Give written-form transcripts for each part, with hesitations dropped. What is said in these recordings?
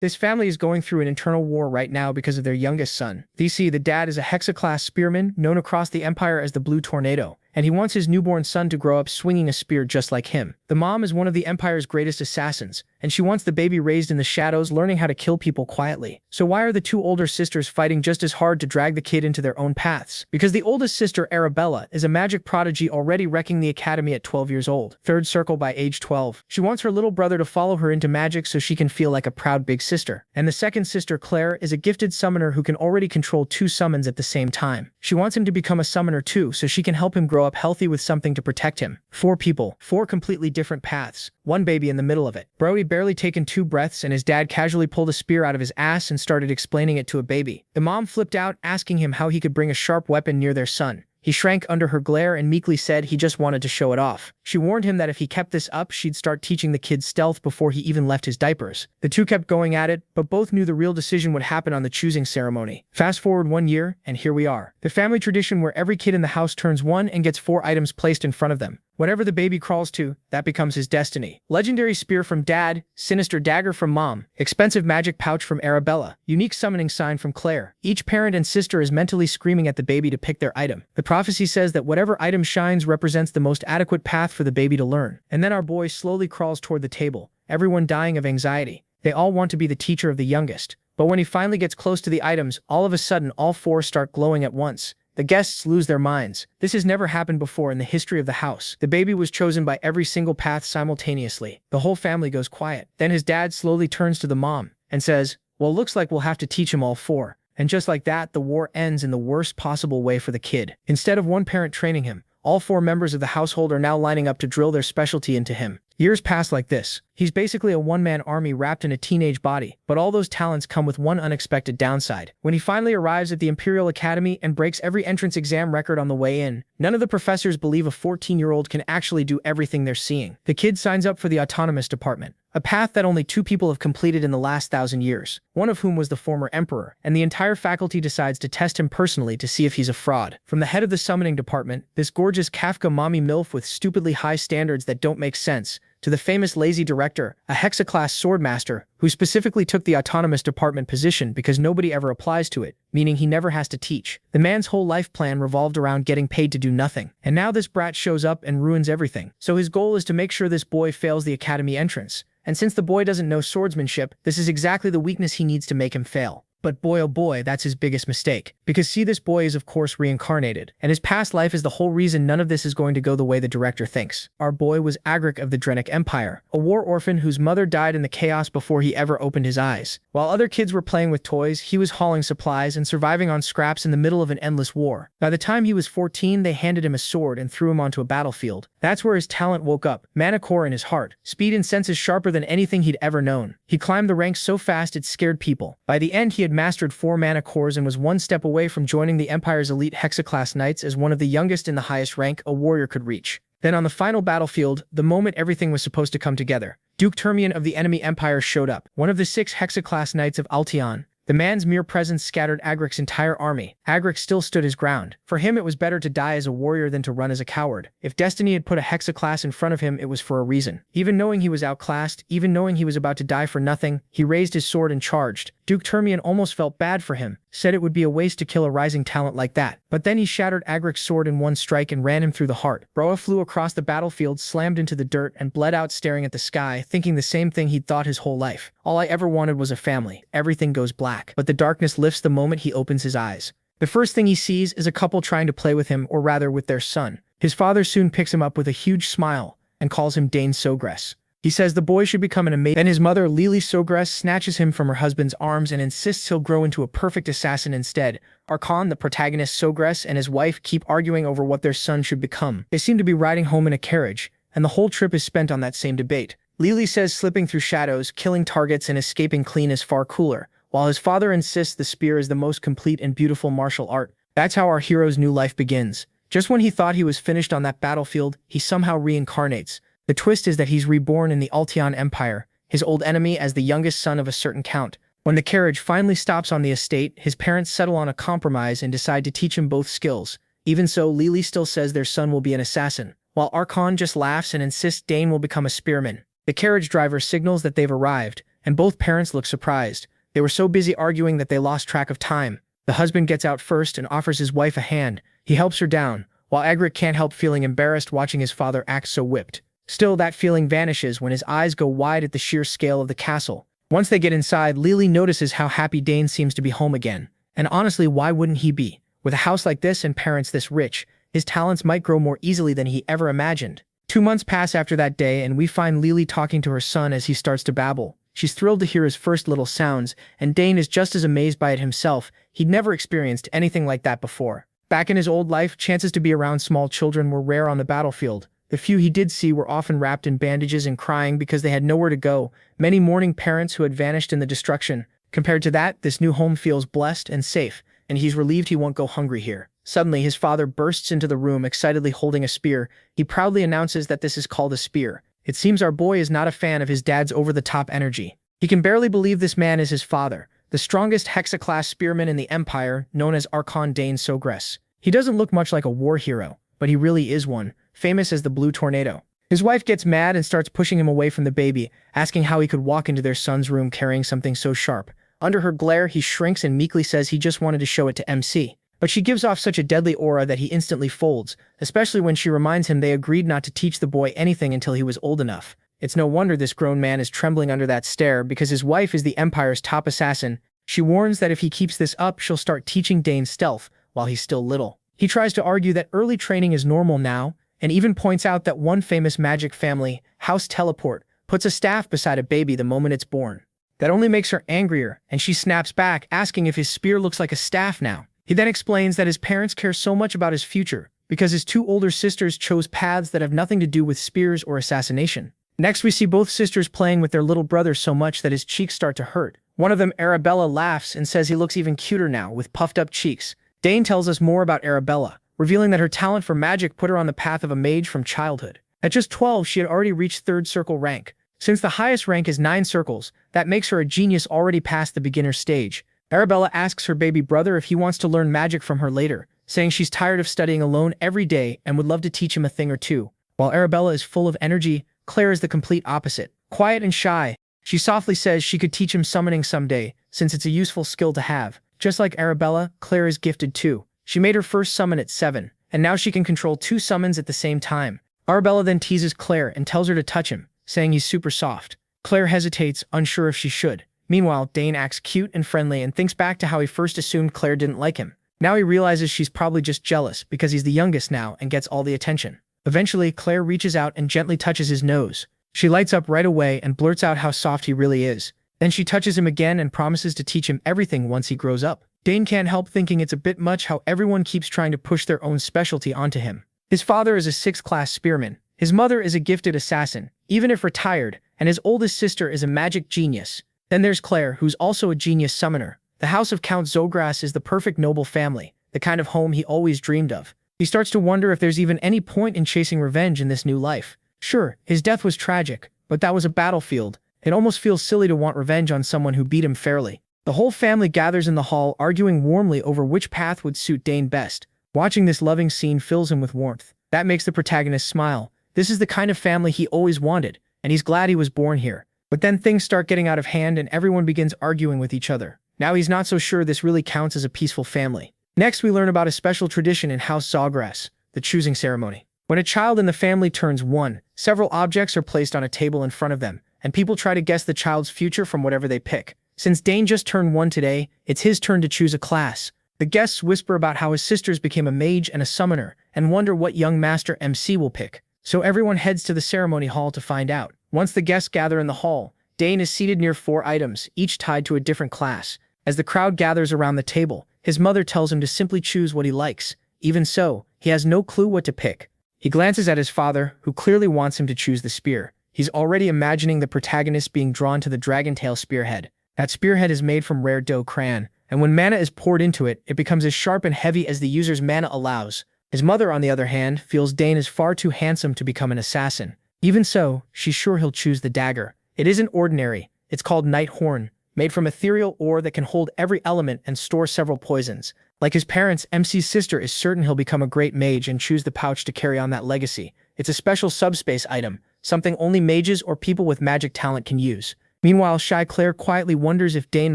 This family is going through an internal war right now because of their youngest son. DC, the dad, is a hexaclass spearman known across the Empire as the Blue Tornado, and he wants his newborn son to grow up swinging a spear just like him. The mom is one of the Empire's greatest assassins, and she wants the baby raised in the shadows learning how to kill people quietly. So why are the two older sisters fighting just as hard to drag the kid into their own paths? Because the oldest sister, Arabella, is a magic prodigy already wrecking the academy at 12 years old. Third circle by age 12. She wants her little brother to follow her into magic so she can feel like a proud big sister. And the second sister, Claire, is a gifted summoner who can already control two summons at the same time. She wants him to become a summoner too so she can help him grow up healthy with something to protect him. Four people, four completely different paths, one baby in the middle of it. Bro, he'd barely taken 2 breaths and his dad casually pulled a spear out of his ass and started explaining it to a baby. The mom flipped out, asking him how he could bring a sharp weapon near their son. He shrank under her glare and meekly said he just wanted to show it off. She warned him that if he kept this up, she'd start teaching the kid stealth before he even left his diapers. The two kept going at it, but both knew the real decision would happen on the choosing ceremony. Fast forward 1 year, and here we are. The family tradition where every kid in the house turns 1 and gets 4 items placed in front of them. Whatever the baby crawls to, that becomes his destiny. Legendary spear from dad, sinister dagger from mom, expensive magic pouch from Arabella, unique summoning sign from Claire. Each parent and sister is mentally screaming at the baby to pick their item. The prophecy says that whatever item shines represents the most adequate path for the baby to learn. And then our boy slowly crawls toward the table, everyone dying of anxiety. They all want to be the teacher of the youngest. But when he finally gets close to the items, all of a sudden all 4 start glowing at once. The guests lose their minds. This has never happened before in the history of the house. The baby was chosen by every single path simultaneously. The whole family goes quiet. Then his dad slowly turns to the mom and says, "Well, looks like we'll have to teach him all 4. And just like that, the war ends in the worst possible way for the kid. Instead of one parent training him, all 4 members of the household are now lining up to drill their specialty into him. Years pass like this. He's basically a one-man army wrapped in a teenage body, but all those talents come with one unexpected downside. When he finally arrives at the Imperial Academy and breaks every entrance exam record on the way in, none of the professors believe a 14-year-old can actually do everything they're seeing. The kid signs up for the autonomous department, a path that only 2 people have completed in the last 1,000 years, one of whom was the former emperor, and the entire faculty decides to test him personally to see if he's a fraud. From the head of the summoning department, this gorgeous Kafka mommy MILF with stupidly high standards that don't make sense, to the famous lazy director, a hexaclass swordmaster, who specifically took the autonomous department position because nobody ever applies to it, meaning he never has to teach. The man's whole life plan revolved around getting paid to do nothing. And now this brat shows up and ruins everything. So his goal is to make sure this boy fails the academy entrance. And since the boy doesn't know swordsmanship, this is exactly the weakness he needs to make him fail. But boy oh boy, that's his biggest mistake. Because see, this boy is of course reincarnated, and his past life is the whole reason none of this is going to go the way the director thinks. Our boy was Agric of the Dne Empire, a war orphan whose mother died in the chaos before he ever opened his eyes. While other kids were playing with toys, he was hauling supplies and surviving on scraps in the middle of an endless war. By the time he was 14, they handed him a sword and threw him onto a battlefield. That's where his talent woke up, mana core in his heart, speed and senses sharper than anything he'd ever known. He climbed the ranks so fast it scared people. By the end, he had mastered 4 mana cores and was 1 step away from joining the Empire's elite hexaclass knights as one of the youngest in the highest rank a warrior could reach. Then on the final battlefield, the moment everything was supposed to come together, Duke Termian of the enemy empire showed up, one of the 6 hexaclass knights of Altion. The man's mere presence scattered Agric's entire army. Agric still stood his ground. For him, it was better to die as a warrior than to run as a coward. If destiny had put a hexaclass in front of him, it was for a reason. Even knowing he was outclassed, even knowing he was about to die for nothing, he raised his sword and charged. Duke Termian almost felt bad for him, said it would be a waste to kill a rising talent like that. But then he shattered Agric's sword in 1 strike and ran him through the heart. Broa flew across the battlefield, slammed into the dirt, and bled out staring at the sky, thinking the same thing he'd thought his whole life. All I ever wanted was a family. Everything goes black. But the darkness lifts the moment he opens his eyes. The first thing he sees is a couple trying to play with him, or rather with their son. His father soon picks him up with a huge smile and calls him Dne Sogress. He says the boy should become an amazing. Then his mother, Dne Sogress, snatches him from her husband's arms and insists he'll grow into a perfect assassin instead. Arcana, the protagonist Sogress, and his wife keep arguing over what their son should become. They seem to be riding home in a carriage, and the whole trip is spent on that same debate. Lily says slipping through shadows, killing targets, and escaping clean is far cooler, while his father insists the spear is the most complete and beautiful martial art. That's how our hero's new life begins. Just when he thought he was finished on that battlefield, he somehow reincarnates. The twist is that he's reborn in the Altion Empire, his old enemy as the youngest son of a certain count. When the carriage finally stops on the estate, his parents settle on a compromise and decide to teach him both skills. Even so, Lily still says their son will be an assassin, while Arcana just laughs and insists Dane will become a spearman. The carriage driver signals that they've arrived, and both parents look surprised. They were so busy arguing that they lost track of time. The husband gets out first and offers his wife a hand. He helps her down, while Egret can't help feeling embarrassed watching his father act so whipped. Still, that feeling vanishes when his eyes go wide at the sheer scale of the castle. Once they get inside, Lily notices how happy Dane seems to be home again. And honestly, why wouldn't he be? With a house like this and parents this rich, his talents might grow more easily than he ever imagined. 2 months pass after that day, and we find Lily talking to her son as he starts to babble. She's thrilled to hear his first little sounds, and Dane is just as amazed by it himself. He'd never experienced anything like that before. Back in his old life, chances to be around small children were rare on the battlefield. The few he did see were often wrapped in bandages and crying because they had nowhere to go, many mourning parents who had vanished in the destruction. Compared to that, this new home feels blessed and safe, and he's relieved he won't go hungry here. Suddenly, his father bursts into the room, excitedly holding a spear. He proudly announces that this is called a spear. It seems our boy is not a fan of his dad's over-the-top energy. He can barely believe this man is his father, the strongest hexaclass spearman in the Empire, known as Dne Sogress. He doesn't look much like a war hero, but he really is one, famous as the Blue Tornado. His wife gets mad and starts pushing him away from the baby, asking how he could walk into their son's room carrying something so sharp. Under her glare, he shrinks and meekly says he just wanted to show it to MC. But she gives off such a deadly aura that he instantly folds, especially when she reminds him they agreed not to teach the boy anything until he was old enough. It's no wonder this grown man is trembling under that stare, because his wife is the Empire's top assassin. She warns that if he keeps this up, she'll start teaching Dane stealth while he's still little. He tries to argue that early training is normal now, and even points out that one famous magic family, House Teleport, puts a staff beside a baby the moment it's born. That only makes her angrier, and she snaps back, asking if his spear looks like a staff now. He then explains that his parents care so much about his future because his 2 older sisters chose paths that have nothing to do with spears or assassination. Next, we see both sisters playing with their little brother so much that his cheeks start to hurt. One of them, Arabella, laughs and says he looks even cuter now, with puffed-up cheeks. Dane tells us more about Arabella, revealing that her talent for magic put her on the path of a mage from childhood. At just 12, she had already reached 3rd circle rank. Since the highest rank is 9 circles, that makes her a genius already past the beginner stage. Arabella asks her baby brother if he wants to learn magic from her later, saying she's tired of studying alone every day and would love to teach him a thing or two. While Arabella is full of energy, Claire is the complete opposite. Quiet and shy, she softly says she could teach him summoning someday, since it's a useful skill to have. Just like Arabella, Claire is gifted too. She made her first summon at 7, and now she can control 2 summons at the same time. Arabella then teases Claire and tells her to touch him, saying he's super soft. Claire hesitates, unsure if she should. Meanwhile, Dane acts cute and friendly and thinks back to how he first assumed Claire didn't like him. Now he realizes she's probably just jealous because he's the youngest now and gets all the attention. Eventually, Claire reaches out and gently touches his nose. She lights up right away and blurts out how soft he really is. Then she touches him again and promises to teach him everything once he grows up. Dane can't help thinking it's a bit much how everyone keeps trying to push their own specialty onto him. His father is a 6th-class spearman. His mother is a gifted assassin, even if retired, and his oldest sister is a magic genius. Then there's Claire, who's also a genius summoner. The house of Count Sogress is the perfect noble family, the kind of home he always dreamed of. He starts to wonder if there's even any point in chasing revenge in this new life. Sure, his death was tragic, but that was a battlefield. It almost feels silly to want revenge on someone who beat him fairly. The whole family gathers in the hall, arguing warmly over which path would suit Dane best. Watching this loving scene fills him with warmth. That makes the protagonist smile. This is the kind of family he always wanted, and he's glad he was born here. But then things start getting out of hand and everyone begins arguing with each other. Now he's not so sure this really counts as a peaceful family. Next, we learn about a special tradition in House Sogress, the choosing ceremony. When a child in the family turns 1, several objects are placed on a table in front of them, and people try to guess the child's future from whatever they pick. Since Dane just turned 1 today, it's his turn to choose a class. The guests whisper about how his sisters became a mage and a summoner, and wonder what young Master MC will pick. So everyone heads to the ceremony hall to find out. Once the guests gather in the hall, Dane is seated near 4 items, each tied to a different class. As the crowd gathers around the table, his mother tells him to simply choose what he likes. Even so, he has no clue what to pick. He glances at his father, who clearly wants him to choose the spear. He's already imagining the protagonist being drawn to the dragon-tail spearhead. That spearhead is made from rare dough crayon, and when mana is poured into it, it becomes as sharp and heavy as the user's mana allows. His mother, on the other hand, feels Dane is far too handsome to become an assassin. Even so, she's sure he'll choose the dagger. It isn't ordinary. It's called Night Horn, made from ethereal ore that can hold every element and store several poisons. Like his parents, MC's sister is certain he'll become a great mage and choose the pouch to carry on that legacy. It's a special subspace item, something only mages or people with magic talent can use. Meanwhile, Shy Claire quietly wonders if Dane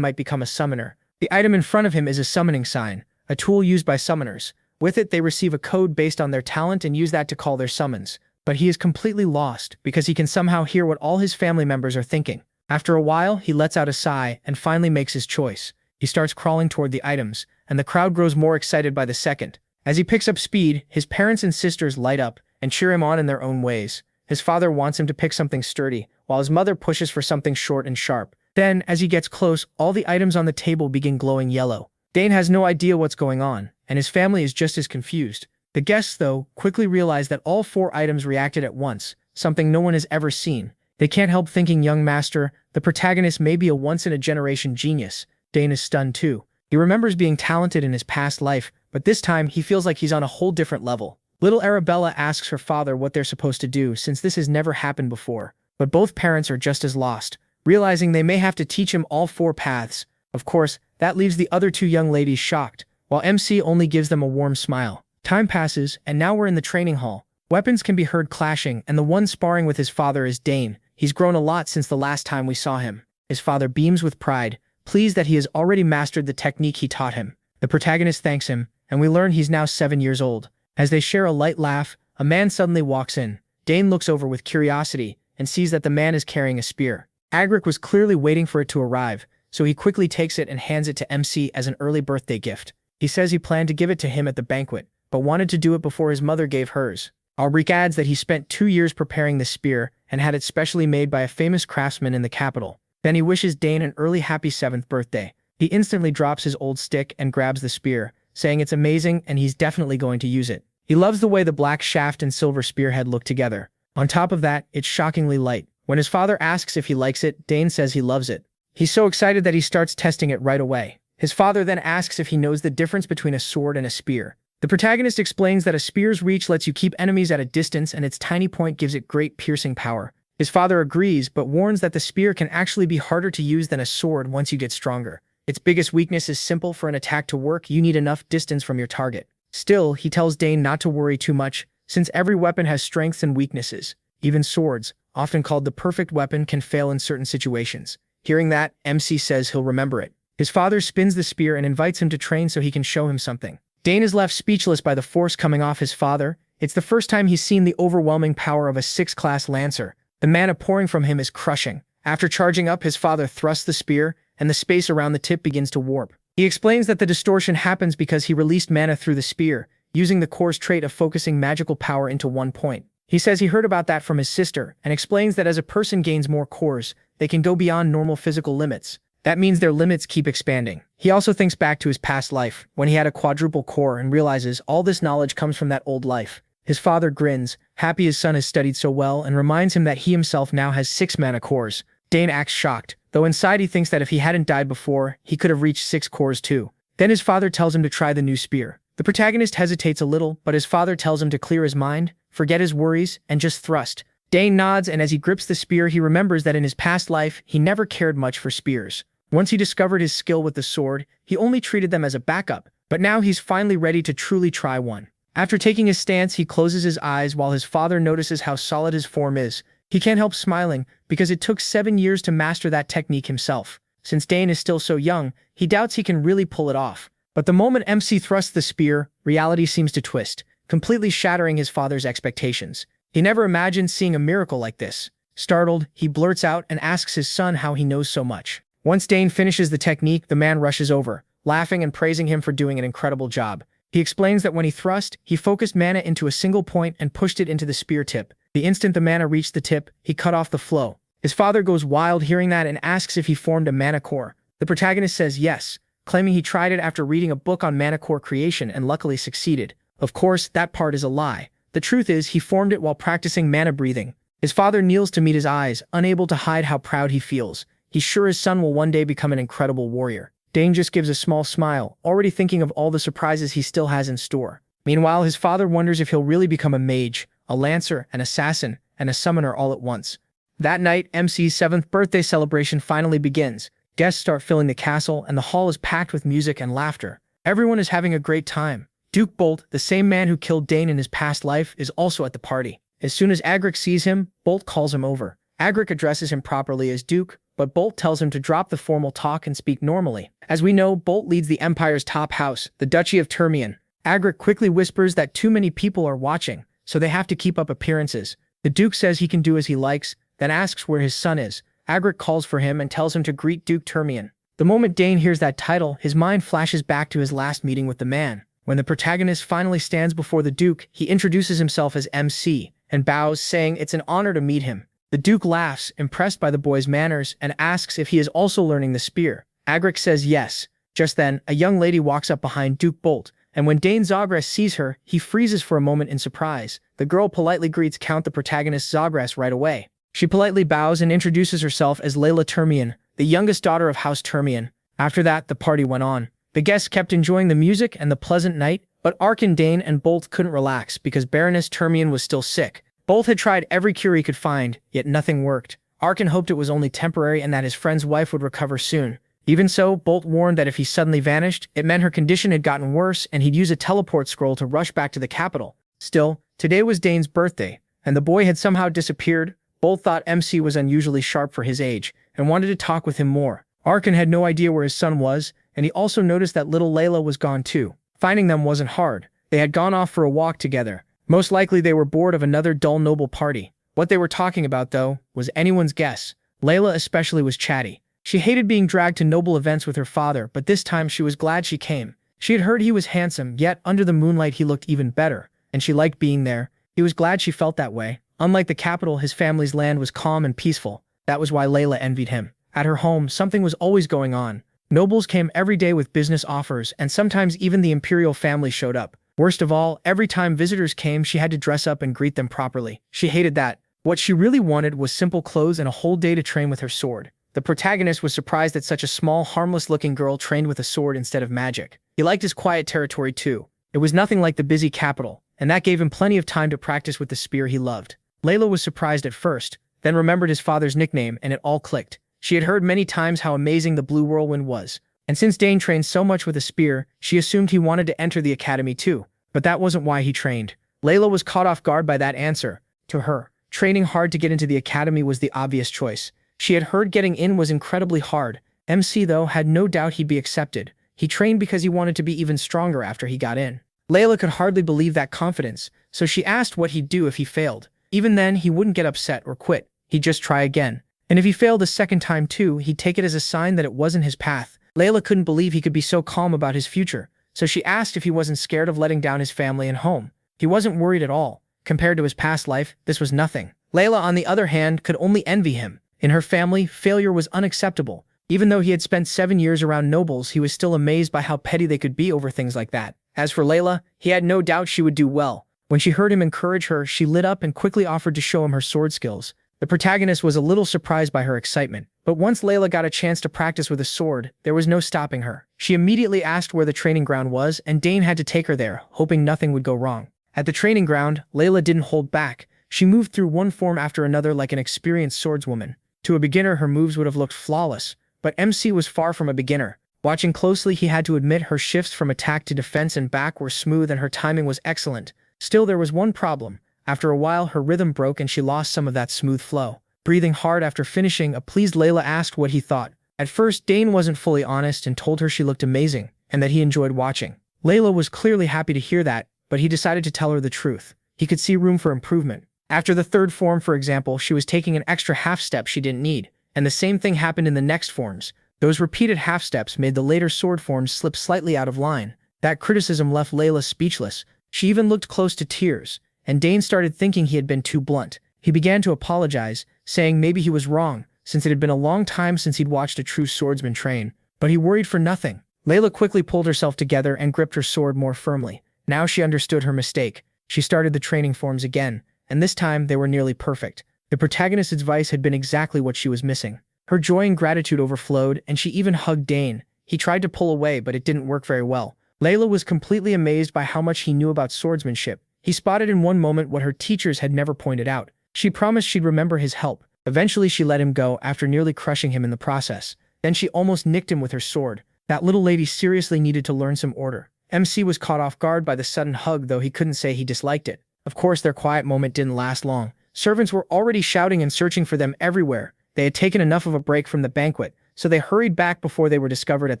might become a summoner. The item in front of him is a summoning sign, a tool used by summoners. With it, they receive a code based on their talent and use that to call their summons. But he is completely lost because he can somehow hear what all his family members are thinking. After a while, he lets out a sigh and finally makes his choice. He starts crawling toward the items, and the crowd grows more excited by the second. As he picks up speed, his parents and sisters light up and cheer him on in their own ways. His father wants him to pick something sturdy, while his mother pushes for something short and sharp. Then, as he gets close, all the items on the table begin glowing yellow. Dane has no idea what's going on, and his family is just as confused. The guests, though, quickly realize that all 4 items reacted at once, something no one has ever seen. They can't help thinking young master, the protagonist, may be a once-in-a-generation genius. Dane is stunned too. He remembers being talented in his past life, but this time he feels like he's on a whole different level. Little Arabella asks her father what they're supposed to do since this has never happened before, but both parents are just as lost, realizing they may have to teach him all 4 paths. Of course, that leaves the other 2 young ladies shocked, while MC only gives them a warm smile. Time passes, and now we're in the training hall. Weapons can be heard clashing, and the one sparring with his father is Dane. He's grown a lot since the last time we saw him. His father beams with pride, pleased that he has already mastered the technique he taught him. The protagonist thanks him, and we learn he's now 7 years old. As they share a light laugh, a man suddenly walks in. Dane looks over with curiosity and sees that the man is carrying a spear. Agric was clearly waiting for it to arrive, so he quickly takes it and hands it to MC as an early birthday gift. He says he planned to give it to him at the banquet, but wanted to do it before his mother gave hers. Albric adds that he spent 2 years preparing the spear and had it specially made by a famous craftsman in the capital. Then he wishes Dane an early happy 7th birthday. He instantly drops his old stick and grabs the spear, saying it's amazing and he's definitely going to use it. He loves the way the black shaft and silver spearhead look together. On top of that, it's shockingly light. When his father asks if he likes it, Dane says he loves it. He's so excited that he starts testing it right away. His father then asks if he knows the difference between a sword and a spear. The protagonist explains that a spear's reach lets you keep enemies at a distance and its tiny point gives it great piercing power. His father agrees, but warns that the spear can actually be harder to use than a sword once you get stronger. Its biggest weakness is simple: for an attack to work, you need enough distance from your target. Still, he tells Dane not to worry too much, since every weapon has strengths and weaknesses. Even swords, often called the perfect weapon, can fail in certain situations. Hearing that, MC says he'll remember it. His father spins the spear and invites him to train so he can show him something. Dane is left speechless by the force coming off his father. It's the first time he's seen the overwhelming power of a 6th-class lancer. The mana pouring from him is crushing. After charging up, his father thrusts the spear, and the space around the tip begins to warp. He explains that the distortion happens because he released mana through the spear, using the core's trait of focusing magical power into one point. He says he heard about that from his sister, and explains that as a person gains more cores, they can go beyond normal physical limits. That means their limits keep expanding. He also thinks back to his past life, when he had a quadruple core, and realizes all this knowledge comes from that old life. His father grins, happy his son has studied so well, and reminds him that he himself now has 6 mana cores. Dane acts shocked, though inside he thinks that if he hadn't died before, he could have reached 6 cores too. Then his father tells him to try the new spear. The protagonist hesitates a little, but his father tells him to clear his mind, forget his worries, and just thrust. Dane nods, and as he grips the spear, he remembers that in his past life, he never cared much for spears. Once he discovered his skill with the sword, he only treated them as a backup, but now he's finally ready to truly try one. After taking his stance, he closes his eyes while his father notices how solid his form is. He can't help smiling, because it took 7 years to master that technique himself. Since Dane is still so young, he doubts he can really pull it off. But the moment MC thrusts the spear, reality seems to twist, completely shattering his father's expectations. He never imagined seeing a miracle like this. Startled, he blurts out and asks his son how he knows so much. Once Dane finishes the technique, the man rushes over, laughing and praising him for doing an incredible job. He explains that when he thrust, he focused mana into a single point and pushed it into the spear tip. The instant the mana reached the tip, he cut off the flow. His father goes wild hearing that and asks if he formed a mana core. The protagonist says yes, claiming he tried it after reading a book on mana core creation and luckily succeeded. Of course, that part is a lie. The truth is, he formed it while practicing mana breathing. His father kneels to meet his eyes, unable to hide how proud he feels. He's sure his son will one day become an incredible warrior. Dane just gives a small smile, already thinking of all the surprises he still has in store. Meanwhile, his father wonders if he'll really become a mage, a lancer, an assassin, and a summoner all at once. That night, MC's 7th birthday celebration finally begins. Guests start filling the castle, and the hall is packed with music and laughter. Everyone is having a great time. Duke Bolt, the same man who killed Dane in his past life, is also at the party. As soon as Agric sees him, Bolt calls him over. Agric addresses him properly as Duke, but Bolt tells him to drop the formal talk and speak normally. As we know, Bolt leads the Empire's top house, the Duchy of Termian. Agric quickly whispers that too many people are watching, so they have to keep up appearances. The Duke says he can do as he likes, then asks where his son is. Agric calls for him and tells him to greet Duke Termian. The moment Dane hears that title, his mind flashes back to his last meeting with the man. When the protagonist finally stands before the Duke, he introduces himself as MC and bows, saying it's an honor to meet him. The Duke laughs, impressed by the boy's manners, and asks if he is also learning the spear. Agric says yes. Just then, a young lady walks up behind Duke Bolt, and when Dne Sogress sees her, he freezes for a moment in surprise. The girl politely greets Count the protagonist Sogress right away. She politely bows and introduces herself as Layla Termian, the youngest daughter of House Termian. After that, the party went on. The guests kept enjoying the music and the pleasant night, but Arcana, Dane, and Bolt couldn't relax because Baroness Termian was still sick. Bolt had tried every cure he could find, yet nothing worked. Arcana hoped it was only temporary and that his friend's wife would recover soon. Even so, Bolt warned that if he suddenly vanished, it meant her condition had gotten worse and he'd use a teleport scroll to rush back to the capital. Still, today was Dane's birthday, and the boy had somehow disappeared. Bolt thought MC was unusually sharp for his age, and wanted to talk with him more. Arcana had no idea where his son was, and he also noticed that little Layla was gone too. Finding them wasn't hard. They had gone off for a walk together. Most likely they were bored of another dull noble party. What they were talking about, though, was anyone's guess. Layla especially was chatty. She hated being dragged to noble events with her father, but this time she was glad she came. She had heard he was handsome, yet under the moonlight he looked even better, and she liked being there. He was glad she felt that way. Unlike the capital, his family's land was calm and peaceful. That was why Layla envied him. At her home, something was always going on. Nobles came every day with business offers, and sometimes even the imperial family showed up. Worst of all, every time visitors came, she had to dress up and greet them properly. She hated that. What she really wanted was simple clothes and a whole day to train with her sword. The protagonist was surprised that such a small, harmless-looking girl trained with a sword instead of magic. He liked his quiet territory too. It was nothing like the busy capital, and that gave him plenty of time to practice with the spear he loved. Layla was surprised at first, then remembered his father's nickname, and it all clicked. She had heard many times how amazing the Blue Whirlwind was, and since Dane trained so much with a spear, she assumed he wanted to enter the academy too. But that wasn't why he trained. Layla was caught off guard by that answer. To her, training hard to get into the academy was the obvious choice. She had heard getting in was incredibly hard. MC, though, had no doubt he'd be accepted. He trained because he wanted to be even stronger after he got in. Layla could hardly believe that confidence, so she asked what he'd do if he failed. Even then, he wouldn't get upset or quit. He'd just try again. And if he failed a second time too, he'd take it as a sign that it wasn't his path. Layla couldn't believe he could be so calm about his future, so she asked if he wasn't scared of letting down his family and home. He wasn't worried at all. Compared to his past life, this was nothing. Layla, on the other hand, could only envy him. In her family, failure was unacceptable. Even though he had spent 7 years around nobles, he was still amazed by how petty they could be over things like that. As for Layla, he had no doubt she would do well. When she heard him encourage her, she lit up and quickly offered to show him her sword skills. The protagonist was a little surprised by her excitement, but once Layla got a chance to practice with a sword, there was no stopping her. She immediately asked where the training ground was, and Dane had to take her there, hoping nothing would go wrong. At the training ground, Layla didn't hold back. She moved through one form after another like an experienced swordswoman. To a beginner, her moves would have looked flawless, but MC was far from a beginner. Watching closely, he had to admit her shifts from attack to defense and back were smooth and her timing was excellent. Still, there was one problem. After a while, her rhythm broke and she lost some of that smooth flow. Breathing hard after finishing, a pleased Layla asked what he thought. At first, Dane wasn't fully honest and told her she looked amazing, and that he enjoyed watching. Layla was clearly happy to hear that, but he decided to tell her the truth. He could see room for improvement. After the third form, for example, she was taking an extra half step she didn't need, and the same thing happened in the next forms. Those repeated half steps made the later sword forms slip slightly out of line. That criticism left Layla speechless. She even looked close to tears, and Dane started thinking he had been too blunt. He began to apologize, saying maybe he was wrong, since it had been a long time since he'd watched a true swordsman train. But he worried for nothing. Layla quickly pulled herself together and gripped her sword more firmly. Now she understood her mistake. She started the training forms again, and this time they were nearly perfect. The protagonist's advice had been exactly what she was missing. Her joy and gratitude overflowed, and she even hugged Dane. He tried to pull away, but it didn't work very well. Layla was completely amazed by how much he knew about swordsmanship. He spotted in one moment what her teachers had never pointed out. She promised she'd remember his help. Eventually she let him go after nearly crushing him in the process. Then she almost nicked him with her sword. That little lady seriously needed to learn some order. MC was caught off guard by the sudden hug, though he couldn't say he disliked it. Of course, their quiet moment didn't last long. Servants were already shouting and searching for them everywhere. They had taken enough of a break from the banquet, so they hurried back before they were discovered at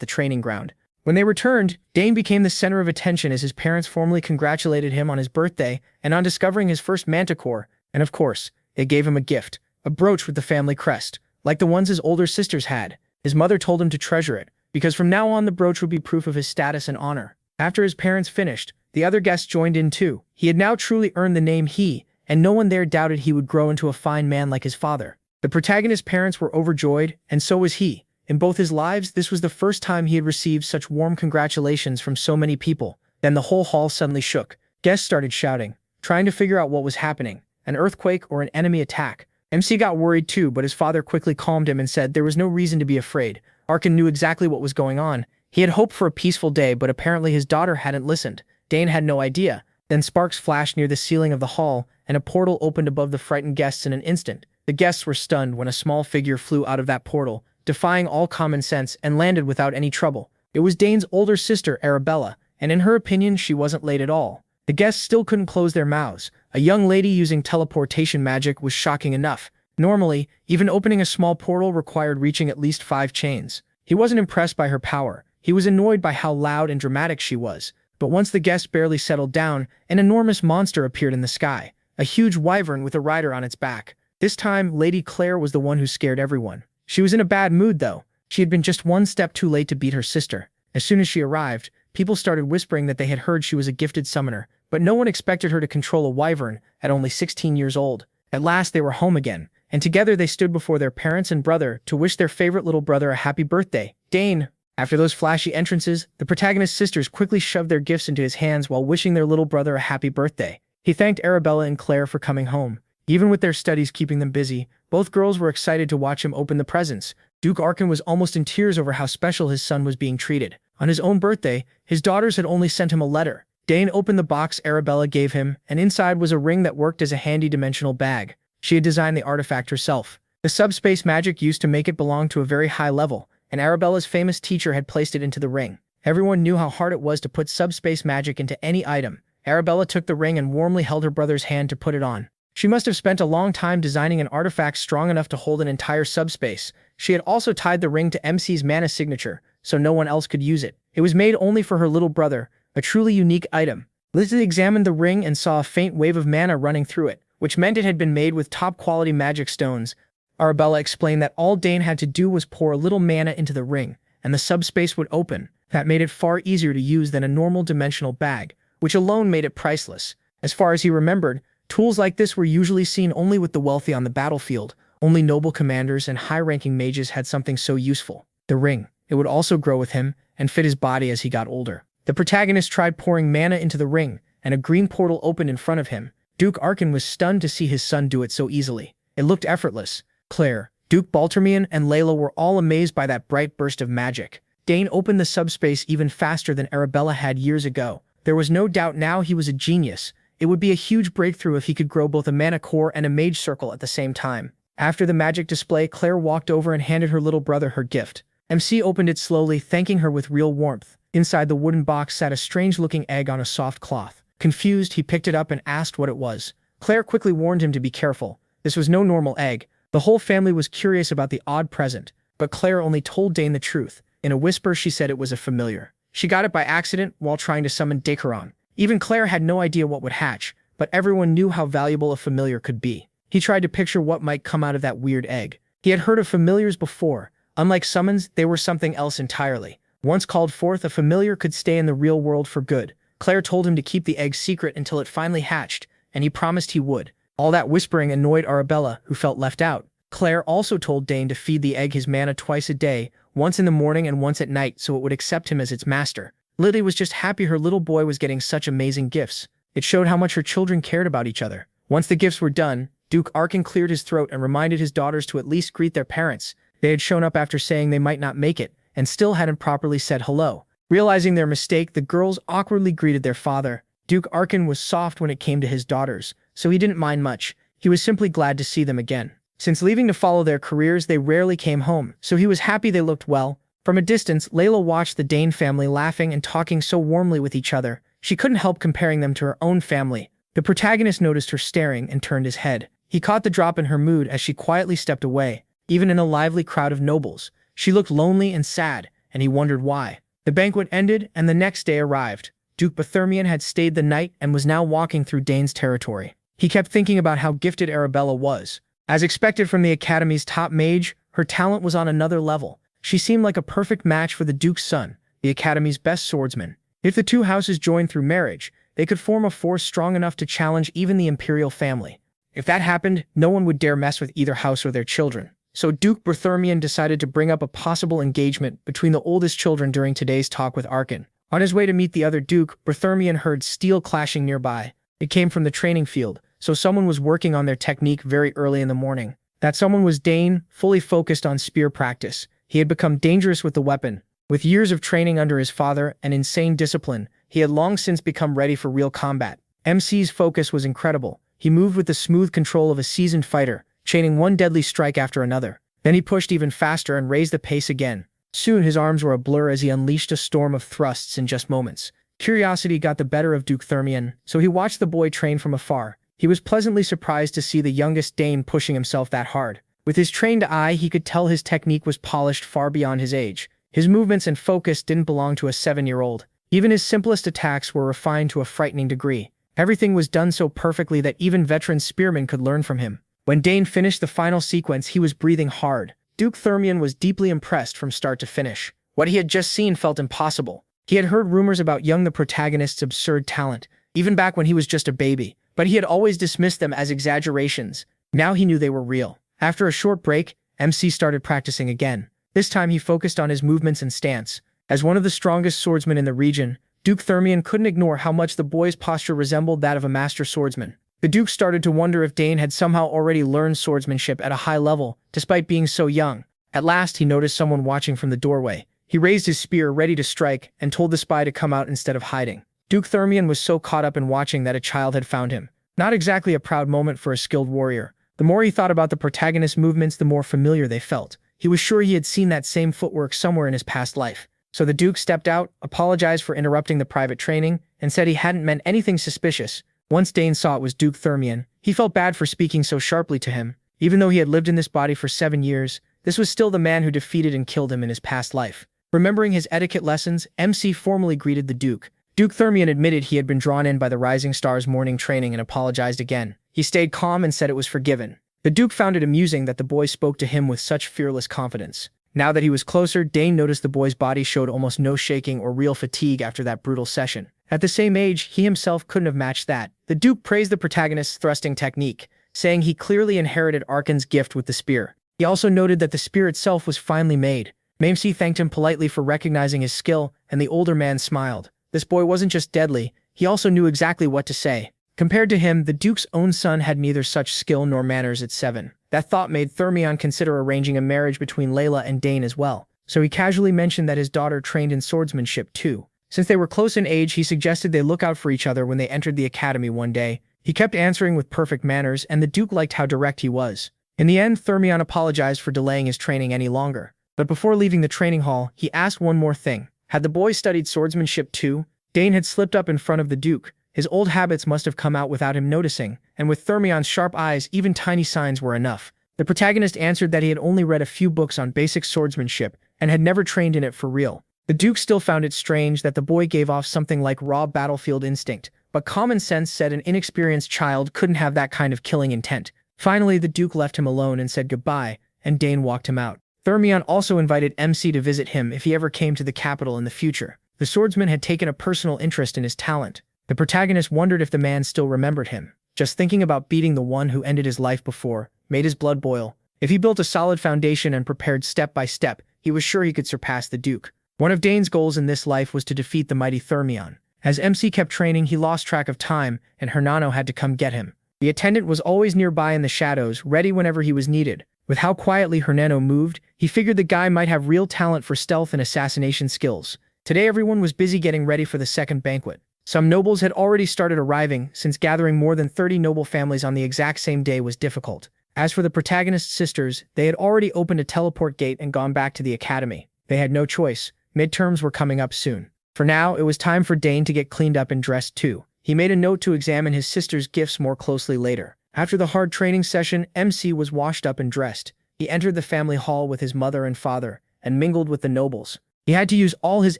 the training ground. When they returned, Dane became the center of attention as his parents formally congratulated him on his birthday and on discovering his first manticore, and of course, they gave him a gift, a brooch with the family crest, like the ones his older sisters had. His mother told him to treasure it, because from now on the brooch would be proof of his status and honor. After his parents finished, the other guests joined in too. He had now truly earned the name he, and no one there doubted he would grow into a fine man like his father. The protagonist's parents were overjoyed, and so was he. In both his lives, this was the first time he had received such warm congratulations from so many people. Then the whole hall suddenly shook. Guests started shouting, trying to figure out what was happening. An earthquake or an enemy attack. MC got worried too, but his father quickly calmed him and said there was no reason to be afraid. Arcana knew exactly what was going on. He had hoped for a peaceful day, but apparently his daughter hadn't listened. Dane had no idea. Then sparks flashed near the ceiling of the hall, and a portal opened above the frightened guests in an instant. The guests were stunned when a small figure flew out of that portal, defying all common sense, and landed without any trouble. It was Dane's older sister, Arabella, and in her opinion, she wasn't late at all. The guests still couldn't close their mouths. A young lady using teleportation magic was shocking enough. Normally, even opening a small portal required reaching at least 5 chains. He wasn't impressed by her power. He was annoyed by how loud and dramatic she was. But once the guests barely settled down, an enormous monster appeared in the sky. A huge wyvern with a rider on its back. This time, Lady Claire was the one who scared everyone. She was in a bad mood, though. She had been just one step too late to beat her sister. As soon as she arrived, people started whispering that they had heard she was a gifted summoner, but no one expected her to control a wyvern at only 16 years old. At last, they were home again, and together they stood before their parents and brother to wish their favorite little brother a happy birthday. Dane. After those flashy entrances, the protagonist's sisters quickly shoved their gifts into his hands while wishing their little brother a happy birthday. He thanked Arabella and Claire for coming home. Even with their studies keeping them busy, both girls were excited to watch him open the presents. Duke Arcana was almost in tears over how special his son was being treated. On his own birthday, his daughters had only sent him a letter. Dane opened the box Arabella gave him, and inside was a ring that worked as a handy dimensional bag. She had designed the artifact herself. The subspace magic used to make it belong to a very high level, and Arabella's famous teacher had placed it into the ring. Everyone knew how hard it was to put subspace magic into any item. Arabella took the ring and warmly held her brother's hand to put it on. She must have spent a long time designing an artifact strong enough to hold an entire subspace. She had also tied the ring to MC's mana signature, so no one else could use it. It was made only for her little brother, a truly unique item. Lizzie examined the ring and saw a faint wave of mana running through it, which meant it had been made with top-quality magic stones. Arabella explained that all Dane had to do was pour a little mana into the ring, and the subspace would open. That made it far easier to use than a normal dimensional bag, which alone made it priceless. As far as he remembered, tools like this were usually seen only with the wealthy on the battlefield. Only noble commanders and high-ranking mages had something so useful. The ring. It would also grow with him and fit his body as he got older. The protagonist tried pouring mana into the ring, and a green portal opened in front of him. Duke Arcana was stunned to see his son do it so easily. It looked effortless. Claire, Duke Baltermian, and Layla were all amazed by that bright burst of magic. Dane opened the subspace even faster than Arabella had years ago. There was no doubt now he was a genius. It would be a huge breakthrough if he could grow both a mana core and a mage circle at the same time. After the magic display, Claire walked over and handed her little brother her gift. MC opened it slowly, thanking her with real warmth. Inside the wooden box sat a strange-looking egg on a soft cloth. Confused, he picked it up and asked what it was. Claire quickly warned him to be careful. This was no normal egg. The whole family was curious about the odd present, but Claire only told Dane the truth. In a whisper, she said it was a familiar. She got it by accident while trying to summon Dacaron. Even Claire had no idea what would hatch, but everyone knew how valuable a familiar could be. He tried to picture what might come out of that weird egg. He had heard of familiars before. Unlike summons, they were something else entirely. Once called forth, a familiar could stay in the real world for good. Claire told him to keep the egg secret until it finally hatched, and he promised he would. All that whispering annoyed Arabella, who felt left out. Claire also told Dane to feed the egg his mana twice a day, once in the morning and once at night, so it would accept him as its master. Lily was just happy her little boy was getting such amazing gifts. It showed how much her children cared about each other. Once the gifts were done, Duke Arcana cleared his throat and reminded his daughters to at least greet their parents. They had shown up after saying they might not make it, and still hadn't properly said hello. Realizing their mistake, the girls awkwardly greeted their father. Duke Arcana was soft when it came to his daughters, so he didn't mind much. He was simply glad to see them again. Since leaving to follow their careers, they rarely came home, so he was happy they looked well. From a distance, Layla watched the Dane family laughing and talking so warmly with each other. She couldn't help comparing them to her own family. The protagonist noticed her staring and turned his head. He caught the drop in her mood as she quietly stepped away. Even in a lively crowd of nobles, she looked lonely and sad, and he wondered why. The banquet ended, and the next day arrived. Duke Berthermion had stayed the night and was now walking through Dane's territory. He kept thinking about how gifted Arabella was. As expected from the Academy's top mage, her talent was on another level. She seemed like a perfect match for the Duke's son, the Academy's best swordsman. If the two houses joined through marriage, they could form a force strong enough to challenge even the Imperial family. If that happened, no one would dare mess with either house or their children. So Duke Berthermion decided to bring up a possible engagement between the oldest children during today's talk with Arcana. On his way to meet the other Duke, Berthermion heard steel clashing nearby. It came from the training field, so someone was working on their technique very early in the morning. That someone was Dane, fully focused on spear practice. He had become dangerous with the weapon. With years of training under his father and insane discipline, he had long since become ready for real combat. MC's focus was incredible. He moved with the smooth control of a seasoned fighter, chaining one deadly strike after another. Then he pushed even faster and raised the pace again. Soon his arms were a blur as he unleashed a storm of thrusts in just moments. Curiosity got the better of Duke Berthermion, so he watched the boy train from afar. He was pleasantly surprised to see the youngest Dane pushing himself that hard. With his trained eye, he could tell his technique was polished far beyond his age. His movements and focus didn't belong to a 7-year-old. Even his simplest attacks were refined to a frightening degree. Everything was done so perfectly that even veteran spearmen could learn from him. When Dane finished the final sequence, he was breathing hard. Duke Berthermion was deeply impressed from start to finish. What he had just seen felt impossible. He had heard rumors about the protagonist's absurd talent, even back when he was just a baby, but he had always dismissed them as exaggerations. Now he knew they were real. After a short break, MC started practicing again. This time he focused on his movements and stance. As one of the strongest swordsmen in the region, Duke Berthermion couldn't ignore how much the boy's posture resembled that of a master swordsman. The Duke started to wonder if Dane had somehow already learned swordsmanship at a high level, despite being so young. At last, he noticed someone watching from the doorway. He raised his spear, ready to strike, and told the spy to come out instead of hiding. Duke Berthermion was so caught up in watching that a child had found him. Not exactly a proud moment for a skilled warrior. The more he thought about the protagonist's movements, the more familiar they felt. He was sure he had seen that same footwork somewhere in his past life. So the Duke stepped out, apologized for interrupting the private training, and said he hadn't meant anything suspicious. Once Dane saw it was Duke Berthermion, he felt bad for speaking so sharply to him. Even though he had lived in this body for 7 years, this was still the man who defeated and killed him in his past life. Remembering his etiquette lessons, MC formally greeted the Duke. Duke Berthermion admitted he had been drawn in by the Rising Star's morning training and apologized again. He stayed calm and said it was forgiven. The Duke found it amusing that the boy spoke to him with such fearless confidence. Now that he was closer, Dane noticed the boy's body showed almost no shaking or real fatigue after that brutal session. At the same age, he himself couldn't have matched that. The Duke praised the protagonist's thrusting technique, saying he clearly inherited Arcana's gift with the spear. He also noted that the spear itself was finely made. MC thanked him politely for recognizing his skill, and the older man smiled. This boy wasn't just deadly, he also knew exactly what to say. Compared to him, the Duke's own son had neither such skill nor manners at 7. That thought made Berthermion consider arranging a marriage between Layla and Dane as well, so he casually mentioned that his daughter trained in swordsmanship too. Since they were close in age, he suggested they look out for each other when they entered the academy one day. He kept answering with perfect manners, and the Duke liked how direct he was. In the end, Berthermion apologized for delaying his training any longer. But before leaving the training hall, he asked one more thing. Had the boy studied swordsmanship too? Dane had slipped up in front of the Duke. His old habits must have come out without him noticing, and with Berthermion's sharp eyes, even tiny signs were enough. The protagonist answered that he had only read a few books on basic swordsmanship and had never trained in it for real. The Duke still found it strange that the boy gave off something like raw battlefield instinct, but common sense said an inexperienced child couldn't have that kind of killing intent. Finally, the Duke left him alone and said goodbye, and Dane walked him out. Berthermion also invited MC to visit him if he ever came to the capital in the future. The swordsman had taken a personal interest in his talent. The protagonist wondered if the man still remembered him. Just thinking about beating the one who ended his life before made his blood boil. If he built a solid foundation and prepared step by step, he was sure he could surpass the Duke. One of Dane's goals in this life was to defeat the mighty Berthermion. As MC kept training, he lost track of time, and Hernano had to come get him. The attendant was always nearby in the shadows, ready whenever he was needed. With how quietly Hernano moved, he figured the guy might have real talent for stealth and assassination skills. Today everyone was busy getting ready for the second banquet. Some nobles had already started arriving, since gathering more than 30 noble families on the exact same day was difficult. As for the protagonist's sisters, they had already opened a teleport gate and gone back to the academy. They had no choice. Midterms were coming up soon. For now, it was time for Dane to get cleaned up and dressed too. He made a note to examine his sister's gifts more closely later. After the hard training session, MC was washed up and dressed. He entered the family hall with his mother and father, and mingled with the nobles. He had to use all his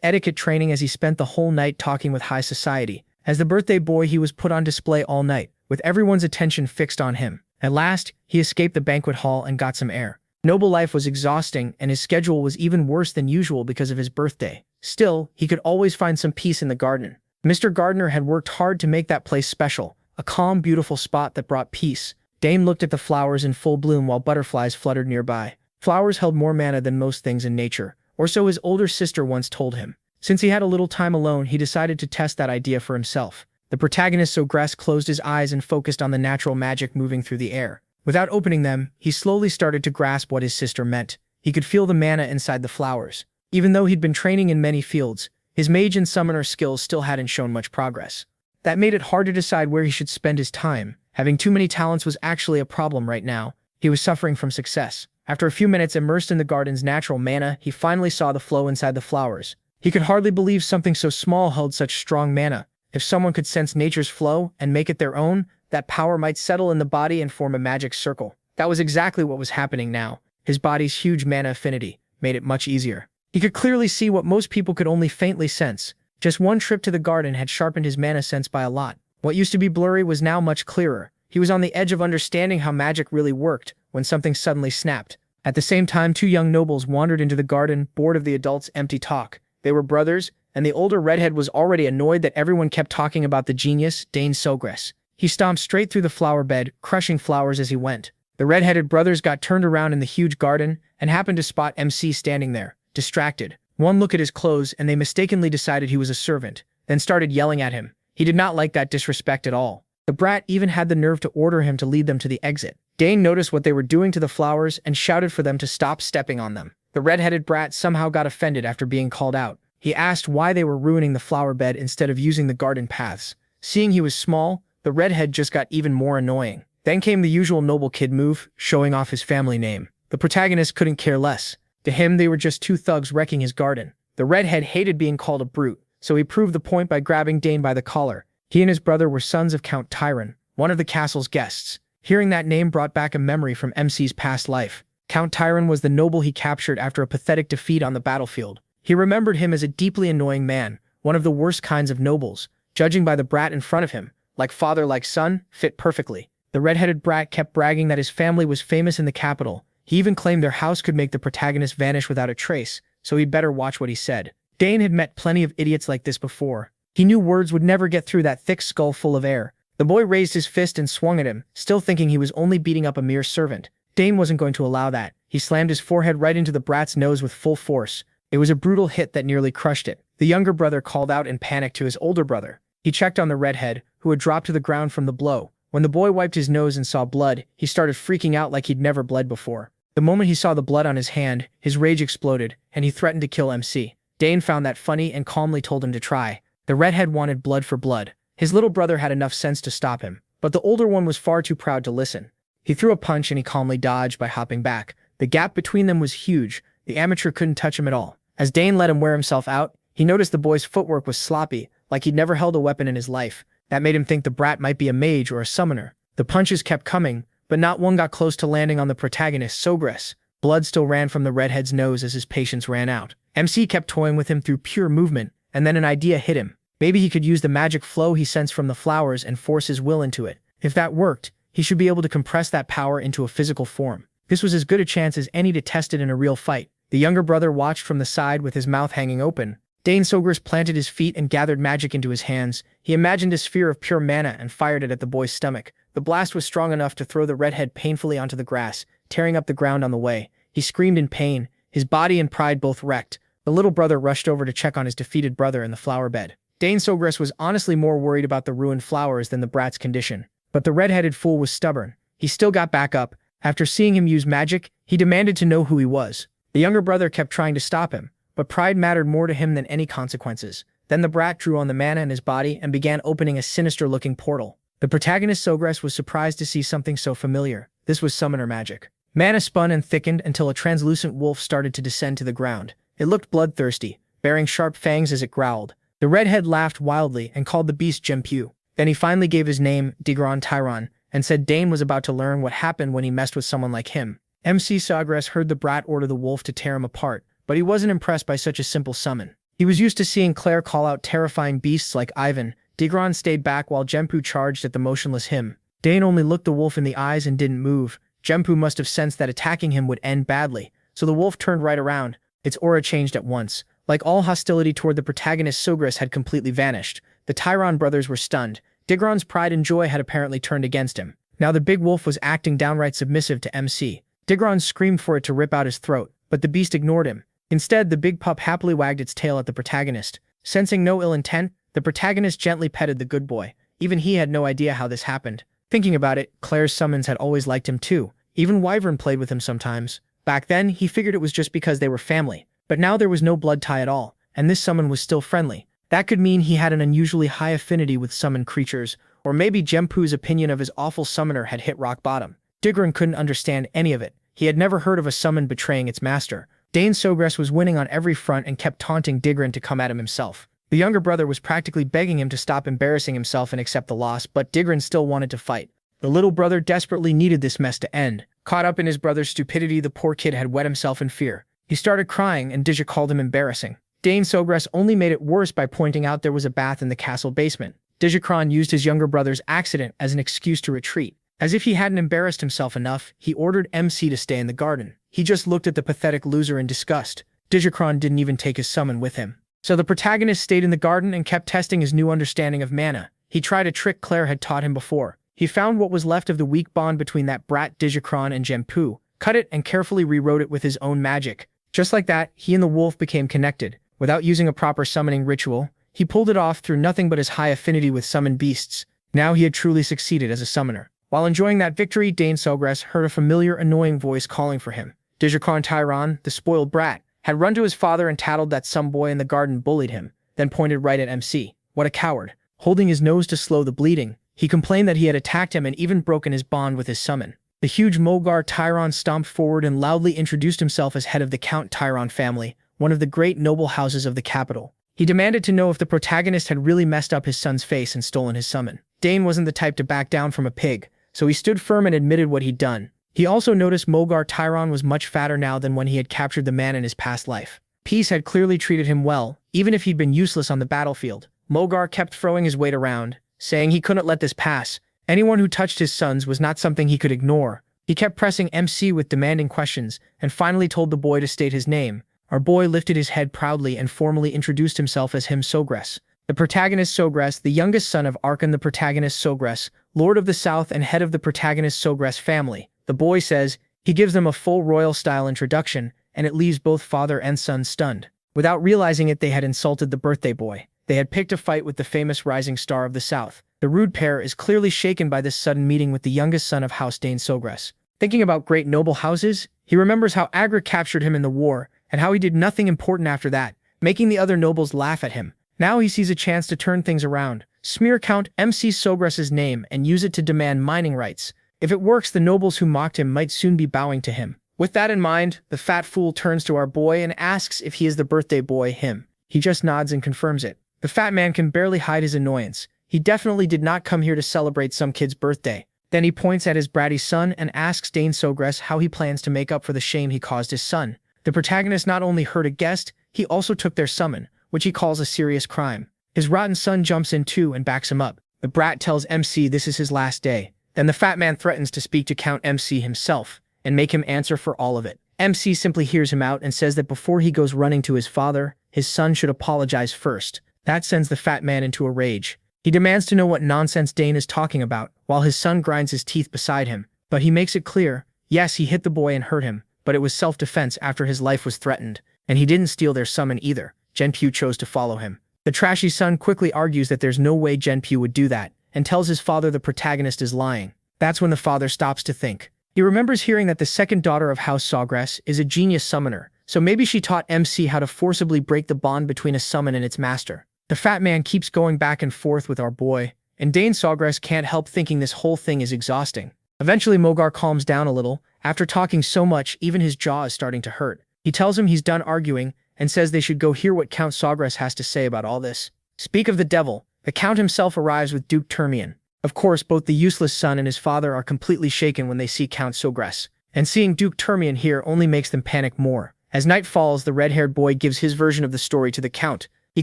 etiquette training as he spent the whole night talking with high society. As the birthday boy, he was put on display all night, with everyone's attention fixed on him. At last, he escaped the banquet hall and got some air. Noble life was exhausting, and his schedule was even worse than usual because of his birthday. Still, he could always find some peace in the garden. Mr. Gardner had worked hard to make that place special, a calm, beautiful spot that brought peace. Dane looked at the flowers in full bloom while butterflies fluttered nearby. Flowers held more mana than most things in nature, or so his older sister once told him. Since he had a little time alone, he decided to test that idea for himself. The protagonist Sogress closed his eyes and focused on the natural magic moving through the air. Without opening them, he slowly started to grasp what his sister meant. He could feel the mana inside the flowers. Even though he'd been training in many fields, his mage and summoner skills still hadn't shown much progress. That made it hard to decide where he should spend his time. Having too many talents was actually a problem right now. He was suffering from success. After a few minutes immersed in the garden's natural mana, he finally saw the flow inside the flowers. He could hardly believe something so small held such strong mana. If someone could sense nature's flow and make it their own, that power might settle in the body and form a magic circle. That was exactly what was happening now. His body's huge mana affinity made it much easier. He could clearly see what most people could only faintly sense. Just one trip to the garden had sharpened his mana sense by a lot. What used to be blurry was now much clearer. He was on the edge of understanding how magic really worked when something suddenly snapped. At the same time, two young nobles wandered into the garden, bored of the adults' empty talk. They were brothers, and the older redhead was already annoyed that everyone kept talking about the genius, Dne Sogress. He stomped straight through the flower bed, crushing flowers as he went. The red-headed brothers got turned around in the huge garden and happened to spot MC standing there, distracted. One look at his clothes and they mistakenly decided he was a servant, then started yelling at him. He did not like that disrespect at all. The brat even had the nerve to order him to lead them to the exit. Dane noticed what they were doing to the flowers and shouted for them to stop stepping on them. The red-headed brat somehow got offended after being called out. He asked why they were ruining the flower bed instead of using the garden paths. Seeing he was small, the redhead just got even more annoying. Then came the usual noble kid move, showing off his family name. The protagonist couldn't care less. To him, they were just two thugs wrecking his garden. The redhead hated being called a brute, so he proved the point by grabbing Dane by the collar. He and his brother were sons of Count Tyron, one of the castle's guests. Hearing that name brought back a memory from MC's past life. Count Tyron was the noble he captured after a pathetic defeat on the battlefield. He remembered him as a deeply annoying man, one of the worst kinds of nobles. Judging by the brat in front of him, like father like son, fit perfectly. The red-headed brat kept bragging that his family was famous in the capital. He even claimed their house could make the protagonist vanish without a trace, so he'd better watch what he said. Dane had met plenty of idiots like this before. He knew words would never get through that thick skull full of air. The boy raised his fist and swung at him, still thinking he was only beating up a mere servant. Dane wasn't going to allow that. He slammed his forehead right into the brat's nose with full force. It was a brutal hit that nearly crushed it. The younger brother called out in panic to his older brother. He checked on the redhead, who had dropped to the ground from the blow. When the boy wiped his nose and saw blood, he started freaking out like he'd never bled before. The moment he saw the blood on his hand, his rage exploded, and he threatened to kill MC. Dane found that funny and calmly told him to try. The redhead wanted blood for blood. His little brother had enough sense to stop him, but the older one was far too proud to listen. He threw a punch and he calmly dodged by hopping back. The gap between them was huge. The amateur couldn't touch him at all. As Dane let him wear himself out, he noticed the boy's footwork was sloppy, like he'd never held a weapon in his life. That made him think the brat might be a mage or a summoner. The punches kept coming, but not one got close to landing on the protagonist, Sogress. Blood still ran from the redhead's nose as his patience ran out. MC kept toying with him through pure movement, and then an idea hit him. Maybe he could use the magic flow he sensed from the flowers and force his will into it. If that worked, he should be able to compress that power into a physical form. This was as good a chance as any to test it in a real fight. The younger brother watched from the side with his mouth hanging open. Dne Sogress planted his feet and gathered magic into his hands. He imagined a sphere of pure mana and fired it at the boy's stomach. The blast was strong enough to throw the redhead painfully onto the grass, tearing up the ground on the way. He screamed in pain, his body and pride both wrecked. The little brother rushed over to check on his defeated brother in the flower bed. Dne Sogress was honestly more worried about the ruined flowers than the brat's condition. But the red-headed fool was stubborn. He still got back up. After seeing him use magic, he demanded to know who he was. The younger brother kept trying to stop him, but pride mattered more to him than any consequences. Then the brat drew on the mana in his body and began opening a sinister-looking portal. The protagonist Sogress was surprised to see something so familiar. This was summoner magic. Mana spun and thickened until a translucent wolf started to descend to the ground. It looked bloodthirsty, bearing sharp fangs as it growled. The redhead laughed wildly and called the beast Gempu. Then he finally gave his name, Digron Tyron, and said Dane was about to learn what happened when he messed with someone like him. Dne Sogress heard the brat order the wolf to tear him apart, but he wasn't impressed by such a simple summon. He was used to seeing Claire call out terrifying beasts like Ivan. Degron stayed back while Genpu charged at the motionless him. Dane only looked the wolf in the eyes and didn't move. Genpu must have sensed that attacking him would end badly, so the wolf turned right around. Its aura changed at once. Like all hostility toward the protagonist, Sogress had completely vanished. The Tyron brothers were stunned. Digron's pride and joy had apparently turned against him. Now the big wolf was acting downright submissive to MC. Digron screamed for it to rip out his throat, but the beast ignored him. Instead, the big pup happily wagged its tail at the protagonist. Sensing no ill intent, the protagonist gently petted the good boy. Even he had no idea how this happened. Thinking about it, Claire's summons had always liked him too. Even Wyvern played with him sometimes. Back then, he figured it was just because they were family. But now there was no blood tie at all, and this summon was still friendly. That could mean he had an unusually high affinity with summoned creatures, or maybe Genpu's opinion of his awful summoner had hit rock bottom. Digron couldn't understand any of it. He had never heard of a summon betraying its master. Dne Sogress was winning on every front and kept taunting Digron to come at him himself. The younger brother was practically begging him to stop embarrassing himself and accept the loss, but Digron still wanted to fight. The little brother desperately needed this mess to end. Caught up in his brother's stupidity, the poor kid had wet himself in fear. He started crying, and Dija called him embarrassing. Dne Sogress only made it worse by pointing out there was a bath in the castle basement. Digikron used his younger brother's accident as an excuse to retreat. As if he hadn't embarrassed himself enough, he ordered MC to stay in the garden. He just looked at the pathetic loser in disgust. Digikron didn't even take his summon with him. So the protagonist stayed in the garden and kept testing his new understanding of mana. He tried a trick Claire had taught him before. He found what was left of the weak bond between that brat Digikron and Genpu, cut it and carefully rewrote it with his own magic. Just like that, he and the wolf became connected. Without using a proper summoning ritual, he pulled it off through nothing but his high affinity with summoned beasts. Now he had truly succeeded as a summoner. While enjoying that victory, Dne Sogress heard a familiar, annoying voice calling for him. Digikron Tyron, the spoiled brat, had run to his father and tattled that some boy in the garden bullied him, then pointed right at MC. What a coward. Holding his nose to slow the bleeding, he complained that he had attacked him and even broken his bond with his summon. The huge Mogar Tyron stomped forward and loudly introduced himself as head of the Count Tyron family, one of the great noble houses of the capital. He demanded to know if the protagonist had really messed up his son's face and stolen his summon. Dane wasn't the type to back down from a pig, so he stood firm and admitted what he'd done. He also noticed Mogar Tyron was much fatter now than when he had captured the man in his past life. Peace had clearly treated him well, even if he'd been useless on the battlefield. Mogar kept throwing his weight around, saying he couldn't let this pass. Anyone who touched his sons was not something he could ignore. He kept pressing MC with demanding questions, and finally told the boy to state his name. Our boy lifted his head proudly and formally introduced himself as him Sogress. The protagonist Sogress, the youngest son of Arcana the protagonist Sogress, Lord of the South and head of the protagonist Sogress family. The boy says, he gives them a full royal-style introduction, and it leaves both father and son stunned. Without realizing it, they had insulted the birthday boy. They had picked a fight with the famous rising star of the South. The rude pair is clearly shaken by this sudden meeting with the youngest son of House Dne Sogress. Thinking about great noble houses, he remembers how Agra captured him in the war, and how he did nothing important after that, making the other nobles laugh at him. Now he sees a chance to turn things around, smear Count MC Sogress's name and use it to demand mining rights. If it works, the nobles who mocked him might soon be bowing to him. With that in mind, the fat fool turns to our boy and asks if he is the birthday boy, him. He just nods and confirms it. The fat man can barely hide his annoyance. He definitely did not come here to celebrate some kid's birthday. Then he points at his bratty son and asks Dne Sogress how he plans to make up for the shame he caused his son. The protagonist not only hurt a guest, he also took their summon, which he calls a serious crime. His rotten son jumps in too and backs him up. The brat tells MC this is his last day. Then the fat man threatens to speak to Count MC himself and make him answer for all of it. MC simply hears him out and says that before he goes running to his father, his son should apologize first. That sends the fat man into a rage. He demands to know what nonsense Dane is talking about, while his son grinds his teeth beside him. But he makes it clear, yes, he hit the boy and hurt him, but it was self-defense after his life was threatened, and he didn't steal their summon either. Genpu chose to follow him. The trashy son quickly argues that there's no way Genpu would do that, and tells his father the protagonist is lying. That's when the father stops to think. He remembers hearing that the second daughter of House Sogress is a genius summoner, so maybe she taught MC how to forcibly break the bond between a summon and its master. The fat man keeps going back and forth with our boy, and Dne Sogress can't help thinking this whole thing is exhausting. Eventually Mogar calms down a little. After talking so much, even his jaw is starting to hurt. He tells him he's done arguing, and says they should go hear what Count Sogress has to say about all this. Speak of the devil, the Count himself arrives with Duke Termian. Of course, both the useless son and his father are completely shaken when they see Count Sogress. And seeing Duke Termian here only makes them panic more. As night falls, the red-haired boy gives his version of the story to the Count. He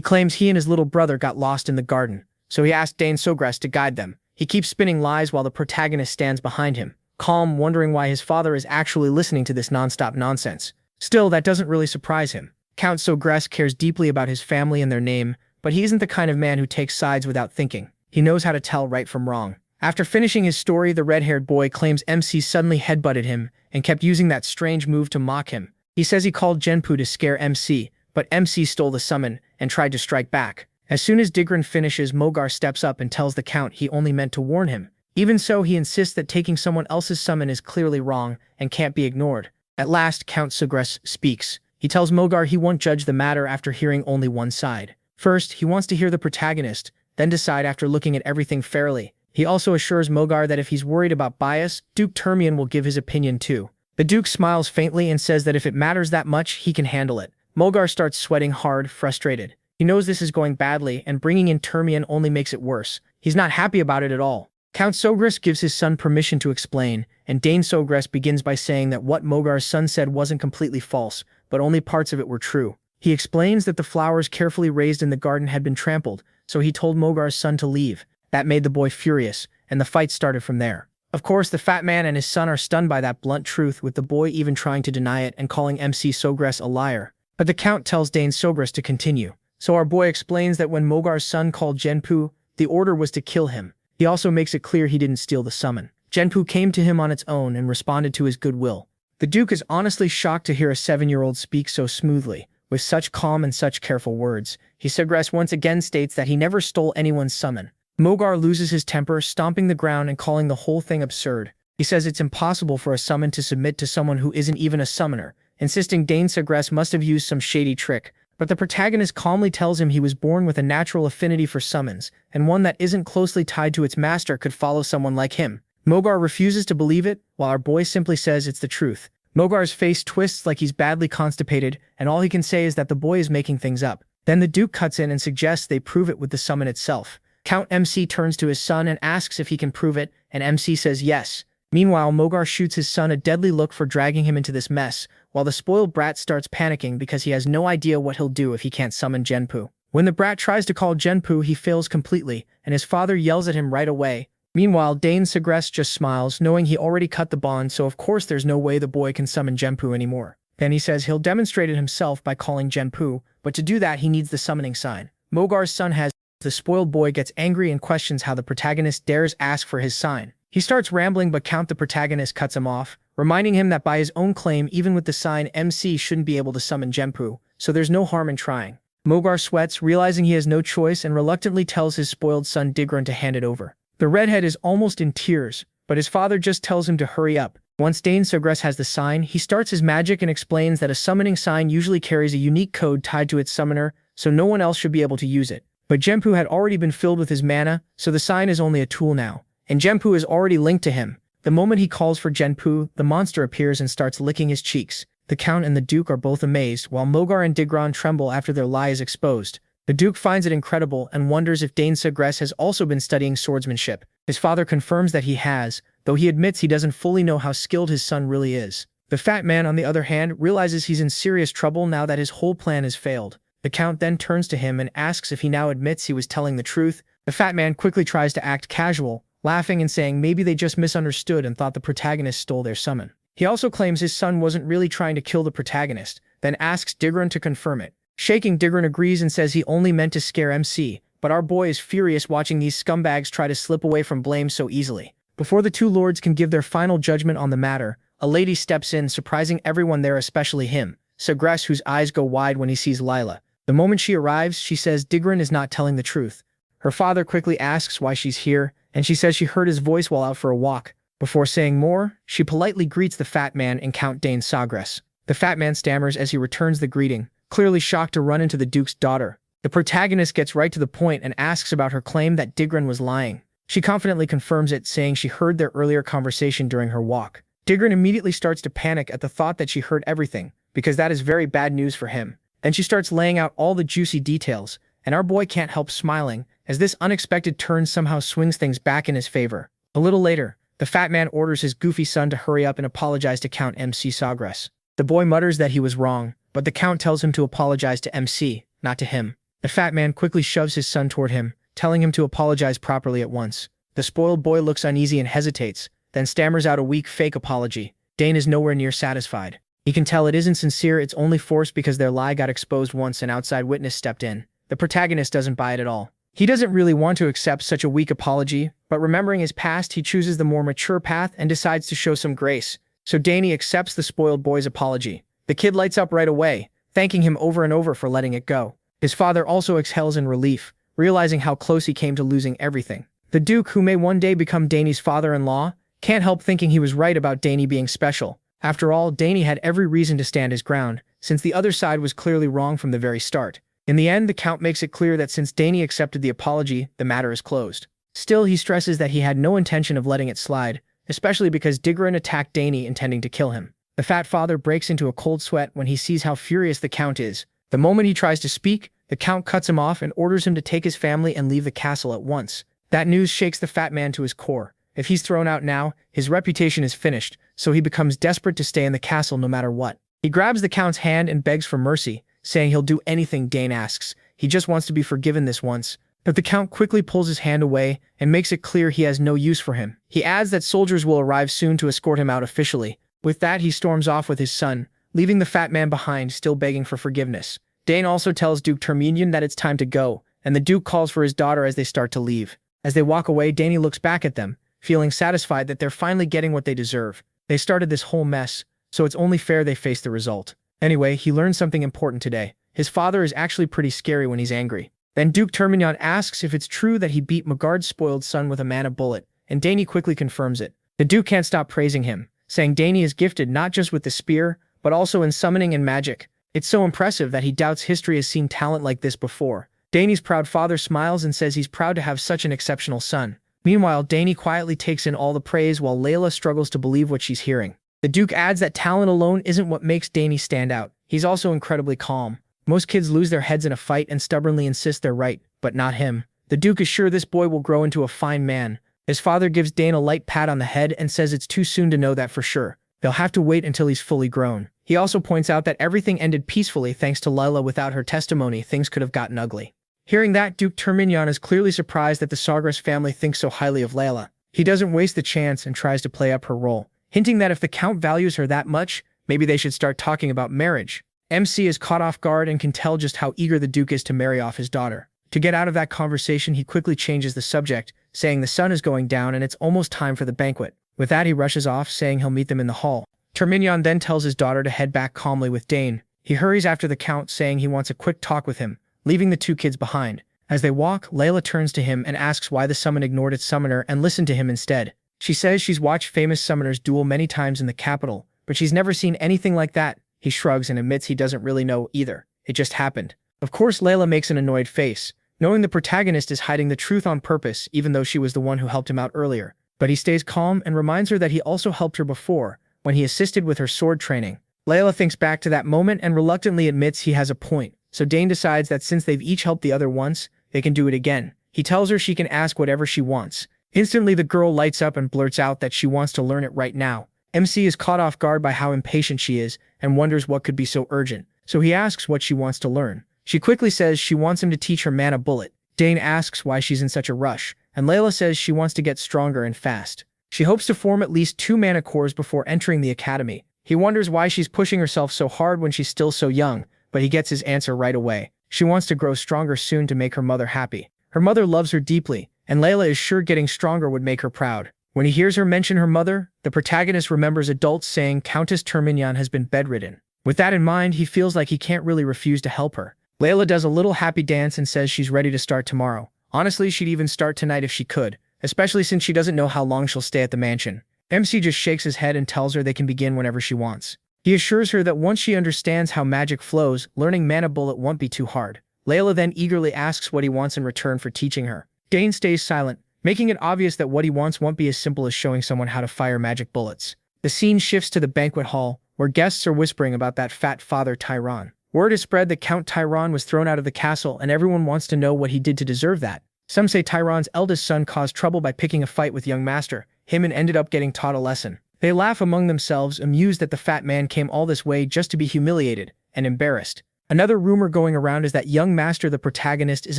claims he and his little brother got lost in the garden, so he asked Dne Sogress to guide them. He keeps spinning lies while the protagonist stands behind him, calm, wondering why his father is actually listening to this non-stop nonsense. Still, that doesn't really surprise him. Count Sogress cares deeply about his family and their name, but he isn't the kind of man who takes sides without thinking. He knows how to tell right from wrong. After finishing his story, the red-haired boy claims MC suddenly headbutted him and kept using that strange move to mock him. He says he called Genpu to scare MC, but MC stole the summon and tried to strike back. As soon as Digran finishes, Mogar steps up and tells the Count he only meant to warn him. Even so, he insists that taking someone else's summon is clearly wrong and can't be ignored. At last, Count Sogress speaks. He tells Mogar he won't judge the matter after hearing only one side. First, he wants to hear the protagonist, then decide after looking at everything fairly. He also assures Mogar that if he's worried about bias, Duke Termian will give his opinion too. The Duke smiles faintly and says that if it matters that much, he can handle it. Mogar starts sweating hard, frustrated. He knows this is going badly, and bringing in Termian only makes it worse. He's not happy about it at all. Count Sogress gives his son permission to explain, and Dne Sogress begins by saying that what Mogar's son said wasn't completely false, but only parts of it were true. He explains that the flowers carefully raised in the garden had been trampled, so he told Mogar's son to leave. That made the boy furious, and the fight started from there. Of course, the fat man and his son are stunned by that blunt truth, with the boy even trying to deny it and calling MC Sogress a liar. But the Count tells Dne Sogress to continue. So our boy explains that when Mogar's son called Genpu, the order was to kill him. He also makes it clear he didn't steal the summon. Genpu came to him on its own and responded to his goodwill. The Duke is honestly shocked to hear a 7-year-old speak so smoothly, with such calm and such careful words. Sogress once again states that he never stole anyone's summon. Mogar loses his temper, stomping the ground and calling the whole thing absurd. He says it's impossible for a summon to submit to someone who isn't even a summoner, insisting Dne Sogress must have used some shady trick. But the protagonist calmly tells him he was born with a natural affinity for summons, and one that isn't closely tied to its master could follow someone like him. Mogar refuses to believe it, while our boy simply says it's the truth. Mogar's face twists like he's badly constipated, and all he can say is that the boy is making things up. Then the Duke cuts in and suggests they prove it with the summon itself. Count MC turns to his son and asks if he can prove it, and MC says yes. Meanwhile, Mogar shoots his son a deadly look for dragging him into this mess, while the spoiled brat starts panicking because he has no idea what he'll do if he can't summon Genpu. When the brat tries to call Genpu, he fails completely, and his father yells at him right away. Meanwhile, Dne Sogress just smiles, knowing he already cut the bond, so of course there's no way the boy can summon Genpu anymore. Then he says he'll demonstrate it himself by calling Genpu, but to do that he needs the summoning sign. Mogar's son has. The spoiled boy gets angry and questions how the protagonist dares ask for his sign. He starts rambling, but Count the protagonist cuts him off, reminding him that by his own claim, even with the sign, MC shouldn't be able to summon Genpu, so there's no harm in trying. Mogar sweats, realizing he has no choice, and reluctantly tells his spoiled son Digran to hand it over. The redhead is almost in tears, but his father just tells him to hurry up. Once Dne Sogress has the sign, he starts his magic and explains that a summoning sign usually carries a unique code tied to its summoner, so no one else should be able to use it. But Genpu had already been filled with his mana, so the sign is only a tool now. And Genpu is already linked to him. The moment he calls for Genpu, the monster appears and starts licking his cheeks. The Count and the Duke are both amazed, while Mogar and Digran tremble after their lie is exposed. The Duke finds it incredible and wonders if Dne Sogress has also been studying swordsmanship. His father confirms that he has, though he admits he doesn't fully know how skilled his son really is. The fat man, on the other hand, realizes he's in serious trouble now that his whole plan has failed. The Count then turns to him and asks if he now admits he was telling the truth. The fat man quickly tries to act casual, laughing and saying maybe they just misunderstood and thought the protagonist stole their summon. He also claims his son wasn't really trying to kill the protagonist, then asks Digran to confirm it. Shaking, Digran agrees and says he only meant to scare MC, but our boy is furious watching these scumbags try to slip away from blame so easily. Before the two lords can give their final judgment on the matter, a lady steps in, surprising everyone there, especially him, Sogress, whose eyes go wide when he sees Lila. The moment she arrives, she says Digran is not telling the truth. Her father quickly asks why she's here, and she says she heard his voice while out for a walk. Before saying more, she politely greets the fat man and Count Dne Sogress. The fat man stammers as he returns the greeting, clearly shocked to run into the Duke's daughter. The protagonist gets right to the point and asks about her claim that Digran was lying. She confidently confirms it, saying she heard their earlier conversation during her walk. Digran immediately starts to panic at the thought that she heard everything, because that is very bad news for him. Then she starts laying out all the juicy details, and our boy can't help smiling, as this unexpected turn somehow swings things back in his favor. A little later, the fat man orders his goofy son to hurry up and apologize to Count Dne Sogress. The boy mutters that he was wrong, but the Count tells him to apologize to MC, not to him. The fat man quickly shoves his son toward him, telling him to apologize properly at once. The spoiled boy looks uneasy and hesitates, then stammers out a weak fake apology. Dane is nowhere near satisfied. He can tell it isn't sincere, it's only forced because their lie got exposed once an outside witness stepped in. The protagonist doesn't buy it at all. He doesn't really want to accept such a weak apology, but remembering his past, he chooses the more mature path and decides to show some grace. So Dane accepts the spoiled boy's apology. The kid lights up right away, thanking him over and over for letting it go. His father also exhales in relief, realizing how close he came to losing everything. The Duke, who may one day become Dane's father-in-law, can't help thinking he was right about Dane being special. After all, Dane had every reason to stand his ground, since the other side was clearly wrong from the very start. In the end, the Count makes it clear that since Dane accepted the apology, the matter is closed. Still, he stresses that he had no intention of letting it slide, especially because Digran attacked Dane intending to kill him. The fat father breaks into a cold sweat when he sees how furious the Count is. The moment he tries to speak, the Count cuts him off and orders him to take his family and leave the castle at once. That news shakes the fat man to his core. If he's thrown out now, his reputation is finished, so he becomes desperate to stay in the castle no matter what. He grabs the Count's hand and begs for mercy, saying he'll do anything Dane asks. He just wants to be forgiven this once. But the Count quickly pulls his hand away and makes it clear he has no use for him. He adds that soldiers will arrive soon to escort him out officially. With that, he storms off with his son, leaving the fat man behind, still begging for forgiveness. Dane also tells Duke Terminian that it's time to go, and the Duke calls for his daughter as they start to leave. As they walk away, Dane looks back at them, feeling satisfied that they're finally getting what they deserve. They started this whole mess, so it's only fair they face the result. Anyway, he learned something important today. His father is actually pretty scary when he's angry. Then Duke Terminian asks if it's true that he beat Magard's spoiled son with a mana bullet, and Dane quickly confirms it. The Duke can't stop praising him, saying Dane is gifted not just with the spear, but also in summoning and magic. It's so impressive that he doubts history has seen talent like this before. Dane's proud father smiles and says he's proud to have such an exceptional son. Meanwhile, Dane quietly takes in all the praise while Layla struggles to believe what she's hearing. The Duke adds that talent alone isn't what makes Dane stand out. He's also incredibly calm. Most kids lose their heads in a fight and stubbornly insist they're right, but not him. The Duke is sure this boy will grow into a fine man. His father gives Dane a light pat on the head and says it's too soon to know that for sure. They'll have to wait until he's fully grown. He also points out that everything ended peacefully thanks to Layla. Without her testimony, things could have gotten ugly. Hearing that, Duke Terminian is clearly surprised that the Sogress family thinks so highly of Layla. He doesn't waste the chance and tries to play up her role, hinting that if the Count values her that much, maybe they should start talking about marriage. MC is caught off guard and can tell just how eager the Duke is to marry off his daughter. To get out of that conversation, he quickly changes the subject, saying the sun is going down and it's almost time for the banquet. With that, he rushes off, saying he'll meet them in the hall. Terminian then tells his daughter to head back calmly with Dane. He hurries after the Count, saying he wants a quick talk with him, leaving the two kids behind. As they walk, Layla turns to him and asks why the summon ignored its summoner and listened to him instead. She says she's watched famous summoners duel many times in the capital, but she's never seen anything like that. He shrugs and admits he doesn't really know either. It just happened. Of course, Layla makes an annoyed face, knowing the protagonist is hiding the truth on purpose, even though she was the one who helped him out earlier. But he stays calm and reminds her that he also helped her before, when he assisted with her sword training. Layla thinks back to that moment and reluctantly admits he has a point, so Dane decides that since they've each helped the other once, they can do it again. He tells her she can ask whatever she wants. Instantly, the girl lights up and blurts out that she wants to learn it right now. MC is caught off guard by how impatient she is and wonders what could be so urgent, so he asks what she wants to learn. She quickly says she wants him to teach her mana bullet. Dane asks why she's in such a rush, and Layla says she wants to get stronger and fast. She hopes to form at least 2 mana cores before entering the academy. He wonders why she's pushing herself so hard when she's still so young, but he gets his answer right away. She wants to grow stronger soon to make her mother happy. Her mother loves her deeply, and Layla is sure getting stronger would make her proud. When he hears her mention her mother, the protagonist remembers adults saying Countess Terminian has been bedridden. With that in mind, he feels like he can't really refuse to help her. Layla does a little happy dance and says she's ready to start tomorrow. Honestly, she'd even start tonight if she could, especially since she doesn't know how long she'll stay at the mansion. MC just shakes his head and tells her they can begin whenever she wants. He assures her that once she understands how magic flows, learning mana bullet won't be too hard. Layla then eagerly asks what he wants in return for teaching her. Dane stays silent, making it obvious that what he wants won't be as simple as showing someone how to fire magic bullets. The scene shifts to the banquet hall, where guests are whispering about that fat father Tyron. Word is spread that Count Tyron was thrown out of the castle and everyone wants to know what he did to deserve that. Some say Tyron's eldest son caused trouble by picking a fight with young master, him and ended up getting taught a lesson. They laugh among themselves, amused that the fat man came all this way just to be humiliated and embarrassed. Another rumor going around is that young master the protagonist is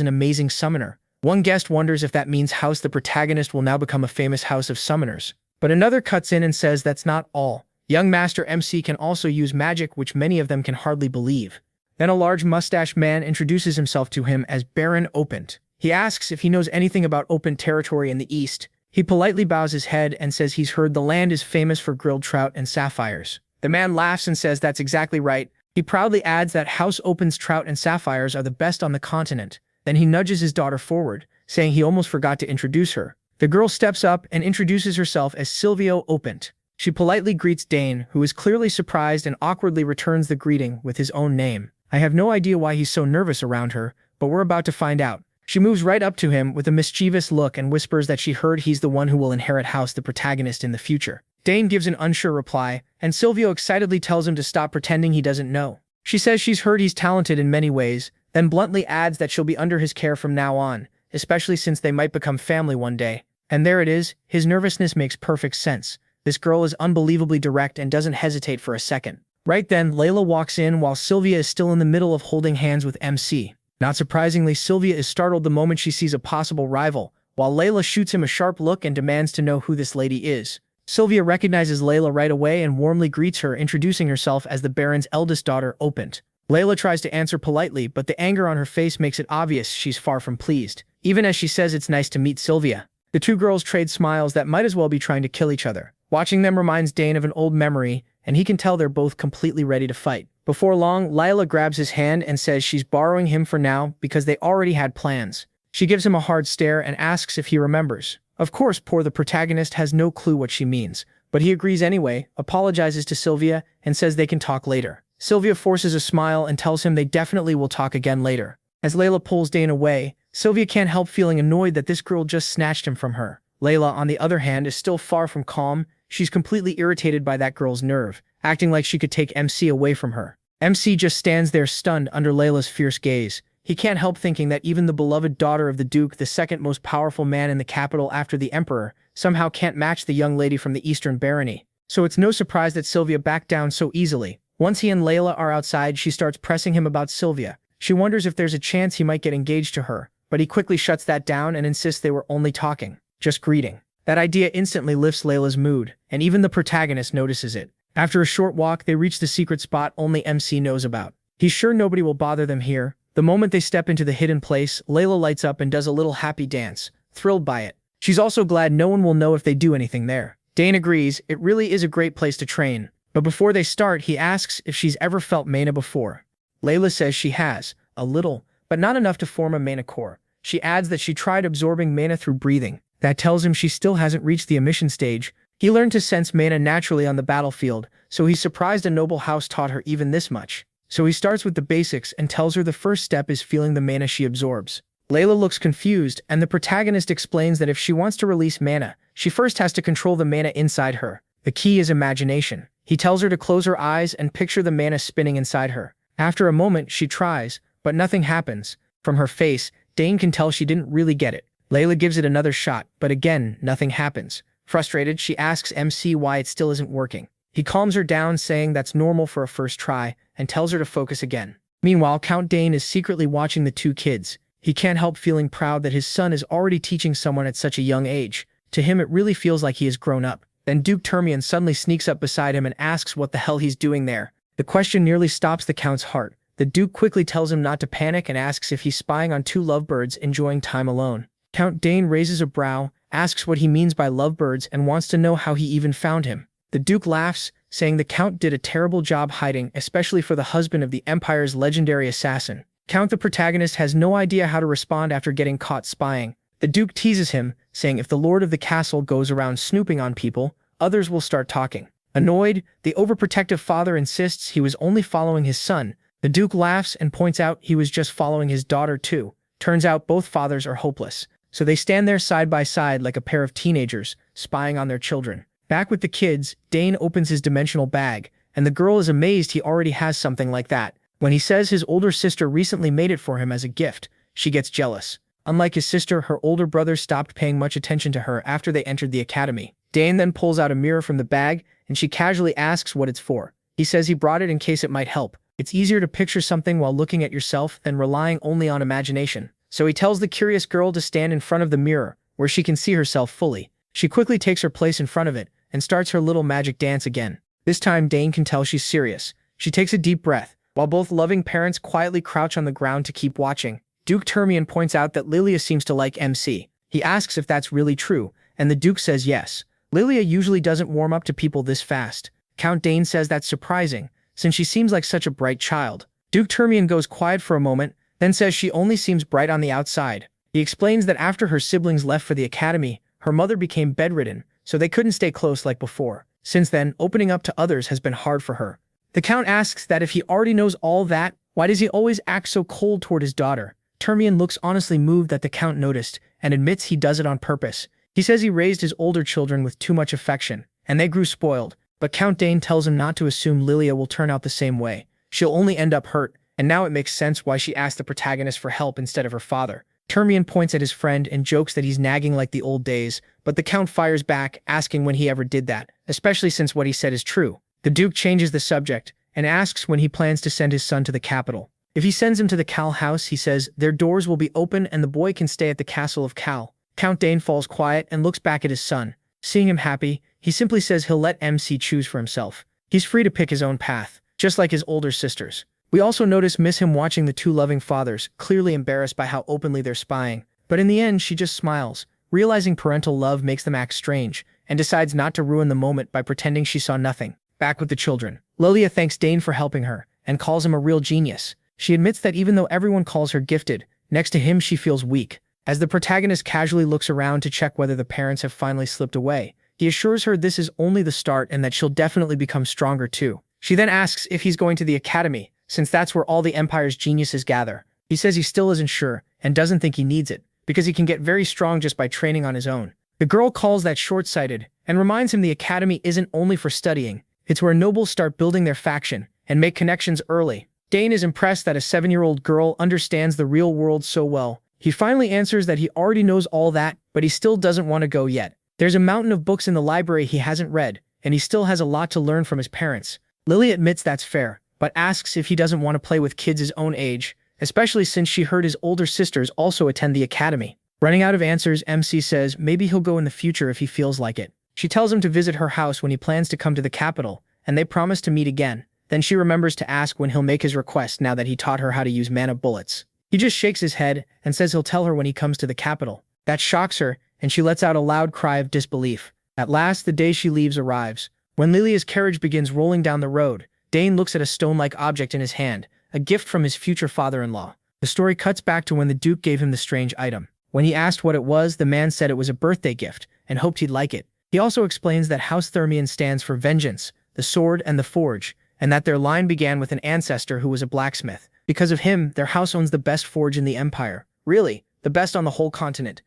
an amazing summoner. One guest wonders if that means house the protagonist will now become a famous house of summoners. But another cuts in and says that's not all. Young master MC can also use magic, which many of them can hardly believe. Then a large mustached man introduces himself to him as Baron Opent. He asks if he knows anything about Opent territory in the east. He politely bows his head and says he's heard the land is famous for grilled trout and sapphires. The man laughs and says that's exactly right. He proudly adds that House Opent's trout and sapphires are the best on the continent. Then he nudges his daughter forward, saying he almost forgot to introduce her. The girl steps up and introduces herself as Silvio Opent. She politely greets Dane, who is clearly surprised and awkwardly returns the greeting with his own name. I have no idea why he's so nervous around her, but we're about to find out. She moves right up to him with a mischievous look and whispers that she heard he's the one who will inherit House the protagonist in the future. Dane gives an unsure reply, and Silvio excitedly tells him to stop pretending he doesn't know. She says she's heard he's talented in many ways, then bluntly adds that she'll be under his care from now on, especially since they might become family one day. And there it is, his nervousness makes perfect sense. This girl is unbelievably direct and doesn't hesitate for a second. Right then, Layla walks in while Sylvia is still in the middle of holding hands with MC. Not surprisingly, Sylvia is startled the moment she sees a possible rival, while Layla shoots him a sharp look and demands to know who this lady is. Sylvia recognizes Layla right away and warmly greets her, introducing herself as the Baron's eldest daughter, Opent. Layla tries to answer politely, but the anger on her face makes it obvious she's far from pleased, even as she says it's nice to meet Sylvia. The two girls trade smiles that might as well be trying to kill each other. Watching them reminds Dane of an old memory, and he can tell they're both completely ready to fight. Before long, Layla grabs his hand and says she's borrowing him for now because they already had plans. She gives him a hard stare and asks if he remembers. Of course, poor the protagonist has no clue what she means, but he agrees anyway, apologizes to Sylvia, and says they can talk later. Sylvia forces a smile and tells him they definitely will talk again later. As Layla pulls Dane away, Sylvia can't help feeling annoyed that this girl just snatched him from her. Layla, on the other hand, is still far from calm. She's completely irritated by that girl's nerve, acting like she could take MC away from her. MC just stands there stunned under Layla's fierce gaze. He can't help thinking that even the beloved daughter of the Duke, the second most powerful man in the capital after the Emperor, somehow can't match the young lady from the Eastern Barony. So it's no surprise that Sylvia backed down so easily. Once he and Layla are outside, she starts pressing him about Sylvia. She wonders if there's a chance he might get engaged to her, but he quickly shuts that down and insists they were only talking, just greeting. That idea instantly lifts Layla's mood, and even the protagonist notices it. After a short walk, they reach the secret spot only MC knows about. He's sure nobody will bother them here. The moment they step into the hidden place, Layla lights up and does a little happy dance, thrilled by it. She's also glad no one will know if they do anything there. Dane agrees, it really is a great place to train. But before they start, he asks if she's ever felt mana before. Layla says she has, a little, but not enough to form a mana core. She adds that she tried absorbing mana through breathing. That tells him she still hasn't reached the emission stage. He learned to sense mana naturally on the battlefield, so he's surprised a noble house taught her even this much. So he starts with the basics and tells her the first step is feeling the mana she absorbs. Layla looks confused, and the protagonist explains that if she wants to release mana, she first has to control the mana inside her. The key is imagination. He tells her to close her eyes and picture the mana spinning inside her. After a moment, she tries, but nothing happens. From her face, Dane can tell she didn't really get it. Layla gives it another shot, but again, nothing happens. Frustrated, she asks MC why it still isn't working. He calms her down, saying that's normal for a first try, and tells her to focus again. Meanwhile, Count Dane is secretly watching the two kids. He can't help feeling proud that his son is already teaching someone at such a young age. To him, it really feels like he has grown up. Then Duke Termian suddenly sneaks up beside him and asks what the hell he's doing there. The question nearly stops the Count's heart. The Duke quickly tells him not to panic and asks if he's spying on two lovebirds enjoying time alone. Count Dane raises a brow, asks what he means by lovebirds, and wants to know how he even found him. The Duke laughs, saying the Count did a terrible job hiding, especially for the husband of the Empire's legendary assassin. Count the protagonist has no idea how to respond after getting caught spying. The Duke teases him, saying if the lord of the castle goes around snooping on people, others will start talking. Annoyed, the overprotective father insists he was only following his son. The Duke laughs and points out he was just following his daughter too. Turns out both fathers are hopeless. So they stand there side by side like a pair of teenagers, spying on their children. Back with the kids, Dane opens his dimensional bag, and the girl is amazed he already has something like that. When he says his older sister recently made it for him as a gift, she gets jealous. Unlike his sister, her older brother stopped paying much attention to her after they entered the academy. Dane then pulls out a mirror from the bag, and she casually asks what it's for. He says he brought it in case it might help. It's easier to picture something while looking at yourself than relying only on imagination. So he tells the curious girl to stand in front of the mirror, where she can see herself fully. She quickly takes her place in front of it, and starts her little magic dance again. This time Dane can tell she's serious. She takes a deep breath, while both loving parents quietly crouch on the ground to keep watching. Duke Termian points out that Lilia seems to like MC. He asks if that's really true, and the Duke says yes. Lilia usually doesn't warm up to people this fast. Count Dane says that's surprising, since she seems like such a bright child. Duke Termian goes quiet for a moment, then says she only seems bright on the outside. He explains that after her siblings left for the academy, her mother became bedridden, so they couldn't stay close like before. Since then, opening up to others has been hard for her. The Count asks that if he already knows all that, why does he always act so cold toward his daughter? Termian looks honestly moved that the Count noticed, and admits he does it on purpose. He says he raised his older children with too much affection, and they grew spoiled, but Count Dane tells him not to assume Lilia will turn out the same way. She'll only end up hurt, and now it makes sense why she asked the protagonist for help instead of her father. Termian points at his friend and jokes that he's nagging like the old days, but the Count fires back, asking when he ever did that, especially since what he said is true. The Duke changes the subject, and asks when he plans to send his son to the capital. If he sends him to the Cal house, he says their doors will be open and the boy can stay at the castle of Cal. Count Dane falls quiet and looks back at his son. Seeing him happy, he simply says he'll let MC choose for himself. He's free to pick his own path, just like his older sisters. We also miss him watching the two loving fathers, clearly embarrassed by how openly they're spying. But in the end, she just smiles, realizing parental love makes them act strange, and decides not to ruin the moment by pretending she saw nothing. Back with the children, Lilia thanks Dane for helping her, and calls him a real genius. She admits that even though everyone calls her gifted, next to him she feels weak. As the protagonist casually looks around to check whether the parents have finally slipped away, he assures her this is only the start and that she'll definitely become stronger too. She then asks if he's going to the academy, since that's where all the Empire's geniuses gather. He says he still isn't sure, and doesn't think he needs it, because he can get very strong just by training on his own. The girl calls that short-sighted, and reminds him the academy isn't only for studying, it's where nobles start building their faction, and make connections early. Dane is impressed that a 7-year-old girl understands the real world so well. He finally answers that he already knows all that, but he still doesn't want to go yet. There's a mountain of books in the library he hasn't read, and he still has a lot to learn from his parents. Lily admits that's fair, but asks if he doesn't want to play with kids his own age, especially since she heard his older sisters also attend the academy. Running out of answers, MC says maybe he'll go in the future if he feels like it. She tells him to visit her house when he plans to come to the capital, and they promise to meet again. Then she remembers to ask when he'll make his request now that he taught her how to use mana bullets. He just shakes his head and says he'll tell her when he comes to the capital. That shocks her, and she lets out a loud cry of disbelief. At last, the day she leaves arrives. When Lilia's carriage begins rolling down the road, Dane looks at a stone-like object in his hand, a gift from his future father-in-law. The story cuts back to when the Duke gave him the strange item. When he asked what it was, the man said it was a birthday gift, and hoped he'd like it. He also explains that House Thermian stands for vengeance, the sword, and the forge, and that their line began with an ancestor who was a blacksmith. Because of him, their house owns the best forge in the Empire. Really, the best on the whole continent.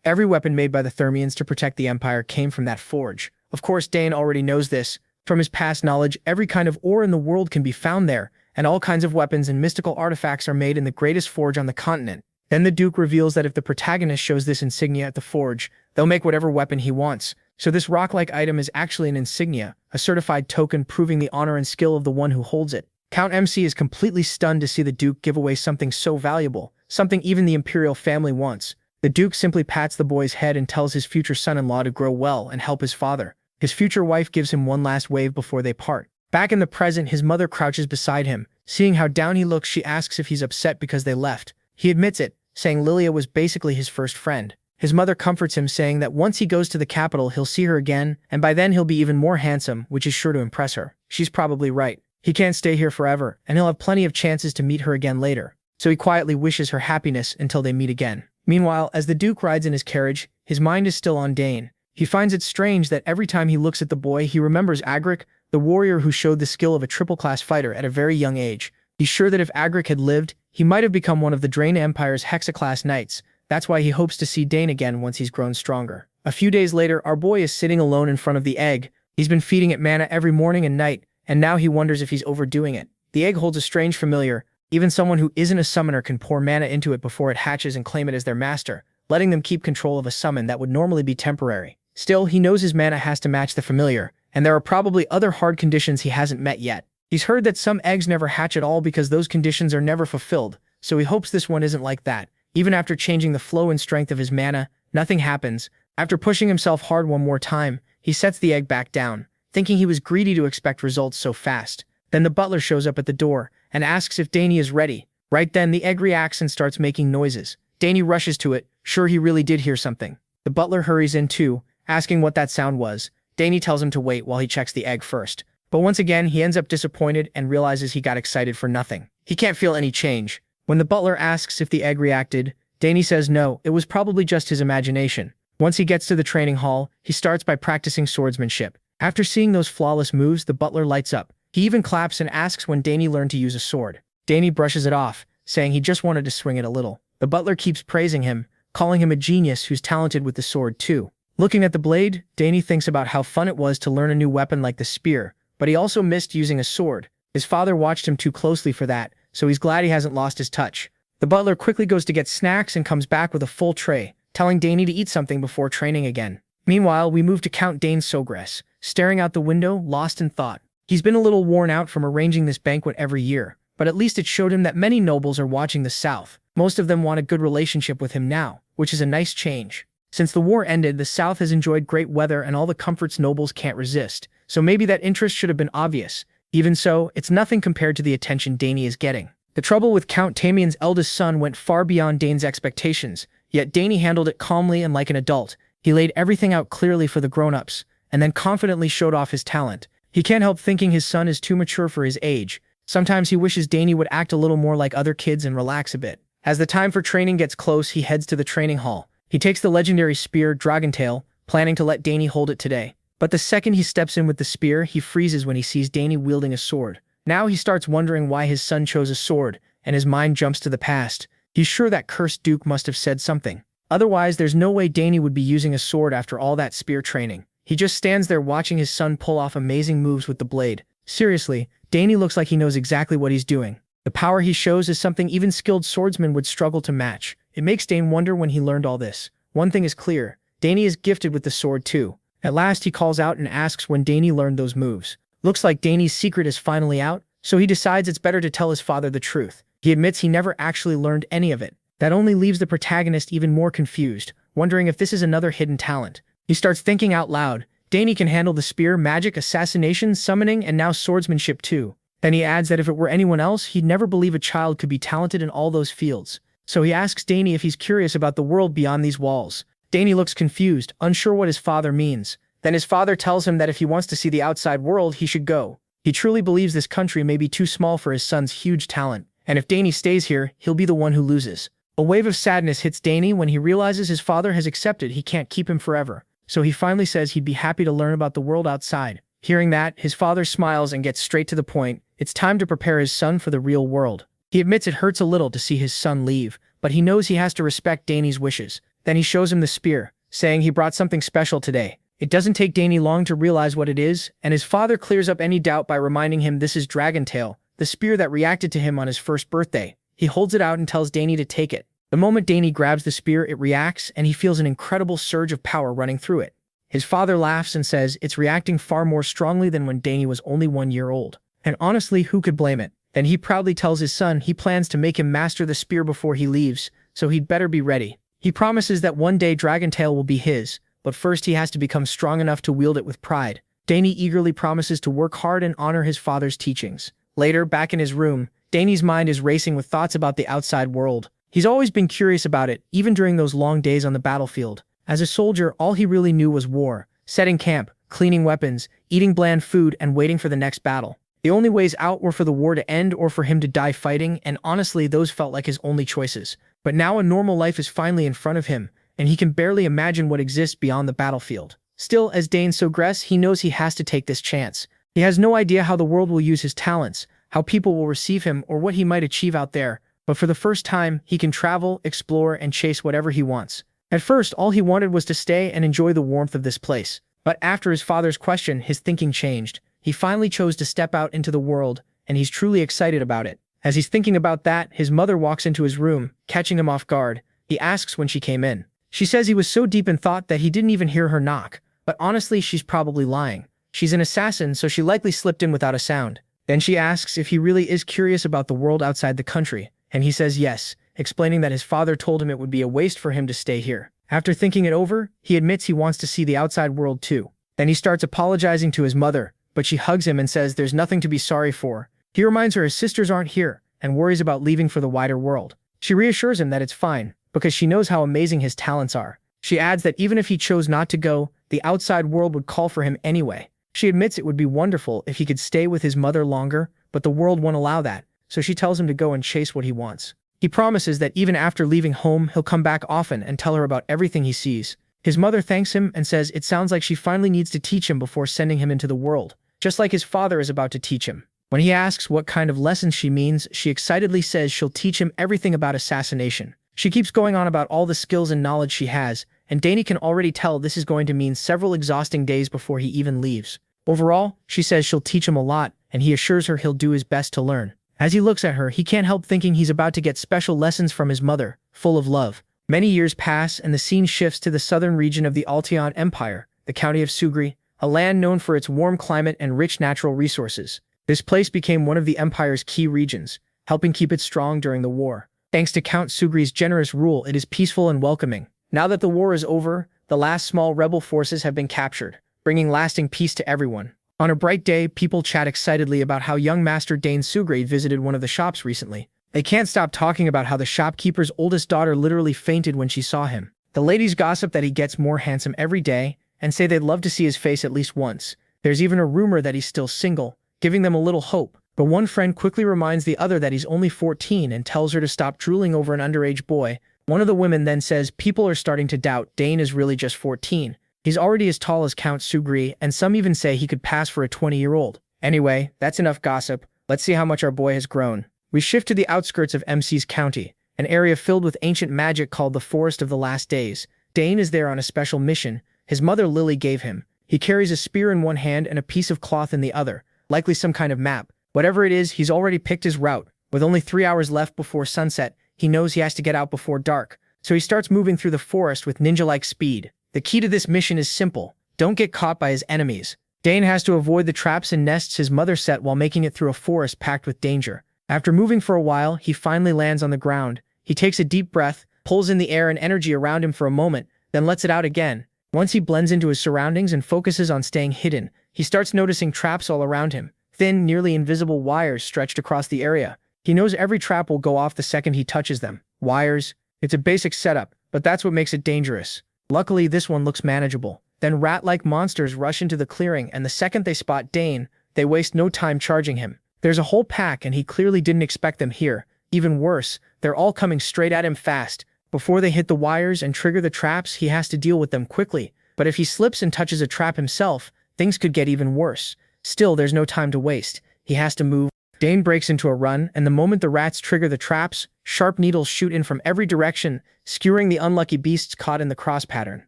Every weapon made by the Thermians to protect the Empire came from that forge. Of course, Dane already knows this. From his past knowledge, every kind of ore in the world can be found there, and all kinds of weapons and mystical artifacts are made in the greatest forge on the continent. Then the Duke reveals that if the protagonist shows this insignia at the forge, they'll make whatever weapon he wants. So this rock-like item is actually an insignia, a certified token proving the honor and skill of the one who holds it. Count MC is completely stunned to see the Duke give away something so valuable, something even the Imperial family wants. The Duke simply pats the boy's head and tells his future son-in-law to grow well and help his father. His future wife gives him one last wave before they part. Back in the present, his mother crouches beside him. Seeing how down he looks, she asks if he's upset because they left. He admits it, saying Lilia was basically his first friend. His mother comforts him, saying that once he goes to the capital, he'll see her again, and by then he'll be even more handsome, which is sure to impress her. She's probably right. He can't stay here forever, and he'll have plenty of chances to meet her again later. So he quietly wishes her happiness until they meet again. Meanwhile, as the Duke rides in his carriage, his mind is still on Dane. He finds it strange that every time he looks at the boy, he remembers Agric, the warrior who showed the skill of a triple-class fighter at a very young age. He's sure that if Agric had lived, he might have become one of the Dne Empire's hexaclass knights. That's why he hopes to see Dane again once he's grown stronger. A few days later, our boy is sitting alone in front of the egg. He's been feeding it mana every morning and night, and now he wonders if he's overdoing it. The egg holds a strange familiar, Even someone who isn't a summoner can pour mana into it before it hatches and claim it as their master, letting them keep control of a summon that would normally be temporary. Still, he knows his mana has to match the familiar, and there are probably other hard conditions he hasn't met yet. He's heard that some eggs never hatch at all because those conditions are never fulfilled, so he hopes this one isn't like that. Even after changing the flow and strength of his mana, nothing happens. After pushing himself hard one more time, he sets the egg back down, thinking he was greedy to expect results so fast. Then the butler shows up at the door and asks if Dne is ready. Right then, the egg reacts and starts making noises. Dne rushes to it, sure he really did hear something. The butler hurries in too, asking what that sound was. Dne tells him to wait while he checks the egg first. But once again, he ends up disappointed and realizes he got excited for nothing. He can't feel any change. When the butler asks if the egg reacted, Dne says no, it was probably just his imagination. Once he gets to the training hall, he starts by practicing swordsmanship. After seeing those flawless moves, the butler lights up. He even claps and asks when Dne learned to use a sword. Dne brushes it off, saying he just wanted to swing it a little. The butler keeps praising him, calling him a genius who's talented with the sword too. Looking at the blade, Dne thinks about how fun it was to learn a new weapon like the spear, but he also missed using a sword. His father watched him too closely for that, so he's glad he hasn't lost his touch. The butler quickly goes to get snacks and comes back with a full tray, telling Dne to eat something before training again. Meanwhile, we move to Count Dne Sogress, staring out the window, lost in thought. He's been a little worn out from arranging this banquet every year, but at least it showed him that many nobles are watching the south. Most of them want a good relationship with him now, which is a nice change. Since the war ended, the south has enjoyed great weather and all the comforts nobles can't resist, so maybe that interest should have been obvious. Even so, it's nothing compared to the attention Dne is getting. The trouble with Count Tamien's eldest son went far beyond Dne's expectations, yet Dne handled it calmly and like an adult. He laid everything out clearly for the grown-ups, and then confidently showed off his talent. He can't help thinking his son is too mature for his age. Sometimes he wishes Dne would act a little more like other kids and relax a bit. As the time for training gets close, he heads to the training hall. He takes the legendary spear, Dragentail, planning to let Dne hold it today. But the second he steps in with the spear, he freezes when he sees Dne wielding a sword. Now he starts wondering why his son chose a sword, and his mind jumps to the past. He's sure that cursed duke must have said something. Otherwise, there's no way Dne would be using a sword after all that spear training. He just stands there watching his son pull off amazing moves with the blade. Seriously, Dne looks like he knows exactly what he's doing. The power he shows is something even skilled swordsmen would struggle to match. It makes Dne wonder when he learned all this. One thing is clear, Dne is gifted with the sword too. At last he calls out and asks when Dne learned those moves. Looks like Dne's secret is finally out, so he decides it's better to tell his father the truth. He admits he never actually learned any of it. That only leaves the protagonist even more confused, wondering if this is another hidden talent. He starts thinking out loud. Dne can handle the spear, magic, assassination, summoning, and now swordsmanship too. Then he adds that if it were anyone else, he'd never believe a child could be talented in all those fields. So he asks Dne if he's curious about the world beyond these walls. Dne looks confused, unsure what his father means. Then his father tells him that if he wants to see the outside world, he should go. He truly believes this country may be too small for his son's huge talent, and if Dne stays here, he'll be the one who loses. A wave of sadness hits Dne when he realizes his father has accepted he can't keep him forever. So he finally says he'd be happy to learn about the world outside. Hearing that, his father smiles and gets straight to the point. It's time to prepare his son for the real world. He admits it hurts a little to see his son leave, but he knows he has to respect Dne's wishes. Then he shows him the spear, saying he brought something special today. It doesn't take Dne long to realize what it is, and his father clears up any doubt by reminding him this is Dragentail, the spear that reacted to him on his first birthday. He holds it out and tells Dne to take it. The moment Dne grabs the spear, it reacts, and he feels an incredible surge of power running through it. His father laughs and says it's reacting far more strongly than when Dne was only 1 year old. And honestly, who could blame it? Then he proudly tells his son he plans to make him master the spear before he leaves, so he'd better be ready. He promises that one day Dragentail will be his, but first he has to become strong enough to wield it with pride. Dne eagerly promises to work hard and honor his father's teachings. Later, back in his room, Dne's mind is racing with thoughts about the outside world. He's always been curious about it, even during those long days on the battlefield. As a soldier, all he really knew was war, setting camp, cleaning weapons, eating bland food, and waiting for the next battle. The only ways out were for the war to end or for him to die fighting, and honestly, those felt like his only choices. But now a normal life is finally in front of him, and he can barely imagine what exists beyond the battlefield. Still, as Dne Sogress, he knows he has to take this chance. He has no idea how the world will use his talents, how people will receive him, or what he might achieve out there. But for the first time, he can travel, explore, and chase whatever he wants. At first, all he wanted was to stay and enjoy the warmth of this place. But after his father's question, his thinking changed. He finally chose to step out into the world, and he's truly excited about it. As he's thinking about that, his mother walks into his room, catching him off guard. He asks when she came in. She says he was so deep in thought that he didn't even hear her knock, but honestly she's probably lying. She's an assassin, so she likely slipped in without a sound. Then she asks if he really is curious about the world outside the country, and he says yes, explaining that his father told him it would be a waste for him to stay here. After thinking it over, he admits he wants to see the outside world too. Then he starts apologizing to his mother, but she hugs him and says there's nothing to be sorry for. He reminds her his sisters aren't here, and worries about leaving for the wider world. She reassures him that it's fine, because she knows how amazing his talents are. She adds that even if he chose not to go, the outside world would call for him anyway. She admits it would be wonderful if he could stay with his mother longer, but the world won't allow that, so she tells him to go and chase what he wants. He promises that even after leaving home, he'll come back often and tell her about everything he sees. His mother thanks him and says it sounds like she finally needs to teach him before sending him into the world, just like his father is about to teach him. When he asks what kind of lessons she means, she excitedly says she'll teach him everything about assassination. She keeps going on about all the skills and knowledge she has, and Dne can already tell this is going to mean several exhausting days before he even leaves. Overall, she says she'll teach him a lot, and he assures her he'll do his best to learn. As he looks at her, he can't help thinking he's about to get special lessons from his mother, full of love. Many years pass, and the scene shifts to the southern region of the Alteon Empire, the county of Sugri, a land known for its warm climate and rich natural resources. This place became one of the Empire's key regions, helping keep it strong during the war. Thanks to Count Sugri's generous rule, it is peaceful and welcoming. Now that the war is over, the last small rebel forces have been captured, bringing lasting peace to everyone. On a bright day, people chat excitedly about how young Master Dne Sogress visited one of the shops recently. They can't stop talking about how the shopkeeper's oldest daughter literally fainted when she saw him. The ladies gossip that he gets more handsome every day, and say they'd love to see his face at least once. There's even a rumor that he's still single, giving them a little hope. But one friend quickly reminds the other that he's only 14 and tells her to stop drooling over an underage boy. One of the women then says people are starting to doubt Dne is really just 14. He's already as tall as Count Sugri, and some even say he could pass for a 20-year-old. Anyway, that's enough gossip. Let's see how much our boy has grown. We shift to the outskirts of MC's county, an area filled with ancient magic called the Forest of the Last Days. Dne is there on a special mission his mother Lily gave him. He carries a spear in one hand and a piece of cloth in the other, likely some kind of map. Whatever it is, he's already picked his route. With only 3 hours left before sunset, he knows he has to get out before dark, so he starts moving through the forest with ninja-like speed. The key to this mission is simple: don't get caught by his enemies. Dne has to avoid the traps and nests his mother set while making it through a forest packed with danger. After moving for a while, he finally lands on the ground. He takes a deep breath, pulls in the air and energy around him for a moment, then lets it out again. Once he blends into his surroundings and focuses on staying hidden, he starts noticing traps all around him. Thin, nearly invisible wires stretched across the area. He knows every trap will go off the second he touches them. Wires. It's a basic setup, but that's what makes it dangerous. Luckily, this one looks manageable. Then rat-like monsters rush into the clearing, and the second they spot Dne, they waste no time charging him. There's a whole pack, and he clearly didn't expect them here. Even worse, they're all coming straight at him fast. Before they hit the wires and trigger the traps, he has to deal with them quickly. But if he slips and touches a trap himself, things could get even worse. Still, there's no time to waste. He has to move. Dne breaks into a run, and the moment the rats trigger the traps, sharp needles shoot in from every direction, skewering the unlucky beasts caught in the cross pattern.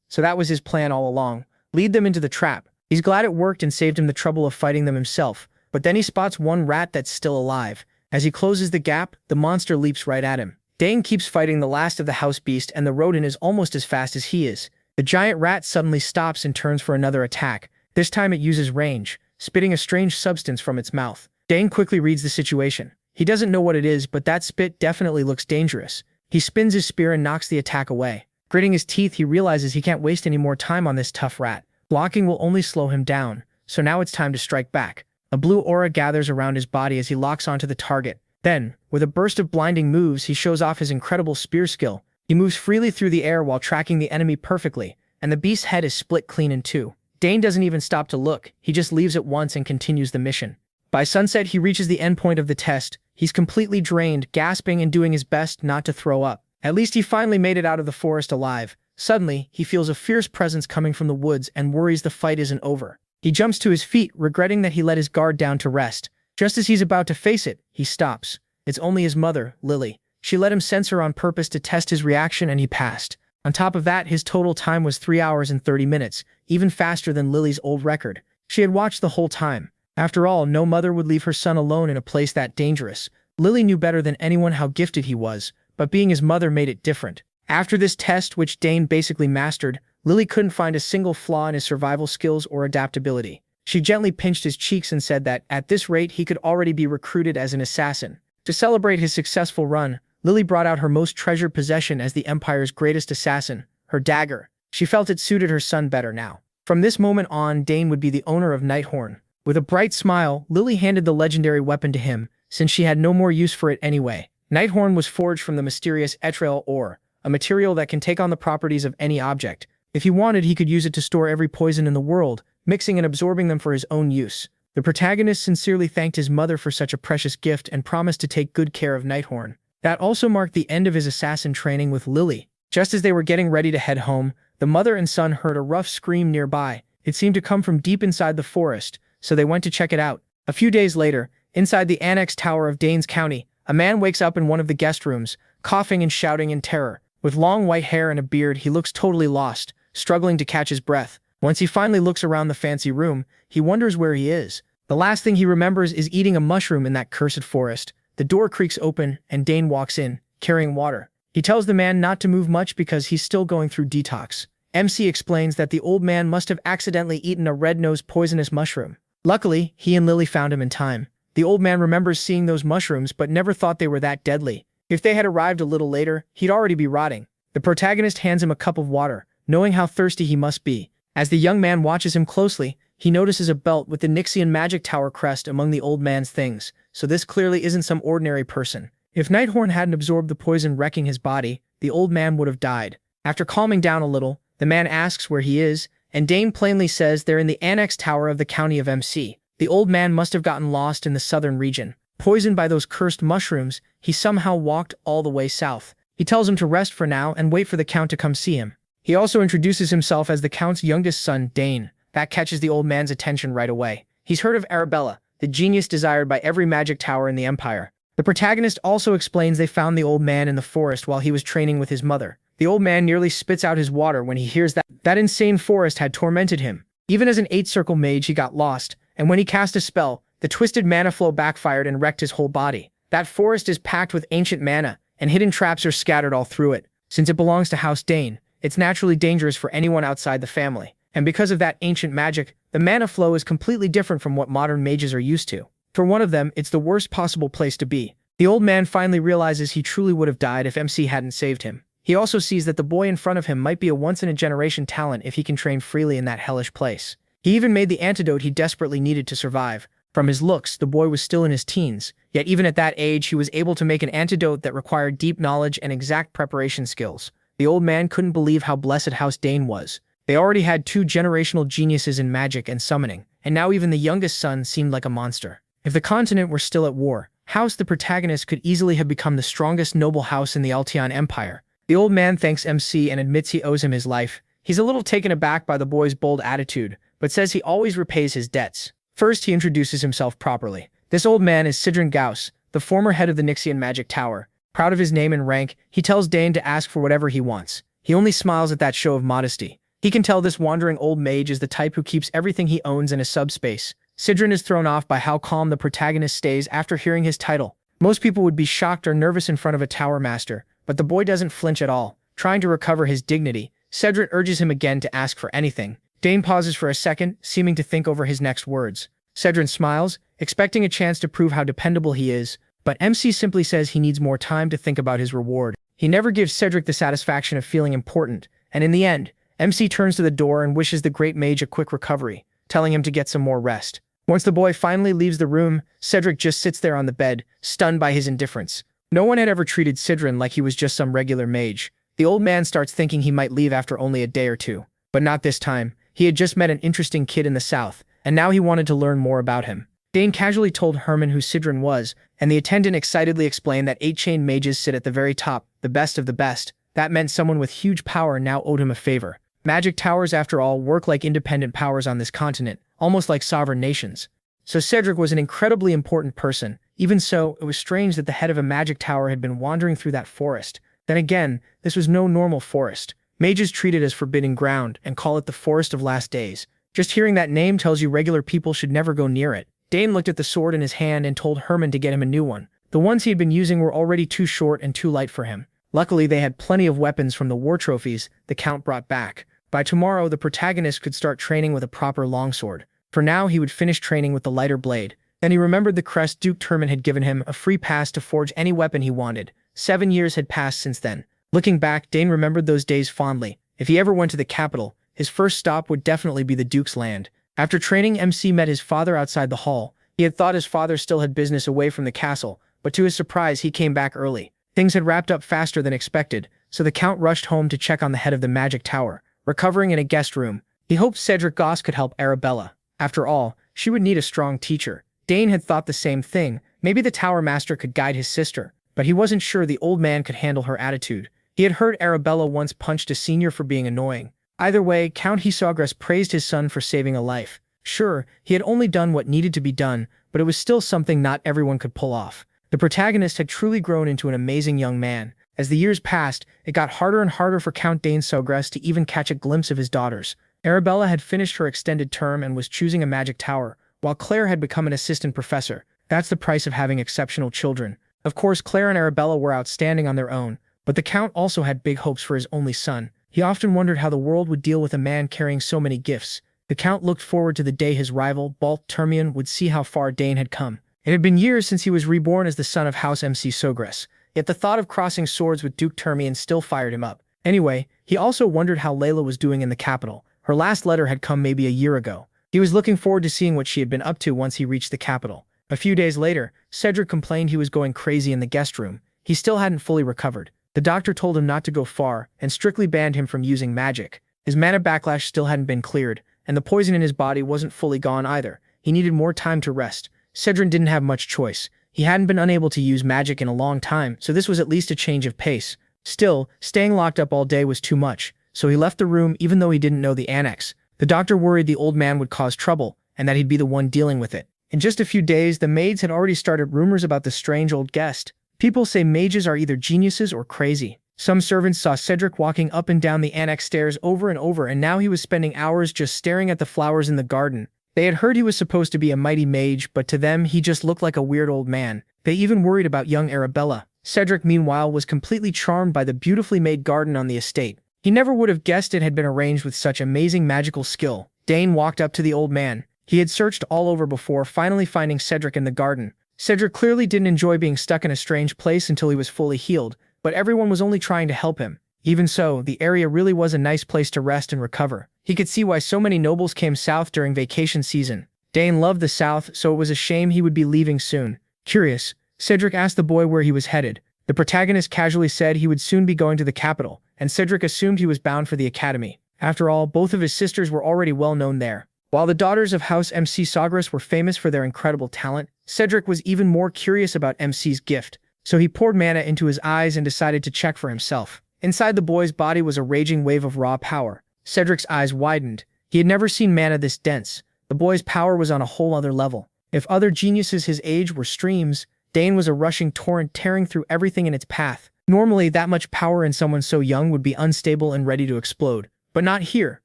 So that was his plan all along. Lead them into the trap. He's glad it worked and saved him the trouble of fighting them himself. But then he spots one rat that's still alive. As he closes the gap, the monster leaps right at him. Dne keeps fighting the last of the house beast, and the rodent is almost as fast as he is. The giant rat suddenly stops and turns for another attack. This time it uses range, spitting a strange substance from its mouth. Dne quickly reads the situation. He doesn't know what it is, but that spit definitely looks dangerous. He spins his spear and knocks the attack away. Gritting his teeth, he realizes he can't waste any more time on this tough rat. Blocking will only slow him down, so now it's time to strike back. A blue aura gathers around his body as he locks onto the target. Then, with a burst of blinding moves, he shows off his incredible spear skill. He moves freely through the air while tracking the enemy perfectly, and the beast's head is split clean in two. Dne doesn't even stop to look. He just leaves at once and continues the mission. By sunset, he reaches the endpoint of the test. He's completely drained, gasping and doing his best not to throw up. At least he finally made it out of the forest alive. Suddenly, he feels a fierce presence coming from the woods and worries the fight isn't over. He jumps to his feet, regretting that he let his guard down to rest. Just as he's about to face it, he stops. It's only his mother, Lily. She let him sense her on purpose to test his reaction, and he passed. On top of that, his total time was 3 hours and 30 minutes, even faster than Lily's old record. She had watched the whole time. After all, no mother would leave her son alone in a place that dangerous. Lily knew better than anyone how gifted he was, but being his mother made it different. After this test, which Dane basically mastered, Lily couldn't find a single flaw in his survival skills or adaptability. She gently pinched his cheeks and said that, at this rate, he could already be recruited as an assassin. To celebrate his successful run, Lily brought out her most treasured possession as the Empire's greatest assassin, her dagger. She felt it suited her son better now. From this moment on, Dane would be the owner of Nighthorn. With a bright smile, Lily handed the legendary weapon to him, since she had no more use for it anyway. Nighthorn was forged from the mysterious etrel ore, a material that can take on the properties of any object. If he wanted, he could use it to store every poison in the world, mixing and absorbing them for his own use. The protagonist sincerely thanked his mother for such a precious gift and promised to take good care of Nighthorn. That also marked the end of his assassin training with Lily. Just as they were getting ready to head home, the mother and son heard a rough scream nearby. It seemed to come from deep inside the forest, so they went to check it out. A few days later, inside the annex tower of Danes County, a man wakes up in one of the guest rooms, coughing and shouting in terror. With long white hair and a beard, he looks totally lost, struggling to catch his breath. Once he finally looks around the fancy room, he wonders where he is. The last thing he remembers is eating a mushroom in that cursed forest. The door creaks open, and Dane walks in, carrying water. He tells the man not to move much because he's still going through detox. MC explains that the old man must have accidentally eaten a red-nosed poisonous mushroom. Luckily, he and Lily found him in time. The old man remembers seeing those mushrooms but never thought they were that deadly. If they had arrived a little later, he'd already be rotting. The protagonist hands him a cup of water, knowing how thirsty he must be. As the young man watches him closely, he notices a belt with the Nixian magic tower crest among the old man's things, so this clearly isn't some ordinary person. If Nighthorn hadn't absorbed the poison wrecking his body, the old man would have died. After calming down a little, the man asks where he is, and Dane plainly says they're in the annex tower of the county of MC. The old man must have gotten lost in the southern region. Poisoned by those cursed mushrooms, he somehow walked all the way south. He tells him to rest for now and wait for the count to come see him. He also introduces himself as the count's youngest son, Dane. That catches the old man's attention right away. He's heard of Arabella, the genius desired by every magic tower in the Empire. The protagonist also explains they found the old man in the forest while he was training with his mother. The old man nearly spits out his water when he hears that insane forest had tormented him. Even as an 8-circle mage, he got lost, and when he cast a spell, the twisted mana flow backfired and wrecked his whole body. That forest is packed with ancient mana, and hidden traps are scattered all through it. Since it belongs to House Dane, it's naturally dangerous for anyone outside the family. And because of that ancient magic, the mana flow is completely different from what modern mages are used to. For one of them, it's the worst possible place to be. The old man finally realizes he truly would have died if MC hadn't saved him. He also sees that the boy in front of him might be a once-in-a-generation talent if he can train freely in that hellish place. He even made the antidote he desperately needed to survive. From his looks, the boy was still in his teens, yet even at that age, he was able to make an antidote that required deep knowledge and exact preparation skills. The old man couldn't believe how blessed House Dane was. They already had 2 generational geniuses in magic and summoning, and now even the youngest son seemed like a monster. If the continent were still at war, House the protagonist could easily have become the strongest noble house in the Alteon Empire. The old man thanks MC and admits he owes him his life. He's a little taken aback by the boy's bold attitude, but says he always repays his debts. First, he introduces himself properly. This old man is Sidron Gauss, the former head of the Nixian Magic Tower. Proud of his name and rank, he tells Dane to ask for whatever he wants. He only smiles at that show of modesty. He can tell this wandering old mage is the type who keeps everything he owns in a subspace. Sidron is thrown off by how calm the protagonist stays after hearing his title. Most people would be shocked or nervous in front of a tower master, but the boy doesn't flinch at all. Trying to recover his dignity, Cedric urges him again to ask for anything. Dane pauses for a second, seeming to think over his next words. Cedric smiles, expecting a chance to prove how dependable he is, but MC simply says he needs more time to think about his reward. He never gives Cedric the satisfaction of feeling important, and in the end, MC turns to the door and wishes the great mage a quick recovery, telling him to get some more rest. Once the boy finally leaves the room, Cedric just sits there on the bed, stunned by his indifference. No one had ever treated Sidron like he was just some regular mage. The old man starts thinking he might leave after only a day or two. But not this time. He had just met an interesting kid in the south, and now he wanted to learn more about him. Dane casually told Herman who Sidron was, and the attendant excitedly explained that 8-chain mages sit at the very top, the best of the best. That meant someone with huge power now owed him a favor. Magic towers, after all, work like independent powers on this continent, almost like sovereign nations. So Cedric was an incredibly important person. Even so, it was strange that the head of a magic tower had been wandering through that forest. Then again, this was no normal forest. Mages treat it as forbidden ground and call it the Forest of Last Days. Just hearing that name tells you regular people should never go near it. Dane looked at the sword in his hand and told Herman to get him a new one. The ones he had been using were already too short and too light for him. Luckily, they had plenty of weapons from the war trophies the Count brought back. By tomorrow, the protagonist could start training with a proper longsword. For now, he would finish training with the lighter blade. Then he remembered the crest Duke Turman had given him, a free pass to forge any weapon he wanted. 7 years had passed since then. Looking back, Dane remembered those days fondly. If he ever went to the capital, his first stop would definitely be the Duke's land. After training, MC met his father outside the hall. He had thought his father still had business away from the castle, but to his surprise, he came back early. Things had wrapped up faster than expected, so the Count rushed home to check on the head of the magic tower, recovering in a guest room. He hoped Cedric Goss could help Arabella. After all, she would need a strong teacher. Dane had thought the same thing. Maybe the Tower Master could guide his sister, but he wasn't sure the old man could handle her attitude. He had heard Arabella once punched a senior for being annoying. Either way, Count Dne Sogress praised his son for saving a life. Sure, he had only done what needed to be done, but it was still something not everyone could pull off. The protagonist had truly grown into an amazing young man. As the years passed, it got harder and harder for Count Dne Sogress to even catch a glimpse of his daughters. Arabella had finished her extended term and was choosing a magic tower, while Claire had become an assistant professor. That's the price of having exceptional children. Of course, Claire and Arabella were outstanding on their own, but the Count also had big hopes for his only son. He often wondered how the world would deal with a man carrying so many gifts. The Count looked forward to the day his rival, Balt Termian, would see how far Dane had come. It had been years since he was reborn as the son of House MC Sogress, yet the thought of crossing swords with Duke Termian still fired him up. Anyway, he also wondered how Layla was doing in the capital. Her last letter had come maybe a year ago. He was looking forward to seeing what she had been up to once he reached the capital. A few days later, Cedric complained he was going crazy in the guest room. He still hadn't fully recovered. The doctor told him not to go far and strictly banned him from using magic. His mana backlash still hadn't been cleared, and the poison in his body wasn't fully gone either. He needed more time to rest. Cedric didn't have much choice. He hadn't been unable to use magic in a long time, so this was at least a change of pace. Still, staying locked up all day was too much, so he left the room even though he didn't know the annex. The doctor worried the old man would cause trouble, and that he'd be the one dealing with it. In just a few days, the maids had already started rumors about the strange old guest. People say mages are either geniuses or crazy. Some servants saw Cedric walking up and down the annex stairs over and over, and now he was spending hours just staring at the flowers in the garden. They had heard he was supposed to be a mighty mage, but to them, he just looked like a weird old man. They even worried about young Arabella. Cedric, meanwhile, was completely charmed by the beautifully made garden on the estate. He never would have guessed it had been arranged with such amazing magical skill. Dane walked up to the old man. He had searched all over before finally finding Cedric in the garden. Cedric clearly didn't enjoy being stuck in a strange place until he was fully healed, but everyone was only trying to help him. Even so, the area really was a nice place to rest and recover. He could see why so many nobles came south during vacation season. Dane loved the south, so it was a shame he would be leaving soon. Curious, Cedric asked the boy where he was headed. The protagonist casually said he would soon be going to the capital, and Cedric assumed he was bound for the academy. After all, both of his sisters were already well known there. While the daughters of House MC Sogress were famous for their incredible talent, Cedric was even more curious about MC's gift, so he poured mana into his eyes and decided to check for himself. Inside the boy's body was a raging wave of raw power. Cedric's eyes widened. He had never seen mana this dense. The boy's power was on a whole other level. If other geniuses his age were streams, Dane was a rushing torrent tearing through everything in its path. Normally, that much power in someone so young would be unstable and ready to explode. But not here.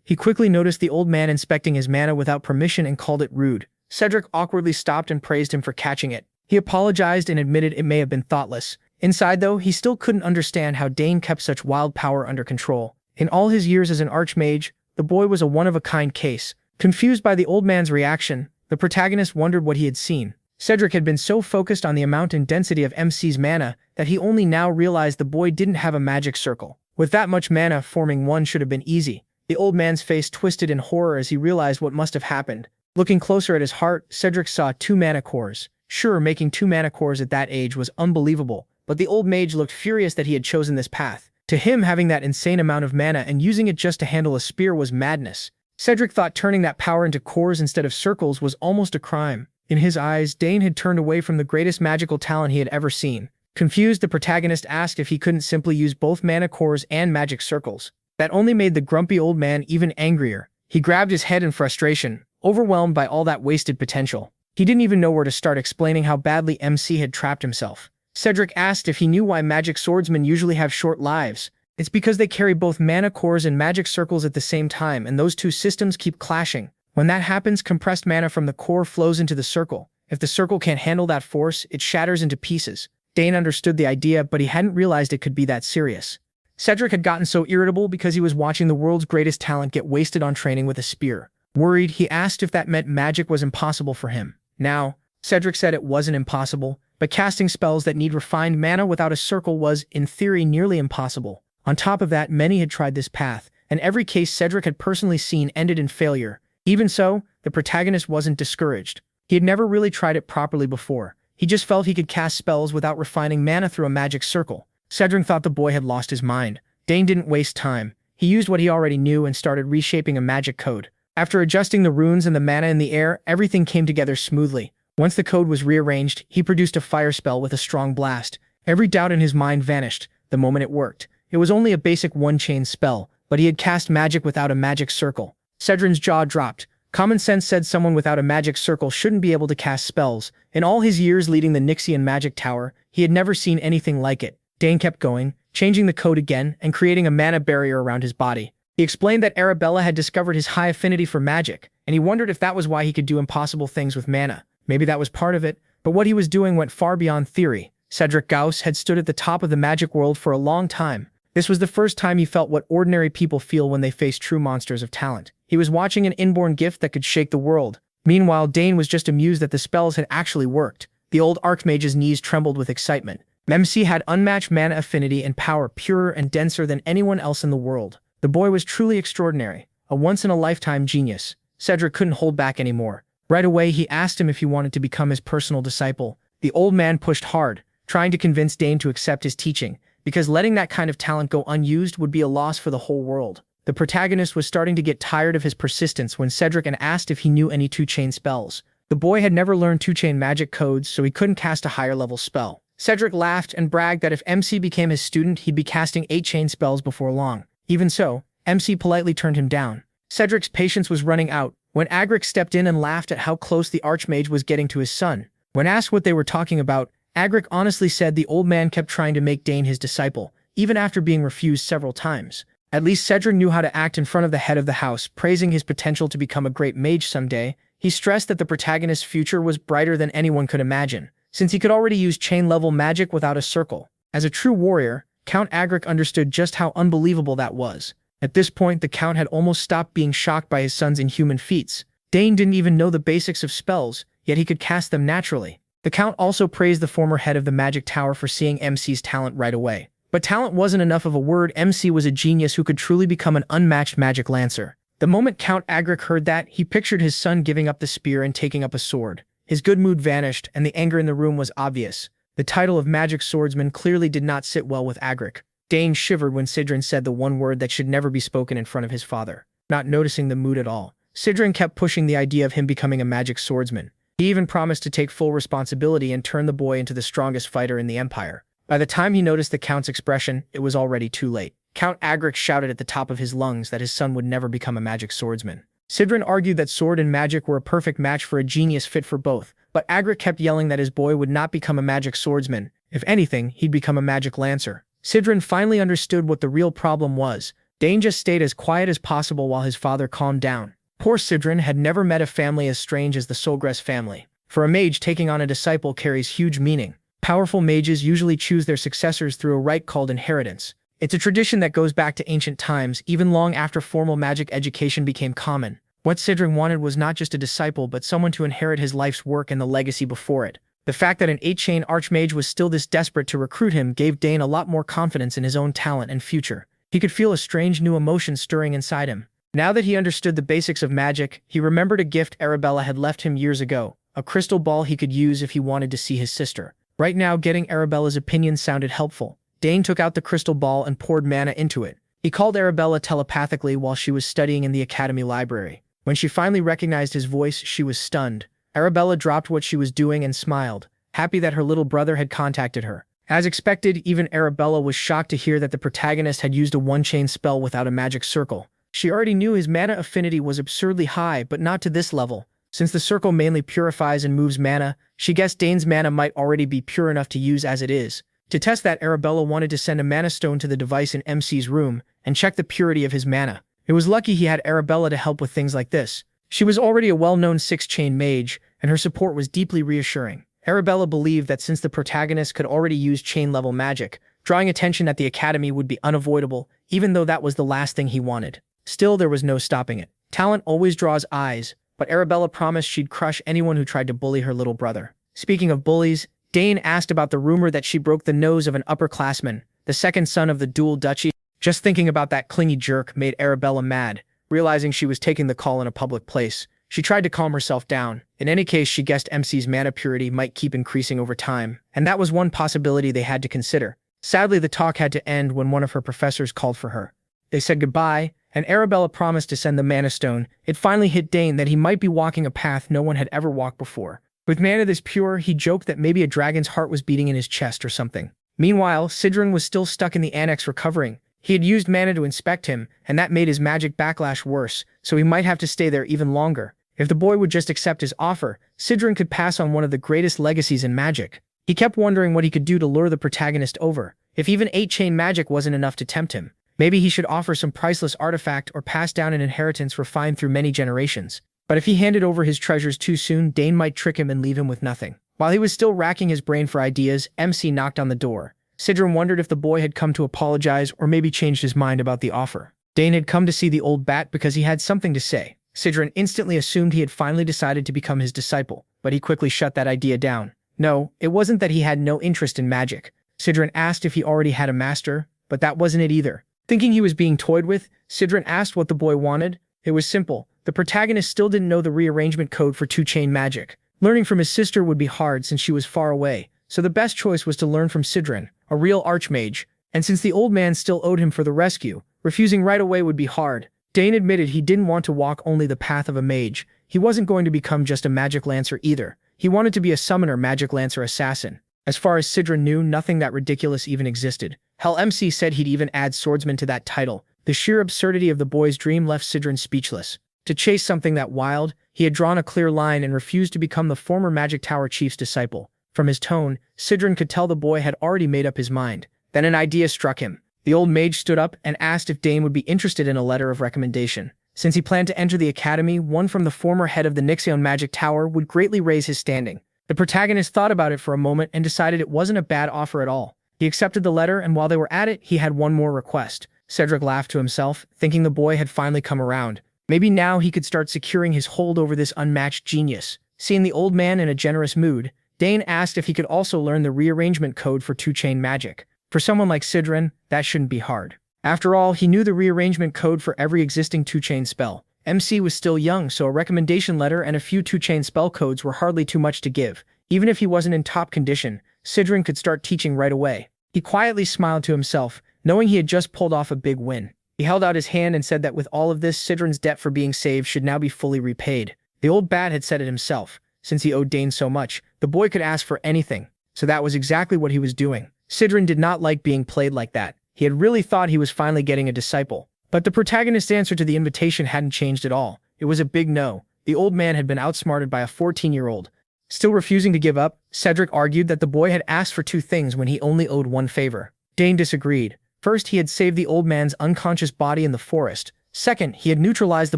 He quickly noticed the old man inspecting his mana without permission and called it rude. Cedric awkwardly stopped and praised him for catching it. He apologized and admitted it may have been thoughtless. Inside, though, he still couldn't understand how Dane kept such wild power under control. In all his years as an archmage, the boy was a one-of-a-kind case. Confused by the old man's reaction, the protagonist wondered what he had seen. Cedric had been so focused on the amount and density of MC's mana that he only now realized the boy didn't have a magic circle. With that much mana, forming one should have been easy. The old man's face twisted in horror as he realized what must have happened. Looking closer at his heart, Cedric saw 2 mana cores. Sure, making 2 mana cores at that age was unbelievable, but the old mage looked furious that he had chosen this path. To him, having that insane amount of mana and using it just to handle a spear was madness. Cedric thought turning that power into cores instead of circles was almost a crime. In his eyes, Dane had turned away from the greatest magical talent he had ever seen. Confused, the protagonist asked if he couldn't simply use both mana cores and magic circles. That only made the grumpy old man even angrier. He grabbed his head in frustration, overwhelmed by all that wasted potential. He didn't even know where to start explaining how badly MC had trapped himself. Cedric asked if he knew why magic swordsmen usually have short lives. It's because they carry both mana cores and magic circles at the same time, and those two systems keep clashing. When that happens, compressed mana from the core flows into the circle, If the circle can't handle that force, it shatters into pieces. Dane understood the idea, but he hadn't realized it could be that serious. Cedric had gotten so irritable because he was watching the world's greatest talent get wasted on training with a spear. Worried, he asked if that meant magic was impossible for him. Now, Cedric said it wasn't impossible, but casting spells that need refined mana without a circle was, in theory, nearly impossible. On top of that, many had tried this path, and every case Cedric had personally seen ended in failure. Even so, the protagonist wasn't discouraged. He had never really tried it properly before. He just felt he could cast spells without refining mana through a magic circle. Cedric thought the boy had lost his mind. Dane didn't waste time. He used what he already knew and started reshaping a magic code. After adjusting the runes and the mana in the air, everything came together smoothly. Once the code was rearranged, he produced a fire spell with a strong blast. Every doubt in his mind vanished the moment it worked. It was only a basic one-chain spell, but he had cast magic without a magic circle. Cedric's jaw dropped. Common sense said someone without a magic circle shouldn't be able to cast spells. In all his years leading the Nixian magic tower, he had never seen anything like it. Dane kept going, changing the code again and creating a mana barrier around his body. He explained that Arabella had discovered his high affinity for magic, and he wondered if that was why he could do impossible things with mana. Maybe that was part of it, but what he was doing went far beyond theory. Cedric Gauss had stood at the top of the magic world for a long time. This was the first time he felt what ordinary people feel when they face true monsters of talent. He was watching an inborn gift that could shake the world. Meanwhile, Dane was just amused that the spells had actually worked. The old Archmage's knees trembled with excitement. MC had unmatched mana affinity and power, purer and denser than anyone else in the world. The boy was truly extraordinary, a once-in-a-lifetime genius. Cedric couldn't hold back anymore. Right away, he asked him if he wanted to become his personal disciple. The old man pushed hard, trying to convince Dane to accept his teaching, because letting that kind of talent go unused would be a loss for the whole world. The protagonist was starting to get tired of his persistence when Cedric asked if he knew any two-chain spells. The boy had never learned two-chain magic codes, so he couldn't cast a higher-level spell. Cedric laughed and bragged that if MC became his student, he'd be casting 8-chain spells before long. Even so, MC politely turned him down. Cedric's patience was running out when Agric stepped in and laughed at how close the Archmage was getting to his son. When asked what they were talking about, Agric honestly said the old man kept trying to make Dane his disciple, even after being refused several times. At least Cedric knew how to act in front of the head of the house, praising his potential to become a great mage someday. He stressed that the protagonist's future was brighter than anyone could imagine, since he could already use chain-level magic without a circle. As a true warrior, Count Agric understood just how unbelievable that was. At this point, the Count had almost stopped being shocked by his son's inhuman feats. Dane didn't even know the basics of spells, yet he could cast them naturally. The Count also praised the former head of the magic tower for seeing MC's talent right away. But talent wasn't enough of a word. MC was a genius who could truly become an unmatched magic lancer. The moment Count Agric heard that, he pictured his son giving up the spear and taking up a sword. His good mood vanished, and the anger in the room was obvious. The title of magic swordsman clearly did not sit well with Agric. Dane shivered when Sidrin said the one word that should never be spoken in front of his father. Not noticing the mood at all, Sidrin kept pushing the idea of him becoming a magic swordsman. He even promised to take full responsibility and turn the boy into the strongest fighter in the Empire. By the time he noticed the Count's expression, it was already too late. Count Agric shouted at the top of his lungs that his son would never become a magic swordsman. Sidrin argued that sword and magic were a perfect match for a genius fit for both, but Agric kept yelling that his boy would not become a magic swordsman. If anything, he'd become a magic lancer. Sidrin finally understood what the real problem was. Dane just stayed as quiet as possible while his father calmed down. Poor Sidrin had never met a family as strange as the Sogress family. For a mage, taking on a disciple carries huge meaning. Powerful mages usually choose their successors through a rite called inheritance. It's a tradition that goes back to ancient times, even long after formal magic education became common. What Sidrin wanted was not just a disciple but someone to inherit his life's work and the legacy before it. The fact that an 8-chain archmage was still this desperate to recruit him gave Dane a lot more confidence in his own talent and future. He could feel a strange new emotion stirring inside him. Now that he understood the basics of magic, he remembered a gift Arabella had left him years ago, a crystal ball he could use if he wanted to see his sister. Right now, getting Arabella's opinion sounded helpful. Dane took out the crystal ball and poured mana into it. He called Arabella telepathically while she was studying in the Academy library. When she finally recognized his voice, she was stunned. Arabella dropped what she was doing and smiled, happy that her little brother had contacted her. As expected, even Arabella was shocked to hear that the protagonist had used a one-chain spell without a magic circle. She already knew his mana affinity was absurdly high, but not to this level. Since the circle mainly purifies and moves mana, she guessed Dane's mana might already be pure enough to use as it is. To test that, Arabella wanted to send a mana stone to the device in MC's room and check the purity of his mana. It was lucky he had Arabella to help with things like this. She was already a well-known 6-chain mage, and her support was deeply reassuring. Arabella believed that since the protagonist could already use chain-level magic, drawing attention at the academy would be unavoidable, even though that was the last thing he wanted. Still, there was no stopping it. Talent always draws eyes, but Arabella promised she'd crush anyone who tried to bully her little brother. Speaking of bullies, Dane asked about the rumor that she broke the nose of an upperclassman, the second son of the dual duchy. Just thinking about that clingy jerk made Arabella mad. Realizing she was taking the call in a public place, she tried to calm herself down. In any case, she guessed MC's mana purity might keep increasing over time, and that was one possibility they had to consider. Sadly, the talk had to end when one of her professors called for her. They said goodbye, and Arabella promised to send the mana stone. It finally hit Dane that he might be walking a path no one had ever walked before. With mana this pure, he joked that maybe a dragon's heart was beating in his chest or something. Meanwhile, Sidran was still stuck in the annex recovering. He had used mana to inspect him, and that made his magic backlash worse, so he might have to stay there even longer. If the boy would just accept his offer, Sidran could pass on one of the greatest legacies in magic. He kept wondering what he could do to lure the protagonist over. If even 8-chain magic wasn't enough to tempt him, maybe he should offer some priceless artifact or pass down an inheritance refined through many generations. But if he handed over his treasures too soon, Dane might trick him and leave him with nothing. While he was still racking his brain for ideas, MC knocked on the door. Sidran wondered if the boy had come to apologize or maybe changed his mind about the offer. Dane had come to see the old bat because he had something to say. Sidran instantly assumed he had finally decided to become his disciple, but he quickly shut that idea down. No, it wasn't that he had no interest in magic. Sidran asked if he already had a master, but that wasn't it either. Thinking he was being toyed with, Sidran asked what the boy wanted. It was simple. The protagonist still didn't know the rearrangement code for 2-chain magic. Learning from his sister would be hard since she was far away, so the best choice was to learn from Sidran, a real archmage, and since the old man still owed him for the rescue, refusing right away would be hard. Dane admitted he didn't want to walk only the path of a mage. He wasn't going to become just a magic lancer either. He wanted to be a summoner magic lancer assassin. As far as Sidran knew, nothing that ridiculous even existed. Hell, MC said he'd even add swordsman to that title. The sheer absurdity of the boy's dream left Sidran speechless. To chase something that wild, he had drawn a clear line and refused to become the former Magic Tower chief's disciple. From his tone, Sidran could tell the boy had already made up his mind. Then an idea struck him. The old mage stood up and asked if Dane would be interested in a letter of recommendation. Since he planned to enter the academy, one from the former head of the Nixion Magic Tower would greatly raise his standing. The protagonist thought about it for a moment and decided it wasn't a bad offer at all. He accepted the letter, and while they were at it, he had one more request. Cedric laughed to himself, thinking the boy had finally come around. Maybe now he could start securing his hold over this unmatched genius. Seeing the old man in a generous mood, Dane asked if he could also learn the rearrangement code for 2-chain magic. For someone like Sidran, that shouldn't be hard. After all, he knew the rearrangement code for every existing 2-chain spell. MC was still young, so a recommendation letter and a few 2-chain spell codes were hardly too much to give. Even if he wasn't in top condition, Sidran could start teaching right away. He quietly smiled to himself, knowing he had just pulled off a big win. He held out his hand and said that with all of this, Sidran's debt for being saved should now be fully repaid. The old bat had said it himself. Since he owed Dane so much, the boy could ask for anything. So that was exactly what he was doing. Sidran did not like being played like that. He had really thought he was finally getting a disciple. But the protagonist's answer to the invitation hadn't changed at all. It was a big no. The old man had been outsmarted by a 14-year-old. Still refusing to give up, Cedric argued that the boy had asked for 2 things when he only owed 1 favor. Dane disagreed. First, he had saved the old man's unconscious body in the forest. Second, he had neutralized the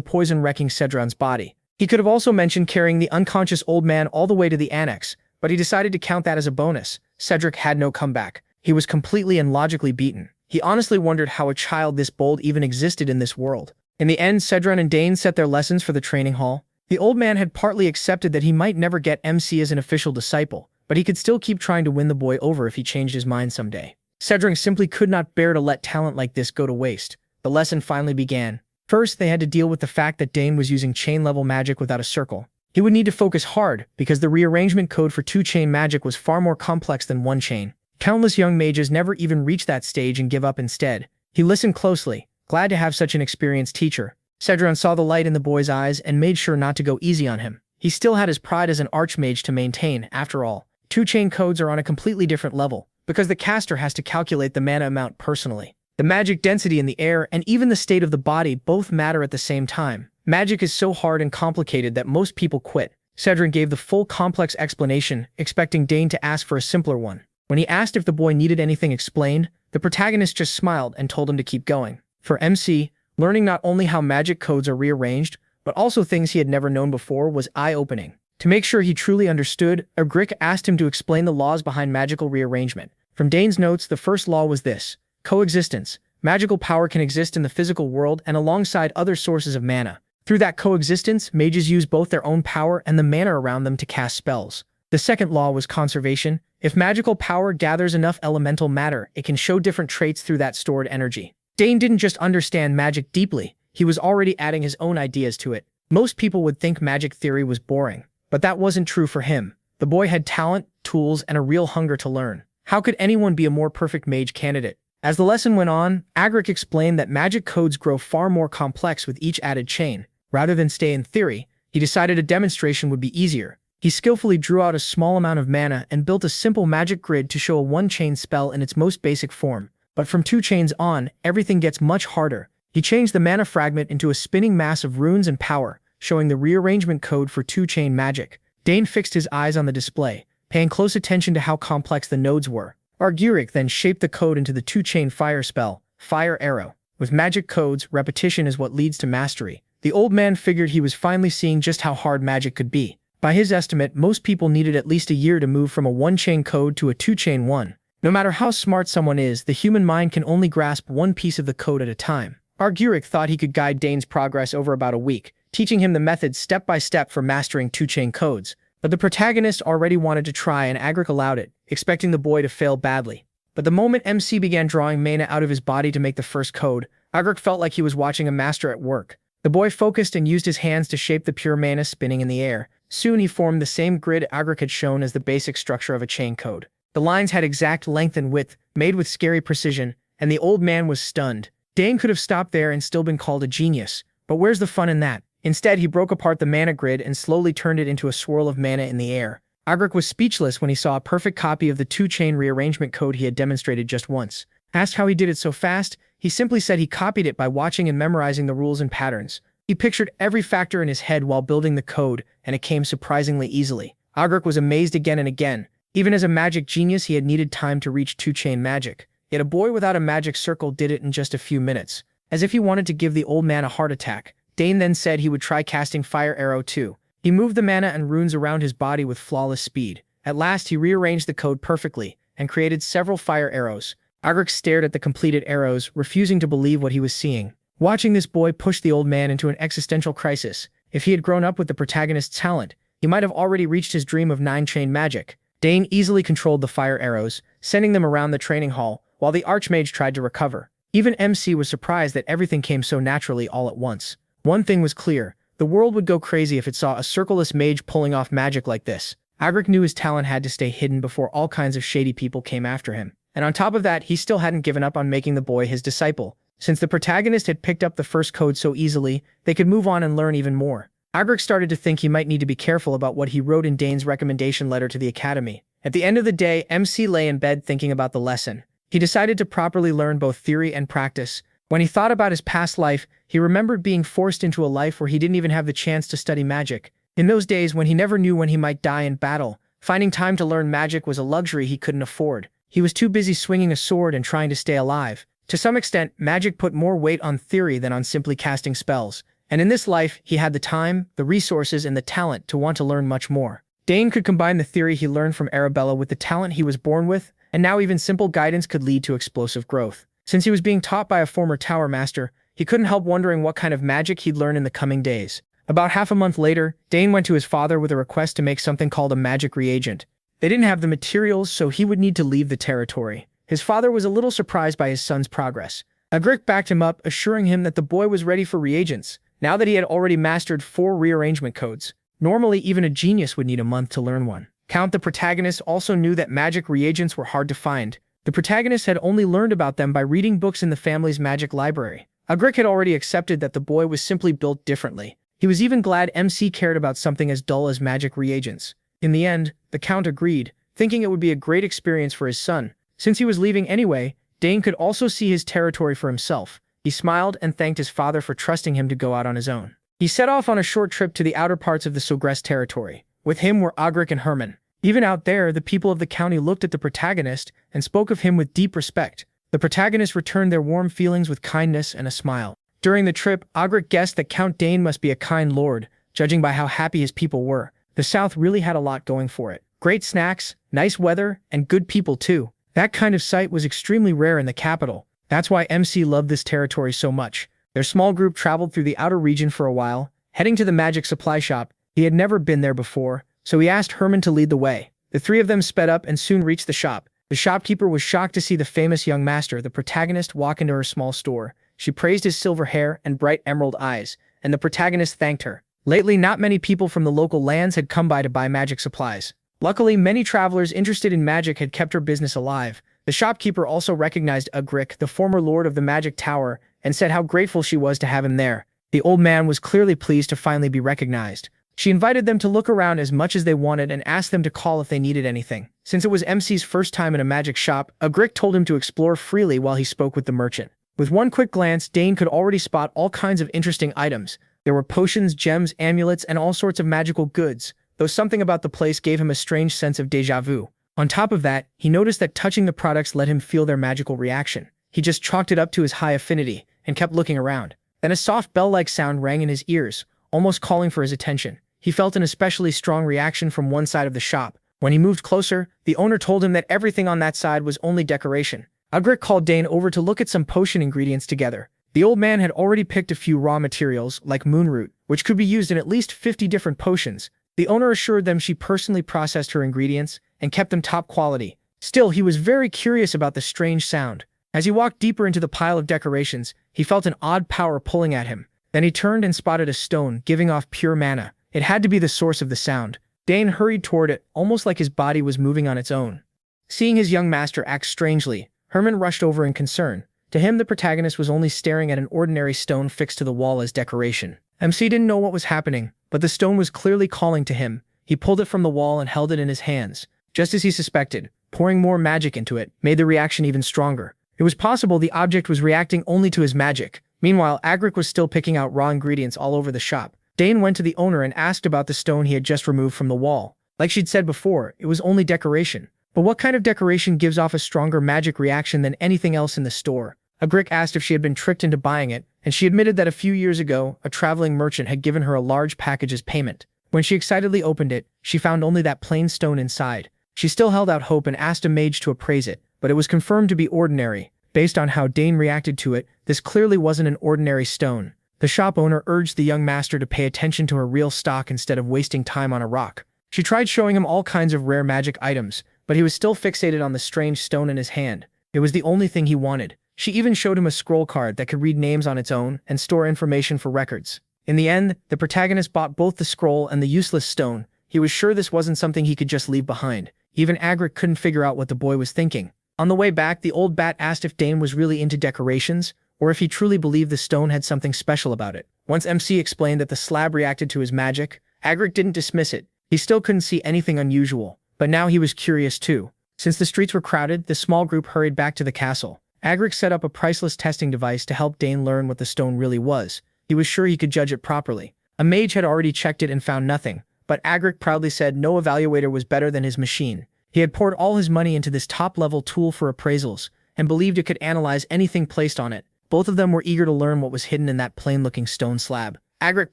poison wrecking Cedran's body. He could have also mentioned carrying the unconscious old man all the way to the annex, but he decided to count that as a bonus. Cedric had no comeback. He was completely and logically beaten. He honestly wondered how a child this bold even existed in this world. In the end, Cedran and Dane set their lessons for the training hall. The old man had partly accepted that he might never get MC as an official disciple, but he could still keep trying to win the boy over if he changed his mind someday. Cedric simply could not bear to let talent like this go to waste. The lesson finally began. First, they had to deal with the fact that Dane was using chain-level magic without a circle. He would need to focus hard, because the rearrangement code for 2-chain magic was far more complex than 1-chain. Countless young mages never even reach that stage and give up instead. He listened closely, glad to have such an experienced teacher. Cedran saw the light in the boy's eyes and made sure not to go easy on him. He still had his pride as an archmage to maintain, after all. 2-chain codes are on a completely different level, because the caster has to calculate the mana amount personally. The magic density in the air and even the state of the body both matter at the same time. Magic is so hard and complicated that most people quit. Cedran gave the full complex explanation, expecting Dane to ask for a simpler one. When he asked if the boy needed anything explained, the protagonist just smiled and told him to keep going. For MC, learning not only how magic codes are rearranged, but also things he had never known before was eye-opening. To make sure he truly understood, Agric asked him to explain the laws behind magical rearrangement. From Dane's notes, the first law was this: coexistence. Magical power can exist in the physical world and alongside other sources of mana. Through that coexistence, mages use both their own power and the mana around them to cast spells. The second law was conservation. If magical power gathers enough elemental matter, it can show different traits through that stored energy. Dane didn't just understand magic deeply, he was already adding his own ideas to it. Most people would think magic theory was boring, but that wasn't true for him. The boy had talent, tools, and a real hunger to learn. How could anyone be a more perfect mage candidate? As the lesson went on, Agric explained that magic codes grow far more complex with each added chain. Rather than stay in theory, he decided a demonstration would be easier. He skillfully drew out a small amount of mana and built a simple magic grid to show a one-chain spell in its most basic form. But from 2 chains on, everything gets much harder. He changed the mana fragment into a spinning mass of runes and power, showing the rearrangement code for 2-chain magic. Dane fixed his eyes on the display, paying close attention to how complex the nodes were. Agric then shaped the code into the 2-chain fire spell, Fire Arrow. With magic codes, repetition is what leads to mastery. The old man figured he was finally seeing just how hard magic could be. By his estimate, most people needed at least a year to move from a 1-chain code to a 2-chain one. No matter how smart someone is, the human mind can only grasp one piece of the code at a time. Agric thought he could guide Dane's progress over about a week, teaching him the methods step by step for mastering 2-chain codes. But the protagonist already wanted to try and Agric allowed it, expecting the boy to fail badly. But the moment MC began drawing mana out of his body to make the first code, Agric felt like he was watching a master at work. The boy focused and used his hands to shape the pure mana spinning in the air. Soon he formed the same grid Agric had shown as the basic structure of a chain code. The lines had exact length and width, made with scary precision, and the old man was stunned. Dane could have stopped there and still been called a genius, but where's the fun in that? Instead, he broke apart the mana grid and slowly turned it into a swirl of mana in the air. Agric was speechless when he saw a perfect copy of the 2-chain rearrangement code he had demonstrated just once. Asked how he did it so fast, he simply said he copied it by watching and memorizing the rules and patterns. He pictured every factor in his head while building the code, and it came surprisingly easily. Agric was amazed again and again. Even as a magic genius, he had needed time to reach 2-chain magic. Yet a boy without a magic circle did it in just a few minutes. As if he wanted to give the old man a heart attack, Dane then said he would try casting Fire Arrow too. He moved the mana and runes around his body with flawless speed. At last, he rearranged the code perfectly and created several fire arrows. Agric stared at the completed arrows, refusing to believe what he was seeing. Watching this boy push the old man into an existential crisis. If he had grown up with the protagonist's talent, he might have already reached his dream of 9-chain magic. Dane easily controlled the fire arrows, sending them around the training hall, while the Archmage tried to recover. Even MC was surprised that everything came so naturally all at once. One thing was clear: the world would go crazy if it saw a circleless mage pulling off magic like this. Agric knew his talent had to stay hidden before all kinds of shady people came after him. And on top of that, he still hadn't given up on making the boy his disciple. Since the protagonist had picked up the first code so easily, they could move on and learn even more. Agric started to think he might need to be careful about what he wrote in Dane's recommendation letter to the Academy. At the end of the day, MC lay in bed thinking about the lesson. He decided to properly learn both theory and practice. When he thought about his past life, he remembered being forced into a life where he didn't even have the chance to study magic. In those days when he never knew when he might die in battle, finding time to learn magic was a luxury he couldn't afford. He was too busy swinging a sword and trying to stay alive. To some extent, magic put more weight on theory than on simply casting spells. And in this life, he had the time, the resources, and the talent to want to learn much more. Dane could combine the theory he learned from Arabella with the talent he was born with, and now even simple guidance could lead to explosive growth. Since he was being taught by a former tower master, he couldn't help wondering what kind of magic he'd learn in the coming days. About half a month later, Dane went to his father with a request to make something called a magic reagent. They didn't have the materials, so he would need to leave the territory. His father was a little surprised by his son's progress. Agric backed him up, assuring him that the boy was ready for reagents, now that he had already mastered 4 rearrangement codes. Normally, even a genius would need a month to learn one. Count, the protagonist, also knew that magic reagents were hard to find. The protagonist had only learned about them by reading books in the family's magic library. Agric had already accepted that the boy was simply built differently. He was even glad MC cared about something as dull as magic reagents. In the end, the Count agreed, thinking it would be a great experience for his son. Since he was leaving anyway, Dane could also see his territory for himself. He smiled and thanked his father for trusting him to go out on his own. He set off on a short trip to the outer parts of the Sogress territory. With him were Agric and Herman. Even out there, the people of the county looked at the protagonist and spoke of him with deep respect. The protagonist returned their warm feelings with kindness and a smile. During the trip, Agric guessed that Count Dane must be a kind lord, judging by how happy his people were. The South really had a lot going for it. Great snacks, nice weather, and good people too. That kind of sight was extremely rare in the capital. That's why MC loved this territory so much. Their small group traveled through the outer region for a while, heading to the magic supply shop. He had never been there before, so he asked Herman to lead the way. The three of them sped up and soon reached the shop. The shopkeeper was shocked to see the famous young master, the protagonist, walk into her small store. She praised his silver hair and bright emerald eyes, and the protagonist thanked her. Lately, not many people from the local lands had come by to buy magic supplies. Luckily, many travelers interested in magic had kept her business alive. The shopkeeper also recognized Ugric, the former lord of the magic tower, and said how grateful she was to have him there. The old man was clearly pleased to finally be recognized. She invited them to look around as much as they wanted and asked them to call if they needed anything. Since it was MC's first time in a magic shop, Ugric told him to explore freely while he spoke with the merchant. With one quick glance, Dane could already spot all kinds of interesting items. There were potions, gems, amulets, and all sorts of magical goods, though something about the place gave him a strange sense of déjà vu. On top of that, he noticed that touching the products let him feel their magical reaction. He just chalked it up to his high affinity and kept looking around. Then a soft bell-like sound rang in his ears, almost calling for his attention. He felt an especially strong reaction from one side of the shop. When he moved closer, the owner told him that everything on that side was only decoration. Ugric called Dane over to look at some potion ingredients together. The old man had already picked a few raw materials, like moonroot, which could be used in at least 50 different potions. The owner assured them she personally processed her ingredients and kept them top quality. Still, he was very curious about the strange sound. As he walked deeper into the pile of decorations, he felt an odd power pulling at him. Then he turned and spotted a stone, giving off pure mana. It had to be the source of the sound. Dane hurried toward it, almost like his body was moving on its own. Seeing his young master act strangely, Herman rushed over in concern. To him, the protagonist was only staring at an ordinary stone fixed to the wall as decoration. MC didn't know what was happening, but the stone was clearly calling to him. He pulled it from the wall and held it in his hands. Just as he suspected, pouring more magic into it made the reaction even stronger. It was possible the object was reacting only to his magic. Meanwhile, Ugric was still picking out raw ingredients all over the shop. Dane went to the owner and asked about the stone he had just removed from the wall. Like she'd said before, it was only decoration. But what kind of decoration gives off a stronger magic reaction than anything else in the store? Ugric asked if she had been tricked into buying it, and she admitted that a few years ago, a traveling merchant had given her a large package as payment. When she excitedly opened it, she found only that plain stone inside. She still held out hope and asked a mage to appraise it, but it was confirmed to be ordinary. Based on how Dane reacted to it, this clearly wasn't an ordinary stone. The shop owner urged the young master to pay attention to her real stock instead of wasting time on a rock. She tried showing him all kinds of rare magic items, but he was still fixated on the strange stone in his hand. It was the only thing he wanted. She even showed him a scroll card that could read names on its own and store information for records. In the end, the protagonist bought both the scroll and the useless stone. He was sure this wasn't something he could just leave behind. Even Ugric couldn't figure out what the boy was thinking. On the way back, the old bat asked if Dane was really into decorations, or if he truly believed the stone had something special about it. Once MC explained that the slab reacted to his magic, Ugric didn't dismiss it. He still couldn't see anything unusual, but now he was curious too. Since the streets were crowded, the small group hurried back to the castle. Ugric set up a priceless testing device to help Dane learn what the stone really was. He was sure he could judge it properly. A mage had already checked it and found nothing, but Ugric proudly said no evaluator was better than his machine. He had poured all his money into this top-level tool for appraisals, and believed it could analyze anything placed on it. Both of them were eager to learn what was hidden in that plain-looking stone slab. Ugric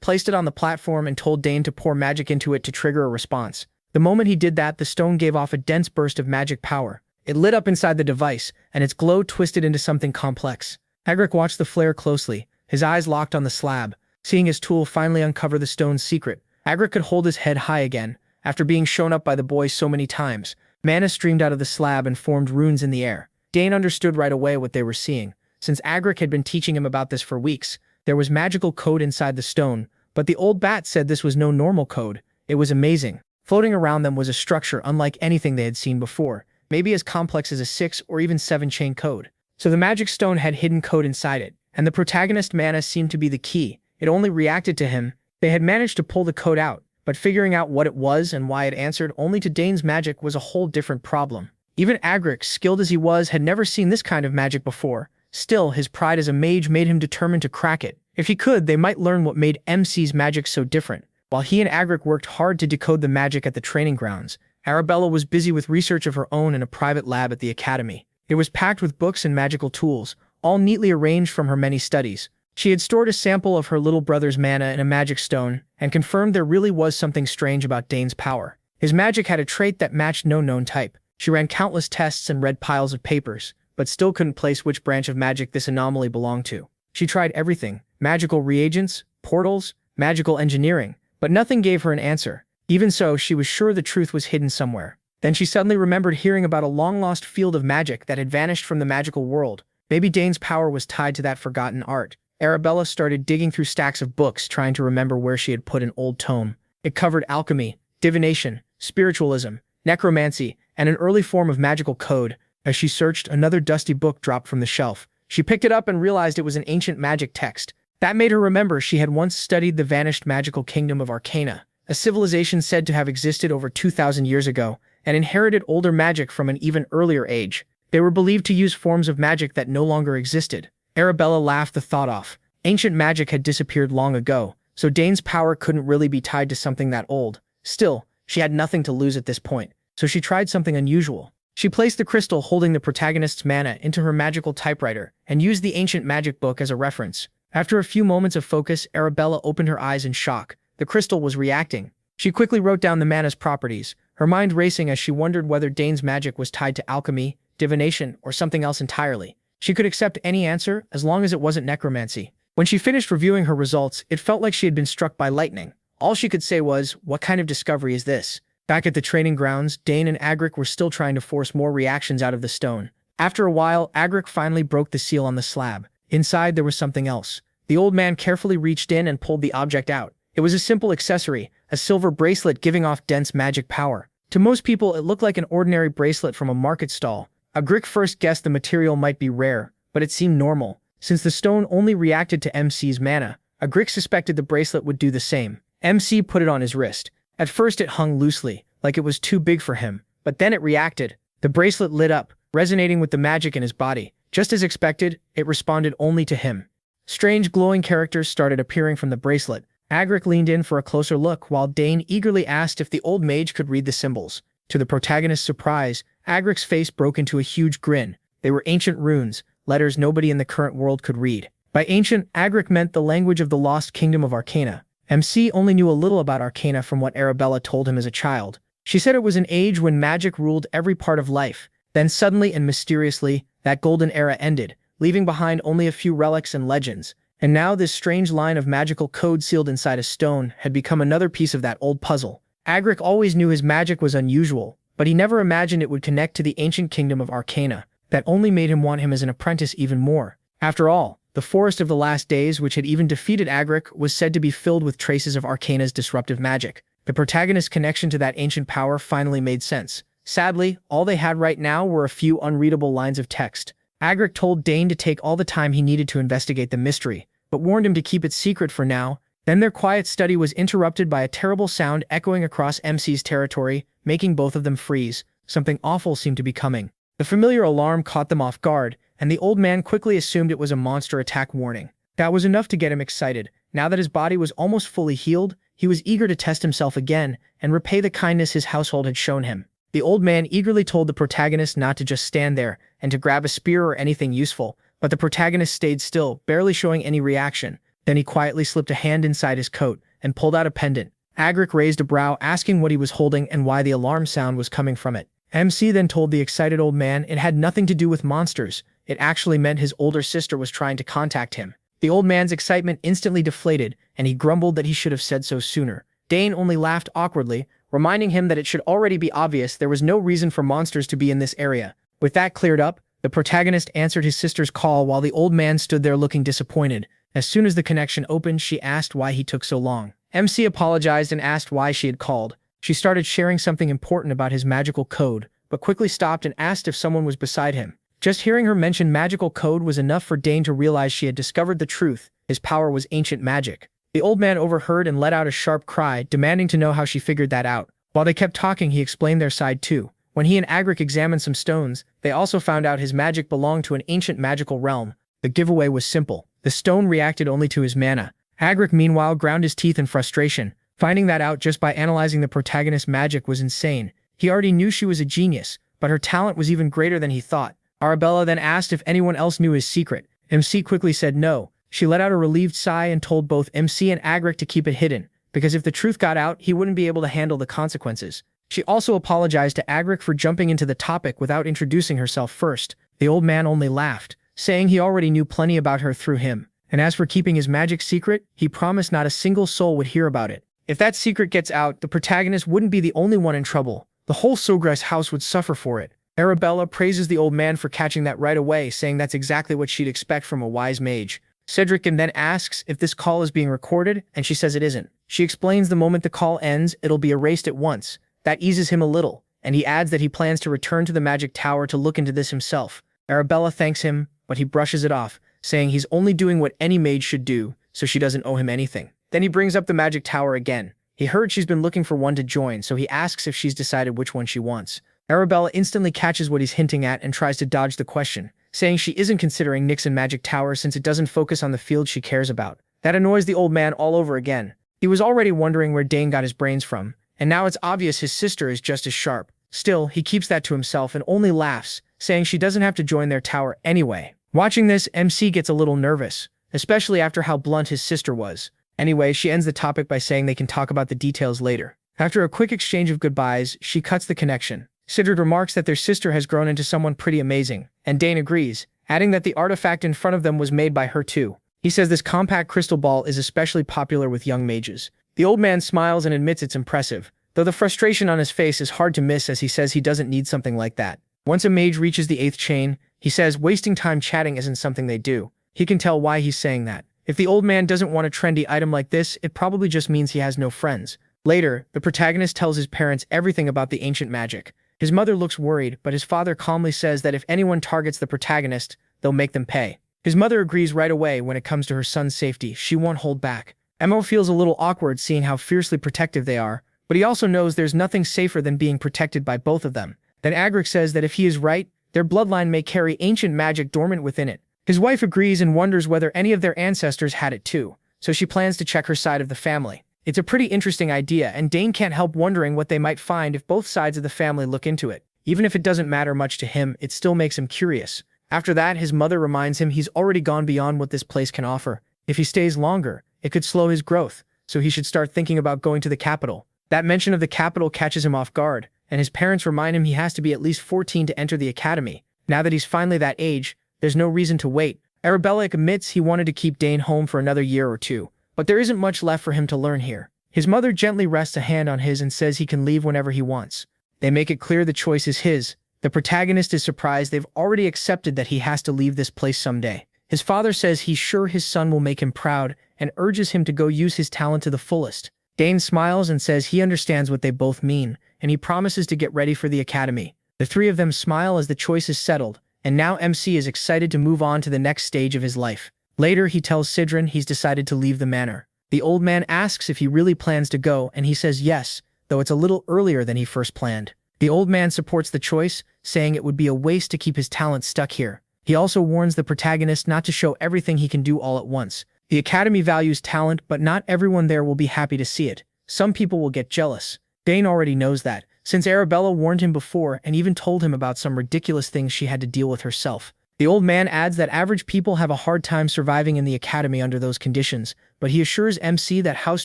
placed it on the platform and told Dane to pour magic into it to trigger a response. The moment he did that, the stone gave off a dense burst of magic power. It lit up inside the device, and its glow twisted into something complex. Ugric watched the flare closely, his eyes locked on the slab. Seeing his tool finally uncover the stone's secret, Ugric could hold his head high again. After being shown up by the boy so many times, mana streamed out of the slab and formed runes in the air. Dane understood right away what they were seeing. Since Ugric had been teaching him about this for weeks, there was magical code inside the stone, but the old bat said this was no normal code. It was amazing. Floating around them was a structure unlike anything they had seen before, maybe as complex as a 6 or even 7-chain code. So the magic stone had hidden code inside it, and the protagonist mana seemed to be the key. It only reacted to him. They had managed to pull the code out, but figuring out what it was and why it answered only to Dane's magic was a whole different problem. Even Ugric, skilled as he was, had never seen this kind of magic before. Still, his pride as a mage made him determined to crack it. If he could, they might learn what made MC's magic so different. While he and Ugric worked hard to decode the magic at the training grounds, Arabella was busy with research of her own in a private lab at the academy. It was packed with books and magical tools, all neatly arranged from her many studies. She had stored a sample of her little brother's mana in a magic stone and confirmed there really was something strange about Dane's power. His magic had a trait that matched no known type. She ran countless tests and read piles of papers, but still couldn't place which branch of magic this anomaly belonged to. She tried everything: magical reagents, portals, magical engineering, but nothing gave her an answer. Even so, she was sure the truth was hidden somewhere. Then she suddenly remembered hearing about a long-lost field of magic that had vanished from the magical world. Maybe Dane's power was tied to that forgotten art. Arabella started digging through stacks of books, trying to remember where she had put an old tome. It covered alchemy, divination, spiritualism, necromancy, and an early form of magical code. As she searched, another dusty book dropped from the shelf. She picked it up and realized it was an ancient magic text. That made her remember she had once studied the vanished magical kingdom of Arcana, a civilization said to have existed over 2,000 years ago, and inherited older magic from an even earlier age. They were believed to use forms of magic that no longer existed. Arabella laughed the thought off. Ancient magic had disappeared long ago, so Dane's power couldn't really be tied to something that old. Still, she had nothing to lose at this point, so she tried something unusual. She placed the crystal holding the protagonist's mana into her magical typewriter and used the ancient magic book as a reference. After a few moments of focus, Arabella opened her eyes in shock. The crystal was reacting. She quickly wrote down the mana's properties, her mind racing as she wondered whether Dane's magic was tied to alchemy, divination, or something else entirely. She could accept any answer as long as it wasn't necromancy. When she finished reviewing her results, it felt like she had been struck by lightning. All she could say was, "What kind of discovery is this?" Back at the training grounds, Dane and Agric were still trying to force more reactions out of the stone. After a while, Agric finally broke the seal on the slab. Inside, there was something else. The old man carefully reached in and pulled the object out. It was a simple accessory, a silver bracelet giving off dense magic power. To most people, it looked like an ordinary bracelet from a market stall. Agric first guessed the material might be rare, but it seemed normal. Since the stone only reacted to MC's mana, Agric suspected the bracelet would do the same. MC put it on his wrist. At first it hung loosely, like it was too big for him, but then it reacted. The bracelet lit up, resonating with the magic in his body. Just as expected, it responded only to him. Strange glowing characters started appearing from the bracelet. Agric leaned in for a closer look while Dane eagerly asked if the old mage could read the symbols. To the protagonist's surprise, Agric's face broke into a huge grin. They were ancient runes, letters nobody in the current world could read. By ancient, Agric meant the language of the lost kingdom of Arcana. MC only knew a little about Arcana from what Arabella told him as a child. She said it was an age when magic ruled every part of life. Then suddenly and mysteriously, that golden era ended, leaving behind only a few relics and legends. And now this strange line of magical code sealed inside a stone had become another piece of that old puzzle. Agric always knew his magic was unusual, but he never imagined it would connect to the ancient kingdom of Arcana. That only made him want him as an apprentice even more. After all, the Forest of the Last Days, which had even defeated Agric, was said to be filled with traces of Arcana's disruptive magic. The protagonist's connection to that ancient power finally made sense. Sadly, all they had right now were a few unreadable lines of text. Agric told Dane to take all the time he needed to investigate the mystery, but warned him to keep it secret for now. Then their quiet study was interrupted by a terrible sound echoing across MC's territory, making both of them freeze. Something awful seemed to be coming. The familiar alarm caught them off guard, and the old man quickly assumed it was a monster attack warning. That was enough to get him excited. Now that his body was almost fully healed, he was eager to test himself again and repay the kindness his household had shown him. The old man eagerly told the protagonist not to just stand there and to grab a spear or anything useful, but the protagonist stayed still, barely showing any reaction. Then he quietly slipped a hand inside his coat and pulled out a pendant. Agric raised a brow, asking what he was holding and why the alarm sound was coming from it. MC then told the excited old man it had nothing to do with monsters. It actually meant his older sister was trying to contact him. The old man's excitement instantly deflated, and he grumbled that he should have said so sooner. Dane only laughed awkwardly, reminding him that it should already be obvious there was no reason for monsters to be in this area. With that cleared up, the protagonist answered his sister's call while the old man stood there looking disappointed. As soon as the connection opened, she asked why he took so long. MC apologized and asked why she had called. She started sharing something important about his magical code, but quickly stopped and asked if someone was beside him. Just hearing her mention magical code was enough for Dane to realize she had discovered the truth. His power was ancient magic. The old man overheard and let out a sharp cry, demanding to know how she figured that out. While they kept talking, he explained their side too. When he and Agric examined some stones, they also found out his magic belonged to an ancient magical realm. The giveaway was simple. The stone reacted only to his mana. Agric meanwhile ground his teeth in frustration. Finding that out just by analyzing the protagonist's magic was insane. He already knew she was a genius, but her talent was even greater than he thought. Arabella then asked if anyone else knew his secret. MC quickly said no, She let out a relieved sigh and told both MC and Agric to keep it hidden, because if the truth got out, he wouldn't be able to handle the consequences. She also apologized to Agric for jumping into the topic without introducing herself first. The old man only laughed, saying he already knew plenty about her through him. And as for keeping his magic secret, he promised not a single soul would hear about it. If that secret gets out, the protagonist wouldn't be the only one in trouble. The whole Sogress house would suffer for it. Arabella praises the old man for catching that right away, saying that's exactly what she'd expect from a wise mage. Cedric then asks if this call is being recorded, and she says it isn't. She explains the moment the call ends, it'll be erased at once. That eases him a little, and he adds that he plans to return to the magic tower to look into this himself. Arabella thanks him, but he brushes it off, saying he's only doing what any mage should do, so she doesn't owe him anything. Then he brings up the magic tower again. He heard she's been looking for one to join, so he asks if she's decided which one she wants. Arabella instantly catches what he's hinting at and tries to dodge the question, saying she isn't considering Nixon Magic Tower since it doesn't focus on the field she cares about. That annoys the old man all over again. He was already wondering where Dane got his brains from, and now it's obvious his sister is just as sharp. Still, he keeps that to himself and only laughs, saying she doesn't have to join their tower anyway. Watching this, MC gets a little nervous, especially after how blunt his sister was. Anyway, she ends the topic by saying they can talk about the details later. After a quick exchange of goodbyes, she cuts the connection. Sidrid remarks that their sister has grown into someone pretty amazing, and Dane agrees, adding that the artifact in front of them was made by her too. He says this compact crystal ball is especially popular with young mages. The old man smiles and admits it's impressive, though the frustration on his face is hard to miss as he says he doesn't need something like that. Once a mage reaches the 8th chain, he says wasting time chatting isn't something they do. He can tell why he's saying that. If the old man doesn't want a trendy item like this, it probably just means he has no friends. Later, the protagonist tells his parents everything about the ancient magic. His mother looks worried, but his father calmly says that if anyone targets the protagonist, they'll make them pay. His mother agrees right away when it comes to her son's safety. She won't hold back. Emo feels a little awkward seeing how fiercely protective they are, but he also knows there's nothing safer than being protected by both of them. Then Agric says that if he is right, their bloodline may carry ancient magic dormant within it. His wife agrees and wonders whether any of their ancestors had it too, so she plans to check her side of the family. It's a pretty interesting idea, and Dane can't help wondering what they might find if both sides of the family look into it. Even if it doesn't matter much to him, it still makes him curious. After that, his mother reminds him he's already gone beyond what this place can offer. If he stays longer, it could slow his growth, so he should start thinking about going to the capital. That mention of the capital catches him off guard, and his parents remind him he has to be at least 14 to enter the academy. Now that he's finally that age, there's no reason to wait. Arabella admits he wanted to keep Dane home for another year or two, but there isn't much left for him to learn here. His mother gently rests a hand on his and says he can leave whenever he wants. They make it clear the choice is his. The protagonist is surprised they've already accepted that he has to leave this place someday. His father says he's sure his son will make him proud and urges him to go use his talent to the fullest. Dane smiles and says he understands what they both mean, and he promises to get ready for the academy. The three of them smile as the choice is settled, and now MC is excited to move on to the next stage of his life. Later, he tells Sidrin he's decided to leave the manor. The old man asks if he really plans to go, and he says yes, though it's a little earlier than he first planned. The old man supports the choice, saying it would be a waste to keep his talent stuck here. He also warns the protagonist not to show everything he can do all at once. The academy values talent, but not everyone there will be happy to see it. Some people will get jealous. Dane already knows that, since Arabella warned him before and even told him about some ridiculous things she had to deal with herself. The old man adds that average people have a hard time surviving in the academy under those conditions, but he assures MC that House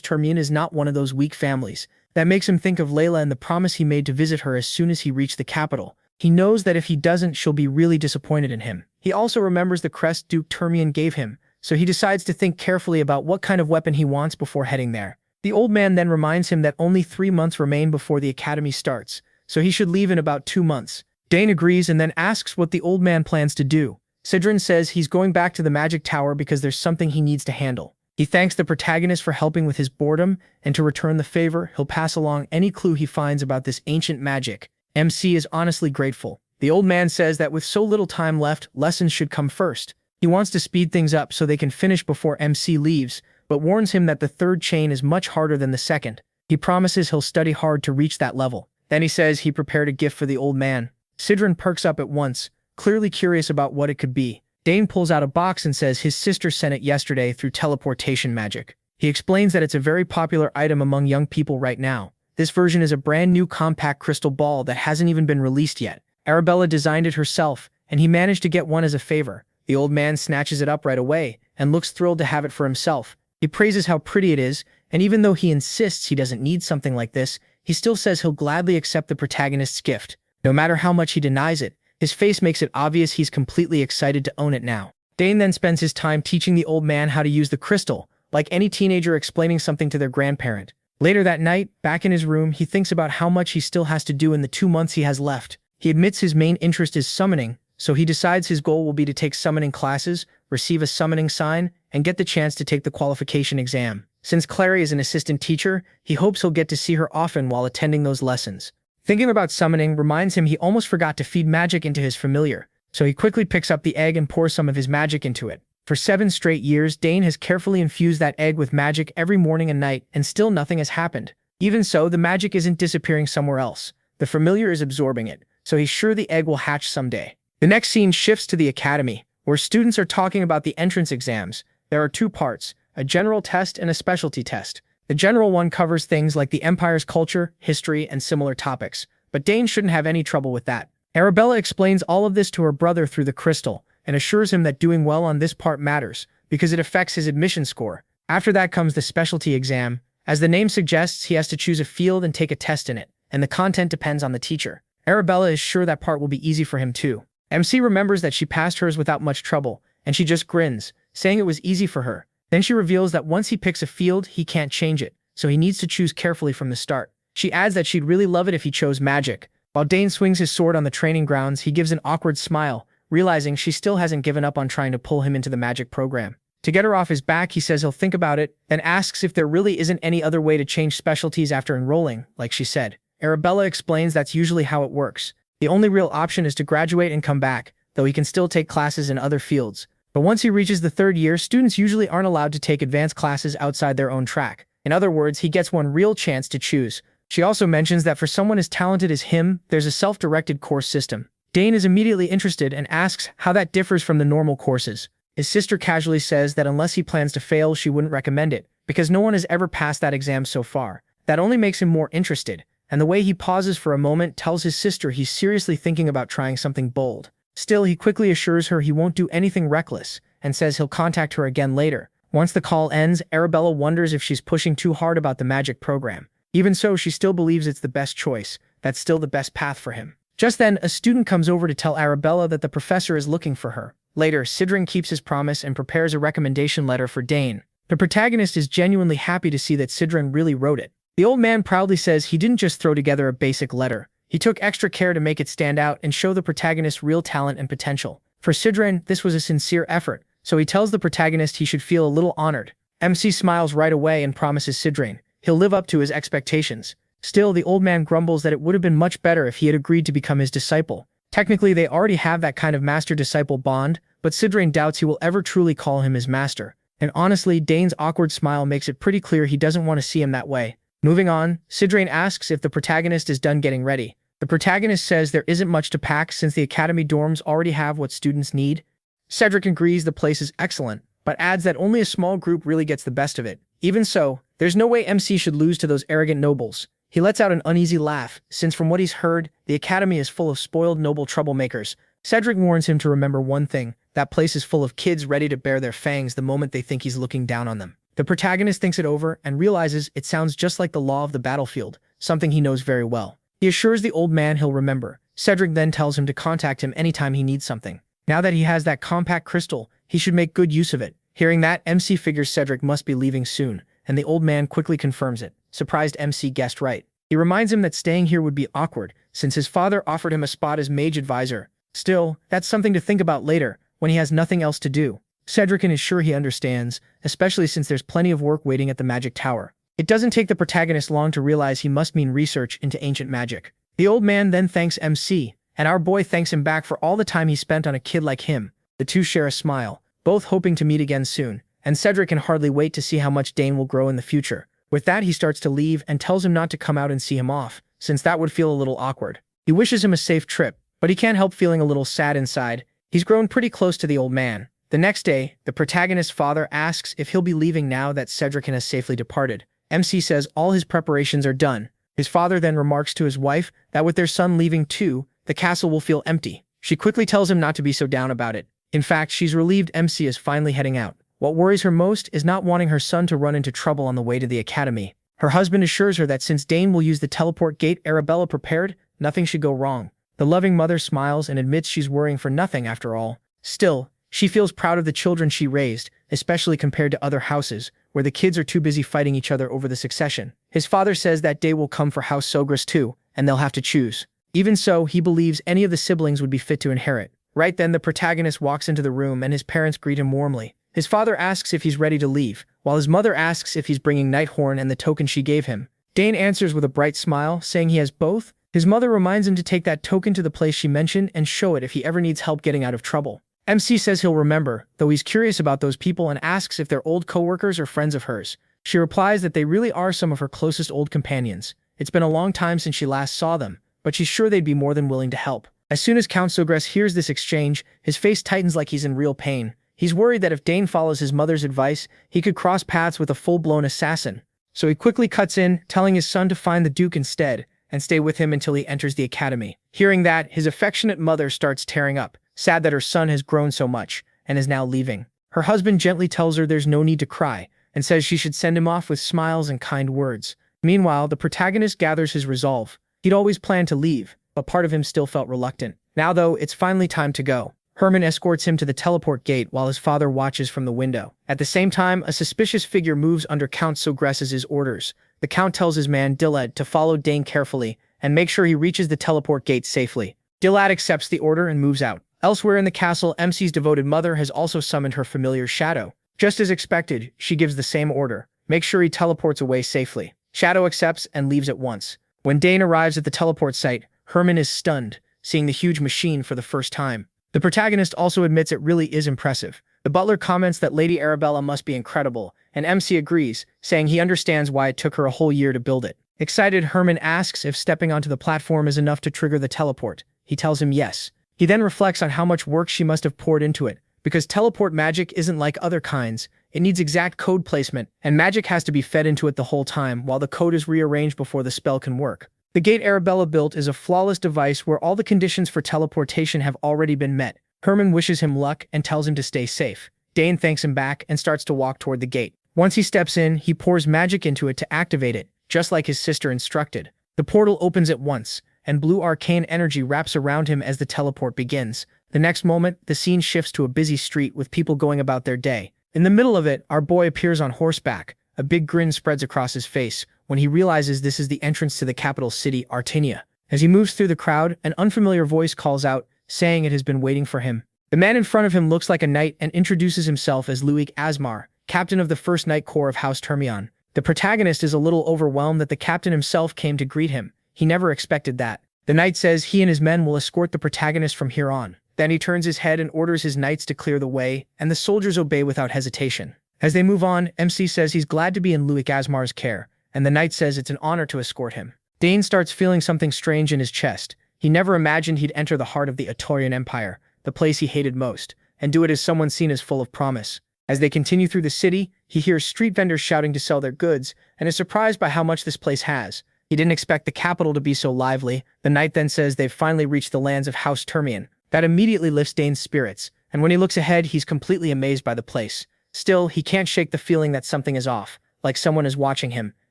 Termine is not one of those weak families. That makes him think of Layla and the promise he made to visit her as soon as he reached the capital. He knows that if he doesn't, she'll be really disappointed in him. He also remembers the crest Duke Termian gave him, so he decides to think carefully about what kind of weapon he wants before heading there. The old man then reminds him that only 3 months remain before the academy starts, so he should leave in about 2 months. Dane agrees and then asks what the old man plans to do. Sidrin says he's going back to the magic tower because there's something he needs to handle. He thanks the protagonist for helping with his boredom, and to return the favor, he'll pass along any clue he finds about this ancient magic. MC is honestly grateful. The old man says that with so little time left, lessons should come first. He wants to speed things up so they can finish before MC leaves, but warns him that the 3rd chain is much harder than the 2nd. He promises he'll study hard to reach that level. Then he says he prepared a gift for the old man. Sidrin perks up at once, clearly curious about what it could be. Dane pulls out a box and says his sister sent it yesterday through teleportation magic. He explains that it's a very popular item among young people right now. This version is a brand new compact crystal ball that hasn't even been released yet. Arabella designed it herself, and he managed to get one as a favor, The old man snatches it up right away and looks thrilled to have it for himself. He praises how pretty it is, and even though he insists he doesn't need something like this, he still says he'll gladly accept the protagonist's gift. No matter how much he denies it, his face makes it obvious he's completely excited to own it now. Dane then spends his time teaching the old man how to use the crystal, like any teenager explaining something to their grandparent. Later that night, back in his room, he thinks about how much he still has to do in the 2 months he has left. He admits his main interest is summoning, so he decides his goal will be to take summoning classes, receive a summoning sign, and get the chance to take the qualification exam. Since Clary is an assistant teacher, he hopes he'll get to see her often while attending those lessons. Thinking about summoning reminds him he almost forgot to feed magic into his familiar, so he quickly picks up the egg and pours some of his magic into it. For 7 straight years, Dane has carefully infused that egg with magic every morning and night, and still nothing has happened. Even so, the magic isn't disappearing somewhere else. The familiar is absorbing it, so he's sure the egg will hatch someday. The next scene shifts to the academy, where students are talking about the entrance exams. There are 2 parts, a general test and a specialty test. The general one covers things like the Empire's culture, history, and similar topics, but Dane shouldn't have any trouble with that. Arabella explains all of this to her brother through the crystal, and assures him that doing well on this part matters, because it affects his admission score. After that comes the specialty exam. As the name suggests, he has to choose a field and take a test in it, and the content depends on the teacher. Arabella is sure that part will be easy for him too. MC remembers that she passed hers without much trouble, and she just grins, saying it was easy for her. Then she reveals that once he picks a field, he can't change it, so he needs to choose carefully from the start. She adds that she'd really love it if he chose magic. While Dane swings his sword on the training grounds, he gives an awkward smile, realizing she still hasn't given up on trying to pull him into the magic program. To get her off his back, he says he'll think about it, and asks if there really isn't any other way to change specialties after enrolling, like she said. Arabella explains that's usually how it works. The only real option is to graduate and come back, though he can still take classes in other fields. But once he reaches the 3rd year, students usually aren't allowed to take advanced classes outside their own track. In other words, he gets one real chance to choose. She also mentions that for someone as talented as him, there's a self-directed course system. Dane is immediately interested and asks how that differs from the normal courses. His sister casually says that unless he plans to fail, she wouldn't recommend it, because no one has ever passed that exam so far. That only makes him more interested, and the way he pauses for a moment tells his sister he's seriously thinking about trying something bold. Still, he quickly assures her he won't do anything reckless, and says he'll contact her again later. Once the call ends, Arabella wonders if she's pushing too hard about the magic program. Even so, she still believes it's the best choice. That's still the best path for him. Just then, a student comes over to tell Arabella that the professor is looking for her. Later, Sidrin keeps his promise and prepares a recommendation letter for Dane. The protagonist is genuinely happy to see that Sidrin really wrote it. The old man proudly says he didn't just throw together a basic letter. He took extra care to make it stand out and show the protagonist real talent and potential. For Sidrin, this was a sincere effort, so he tells the protagonist he should feel a little honored. MC smiles right away and promises Sidrin he'll live up to his expectations. Still, the old man grumbles that it would have been much better if he had agreed to become his disciple. Technically, they already have that kind of master-disciple bond, but Sidrin doubts he will ever truly call him his master. And honestly, Dane's awkward smile makes it pretty clear he doesn't want to see him that way. Moving on, Sidrin asks if the protagonist is done getting ready. The protagonist says there isn't much to pack since the academy dorms already have what students need. Cedric agrees the place is excellent, but adds that only a small group really gets the best of it. Even so, there's no way MC should lose to those arrogant nobles. He lets out an uneasy laugh, since from what he's heard, the academy is full of spoiled noble troublemakers. Cedric warns him to remember one thing: that place is full of kids ready to bare their fangs the moment they think he's looking down on them. The protagonist thinks it over and realizes it sounds just like the law of the battlefield, something he knows very well. He assures the old man he'll remember. Cedric then tells him to contact him anytime he needs something. Now that he has that compact crystal, he should make good use of it. Hearing that, MC figures Cedric must be leaving soon, and the old man quickly confirms it. Surprised MC guessed right. He reminds him that staying here would be awkward, since his father offered him a spot as mage advisor. Still, that's something to think about later, when he has nothing else to do. Cedric is sure he understands, especially since there's plenty of work waiting at the magic tower. It doesn't take the protagonist long to realize he must mean research into ancient magic. The old man then thanks MC, and our boy thanks him back for all the time he spent on a kid like him. The two share a smile, both hoping to meet again soon, and Cedric can hardly wait to see how much Dane will grow in the future. With that, he starts to leave and tells him not to come out and see him off, since that would feel a little awkward. He wishes him a safe trip, but he can't help feeling a little sad inside. He's grown pretty close to the old man. The next day, the protagonist's father asks if he'll be leaving now that Cedric has safely departed. MC says all his preparations are done. His father then remarks to his wife that with their son leaving too, the castle will feel empty. She quickly tells him not to be so down about it. In fact, she's relieved MC is finally heading out. What worries her most is not wanting her son to run into trouble on the way to the academy. Her husband assures her that since Dane will use the teleport gate Arabella prepared, nothing should go wrong. The loving mother smiles and admits she's worrying for nothing after all. Still, she feels proud of the children she raised, especially compared to other houses, where the kids are too busy fighting each other over the succession. His father says that day will come for House Sogress too, and they'll have to choose. Even so, he believes any of the siblings would be fit to inherit. Right then, the protagonist walks into the room and his parents greet him warmly. His father asks if he's ready to leave, while his mother asks if he's bringing Nighthorn and the token she gave him. Dane answers with a bright smile, saying he has both. His mother reminds him to take that token to the place she mentioned and show it if he ever needs help getting out of trouble. MC says he'll remember, though he's curious about those people and asks if they're old coworkers or friends of hers. She replies that they really are some of her closest old companions. It's been a long time since she last saw them, but she's sure they'd be more than willing to help. As soon as Count Sogress hears this exchange, his face tightens like he's in real pain. He's worried that if Dane follows his mother's advice, he could cross paths with a full-blown assassin. So he quickly cuts in, telling his son to find the Duke instead, and stay with him until he enters the academy. Hearing that, his affectionate mother starts tearing up, sad that her son has grown so much, and is now leaving. Her husband gently tells her there's no need to cry, and says she should send him off with smiles and kind words. Meanwhile, the protagonist gathers his resolve. He'd always planned to leave, but part of him still felt reluctant. Now though, it's finally time to go. Herman escorts him to the teleport gate while his father watches from the window. At the same time, a suspicious figure moves under Count Sogress's orders. The Count tells his man, Dillad, to follow Dane carefully and make sure he reaches the teleport gate safely. Dillad accepts the order and moves out. Elsewhere in the castle, MC's devoted mother has also summoned her familiar Shadow. Just as expected, she gives the same order. Make sure he teleports away safely. Shadow accepts and leaves at once. When Dane arrives at the teleport site, Herman is stunned, seeing the huge machine for the first time. The protagonist also admits it really is impressive. The butler comments that Lady Arabella must be incredible, and MC agrees, saying he understands why it took her a whole year to build it. Excited, Herman asks if stepping onto the platform is enough to trigger the teleport. He tells him yes. He then reflects on how much work she must have poured into it, because teleport magic isn't like other kinds. It needs exact code placement, and magic has to be fed into it the whole time while the code is rearranged before the spell can work. The gate Arabella built is a flawless device where all the conditions for teleportation have already been met. Herman wishes him luck and tells him to stay safe. Dane thanks him back and starts to walk toward the gate. Once he steps in, he pours magic into it to activate it, just like his sister instructed. The portal opens at once, and blue arcane energy wraps around him as the teleport begins. The next moment, the scene shifts to a busy street with people going about their day. In the middle of it, our boy appears on horseback. A big grin spreads across his face when he realizes this is the entrance to the capital city, Artenia. As he moves through the crowd, an unfamiliar voice calls out, saying it has been waiting for him. The man in front of him looks like a knight and introduces himself as Luik Asmar, captain of the 1st Knight Corps of House Termion. The protagonist is a little overwhelmed that the captain himself came to greet him. He never expected that. The knight says he and his men will escort the protagonist from here on. Then he turns his head and orders his knights to clear the way, and the soldiers obey without hesitation. As they move on, MC says he's glad to be in Luik Asmar's care, and the knight says it's an honor to escort him. Dane starts feeling something strange in his chest. He never imagined he'd enter the heart of the Atorian Empire, the place he hated most, and do it as someone seen as full of promise. As they continue through the city, he hears street vendors shouting to sell their goods, and is surprised by how much this place has. He didn't expect the capital to be so lively. The knight then says they've finally reached the lands of House Termion. That immediately lifts Dane's spirits, and when he looks ahead, he's completely amazed by the place. Still, he can't shake the feeling that something is off, like someone is watching him,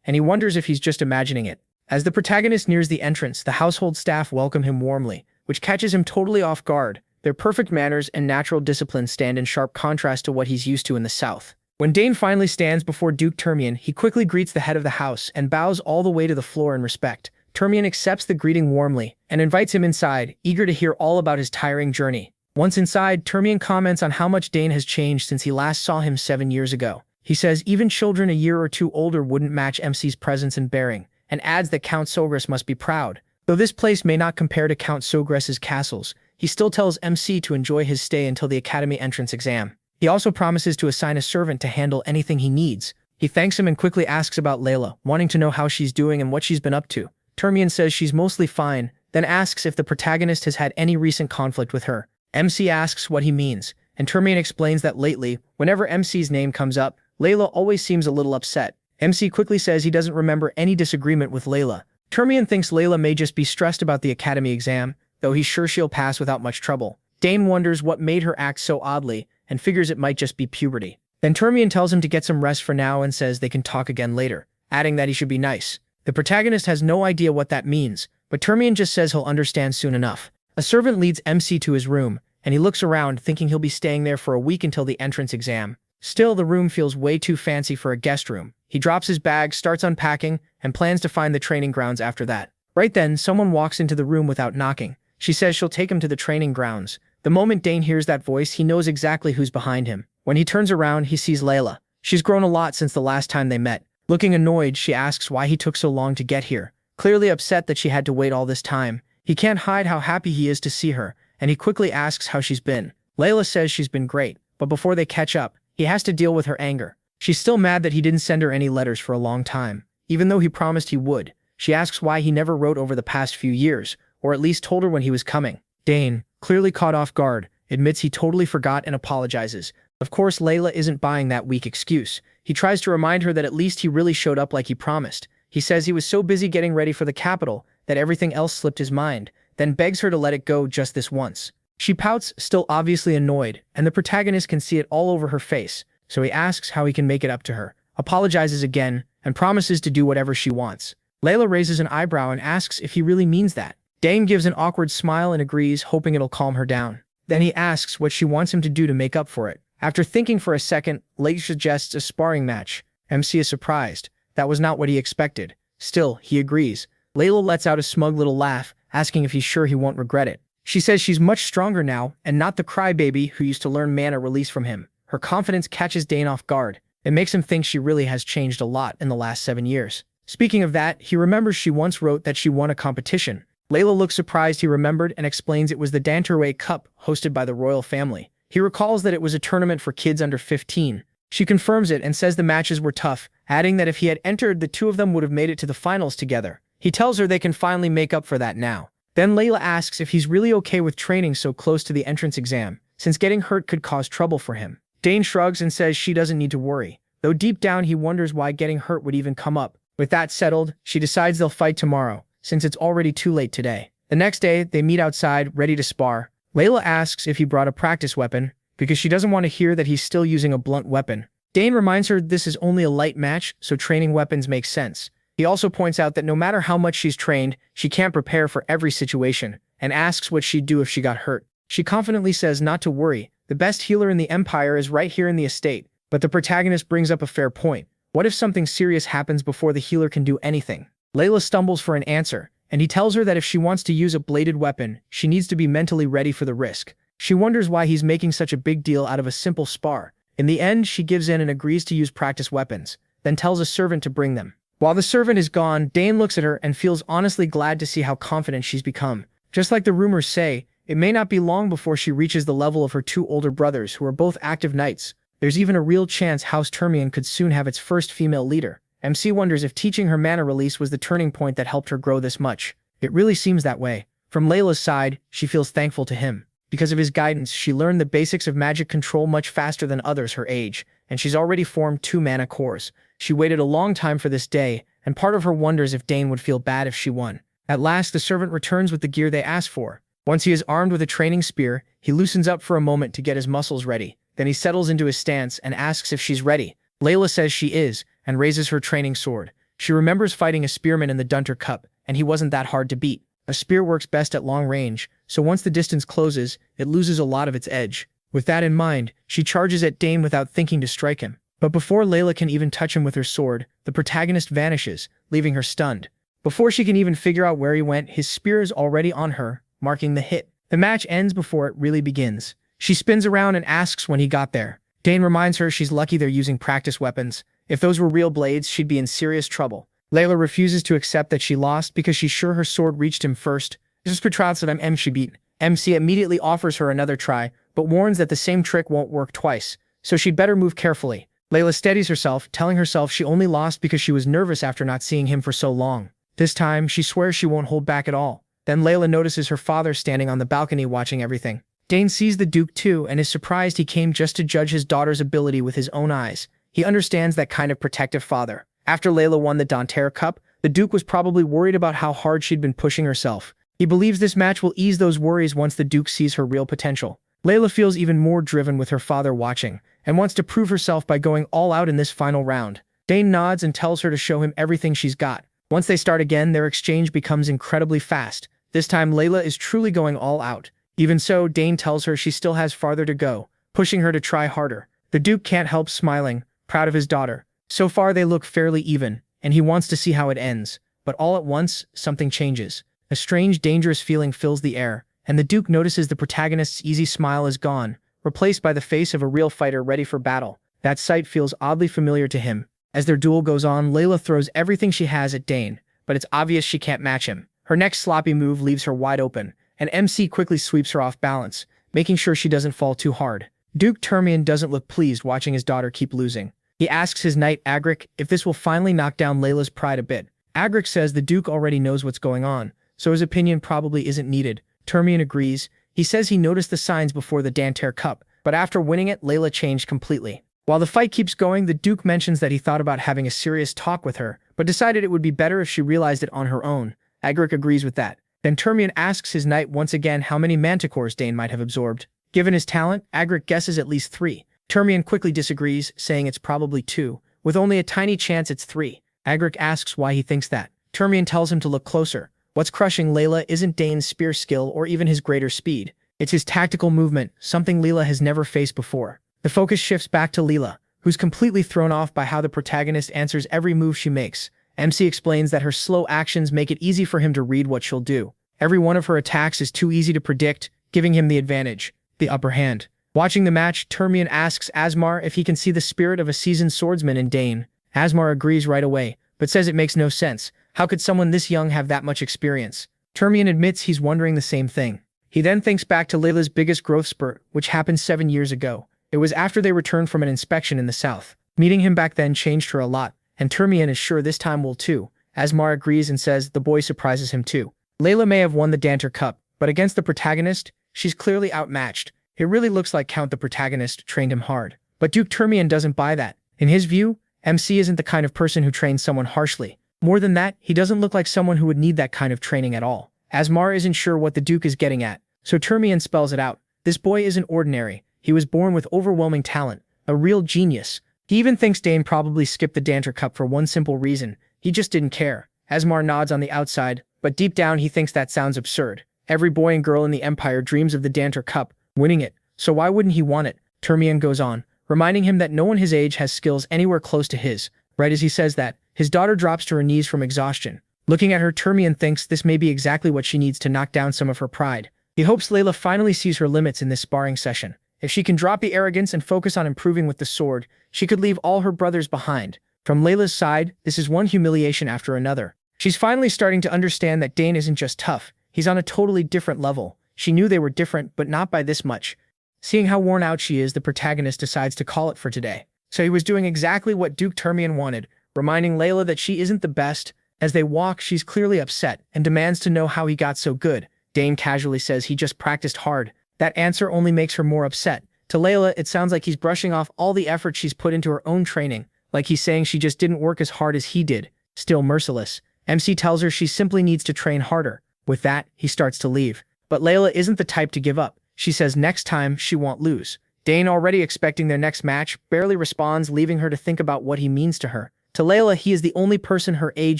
and he wonders if he's just imagining it. As the protagonist nears the entrance, the household staff welcome him warmly, which catches him totally off guard. Their perfect manners and natural discipline stand in sharp contrast to what he's used to in the south. When Dane finally stands before Duke Termion, he quickly greets the head of the house and bows all the way to the floor in respect. Termion accepts the greeting warmly and invites him inside, eager to hear all about his tiring journey. Once inside, Termion comments on how much Dane has changed since he last saw him 7 years ago. He says even children a year or two older wouldn't match MC's presence and bearing, and adds that Count Sogress must be proud. Though this place may not compare to Count Sogress's castles, he still tells MC to enjoy his stay until the academy entrance exam. He also promises to assign a servant to handle anything he needs. He thanks him and quickly asks about Layla, wanting to know how she's doing and what she's been up to. Termion says she's mostly fine, then asks if the protagonist has had any recent conflict with her. MC asks what he means, and Termion explains that lately, whenever MC's name comes up, Layla always seems a little upset. MC quickly says he doesn't remember any disagreement with Layla. Termion thinks Layla may just be stressed about the academy exam, though he's sure she'll pass without much trouble. Dane wonders what made her act so oddly and figures it might just be puberty. Then Termian tells him to get some rest for now and says they can talk again later, adding that he should be nice. The protagonist has no idea what that means, but Termian just says he'll understand soon enough. A servant leads MC to his room, and he looks around thinking he'll be staying there for a week until the entrance exam. Still, the room feels way too fancy for a guest room. He drops his bag, starts unpacking, and plans to find the training grounds after that. Right then, someone walks into the room without knocking. She says she'll take him to the training grounds. The moment Dane hears that voice, he knows exactly who's behind him. When he turns around, he sees Layla. She's grown a lot since the last time they met. Looking annoyed, she asks why he took so long to get here. Clearly upset that she had to wait all this time. He can't hide how happy he is to see her, and he quickly asks how she's been. Layla says she's been great, but before they catch up, he has to deal with her anger. She's still mad that he didn't send her any letters for a long time, even though he promised he would. She asks why he never wrote over the past few years, or at least told her when he was coming. Dane, clearly caught off guard, admits he totally forgot and apologizes. Of course, Layla isn't buying that weak excuse. He tries to remind her that at least he really showed up like he promised. He says he was so busy getting ready for the capital that everything else slipped his mind, then begs her to let it go just this once. She pouts, still obviously annoyed, and the protagonist can see it all over her face, so he asks how he can make it up to her, apologizes again, and promises to do whatever she wants. Layla raises an eyebrow and asks if he really means that. Dane gives an awkward smile and agrees, hoping it'll calm her down. Then he asks what she wants him to do to make up for it. After thinking for a second, Layla suggests a sparring match. MC is surprised. That was not what he expected. Still, he agrees. Layla lets out a smug little laugh, asking if he's sure he won't regret it. She says she's much stronger now, and not the crybaby who used to learn mana release from him. Her confidence catches Dane off guard. It makes him think she really has changed a lot in the last 7 years. Speaking of that, he remembers she once wrote that she won a competition. Layla looks surprised he remembered and explains it was the Danterway Cup hosted by the royal family. He recalls that it was a tournament for kids under 15. She confirms it and says the matches were tough, adding that if he had entered, the two of them would have made it to the finals together. He tells her they can finally make up for that now. Then Layla asks if he's really okay with training so close to the entrance exam, since getting hurt could cause trouble for him. Dane shrugs and says she doesn't need to worry, though deep down he wonders why getting hurt would even come up. With that settled, she decides they'll fight tomorrow, since it's already too late today. The next day, they meet outside, ready to spar. Layla asks if he brought a practice weapon, because she doesn't want to hear that he's still using a blunt weapon. Dane reminds her this is only a light match, so training weapons makes sense. He also points out that no matter how much she's trained, she can't prepare for every situation, and asks what she'd do if she got hurt. She confidently says not to worry, the best healer in the Empire is right here in the estate, but the protagonist brings up a fair point. What if something serious happens before the healer can do anything? Layla stumbles for an answer, and he tells her that if she wants to use a bladed weapon, she needs to be mentally ready for the risk. She wonders why he's making such a big deal out of a simple spar. In the end, she gives in and agrees to use practice weapons, then tells a servant to bring them. While the servant is gone, Dane looks at her and feels honestly glad to see how confident she's become. Just like the rumors say, it may not be long before she reaches the level of her two older brothers who are both active knights. There's even a real chance House Termian could soon have its first female leader. MC wonders if teaching her mana release was the turning point that helped her grow this much. It really seems that way. From Layla's side, she feels thankful to him. Because of his guidance, she learned the basics of magic control much faster than others her age, and she's already formed 2 mana cores. She waited a long time for this day, and part of her wonders if Dane would feel bad if she won. At last, the servant returns with the gear they asked for. Once he is armed with a training spear, he loosens up for a moment to get his muscles ready. Then he settles into his stance and asks if she's ready. Layla says she is, and raises her training sword. She remembers fighting a spearman in the Dunter Cup, and he wasn't that hard to beat. A spear works best at long range, so once the distance closes, it loses a lot of its edge. With that in mind, she charges at Dane without thinking to strike him. But before Layla can even touch him with her sword, the protagonist vanishes, leaving her stunned. Before she can even figure out where he went, his spear is already on her, marking the hit. The match ends before it really begins. She spins around and asks when he got there. Dane reminds her she's lucky they're using practice weapons. If those were real blades, she'd be in serious trouble. Layla refuses to accept that she lost because she's sure her sword reached him first. Just betrayals that MC beat. MC immediately offers her another try, but warns that the same trick won't work twice, so she'd better move carefully. Layla steadies herself, telling herself she only lost because she was nervous after not seeing him for so long. This time, she swears she won't hold back at all. Then Layla notices her father standing on the balcony watching everything. Dane sees the Duke too and is surprised he came just to judge his daughter's ability with his own eyes. He understands that kind of protective father. After Layla won the Danter Cup, the Duke was probably worried about how hard she'd been pushing herself. He believes this match will ease those worries once the Duke sees her real potential. Layla feels even more driven with her father watching, and wants to prove herself by going all out in this final round. Dane nods and tells her to show him everything she's got. Once they start again, their exchange becomes incredibly fast. This time, Layla is truly going all out. Even so, Dane tells her she still has farther to go, pushing her to try harder. The Duke can't help smiling, proud of his daughter. So far, they look fairly even, and he wants to see how it ends. But all at once, something changes. A strange, dangerous feeling fills the air, and the Duke notices the protagonist's easy smile is gone, replaced by the face of a real fighter ready for battle. That sight feels oddly familiar to him. As their duel goes on, Layla throws everything she has at Dane, but it's obvious she can't match him. Her next sloppy move leaves her wide open, and MC quickly sweeps her off balance, making sure she doesn't fall too hard. Duke Termian doesn't look pleased watching his daughter keep losing. He asks his knight Agric if this will finally knock down Layla's pride a bit. Agric says the Duke already knows what's going on, so his opinion probably isn't needed. Termian agrees. He says he noticed the signs before the Danter Cup, but after winning it, Layla changed completely. While the fight keeps going, the Duke mentions that he thought about having a serious talk with her, but decided it would be better if she realized it on her own. Agric agrees with that. Then Termian asks his knight once again how many manticores Dane might have absorbed. Given his talent, Agric guesses at least 3. Termian quickly disagrees, saying it's probably 2, with only a tiny chance it's 3. Agric asks why he thinks that. Termian tells him to look closer. What's crushing Layla isn't Dane's spear skill or even his greater speed. It's his tactical movement, something Layla has never faced before. The focus shifts back to Layla, who's completely thrown off by how the protagonist answers every move she makes. MC explains that her slow actions make it easy for him to read what she'll do. Every one of her attacks is too easy to predict, giving him the advantage, the upper hand. Watching the match, Termian asks Asmar if he can see the spirit of a seasoned swordsman in Dane. Asmar agrees right away, but says it makes no sense. How could someone this young have that much experience? Termian admits he's wondering the same thing. He then thinks back to Layla's biggest growth spurt, which happened 7 years ago. It was after they returned from an inspection in the south. Meeting him back then changed her a lot, and Termian is sure this time will too. Asmar agrees and says the boy surprises him too. Layla may have won the Danter Cup, but against the protagonist, she's clearly outmatched. It really looks like Count the protagonist trained him hard. But Duke Termian doesn't buy that. In his view, MC isn't the kind of person who trains someone harshly. More than that, he doesn't look like someone who would need that kind of training at all. Asmar isn't sure what the Duke is getting at, so Termian spells it out. This boy isn't ordinary. He was born with overwhelming talent, a real genius. He even thinks Dane probably skipped the Danter Cup for one simple reason. He just didn't care. Asmar nods on the outside, but deep down he thinks that sounds absurd. Every boy and girl in the Empire dreams of the Danter Cup, winning it, so why wouldn't he want it? Termian goes on, reminding him that no one his age has skills anywhere close to his. Right as he says that, his daughter drops to her knees from exhaustion. Looking at her, Termian thinks this may be exactly what she needs to knock down some of her pride. He hopes Layla finally sees her limits in this sparring session. If she can drop the arrogance and focus on improving with the sword, she could leave all her brothers behind. From Layla's side, this is one humiliation after another. She's finally starting to understand that Dane isn't just tough, he's on a totally different level. She knew they were different, but not by this much. Seeing how worn out she is, the protagonist decides to call it for today. So he was doing exactly what Duke Termian wanted, reminding Layla that she isn't the best. As they walk, she's clearly upset and demands to know how he got so good. Dane casually says he just practiced hard. That answer only makes her more upset. To Layla, it sounds like he's brushing off all the effort she's put into her own training, like he's saying she just didn't work as hard as he did. Still merciless, MC tells her she simply needs to train harder. With that, he starts to leave. But Layla isn't the type to give up. She says next time she won't lose. Dane, already expecting their next match, barely responds, leaving her to think about what he means to her. To Layla, he is the only person her age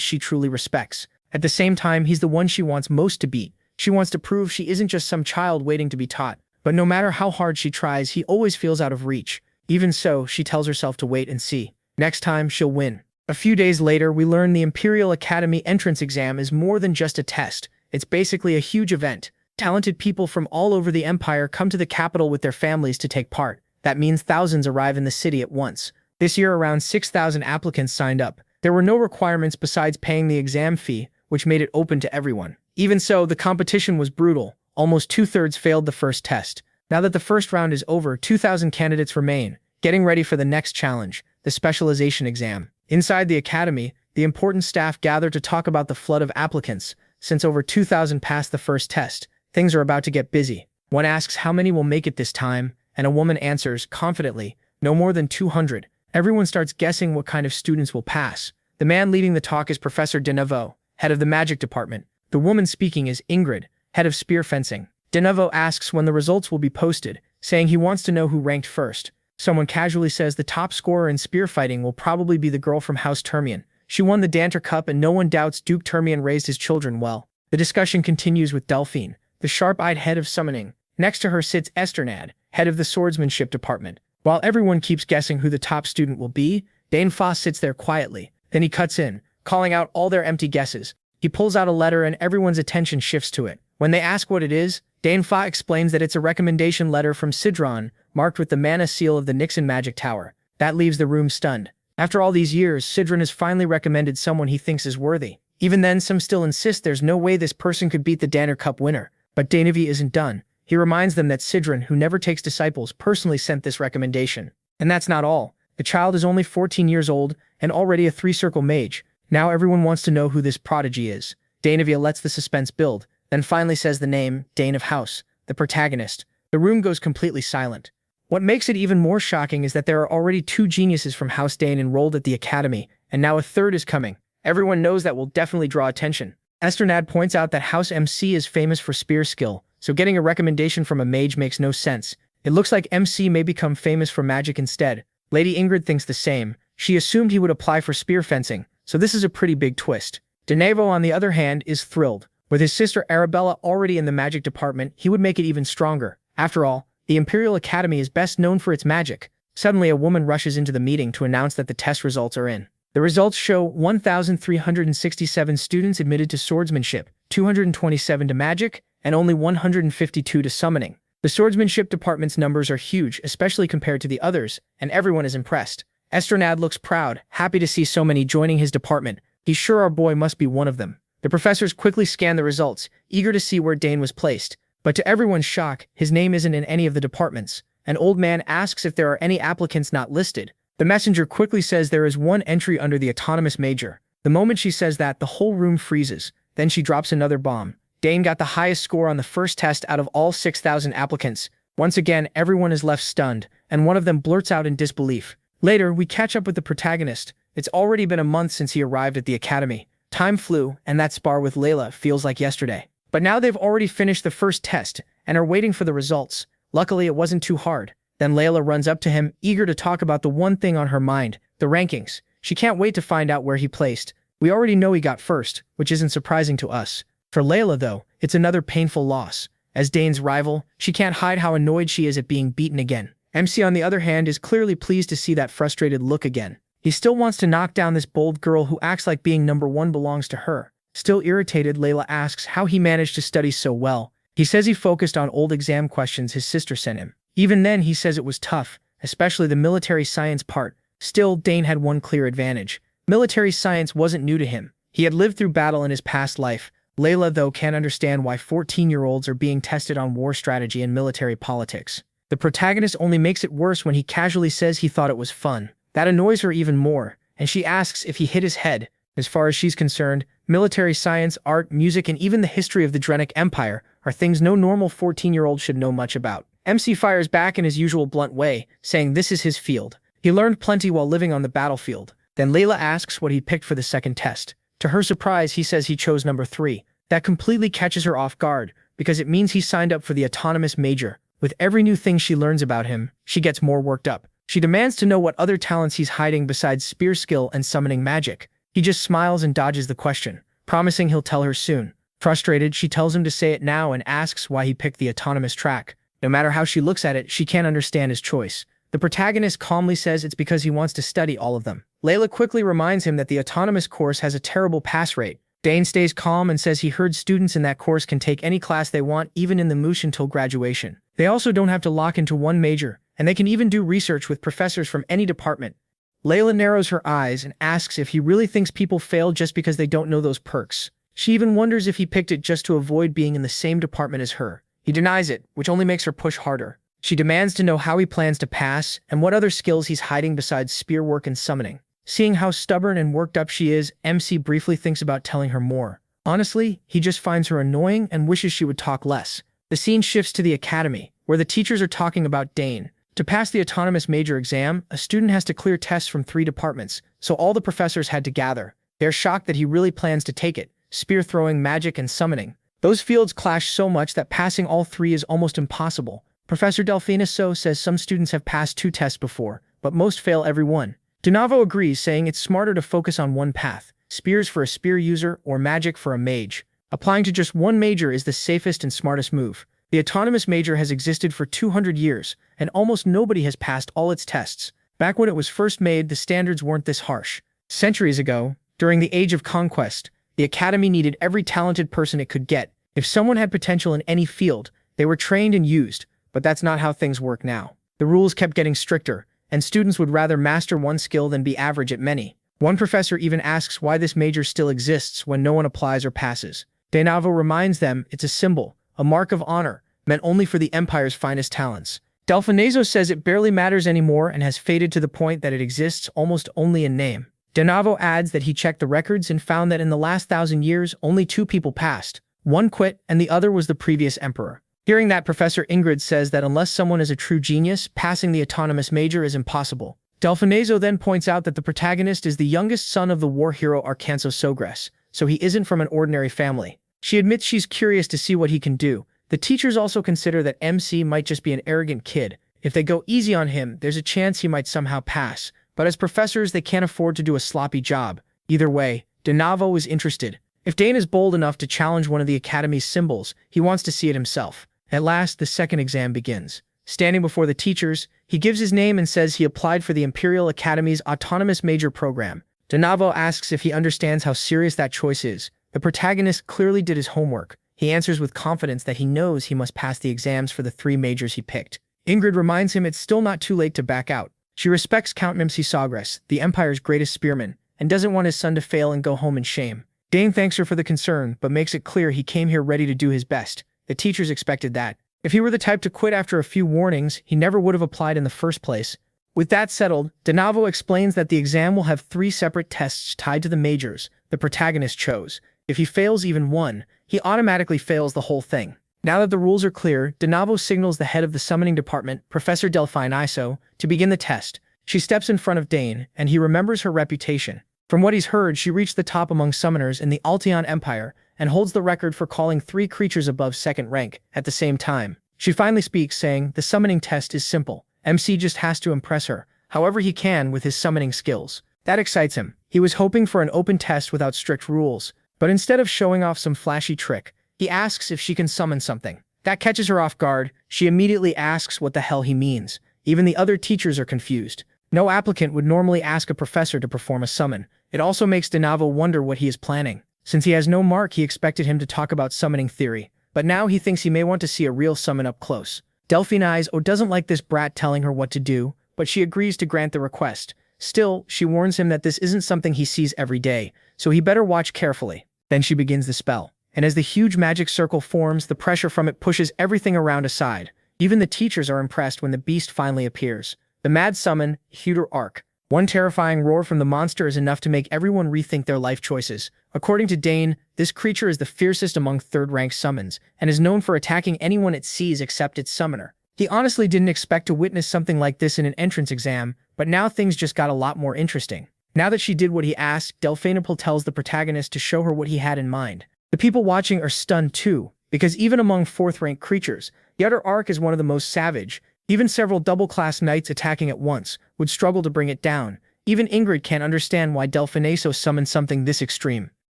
she truly respects. At the same time, he's the one she wants most to beat. She wants to prove she isn't just some child waiting to be taught. But no matter how hard she tries, he always feels out of reach. Even so, she tells herself to wait and see. Next time, she'll win. A few days later, we learn the Imperial Academy entrance exam is more than just a test. It's basically a huge event. Talented people from all over the Empire come to the capital with their families to take part. That means thousands arrive in the city at once. This year, around 6,000 applicants signed up. There were no requirements besides paying the exam fee, which made it open to everyone. Even so, the competition was brutal. Almost 2/3 failed the first test. Now that the first round is over, 2,000 candidates remain, getting ready for the next challenge, the specialization exam. Inside the academy, the important staff gather to talk about the flood of applicants. Since over 2,000 passed the first test, things are about to get busy. One asks how many will make it this time, and a woman answers, confidently, no more than 200. Everyone starts guessing what kind of students will pass. The man leading the talk is Professor Denevo, head of the magic department. The woman speaking is Ingrid, head of spear fencing. Dne asks when the results will be posted, saying he wants to know who ranked first. Someone casually says the top scorer in spear fighting will probably be the girl from House Termian. She won the Danter Cup and no one doubts Duke Termian raised his children well. The discussion continues with Delphine, the sharp-eyed head of summoning. Next to her sits Esternad, head of the swordsmanship department. While everyone keeps guessing who the top student will be, Dane Foss sits there quietly. Then he cuts in, calling out all their empty guesses. He pulls out a letter and everyone's attention shifts to it. When they ask what it is, Dane Foss explains that it's a recommendation letter from Sidron, marked with the mana seal of the Nixon Magic Tower. That leaves the room stunned. After all these years, Sidron has finally recommended someone he thinks is worthy. Even then, some still insist there's no way this person could beat the Danner Cup winner. But Danevi isn't done. He reminds them that Sidron, who never takes disciples, personally sent this recommendation. And that's not all. The child is only 14 years old and already a three-circle mage. Now everyone wants to know who this prodigy is. Danevi lets the suspense build, then finally says the name, Dane of House, the protagonist. The room goes completely silent. What makes it even more shocking is that there are already 2 geniuses from House Dane enrolled at the academy, and now a third is coming. Everyone knows that will definitely draw attention. Esternad points out that House MC is famous for spear skill, so getting a recommendation from a mage makes no sense. It looks like MC may become famous for magic instead. Lady Ingrid thinks the same. She assumed he would apply for spear fencing, so this is a pretty big twist. Denevo, on the other hand, is thrilled. With his sister Arabella already in the magic department, he would make it even stronger. After all, the Imperial Academy is best known for its magic. Suddenly, a woman rushes into the meeting to announce that the test results are in. The results show 1,367 students admitted to swordsmanship, 227 to magic, and only 152 to summoning. The swordsmanship department's numbers are huge, especially compared to the others, and everyone is impressed. Esternad looks proud, happy to see so many joining his department. He's sure our boy must be one of them. The professors quickly scan the results, eager to see where Dane was placed. But to everyone's shock, his name isn't in any of the departments. An old man asks if there are any applicants not listed. The messenger quickly says there is one entry under the autonomous major. The moment she says that, the whole room freezes. Then she drops another bomb. Dane got the highest score on the first test out of all 6,000 applicants. Once again, everyone is left stunned, and one of them blurts out in disbelief. Later, we catch up with the protagonist. It's already been a month since he arrived at the academy. Time flew, and that spar with Layla feels like yesterday. But now they've already finished the first test, and are waiting for the results. Luckily, it wasn't too hard. Then Layla runs up to him, eager to talk about the one thing on her mind, the rankings. She can't wait to find out where he placed. We already know he got first, which isn't surprising to us. For Layla, though, it's another painful loss. As Dane's rival, she can't hide how annoyed she is at being beaten again. MC, on the other hand, is clearly pleased to see that frustrated look again. He still wants to knock down this bold girl who acts like being number 1 belongs to her. Still irritated, Layla asks how he managed to study so well. He says he focused on old exam questions his sister sent him. Even then, he says it was tough, especially the military science part. Still, Dane had one clear advantage. Military science wasn't new to him. He had lived through battle in his past life. Layla, though, can't understand why 14-year-olds are being tested on war strategy and military politics. The protagonist only makes it worse when he casually says he thought it was fun. That annoys her even more, and she asks if he hit his head. As far as she's concerned, military science, art, music, and even the history of the Drenic Empire are things no normal 14-year-old should know much about. MC fires back in his usual blunt way, saying this is his field. He learned plenty while living on the battlefield. Then Layla asks what he picked for the second test. To her surprise, he says he chose number 3. That completely catches her off guard, because it means he signed up for the autonomous major. With every new thing she learns about him, she gets more worked up. She demands to know what other talents he's hiding besides spear skill and summoning magic. He just smiles and dodges the question, promising he'll tell her soon. Frustrated, she tells him to say it now and asks why he picked the autonomous track. No matter how she looks at it, she can't understand his choice. The protagonist calmly says it's because he wants to study all of them. Layla quickly reminds him that the autonomous course has a terrible pass rate. Dane stays calm and says he heard students in that course can take any class they want, even in the moosh, until graduation. They also don't have to lock into one major, and they can even do research with professors from any department. Layla narrows her eyes and asks if he really thinks people fail just because they don't know those perks. She even wonders if he picked it just to avoid being in the same department as her. He denies it, which only makes her push harder. She demands to know how he plans to pass and what other skills he's hiding besides spear work and summoning. Seeing how stubborn and worked up she is, MC briefly thinks about telling her more. Honestly, he just finds her annoying and wishes she would talk less. The scene shifts to the academy, where the teachers are talking about Dane. To pass the autonomous major exam, a student has to clear tests from 3 departments, so all the professors had to gather. They're shocked that he really plans to take it, spear throwing, magic, and summoning. Those fields clash so much that passing all three is almost impossible. Professor Delfiniso says some students have passed 2 tests before, but most fail every one. Donavo agrees, saying it's smarter to focus on one path, spears for a spear user or magic for a mage. Applying to just one major is the safest and smartest move. The autonomous major has existed for 200 years, and almost nobody has passed all its tests. Back when it was first made, the standards weren't this harsh. Centuries ago, during the Age of Conquest, the Academy needed every talented person it could get. If someone had potential in any field, they were trained and used, but that's not how things work now. The rules kept getting stricter, and students would rather master one skill than be average at many. One professor even asks why this major still exists when no one applies or passes. Donavo reminds them it's a symbol, a mark of honor, meant only for the Empire's finest talents. Delfinazo says it barely matters anymore and has faded to the point that it exists almost only in name. Donavo adds that he checked the records and found that in the last 1,000 years, only 2 people passed. One quit, and the other was the previous emperor. Hearing that, Professor Ingrid says that unless someone is a true genius, passing the autonomous major is impossible. Delfinazo then points out that the protagonist is the youngest son of the war hero Dne Sogress, so he isn't from an ordinary family. She admits she's curious to see what he can do. The teachers also consider that MC might just be an arrogant kid. If they go easy on him, there's a chance he might somehow pass. But as professors, they can't afford to do a sloppy job. Either way, Donavo is interested. If Dane is bold enough to challenge one of the Academy's symbols, he wants to see it himself. At last, the second exam begins. Standing before the teachers, he gives his name and says he applied for the Imperial Academy's autonomous major program. Donavo asks if he understands how serious that choice is. The protagonist clearly did his homework. He answers with confidence that he knows he must pass the exams for the 3 majors he picked. Ingrid reminds him it's still not too late to back out. She respects Count Dne Sogress, the Empire's greatest spearman, and doesn't want his son to fail and go home in shame. Dane thanks her for the concern, but makes it clear he came here ready to do his best. The teachers expected that. If he were the type to quit after a few warnings, he never would have applied in the first place. With that settled, Donavo explains that the exam will have 3 separate tests tied to the majors the protagonist chose. If he fails even one, he automatically fails the whole thing. Now that the rules are clear, Donavo signals the head of the summoning department, Professor Delfiniso, to begin the test. She steps in front of Dane, and he remembers her reputation. From what he's heard, she reached the top among summoners in the Alteon Empire and holds the record for calling 3 creatures above 2nd rank at the same time. She finally speaks, saying, the summoning test is simple. MC just has to impress her, however he can with his summoning skills. That excites him. He was hoping for an open test without strict rules, but instead of showing off some flashy trick, he asks if she can summon something. That catches her off guard. She immediately asks what the hell he means. Even the other teachers are confused. No applicant would normally ask a professor to perform a summon. It also makes Donavo wonder what he is planning. Since he has no mark, he expected him to talk about summoning theory, but now he thinks he may want to see a real summon up close. Delfiniso doesn't like this brat telling her what to do, but she agrees to grant the request. Still, she warns him that this isn't something he sees every day, so he better watch carefully. Then she begins the spell, and as the huge magic circle forms, the pressure from it pushes everything around aside. Even the teachers are impressed when the beast finally appears. The mad summon, Huter Arc. One terrifying roar from the monster is enough to make everyone rethink their life choices. According to Dane, this creature is the fiercest among 3rd-rank summons, and is known for attacking anyone it sees except its summoner. He honestly didn't expect to witness something like this in an entrance exam, but now things just got a lot more interesting. Now that she did what he asked, Delfiniso tells the protagonist to show her what he had in mind. The people watching are stunned too, because even among 4th-rank creatures, the Huter Arc is one of the most savage. Even several double-class knights attacking at once would struggle to bring it down. Even Ingrid can't understand why Delfiniso summoned something this extreme.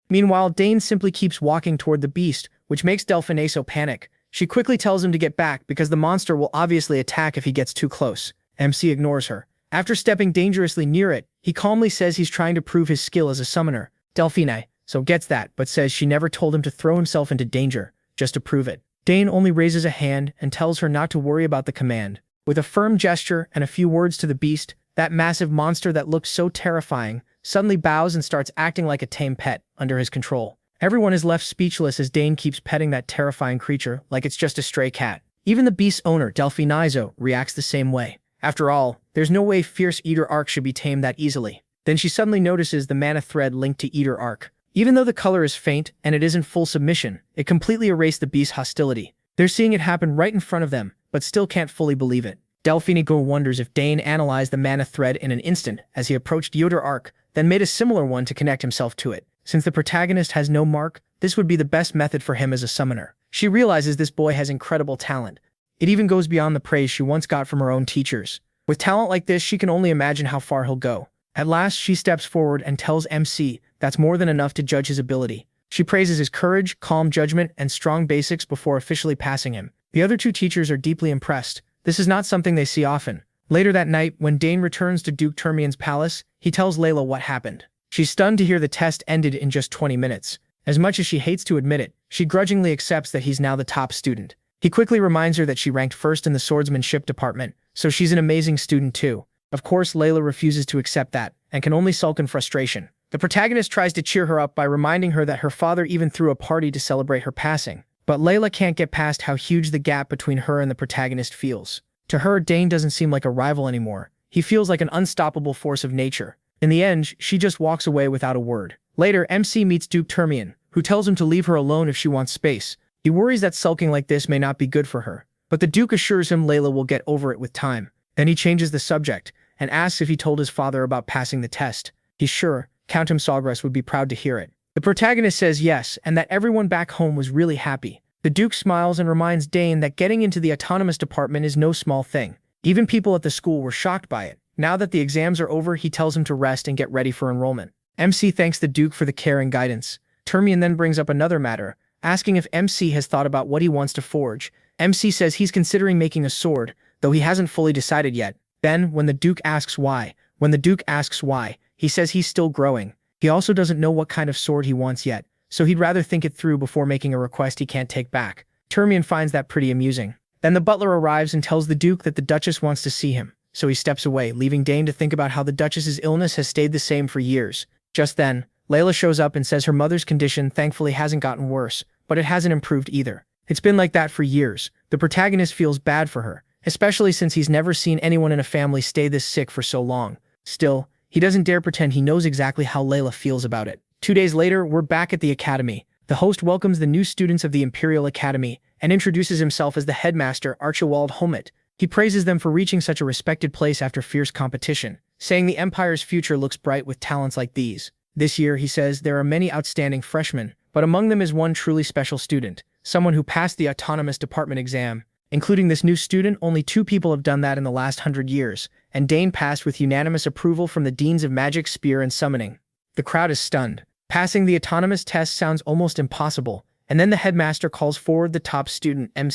Meanwhile, Dane simply keeps walking toward the beast, which makes Delfiniso panic. She quickly tells him to get back because the monster will obviously attack if he gets too close. MC ignores her. After stepping dangerously near it, he calmly says he's trying to prove his skill as a summoner. Delfiniso gets that, but says she never told him to throw himself into danger, just to prove it. Dane only raises a hand and tells her not to worry about the command. With a firm gesture and a few words to the beast, that massive monster that looked so terrifying suddenly bows and starts acting like a tame pet under his control. Everyone is left speechless as Dane keeps petting that terrifying creature like it's just a stray cat. Even the beast's owner, Delfiniso, reacts the same way. After all, there's no way fierce Huter Arc should be tamed that easily. Then she suddenly notices the mana thread linked to Huter Arc. Even though the color is faint and it isn't full submission, it completely erased the beast's hostility. They're seeing it happen right in front of them, but still can't fully believe it. Delfiniso wonders if Dane analyzed the mana thread in an instant as he approached Huter Arc, then made a similar one to connect himself to it. Since the protagonist has no mark, this would be the best method for him as a summoner. She realizes this boy has incredible talent. It even goes beyond the praise she once got from her own teachers. With talent like this, she can only imagine how far he'll go. At last, she steps forward and tells MC that's more than enough to judge his ability. She praises his courage, calm judgment, and strong basics before officially passing him. The other two teachers are deeply impressed. This is not something they see often. Later that night, when Dane returns to Duke Termian's palace, he tells Layla what happened. She's stunned to hear the test ended in just 20 minutes. As much as she hates to admit it, she grudgingly accepts that he's now the top student. He quickly reminds her that she ranked first in the swordsmanship department, so she's an amazing student too. Of course, Layla refuses to accept that, and can only sulk in frustration. The protagonist tries to cheer her up by reminding her that her father even threw a party to celebrate her passing. But Layla can't get past how huge the gap between her and the protagonist feels. To her, Dane doesn't seem like a rival anymore. He feels like an unstoppable force of nature. In the end, she just walks away without a word. Later, MC meets Duke Termian, who tells him to leave her alone if she wants space. He worries that sulking like this may not be good for her, but the Duke assures him Layla will get over it with time. Then he changes the subject, and asks if he told his father about passing the test. He's sure Count Dne Sogress would be proud to hear it. The protagonist says yes, and that everyone back home was really happy. The Duke smiles and reminds Dane that getting into the autonomous department is no small thing. Even people at the school were shocked by it. Now that the exams are over, he tells him to rest and get ready for enrollment. MC thanks the Duke for the care and guidance. Termian then brings up another matter, asking if MC has thought about what he wants to forge. MC says he's considering making a sword, though he hasn't fully decided yet. Then, when the Duke asks why, he says he's still growing. He also doesn't know what kind of sword he wants yet, so he'd rather think it through before making a request he can't take back. Termian finds that pretty amusing. Then the butler arrives and tells the Duke that the Duchess wants to see him, so he steps away, leaving Dane to think about how the Duchess's illness has stayed the same for years. Just then, Layla shows up and says her mother's condition thankfully hasn't gotten worse, but it hasn't improved either. It's been like that for years. The protagonist feels bad for her, especially since he's never seen anyone in a family stay this sick for so long. Still, he doesn't dare pretend he knows exactly how Layla feels about it. 2 days later, we're back at the academy. The host welcomes the new students of the Imperial Academy and introduces himself as the headmaster Archibald Homet. He praises them for reaching such a respected place after fierce competition, saying the Empire's future looks bright with talents like these. This year, he says, there are many outstanding freshmen, but among them is one truly special student, someone who passed the autonomous department exam. Including this new student, only 2 people have done that in the last 100 years, and Dane passed with unanimous approval from the Deans of Magic, Spear, and Summoning. The crowd is stunned. Passing the autonomous test sounds almost impossible, and then the headmaster calls forward the top student, Dne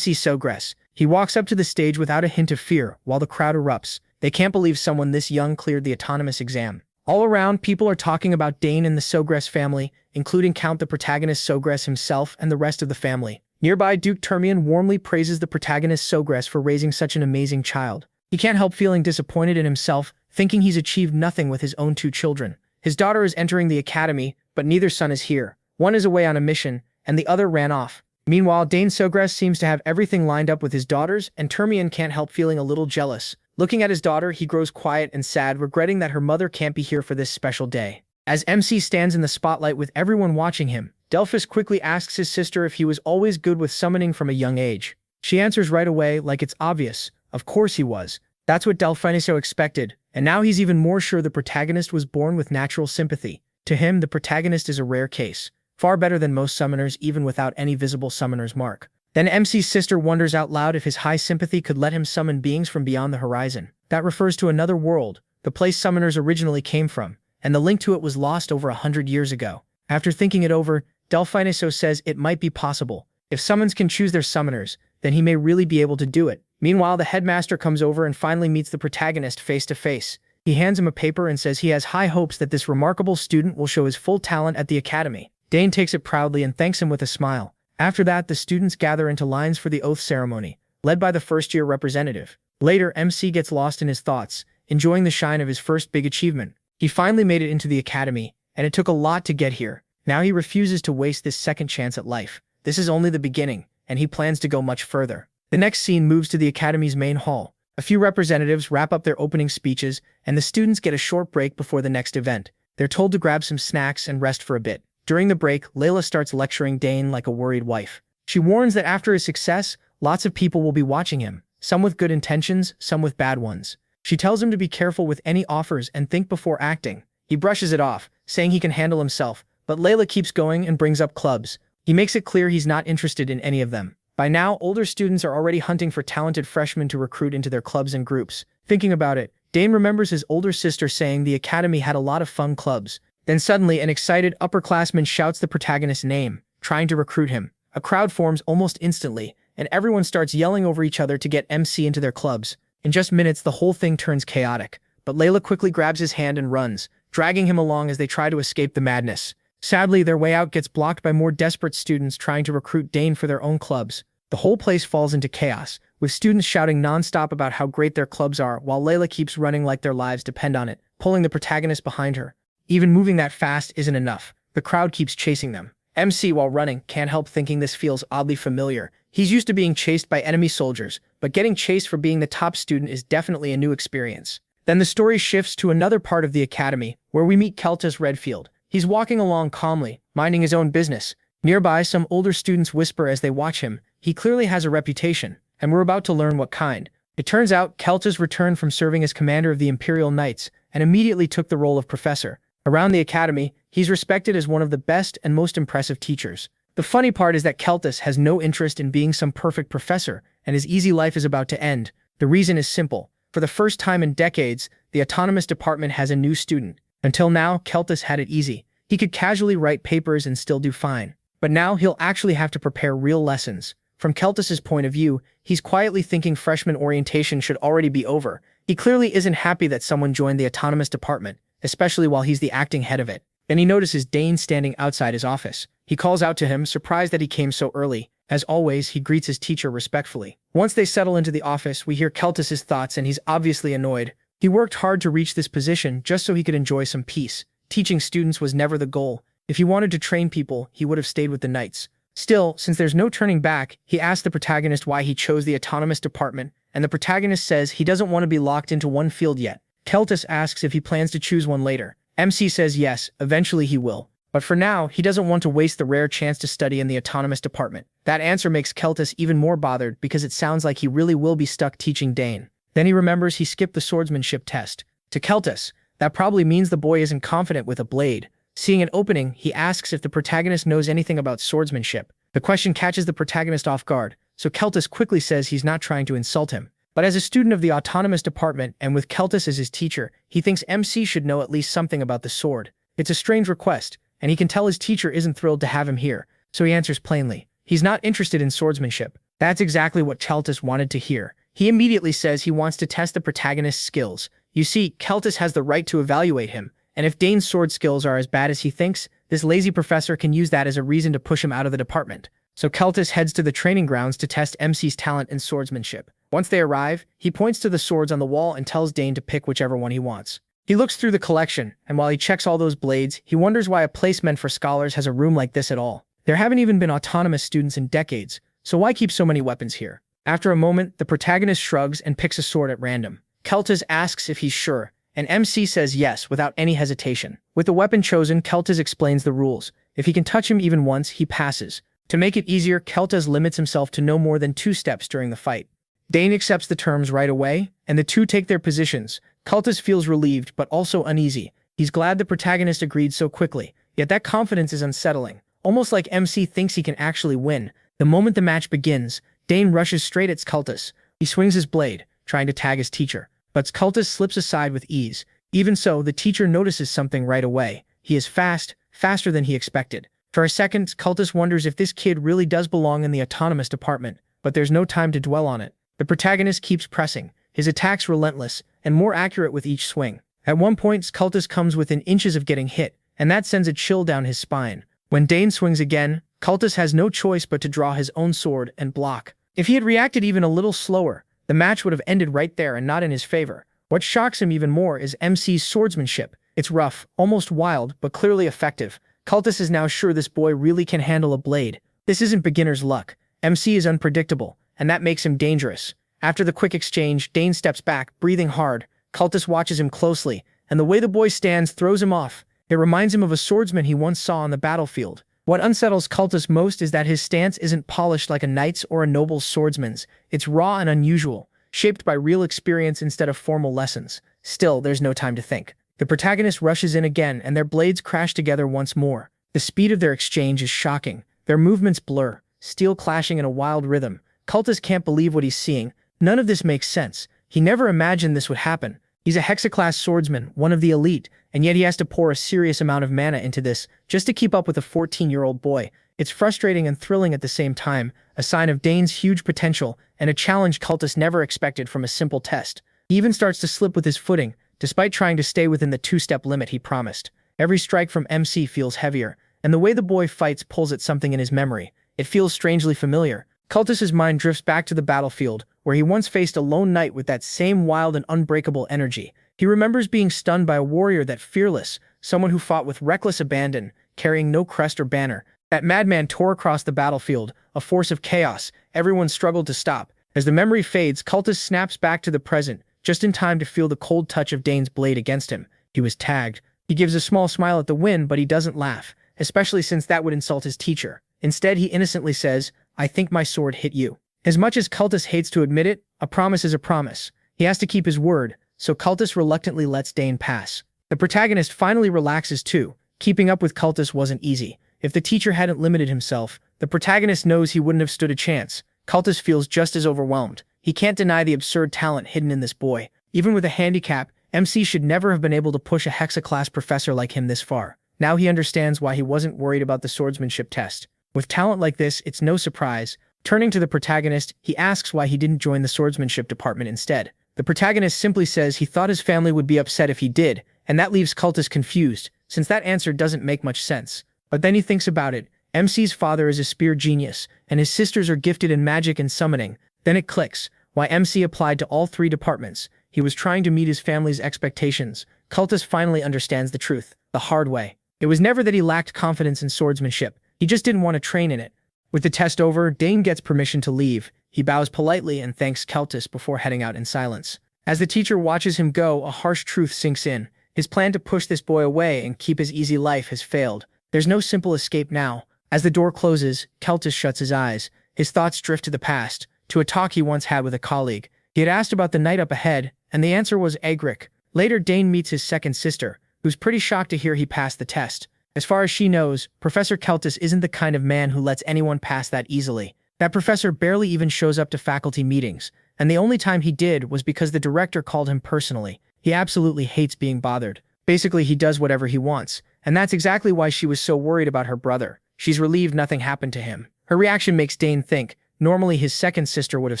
Sogress. He walks up to the stage without a hint of fear, while the crowd erupts. They can't believe someone this young cleared the autonomous exam. All around, people are talking about Dane and the Sogress family, including Count the protagonist Sogress himself and the rest of the family. Nearby, Duke Termian warmly praises the protagonist Sogress for raising such an amazing child. He can't help feeling disappointed in himself, thinking he's achieved nothing with his own 2 children. His daughter is entering the academy, but neither son is here. One is away on a mission, and the other ran off. Meanwhile, Dne Sogress seems to have everything lined up with his daughters, and Termian can't help feeling a little jealous. Looking at his daughter, he grows quiet and sad, regretting that her mother can't be here for this special day. As MC stands in the spotlight with everyone watching him, Delphus quickly asks his sister if he was always good with summoning from a young age. She answers right away, like it's obvious. Of course he was. That's what Delphiniso expected, and now he's even more sure the protagonist was born with natural sympathy. To him, the protagonist is a rare case, far better than most summoners even without any visible summoner's mark. Then MC's sister wonders out loud if his high sympathy could let him summon beings from beyond the horizon. That refers to another world, the place summoners originally came from, and the link to it was lost over 100 years ago. After thinking it over, Delphiniso says it might be possible. If summons can choose their summoners, then he may really be able to do it. Meanwhile, the headmaster comes over and finally meets the protagonist face to face. He hands him a paper and says he has high hopes that this remarkable student will show his full talent at the academy. Dane takes it proudly and thanks him with a smile. After that, the students gather into lines for the oath ceremony, led by the first-year representative. Later, MC gets lost in his thoughts, enjoying the shine of his first big achievement. He finally made it into the academy, and it took a lot to get here. Now he refuses to waste this second chance at life. This is only the beginning, and he plans to go much further. The next scene moves to the academy's main hall. A few representatives wrap up their opening speeches, and the students get a short break before the next event. They're told to grab some snacks and rest for a bit. During the break, Layla starts lecturing Dane like a worried wife. She warns that after his success, lots of people will be watching him, some with good intentions, some with bad ones. She tells him to be careful with any offers and think before acting. He brushes it off, saying he can handle himself, but Layla keeps going and brings up clubs. He makes it clear he's not interested in any of them. By now, older students are already hunting for talented freshmen to recruit into their clubs and groups. Thinking about it, Dane remembers his older sister saying the academy had a lot of fun clubs. Then suddenly, an excited upperclassman shouts the protagonist's name, trying to recruit him. A crowd forms almost instantly, and everyone starts yelling over each other to get MC into their clubs. In just minutes, the whole thing turns chaotic. But Layla quickly grabs his hand and runs, dragging him along as they try to escape the madness. Sadly, their way out gets blocked by more desperate students trying to recruit Dane for their own clubs. The whole place falls into chaos, with students shouting non-stop about how great their clubs are, while Layla keeps running like their lives depend on it, pulling the protagonist behind her. Even moving that fast isn't enough. The crowd keeps chasing them. MC, while running, can't help thinking this feels oddly familiar. He's used to being chased by enemy soldiers, but getting chased for being the top student is definitely a new experience. Then the story shifts to another part of the academy, where we meet Keltis Redfield. He's walking along calmly, minding his own business. Nearby, some older students whisper as they watch him. He clearly has a reputation, and we're about to learn what kind. It turns out Keltis returned from serving as commander of the Imperial Knights and immediately took the role of professor. Around the academy, he's respected as one of the best and most impressive teachers. The funny part is that Keltis has no interest in being some perfect professor, and his easy life is about to end. The reason is simple. For the first time in decades, the autonomous department has a new student. Until now, Keltis had it easy. He could casually write papers and still do fine. But now he'll actually have to prepare real lessons. From Keltis's point of view, he's quietly thinking freshman orientation should already be over. He clearly isn't happy that someone joined the autonomous department, especially while he's the acting head of it. Then he notices Dane standing outside his office. He calls out to him, surprised that he came so early. As always, he greets his teacher respectfully. Once they settle into the office, we hear Keltis's thoughts and he's obviously annoyed. He worked hard to reach this position just so he could enjoy some peace. Teaching students was never the goal. If he wanted to train people, he would have stayed with the Knights. Still, since there's no turning back, he asks the protagonist why he chose the autonomous department, and the protagonist says he doesn't want to be locked into one field yet. Keltis asks if he plans to choose one later. MC says yes, eventually he will. But for now, he doesn't want to waste the rare chance to study in the autonomous department. That answer makes Keltis even more bothered because it sounds like he really will be stuck teaching Dane. Then he remembers he skipped the swordsmanship test. To Keltis, that probably means the boy isn't confident with a blade. Seeing an opening, he asks if the protagonist knows anything about swordsmanship. The question catches the protagonist off guard, so Keltis quickly says he's not trying to insult him. But as a student of the autonomous department and with Keltis as his teacher, he thinks MC should know at least something about the sword. It's a strange request, and he can tell his teacher isn't thrilled to have him here, so he answers plainly. He's not interested in swordsmanship. That's exactly what Keltis wanted to hear. He immediately says he wants to test the protagonist's skills. You see, Keltis has the right to evaluate him, and if Dane's sword skills are as bad as he thinks, this lazy professor can use that as a reason to push him out of the department. So Keltis heads to the training grounds to test MC's talent in swordsmanship. Once they arrive, he points to the swords on the wall and tells Dane to pick whichever one he wants. He looks through the collection, and while he checks all those blades, he wonders why a place meant for scholars has a room like this at all. There haven't even been autonomous students in decades, so why keep so many weapons here? After a moment, the protagonist shrugs and picks a sword at random. Keltis asks if he's sure, and MC says yes without any hesitation. With the weapon chosen, Keltis explains the rules. If he can touch him even once, he passes. To make it easier, Keltis limits himself to no more than 2 steps during the fight. Dane accepts the terms right away, and the two take their positions. Keltis feels relieved, but also uneasy. He's glad the protagonist agreed so quickly, yet that confidence is unsettling. Almost like MC thinks he can actually win. The moment the match begins, Dane rushes straight at Keltis. He swings his blade, trying to tag his teacher, but Keltis slips aside with ease. Even so, the teacher notices something right away. He is fast, faster than he expected. For a second, Keltis wonders if this kid really does belong in the autonomous department, but there's no time to dwell on it. The protagonist keeps pressing, his attacks relentless, and more accurate with each swing. At one point, Keltis comes within inches of getting hit, and that sends a chill down his spine. When Dane swings again, Keltis has no choice but to draw his own sword and block. If he had reacted even a little slower, the match would have ended right there and not in his favor. What shocks him even more is MC's swordsmanship. It's rough, almost wild, but clearly effective. Keltis is now sure this boy really can handle a blade. This isn't beginner's luck. MC is unpredictable, and that makes him dangerous. After the quick exchange, Dane steps back, breathing hard. Keltis watches him closely, and the way the boy stands throws him off. It reminds him of a swordsman he once saw on the battlefield. What unsettles Keltis most is that his stance isn't polished like a knight's or a noble's swordsman's. It's raw and unusual, shaped by real experience instead of formal lessons. Still, there's no time to think. The protagonist rushes in again, and their blades crash together once more. The speed of their exchange is shocking. Their movements blur, steel clashing in a wild rhythm. Cultist can't believe what he's seeing. None of this makes sense. He never imagined this would happen. He's a hexaclass swordsman, one of the elite, and yet he has to pour a serious amount of mana into this just to keep up with a 14-year-old boy. It's frustrating and thrilling at the same time, a sign of Dane's huge potential and a challenge Cultist never expected from a simple test. He even starts to slip with his footing, despite trying to stay within the 2-step limit he promised. Every strike from MC feels heavier, and the way the boy fights pulls at something in his memory. It feels strangely familiar. Cultist's mind drifts back to the battlefield, where he once faced a lone knight with that same wild and unbreakable energy. He remembers being stunned by a warrior that fearless, someone who fought with reckless abandon, carrying no crest or banner. That madman tore across the battlefield, a force of chaos. Everyone struggled to stop. As the memory fades, Cultist snaps back to the present, just in time to feel the cold touch of Dane's blade against him. He was tagged. He gives a small smile at the win, but he doesn't laugh, especially since that would insult his teacher. Instead, he innocently says, "I think my sword hit you." As much as Cultist hates to admit it, a promise is a promise. He has to keep his word, so Cultist reluctantly lets Dane pass. The protagonist finally relaxes too. Keeping up with Cultist wasn't easy. If the teacher hadn't limited himself, the protagonist knows he wouldn't have stood a chance. Cultist feels just as overwhelmed. He can't deny the absurd talent hidden in this boy. Even with a handicap, MC should never have been able to push a hexaclass professor like him this far. Now he understands why he wasn't worried about the swordsmanship test. With talent like this, it's no surprise. Turning to the protagonist, he asks why he didn't join the swordsmanship department instead. The protagonist simply says he thought his family would be upset if he did, and that leaves Cultist confused, since that answer doesn't make much sense. But then he thinks about it. MC's father is a spear genius, and his sisters are gifted in magic and summoning. Then it clicks. Why MC applied to all 3 departments. He was trying to meet his family's expectations. Cultist finally understands the truth, the hard way. It was never that he lacked confidence in swordsmanship. He just didn't want to train in it. With the test over, Dane gets permission to leave. He bows politely and thanks Cultist before heading out in silence. As the teacher watches him go, a harsh truth sinks in. His plan to push this boy away and keep his easy life has failed. There's no simple escape now. As the door closes, Cultist shuts his eyes. His thoughts drift to the past, to a talk he once had with a colleague. He had asked about the night up ahead, and the answer was Egric. Later, Dane meets his second sister, who's pretty shocked to hear he passed the test. As far as she knows, Professor Cultist isn't the kind of man who lets anyone pass that easily. That professor barely even shows up to faculty meetings, and the only time he did was because the director called him personally. He absolutely hates being bothered. Basically, he does whatever he wants, and that's exactly why she was so worried about her brother. She's relieved nothing happened to him. Her reaction makes Dane think. Normally, his second sister would have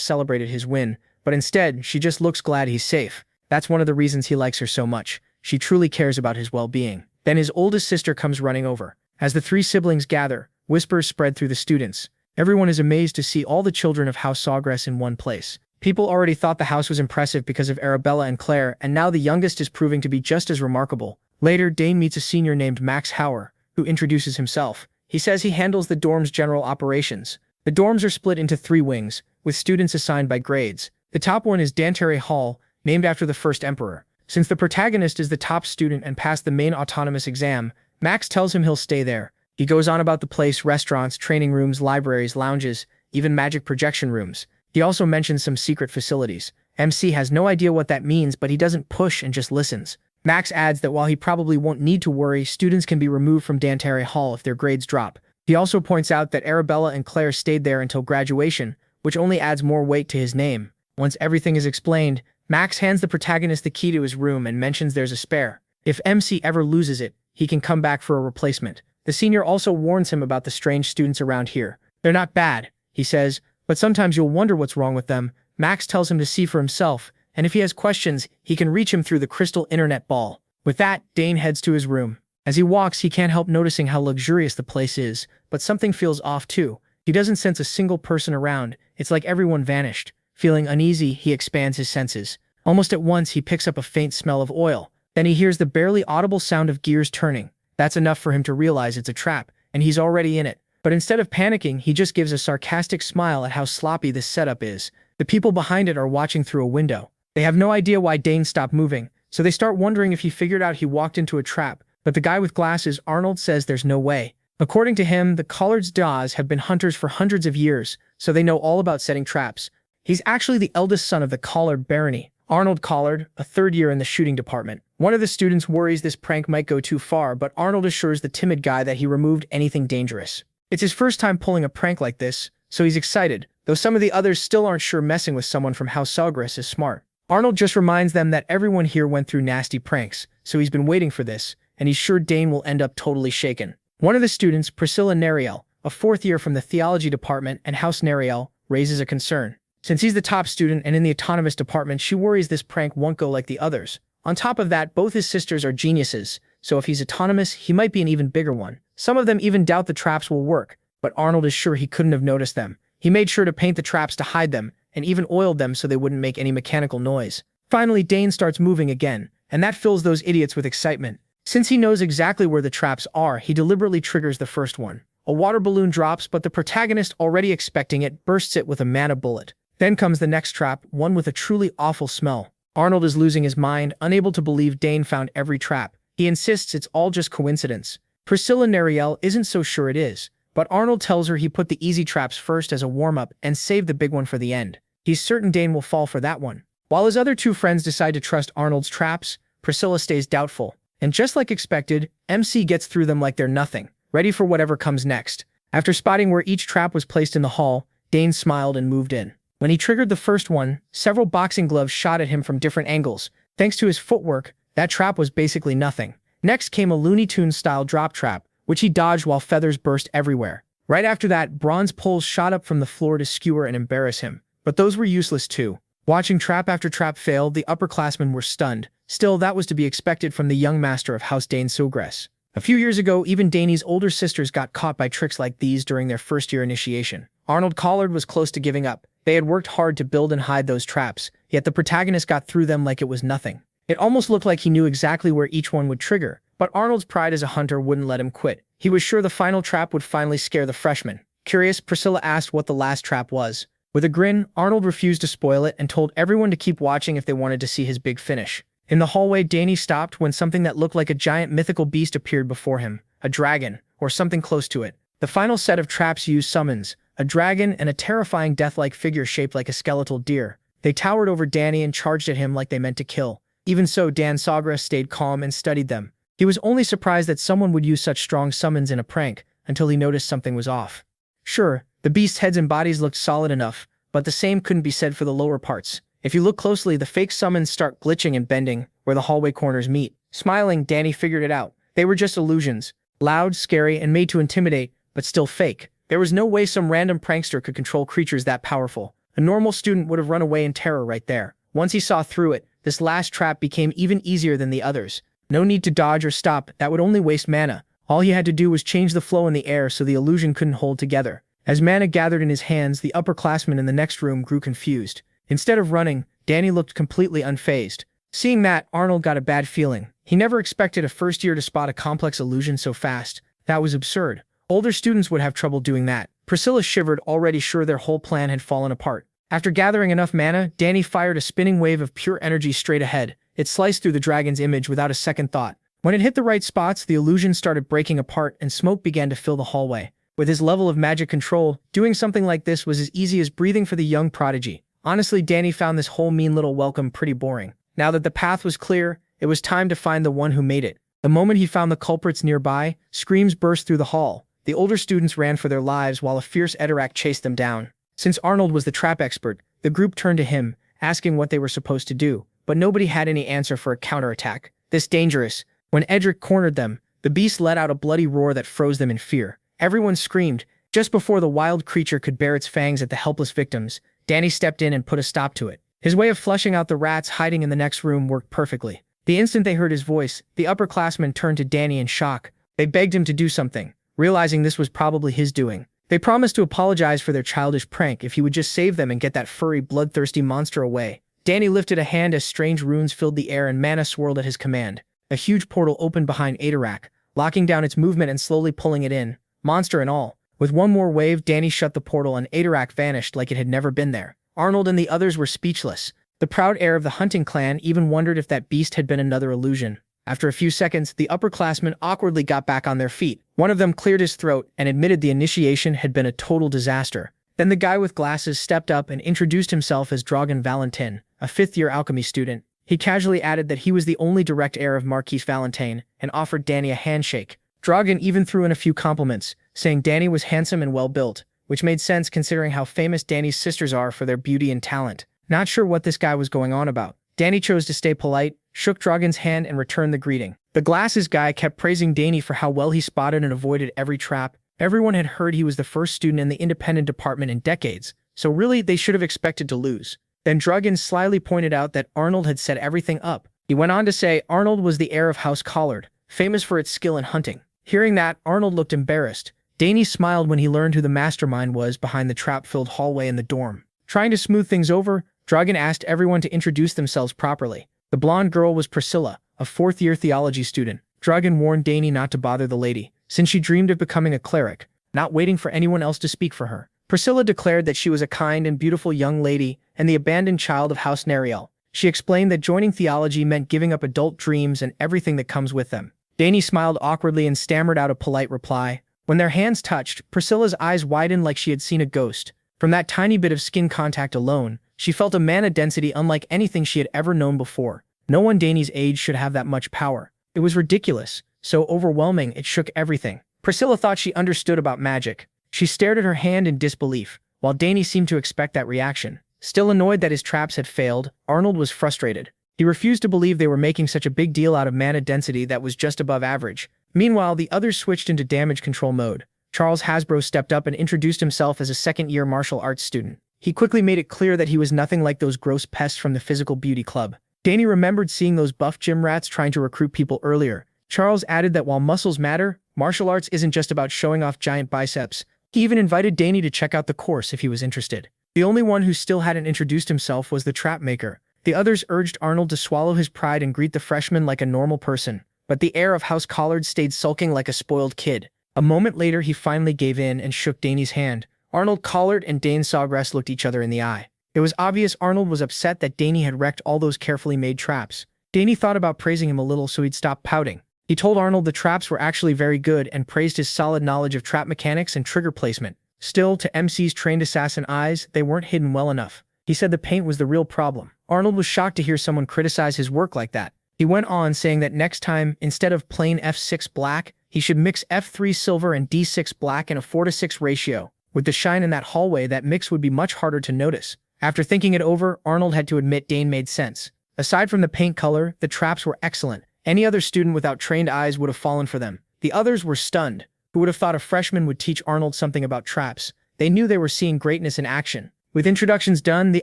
celebrated his win, but instead, she just looks glad he's safe. That's one of the reasons he likes her so much. She truly cares about his well-being. Then his oldest sister comes running over. As the 3 siblings gather, whispers spread through the students. Everyone is amazed to see all the children of House Sogress in one place. People already thought the house was impressive because of Arabella and Claire, and now the youngest is proving to be just as remarkable. Later, Dane meets a senior named Max Hauer, who introduces himself. He says he handles the dorm's general operations. The dorms are split into 3 wings, with students assigned by grades. The top one is Dantary Hall, named after the first emperor. Since the protagonist is the top student and passed the main autonomous exam, Max tells him he'll stay there. He goes on about the place, restaurants, training rooms, libraries, lounges, even magic projection rooms. He also mentions some secret facilities. MC has no idea what that means, but he doesn't push and just listens. Max adds that while he probably won't need to worry, students can be removed from Dantary Hall if their grades drop. He also points out that Arabella and Claire stayed there until graduation, which only adds more weight to his name. Once everything is explained, Max hands the protagonist the key to his room and mentions there's a spare. If MC ever loses it, he can come back for a replacement. The senior also warns him about the strange students around here. They're not bad, he says, but sometimes you'll wonder what's wrong with them. Max tells him to see for himself, and if he has questions, he can reach him through the crystal internet ball. With that, Dane heads to his room. As he walks, he can't help noticing how luxurious the place is, but something feels off too. He doesn't sense a single person around. It's like everyone vanished. Feeling uneasy, he expands his senses. Almost at once, he picks up a faint smell of oil. Then he hears the barely audible sound of gears turning. That's enough for him to realize it's a trap, and he's already in it. But instead of panicking, he just gives a sarcastic smile at how sloppy this setup is. The people behind it are watching through a window. They have no idea why Dane stopped moving, so they start wondering if he figured out he walked into a trap. But the guy with glasses, Arnold, says there's no way. According to him, the Collards Dawes have been hunters for hundreds of years, so they know all about setting traps. He's actually the eldest son of the Collard barony, Arnold Collard, a third year in the shooting department. One of the students worries this prank might go too far, but Arnold assures the timid guy that he removed anything dangerous. It's his first time pulling a prank like this, so he's excited, though some of the others still aren't sure messing with someone from House Sogress is smart. Arnold just reminds them that everyone here went through nasty pranks, so he's been waiting for this, and he's sure Dane will end up totally shaken. One of the students, Priscilla Nariel, a fourth year from the theology department and House Nariel, raises a concern. Since he's the top student and in the autonomous department, she worries this prank won't go like the others. On top of that, both his sisters are geniuses, so if he's autonomous, he might be an even bigger one. Some of them even doubt the traps will work, but Arnold is sure he couldn't have noticed them. He made sure to paint the traps to hide them, and even oiled them so they wouldn't make any mechanical noise. Finally, Dane starts moving again, and that fills those idiots with excitement. Since he knows exactly where the traps are, he deliberately triggers the first one. A water balloon drops, but the protagonist, already expecting it, bursts it with a mana bullet. Then comes the next trap, one with a truly awful smell. Arnold is losing his mind, unable to believe Dane found every trap. He insists it's all just coincidence. Priscilla Nariel isn't so sure it is, but Arnold tells her he put the easy traps first as a warm-up and saved the big one for the end. He's certain Dane will fall for that one. While his other two friends decide to trust Arnold's traps, Priscilla stays doubtful. And just like expected, MC gets through them like they're nothing, ready for whatever comes next. After spotting where each trap was placed in the hall, Dane smiled and moved in. When he triggered the first one, several boxing gloves shot at him from different angles. Thanks to his footwork, that trap was basically nothing. Next came a Looney Tunes-style drop trap, which he dodged while feathers burst everywhere. Right after that, bronze poles shot up from the floor to skewer and embarrass him. But those were useless too. Watching trap after trap fail, the upperclassmen were stunned. Still, that was to be expected from the young master of House Dne Sogress. A few years ago, even Dane's older sisters got caught by tricks like these during their first-year initiation. Arnold Collard was close to giving up. They had worked hard to build and hide those traps, yet the protagonist got through them like it was nothing. It almost looked like he knew exactly where each one would trigger, but Arnold's pride as a hunter wouldn't let him quit. He was sure the final trap would finally scare the freshmen. Curious, Priscilla asked what the last trap was. With a grin, Arnold refused to spoil it and told everyone to keep watching if they wanted to see his big finish. In the hallway, Dane stopped when something that looked like a giant mythical beast appeared before him. A dragon, or something close to it. The final set of traps used summons, a dragon and a terrifying death-like figure shaped like a skeletal deer. They towered over Dne and charged at him like they meant to kill. Even so, Dne Sogress stayed calm and studied them. He was only surprised that someone would use such strong summons in a prank, until he noticed something was off. Sure, the beast's heads and bodies looked solid enough, but the same couldn't be said for the lower parts. If you look closely, the fake summons start glitching and bending where the hallway corners meet. Smiling, Dne figured it out. They were just illusions. Loud, scary, and made to intimidate, but still fake. There was no way some random prankster could control creatures that powerful. A normal student would have run away in terror right there. Once he saw through it, this last trap became even easier than the others. No need to dodge or stop, that would only waste mana. All he had to do was change the flow in the air so the illusion couldn't hold together. As mana gathered in his hands, the upperclassmen in the next room grew confused. Instead of running, Dne looked completely unfazed. Seeing that, Arnold got a bad feeling. He never expected a first year to spot a complex illusion so fast. That was absurd. Older students would have trouble doing that. Priscilla shivered, already sure their whole plan had fallen apart. After gathering enough mana, Dne fired a spinning wave of pure energy straight ahead. It sliced through the dragon's image without a second thought. When it hit the right spots, the illusion started breaking apart and smoke began to fill the hallway. With his level of magic control, doing something like this was as easy as breathing for the young prodigy. Honestly, Dne found this whole mean little welcome pretty boring. Now that the path was clear, it was time to find the one who made it. The moment he found the culprits nearby, screams burst through the hall. The older students ran for their lives while a fierce Edorak chased them down. Since Arnold was the trap expert, the group turned to him, asking what they were supposed to do, but nobody had any answer for a counterattack. This dangerous. When Edric cornered them, the beast let out a bloody roar that froze them in fear. Everyone screamed. Just before the wild creature could bare its fangs at the helpless victims, Dne stepped in and put a stop to it. His way of flushing out the rats hiding in the next room worked perfectly. The instant they heard his voice, the upperclassmen turned to Dne in shock. They begged him to do something, realizing this was probably his doing. They promised to apologize for their childish prank if he would just save them and get that furry, bloodthirsty monster away. Dne lifted a hand as strange runes filled the air and mana swirled at his command. A huge portal opened behind Edorak, locking down its movement and slowly pulling it in, monster and all. With one more wave, Dne shut the portal and Edorak vanished like it had never been there. Arnold and the others were speechless. The proud heir of the hunting clan even wondered if that beast had been another illusion. After a few seconds, the upperclassmen awkwardly got back on their feet. One of them cleared his throat and admitted the initiation had been a total disaster. Then the guy with glasses stepped up and introduced himself as Dragan Valentin, a fifth-year alchemy student. He casually added that he was the only direct heir of Marquis Valentine and offered Danny a handshake. Dragan even threw in a few compliments, saying Danny was handsome and well-built, which made sense considering how famous Danny's sisters are for their beauty and talent. Not sure what this guy was going on about. Danny chose to stay polite, shook Dragan's hand and returned the greeting. The glasses guy kept praising Danny for how well he spotted and avoided every trap. Everyone had heard he was the first student in the independent department in decades, so really they should have expected to lose. Then Dragan slyly pointed out that Arnold had set everything up. He went on to say Arnold was the heir of House Collard, famous for its skill in hunting. Hearing that, Arnold looked embarrassed. Danny smiled when he learned who the mastermind was behind the trap-filled hallway in the dorm. Trying to smooth things over, Dragan asked everyone to introduce themselves properly. The blonde girl was Priscilla, a fourth-year theology student. Dragan warned Danny not to bother the lady, since she dreamed of becoming a cleric, not waiting for anyone else to speak for her. Priscilla declared that she was a kind and beautiful young lady and the abandoned child of House Nariel. She explained that joining theology meant giving up adult dreams and everything that comes with them. Danny smiled awkwardly and stammered out a polite reply. When their hands touched, Priscilla's eyes widened like she had seen a ghost. From that tiny bit of skin contact alone, she felt a mana density unlike anything she had ever known before. No one Danny's age should have that much power. It was ridiculous, so overwhelming it shook everything. Priscilla thought she understood about magic. She stared at her hand in disbelief, while Danny seemed to expect that reaction. Still annoyed that his traps had failed, Arnold was frustrated. He refused to believe they were making such a big deal out of mana density that was just above average. Meanwhile, the others switched into damage control mode. Charles Hasbro stepped up and introduced himself as a second-year martial arts student. He quickly made it clear that he was nothing like those gross pests from the physical beauty club. Danny remembered seeing those buff gym rats trying to recruit people earlier. Charles added that while muscles matter, martial arts isn't just about showing off giant biceps. He even invited Danny to check out the course if he was interested. The only one who still hadn't introduced himself was the trap maker. The others urged Arnold to swallow his pride and greet the freshman like a normal person, but the heir of House Collard stayed sulking like a spoiled kid. A moment later, he finally gave in and shook Danny's hand. Arnold Collard and Dne Sogress looked each other in the eye. It was obvious Arnold was upset that Danny had wrecked all those carefully made traps. Danny thought about praising him a little so he'd stop pouting. He told Arnold the traps were actually very good and praised his solid knowledge of trap mechanics and trigger placement. Still, to MC's trained assassin eyes, they weren't hidden well enough. He said the paint was the real problem. Arnold was shocked to hear someone criticize his work like that. He went on saying that next time, instead of plain F6 black, he should mix F3 silver and D6 black in a 4:6 ratio. With the shine in that hallway, that mix would be much harder to notice. After thinking it over, Arnold had to admit Dane made sense. Aside from the paint color, the traps were excellent. Any other student without trained eyes would have fallen for them. The others were stunned. Who would have thought a freshman would teach Arnold something about traps? They knew they were seeing greatness in action. With introductions done, the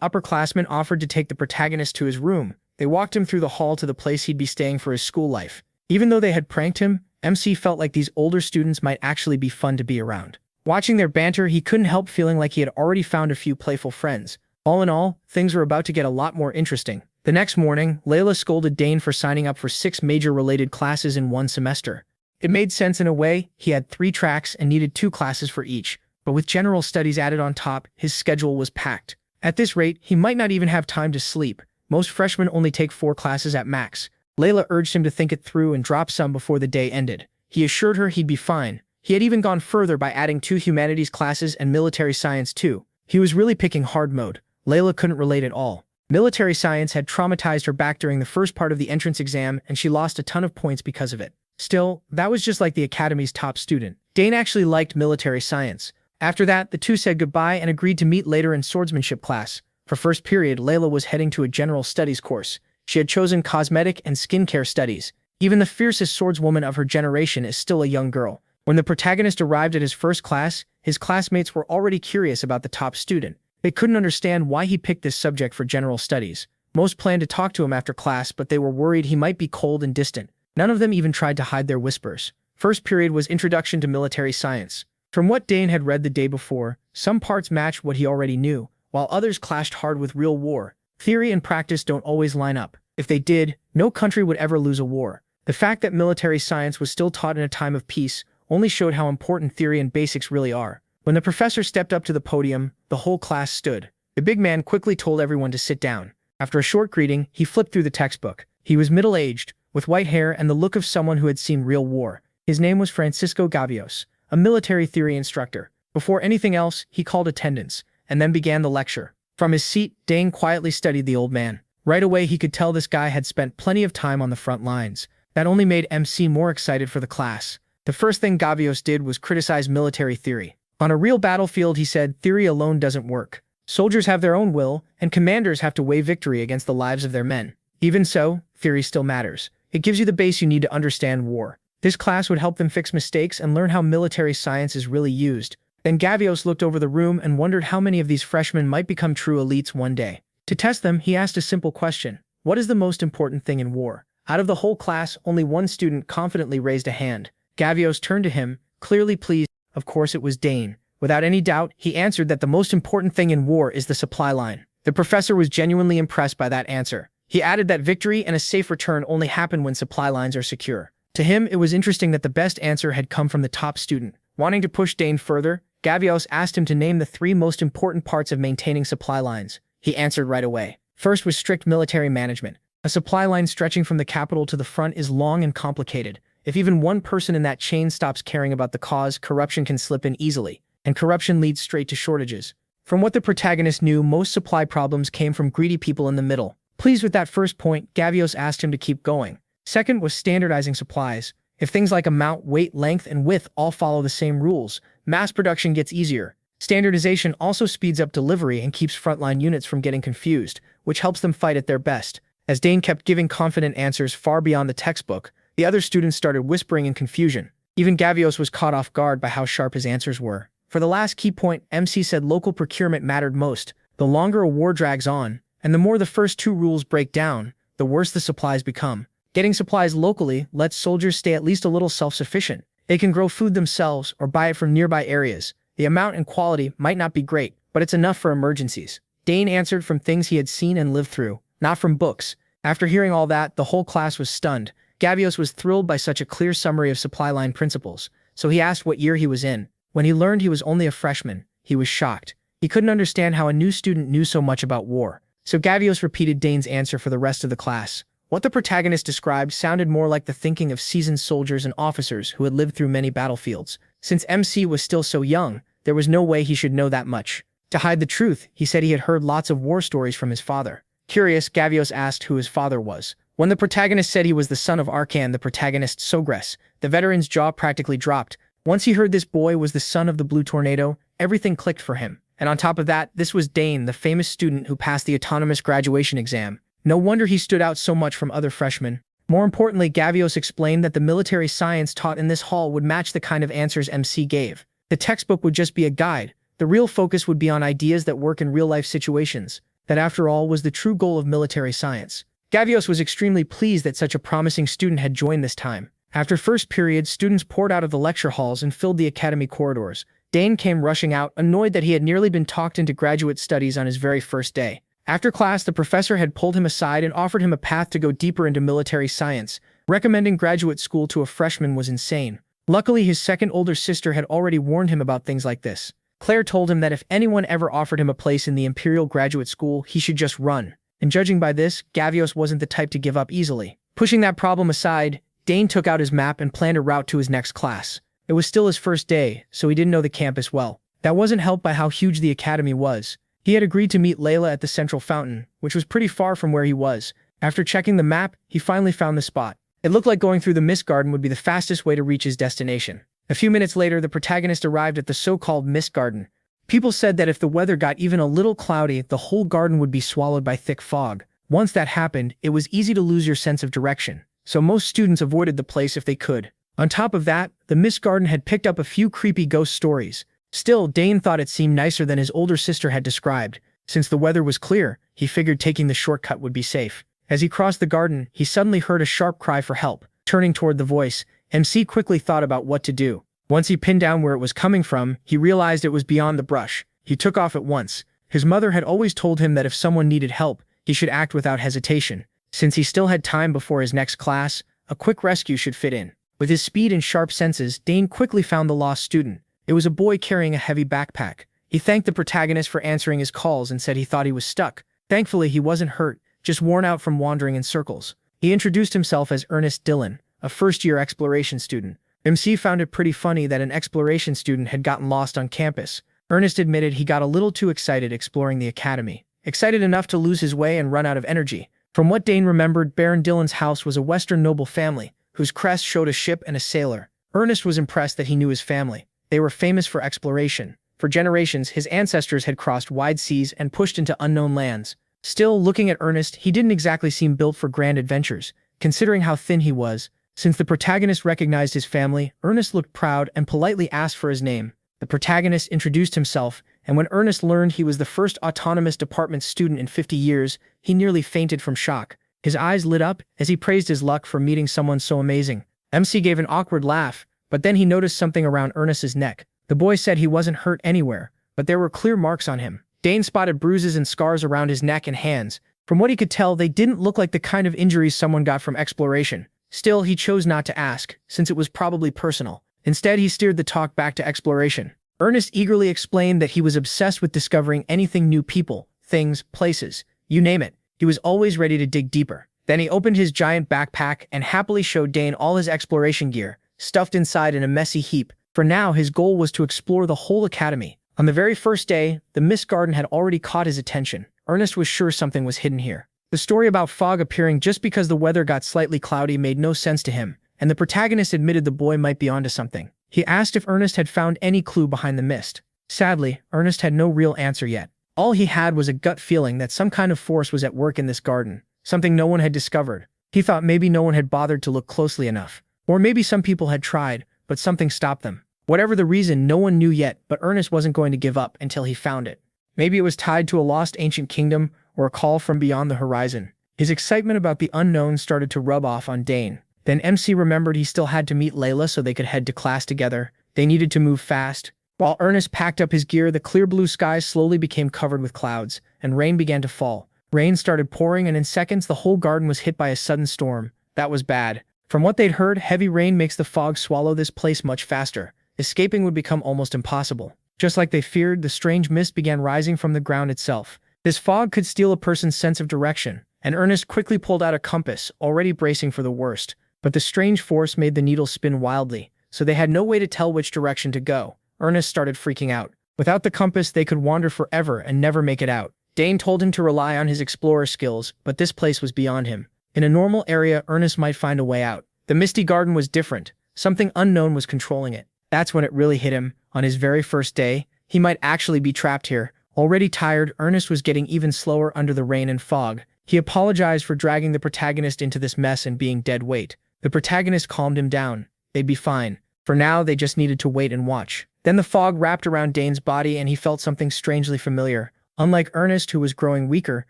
upperclassmen offered to take the protagonist to his room. They walked him through the hall to the place he'd be staying for his school life. Even though they had pranked him, MC felt like these older students might actually be fun to be around. Watching their banter, he couldn't help feeling like he had already found a few playful friends. All in all, things were about to get a lot more interesting. The next morning, Layla scolded Dane for signing up for 6 major related classes in one semester. It made sense in a way. He had 3 tracks and needed 2 classes for each. But with general studies added on top, his schedule was packed. At this rate, he might not even have time to sleep. Most freshmen only take 4 classes at max. Layla urged him to think it through and drop some before the day ended. He assured her he'd be fine. He had even gone further by adding 2 humanities classes and military science too. He was really picking hard mode. Layla couldn't relate at all. Military science had traumatized her back during the first part of the entrance exam, and she lost a ton of points because of it. Still, that was just like the Academy's top student. Dane actually liked military science. After that, the two said goodbye and agreed to meet later in swordsmanship class. For first period, Layla was heading to a general studies course. She had chosen cosmetic and skincare studies. Even the fiercest swordswoman of her generation is still a young girl. When the protagonist arrived at his first class, his classmates were already curious about the top student. They couldn't understand why he picked this subject for general studies. Most planned to talk to him after class, but they were worried he might be cold and distant. None of them even tried to hide their whispers. First period was Introduction to Military Science. From what Dane had read the day before, some parts matched what he already knew, while others clashed hard with real war. Theory and practice don't always line up. If they did, no country would ever lose a war. The fact that military science was still taught in a time of peace only showed how important theory and basics really are. When the professor stepped up to the podium, the whole class stood. The big man quickly told everyone to sit down. After a short greeting, he flipped through the textbook. He was middle-aged, with white hair and the look of someone who had seen real war. His name was Francisco Gavios, a military theory instructor. Before anything else, he called attendance, and then began the lecture. From his seat, Dane quietly studied the old man. Right away, he could tell this guy had spent plenty of time on the front lines. That only made MC more excited for the class. The first thing Gavios did was criticize military theory. On a real battlefield, he said, theory alone doesn't work. Soldiers have their own will, and commanders have to weigh victory against the lives of their men. Even so, theory still matters. It gives you the base you need to understand war. This class would help them fix mistakes and learn how military science is really used. Then Gavios looked over the room and wondered how many of these freshmen might become true elites one day. To test them, he asked a simple question. What is the most important thing in war? Out of the whole class, only one student confidently raised a hand. Gavios turned to him, clearly pleased. Of course it was Dane. Without any doubt, he answered that the most important thing in war is the supply line. The professor was genuinely impressed by that answer. He added that victory and a safe return only happen when supply lines are secure. To him, it was interesting that the best answer had come from the top student. Wanting to push Dane further, Gavios asked him to name the 3 most important parts of maintaining supply lines. He answered right away. First was strict military management. A supply line stretching from the capital to the front is long and complicated. If even one person in that chain stops caring about the cause, corruption can slip in easily, and corruption leads straight to shortages. From what the protagonist knew, most supply problems came from greedy people in the middle. Pleased with that first point, Gavios asked him to keep going. Second was standardizing supplies. If things like amount, weight, length, and width all follow the same rules, mass production gets easier. Standardization also speeds up delivery and keeps frontline units from getting confused, which helps them fight at their best. As Dane kept giving confident answers far beyond the textbook, the other students started whispering in confusion. Even Gavios was caught off guard by how sharp his answers were. For the last key point, MC said local procurement mattered most. The longer a war drags on, and the more the first 2 rules break down, the worse the supplies become. Getting supplies locally lets soldiers stay at least a little self-sufficient. They can grow food themselves or buy it from nearby areas. The amount and quality might not be great, but it's enough for emergencies. Dane answered from things he had seen and lived through, not from books. After hearing all that, the whole class was stunned. Gavios was thrilled by such a clear summary of supply line principles, so he asked what year he was in. When he learned he was only a freshman, he was shocked. He couldn't understand how a new student knew so much about war. So Gavios repeated Dane's answer for the rest of the class. What the protagonist described sounded more like the thinking of seasoned soldiers and officers who had lived through many battlefields. Since MC was still so young, there was no way he should know that much. To hide the truth, he said he had heard lots of war stories from his father. Curious, Gavios asked who his father was. When the protagonist said he was the son of Arcana, the protagonist Sogress, the veteran's jaw practically dropped. Once he heard this boy was the son of the Blue Tornado, everything clicked for him. And on top of that, this was Dane, the famous student who passed the autonomous graduation exam. No wonder he stood out so much from other freshmen. More importantly, Gavios explained that the military science taught in this hall would match the kind of answers MC gave. The textbook would just be a guide. The real focus would be on ideas that work in real-life situations. That, after all, was the true goal of military science. Gavios was extremely pleased that such a promising student had joined this time. After first period, students poured out of the lecture halls and filled the academy corridors. Dane came rushing out, annoyed that he had nearly been talked into graduate studies on his very first day. After class, the professor had pulled him aside and offered him a path to go deeper into military science. Recommending graduate school to a freshman was insane. Luckily, his second older sister had already warned him about things like this. Claire told him that if anyone ever offered him a place in the Imperial graduate school, he should just run. And judging by this, Gavios wasn't the type to give up easily. Pushing that problem aside, Dane took out his map and planned a route to his next class. It was still his first day, so he didn't know the campus well. That wasn't helped by how huge the academy was. He had agreed to meet Layla at the central fountain, which was pretty far from where he was. After checking the map, he finally found the spot. It looked like going through the Mist Garden would be the fastest way to reach his destination. A few minutes later, the protagonist arrived at the so-called Mist Garden. People said that if the weather got even a little cloudy, the whole garden would be swallowed by thick fog. Once that happened, it was easy to lose your sense of direction, so most students avoided the place if they could. On top of that, the Mist Garden had picked up a few creepy ghost stories. Still, Dane thought it seemed nicer than his older sister had described. Since the weather was clear, he figured taking the shortcut would be safe. As he crossed the garden, he suddenly heard a sharp cry for help. Turning toward the voice, MC quickly thought about what to do. Once he pinned down where it was coming from, he realized it was beyond the brush. He took off at once. His mother had always told him that if someone needed help, he should act without hesitation. Since he still had time before his next class, a quick rescue should fit in. With his speed and sharp senses, Dane quickly found the lost student. It was a boy carrying a heavy backpack. He thanked the protagonist for answering his calls and said he thought he was stuck. Thankfully, he wasn't hurt, just worn out from wandering in circles. He introduced himself as Ernest Dillon, a first-year exploration student. MC found it pretty funny that an exploration student had gotten lost on campus. Ernest admitted he got a little too excited exploring the academy. excited enough to lose his way and run out of energy. From what Dane remembered, Baron Dillon's house was a Western noble family, whose crest showed a ship and a sailor. Ernest was impressed that he knew his family. They were famous for exploration. For generations, his ancestors had crossed wide seas and pushed into unknown lands. Still, looking at Ernest, he didn't exactly seem built for grand adventures, considering how thin he was. Since the protagonist recognized his family, Ernest looked proud and politely asked for his name. The protagonist introduced himself, and when Ernest learned he was the first autonomous department student in 50 years, he nearly fainted from shock. His eyes lit up as he praised his luck for meeting someone so amazing. MC gave an awkward laugh, but then he noticed something around Ernest's neck. The boy said he wasn't hurt anywhere, but there were clear marks on him. Dane spotted bruises and scars around his neck and hands. From what he could tell, they didn't look like the kind of injuries someone got from exploration. Still, he chose not to ask, since it was probably personal. Instead, he steered the talk back to exploration. Ernest eagerly explained that he was obsessed with discovering anything new: people, things, places, you name it. He was always ready to dig deeper. Then he opened his giant backpack and happily showed Dane all his exploration gear, stuffed inside in a messy heap. For now, his goal was to explore the whole academy. On the very first day, the mist garden had already caught his attention. Ernest was sure something was hidden here. The story about fog appearing just because the weather got slightly cloudy made no sense to him, and the protagonist admitted the boy might be onto something. He asked if Ernest had found any clue behind the mist. Sadly, Ernest had no real answer yet. All he had was a gut feeling that some kind of force was at work in this garden, something no one had discovered. He thought maybe no one had bothered to look closely enough. Or maybe some people had tried, but something stopped them. Whatever the reason, no one knew yet, but Ernest wasn't going to give up until he found it. Maybe it was tied to a lost ancient kingdom or a call from beyond the horizon. His excitement about the unknown started to rub off on Dane. Then MC remembered he still had to meet Layla so they could head to class together. They needed to move fast. While Ernest packed up his gear, the clear blue sky slowly became covered with clouds, and rain began to fall. Rain started pouring, and in seconds the whole garden was hit by a sudden storm. That was bad. From what they'd heard, heavy rain makes the fog swallow this place much faster. Escaping would become almost impossible. Just like they feared, the strange mist began rising from the ground itself. This fog could steal a person's sense of direction, and Ernest quickly pulled out a compass, already bracing for the worst. But the strange force made the needle spin wildly, so they had no way to tell which direction to go. Ernest started freaking out. Without the compass, they could wander forever and never make it out. Dane told him to rely on his explorer skills, but this place was beyond him. In a normal area, Ernest might find a way out. The misty garden was different. Something unknown was controlling it. That's when it really hit him. On his very first day, he might actually be trapped here. Already tired, Ernest was getting even slower under the rain and fog. He apologized for dragging the protagonist into this mess and being dead weight. The protagonist calmed him down. They'd be fine. For now, they just needed to wait and watch. Then the fog wrapped around Dane's body and he felt something strangely familiar. Unlike Ernest, who was growing weaker,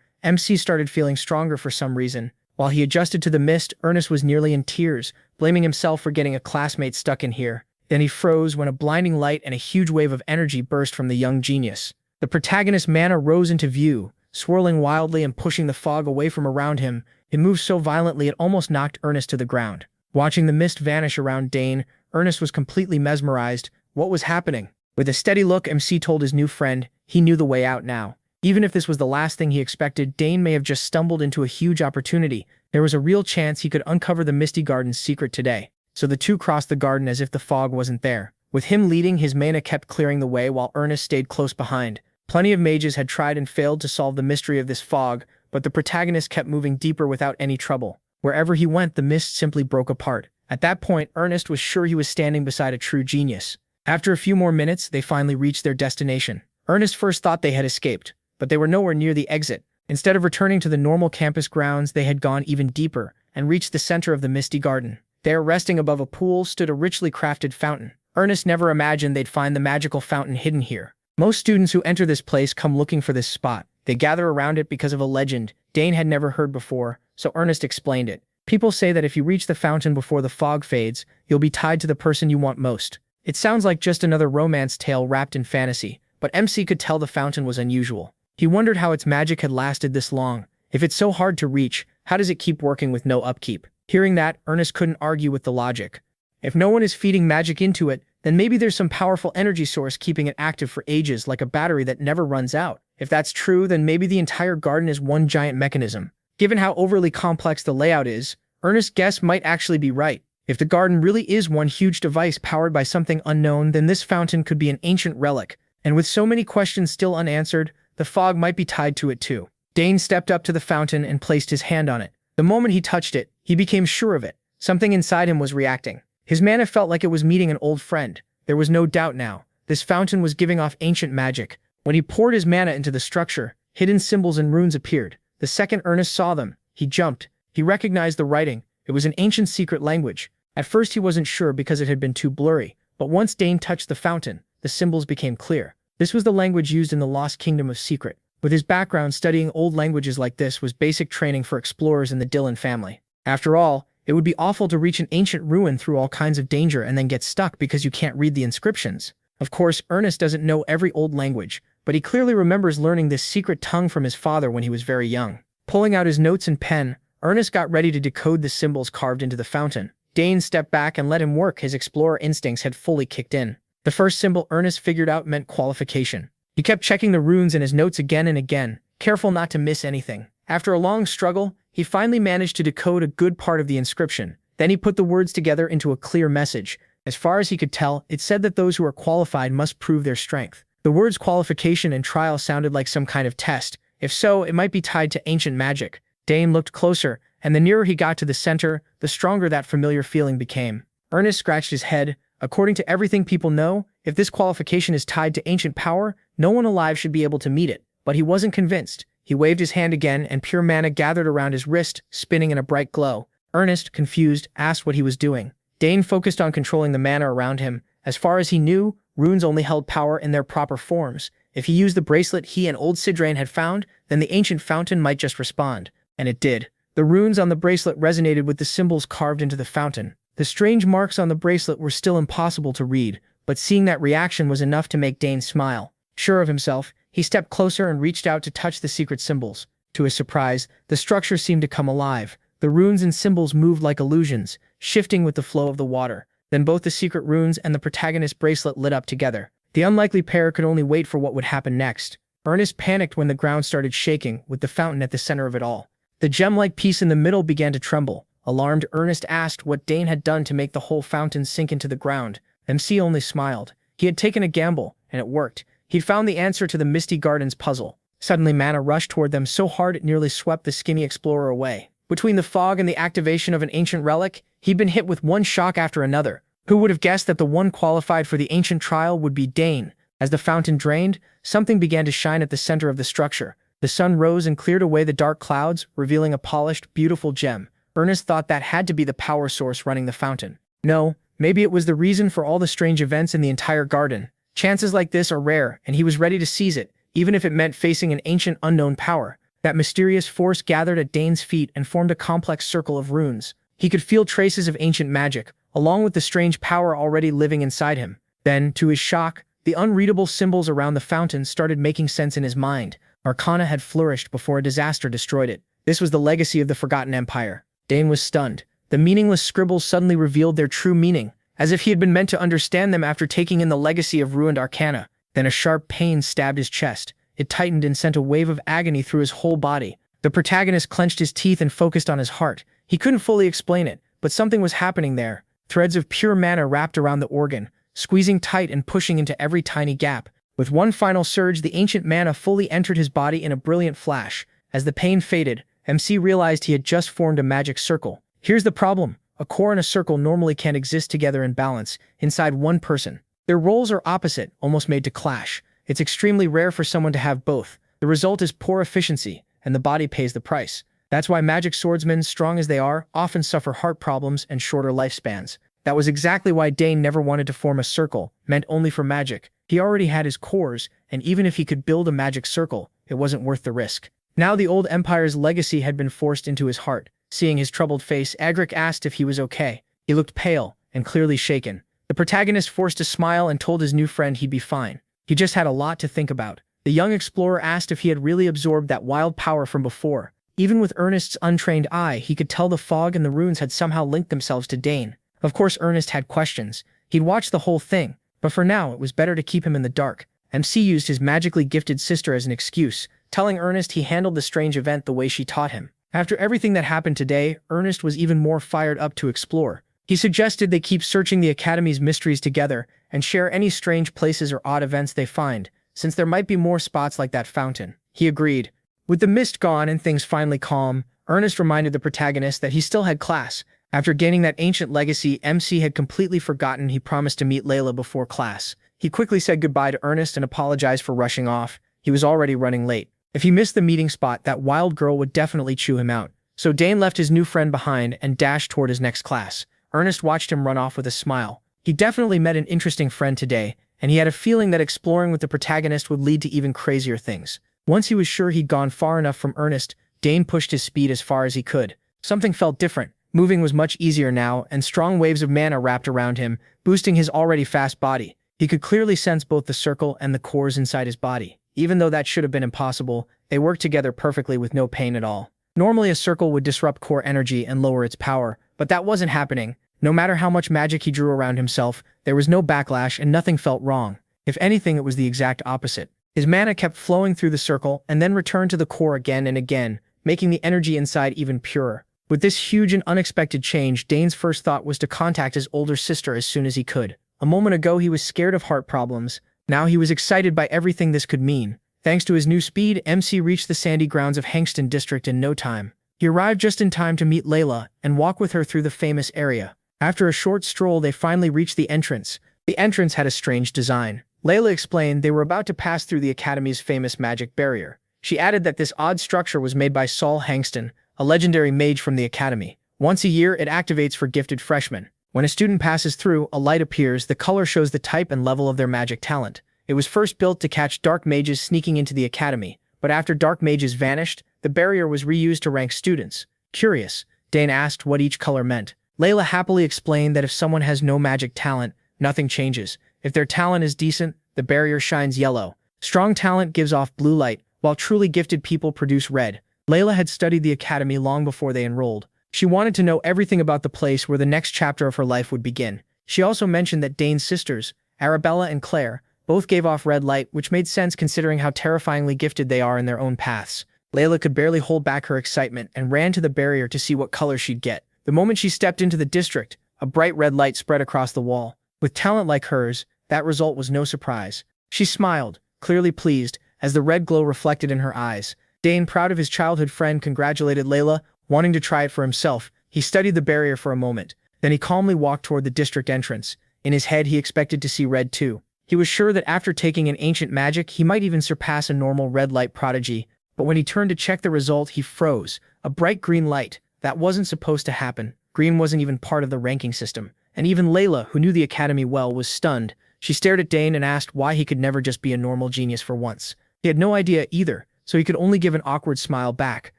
MC started feeling stronger for some reason. While he adjusted to the mist, Ernest was nearly in tears, blaming himself for getting a classmate stuck in here. Then he froze when a blinding light and a huge wave of energy burst from the young genius. The protagonist's mana rose into view, swirling wildly and pushing the fog away from around him. It moved so violently it almost knocked Ernest to the ground. Watching the mist vanish around Dane, Ernest was completely mesmerized. What was happening? With a steady look, MC told his new friend he knew the way out now. Even if this was the last thing he expected, Dane may have just stumbled into a huge opportunity. There was a real chance he could uncover the Misty Garden's secret today. So the two crossed the garden as if the fog wasn't there. With him leading, his mana kept clearing the way while Ernest stayed close behind. Plenty of mages had tried and failed to solve the mystery of this fog, but the protagonist kept moving deeper without any trouble. Wherever he went, the mist simply broke apart. At that point, Ernest was sure he was standing beside a true genius. After a few more minutes, they finally reached their destination. Ernest first thought they had escaped, but they were nowhere near the exit. Instead of returning to the normal campus grounds, they had gone even deeper and reached the center of the Misty Garden. There, resting above a pool, stood a richly crafted fountain. Ernest never imagined they'd find the magical fountain hidden here. Most students who enter this place come looking for this spot. They gather around it because of a legend Dane had never heard before, so Ernest explained it. People say that if you reach the fountain before the fog fades, you'll be tied to the person you want most. It sounds like just another romance tale wrapped in fantasy, but MC could tell the fountain was unusual. He wondered how its magic had lasted this long. If it's so hard to reach, how does it keep working with no upkeep? Hearing that, Ernest couldn't argue with the logic. If no one is feeding magic into it, then maybe there's some powerful energy source keeping it active for ages, like a battery that never runs out. If that's true, then maybe the entire garden is one giant mechanism. Given how overly complex the layout is, Ernest's guess might actually be right. If the garden really is one huge device powered by something unknown, then this fountain could be an ancient relic. And with so many questions still unanswered, the fog might be tied to it too. Dane stepped up to the fountain and placed his hand on it. The moment he touched it, he became sure of it. Something inside him was reacting. His mana felt like it was meeting an old friend. There was no doubt now. This fountain was giving off ancient magic. When he poured his mana into the structure, hidden symbols and runes appeared. The second Ernest saw them, he jumped. He recognized the writing. It was an ancient secret language. At first he wasn't sure because it had been too blurry, but once Dane touched the fountain, the symbols became clear. This was the language used in the Lost Kingdom of Secret. With his background, studying old languages like this was basic training for explorers in the Dillon family. After all, it would be awful to reach an ancient ruin through all kinds of danger and then get stuck because you can't read the inscriptions. Of course, Ernest doesn't know every old language, but he clearly remembers learning this secret tongue from his father when he was very young. Pulling out his notes and pen, Ernest got ready to decode the symbols carved into the fountain. Dane stepped back and let him work. His explorer instincts had fully kicked in. The first symbol Ernest figured out meant qualification. He kept checking the runes in his notes again and again, careful not to miss anything. After a long struggle, he finally managed to decode a good part of the inscription. Then he put the words together into a clear message. As far as he could tell, it said that those who are qualified must prove their strength. The words qualification and trial sounded like some kind of test. If so, it might be tied to ancient magic. Dane looked closer, and the nearer he got to the center, the stronger that familiar feeling became. Ernest scratched his head. According to everything people know, if this qualification is tied to ancient power, no one alive should be able to meet it. But he wasn't convinced. He waved his hand again, and pure mana gathered around his wrist, spinning in a bright glow. Ernest, confused, asked what he was doing. Dane focused on controlling the mana around him. As far as he knew, runes only held power in their proper forms. If he used the bracelet he and old Sidrain had found, then the ancient fountain might just respond. And it did. The runes on the bracelet resonated with the symbols carved into the fountain. The strange marks on the bracelet were still impossible to read, but seeing that reaction was enough to make Dane smile. Sure of himself, he stepped closer and reached out to touch the secret symbols. To his surprise, the structure seemed to come alive. The runes and symbols moved like illusions, shifting with the flow of the water. Then both the secret runes and the protagonist bracelet lit up together. The unlikely pair could only wait for what would happen next. Ernest panicked when the ground started shaking, with the fountain at the center of it all. The gem-like piece in the middle began to tremble. Alarmed, Ernest asked what Dane had done to make the whole fountain sink into the ground. MC only smiled. He had taken a gamble, and it worked. He'd found the answer to the Misty Gardens puzzle. Suddenly, mana rushed toward them so hard it nearly swept the skinny explorer away. Between the fog and the activation of an ancient relic, he'd been hit with one shock after another. Who would have guessed that the one qualified for the ancient trial would be Dane? As the fountain drained, something began to shine at the center of the structure. The sun rose and cleared away the dark clouds, revealing a polished, beautiful gem. Ernest thought that had to be the power source running the fountain. No, maybe it was the reason for all the strange events in the entire garden. Chances like this are rare, and he was ready to seize it, even if it meant facing an ancient unknown power. That mysterious force gathered at Dane's feet and formed a complex circle of runes. He could feel traces of ancient magic, along with the strange power already living inside him. Then, to his shock, the unreadable symbols around the fountain started making sense in his mind. Arcana had flourished before a disaster destroyed it. This was the legacy of the Forgotten Empire. Dane was stunned. The meaningless scribbles suddenly revealed their true meaning, as if he had been meant to understand them after taking in the legacy of ruined Arcana. Then a sharp pain stabbed his chest. It tightened and sent a wave of agony through his whole body. The protagonist clenched his teeth and focused on his heart. He couldn't fully explain it, but something was happening there. Threads of pure mana wrapped around the organ, squeezing tight and pushing into every tiny gap. With one final surge, the ancient mana fully entered his body in a brilliant flash. As the pain faded, MC realized he had just formed a magic circle. Here's the problem. A core and a circle normally can't exist together in balance, inside one person. Their roles are opposite, almost made to clash. It's extremely rare for someone to have both. The result is poor efficiency, and the body pays the price. That's why magic swordsmen, strong as they are, often suffer heart problems and shorter lifespans. That was exactly why Dane never wanted to form a circle, meant only for magic. He already had his cores, and even if he could build a magic circle, it wasn't worth the risk. Now the old empire's legacy had been forced into his heart. Seeing his troubled face, Agric asked if he was okay. He looked pale and clearly shaken. The protagonist forced a smile and told his new friend he'd be fine. He just had a lot to think about. The young explorer asked if he had really absorbed that wild power from before. Even with Ernest's untrained eye, he could tell the fog and the runes had somehow linked themselves to Dane. Of course, Ernest had questions. He'd watched the whole thing, but for now it was better to keep him in the dark. MC used his magically gifted sister as an excuse, telling Ernest he handled the strange event the way she taught him. After everything that happened today, Ernest was even more fired up to explore. He suggested they keep searching the Academy's mysteries together and share any strange places or odd events they find. since there might be more spots like that fountain. He agreed. With the mist gone and things finally calm, Ernest reminded the protagonist that he still had class. After gaining that ancient legacy, MC had completely forgotten he promised to meet Layla before class. He quickly said goodbye to Ernest and apologized for rushing off. He was already running late. If he missed the meeting spot, that wild girl would definitely chew him out. So Dane left his new friend behind and dashed toward his next class. Ernest watched him run off with a smile. He definitely met an interesting friend today, and he had a feeling that exploring with the protagonist would lead to even crazier things. Once he was sure he'd gone far enough from Ernest, Dane pushed his speed as far as he could. Something felt different. Moving was much easier now, and strong waves of mana wrapped around him, boosting his already fast body. He could clearly sense both the circle and the cores inside his body. Even though that should have been impossible, they worked together perfectly with no pain at all. Normally a circle would disrupt core energy and lower its power, but that wasn't happening. No matter how much magic he drew around himself, there was no backlash and nothing felt wrong. If anything, it was the exact opposite. His mana kept flowing through the circle and then returned to the core again and again, making the energy inside even purer. With this huge and unexpected change, Dane's first thought was to contact his older sister as soon as he could. A moment ago he was scared of heart problems. Now he was excited by everything this could mean. Thanks to his new speed, MC reached the sandy grounds of Hangston District in no time. He arrived just in time to meet Layla and walk with her through the famous area. After a short stroll, they finally reached the entrance. The entrance had a strange design. Layla explained they were about to pass through the Academy's famous magic barrier. She added that this odd structure was made by Saul Hangston, a legendary mage from the Academy. Once a year, it activates for gifted freshmen. When a student passes through, a light appears. The color shows the type and level of their magic talent. It was first built to catch dark mages sneaking into the Academy, but after dark mages vanished, the barrier was reused to rank students. Curious, Dane asked what each color meant. Layla happily explained that if someone has no magic talent, nothing changes. If their talent is decent, the barrier shines yellow. Strong talent gives off blue light, while truly gifted people produce red. Layla had studied the Academy long before they enrolled. She wanted to know everything about the place where the next chapter of her life would begin. She also mentioned that Dane's sisters, Arabella and Claire, both gave off red light, which made sense considering how terrifyingly gifted they are in their own paths. Layla could barely hold back her excitement and ran to the barrier to see what color she'd get. The moment she stepped into the district, a bright red light spread across the wall. With talent like hers, that result was no surprise. She smiled, clearly pleased, as the red glow reflected in her eyes. Dane, proud of his childhood friend, congratulated Layla, wanting to try it for himself. He studied the barrier for a moment. Then he calmly walked toward the district entrance. In his head, he expected to see red too. He was sure that after taking an ancient magic, he might even surpass a normal red light prodigy. But when he turned to check the result, he froze. A bright green light. That wasn't supposed to happen. Green wasn't even part of the ranking system. And even Layla, who knew the Academy well, was stunned. She stared at Dane and asked why he could never just be a normal genius for once. He had no idea either, so he could only give an awkward smile back.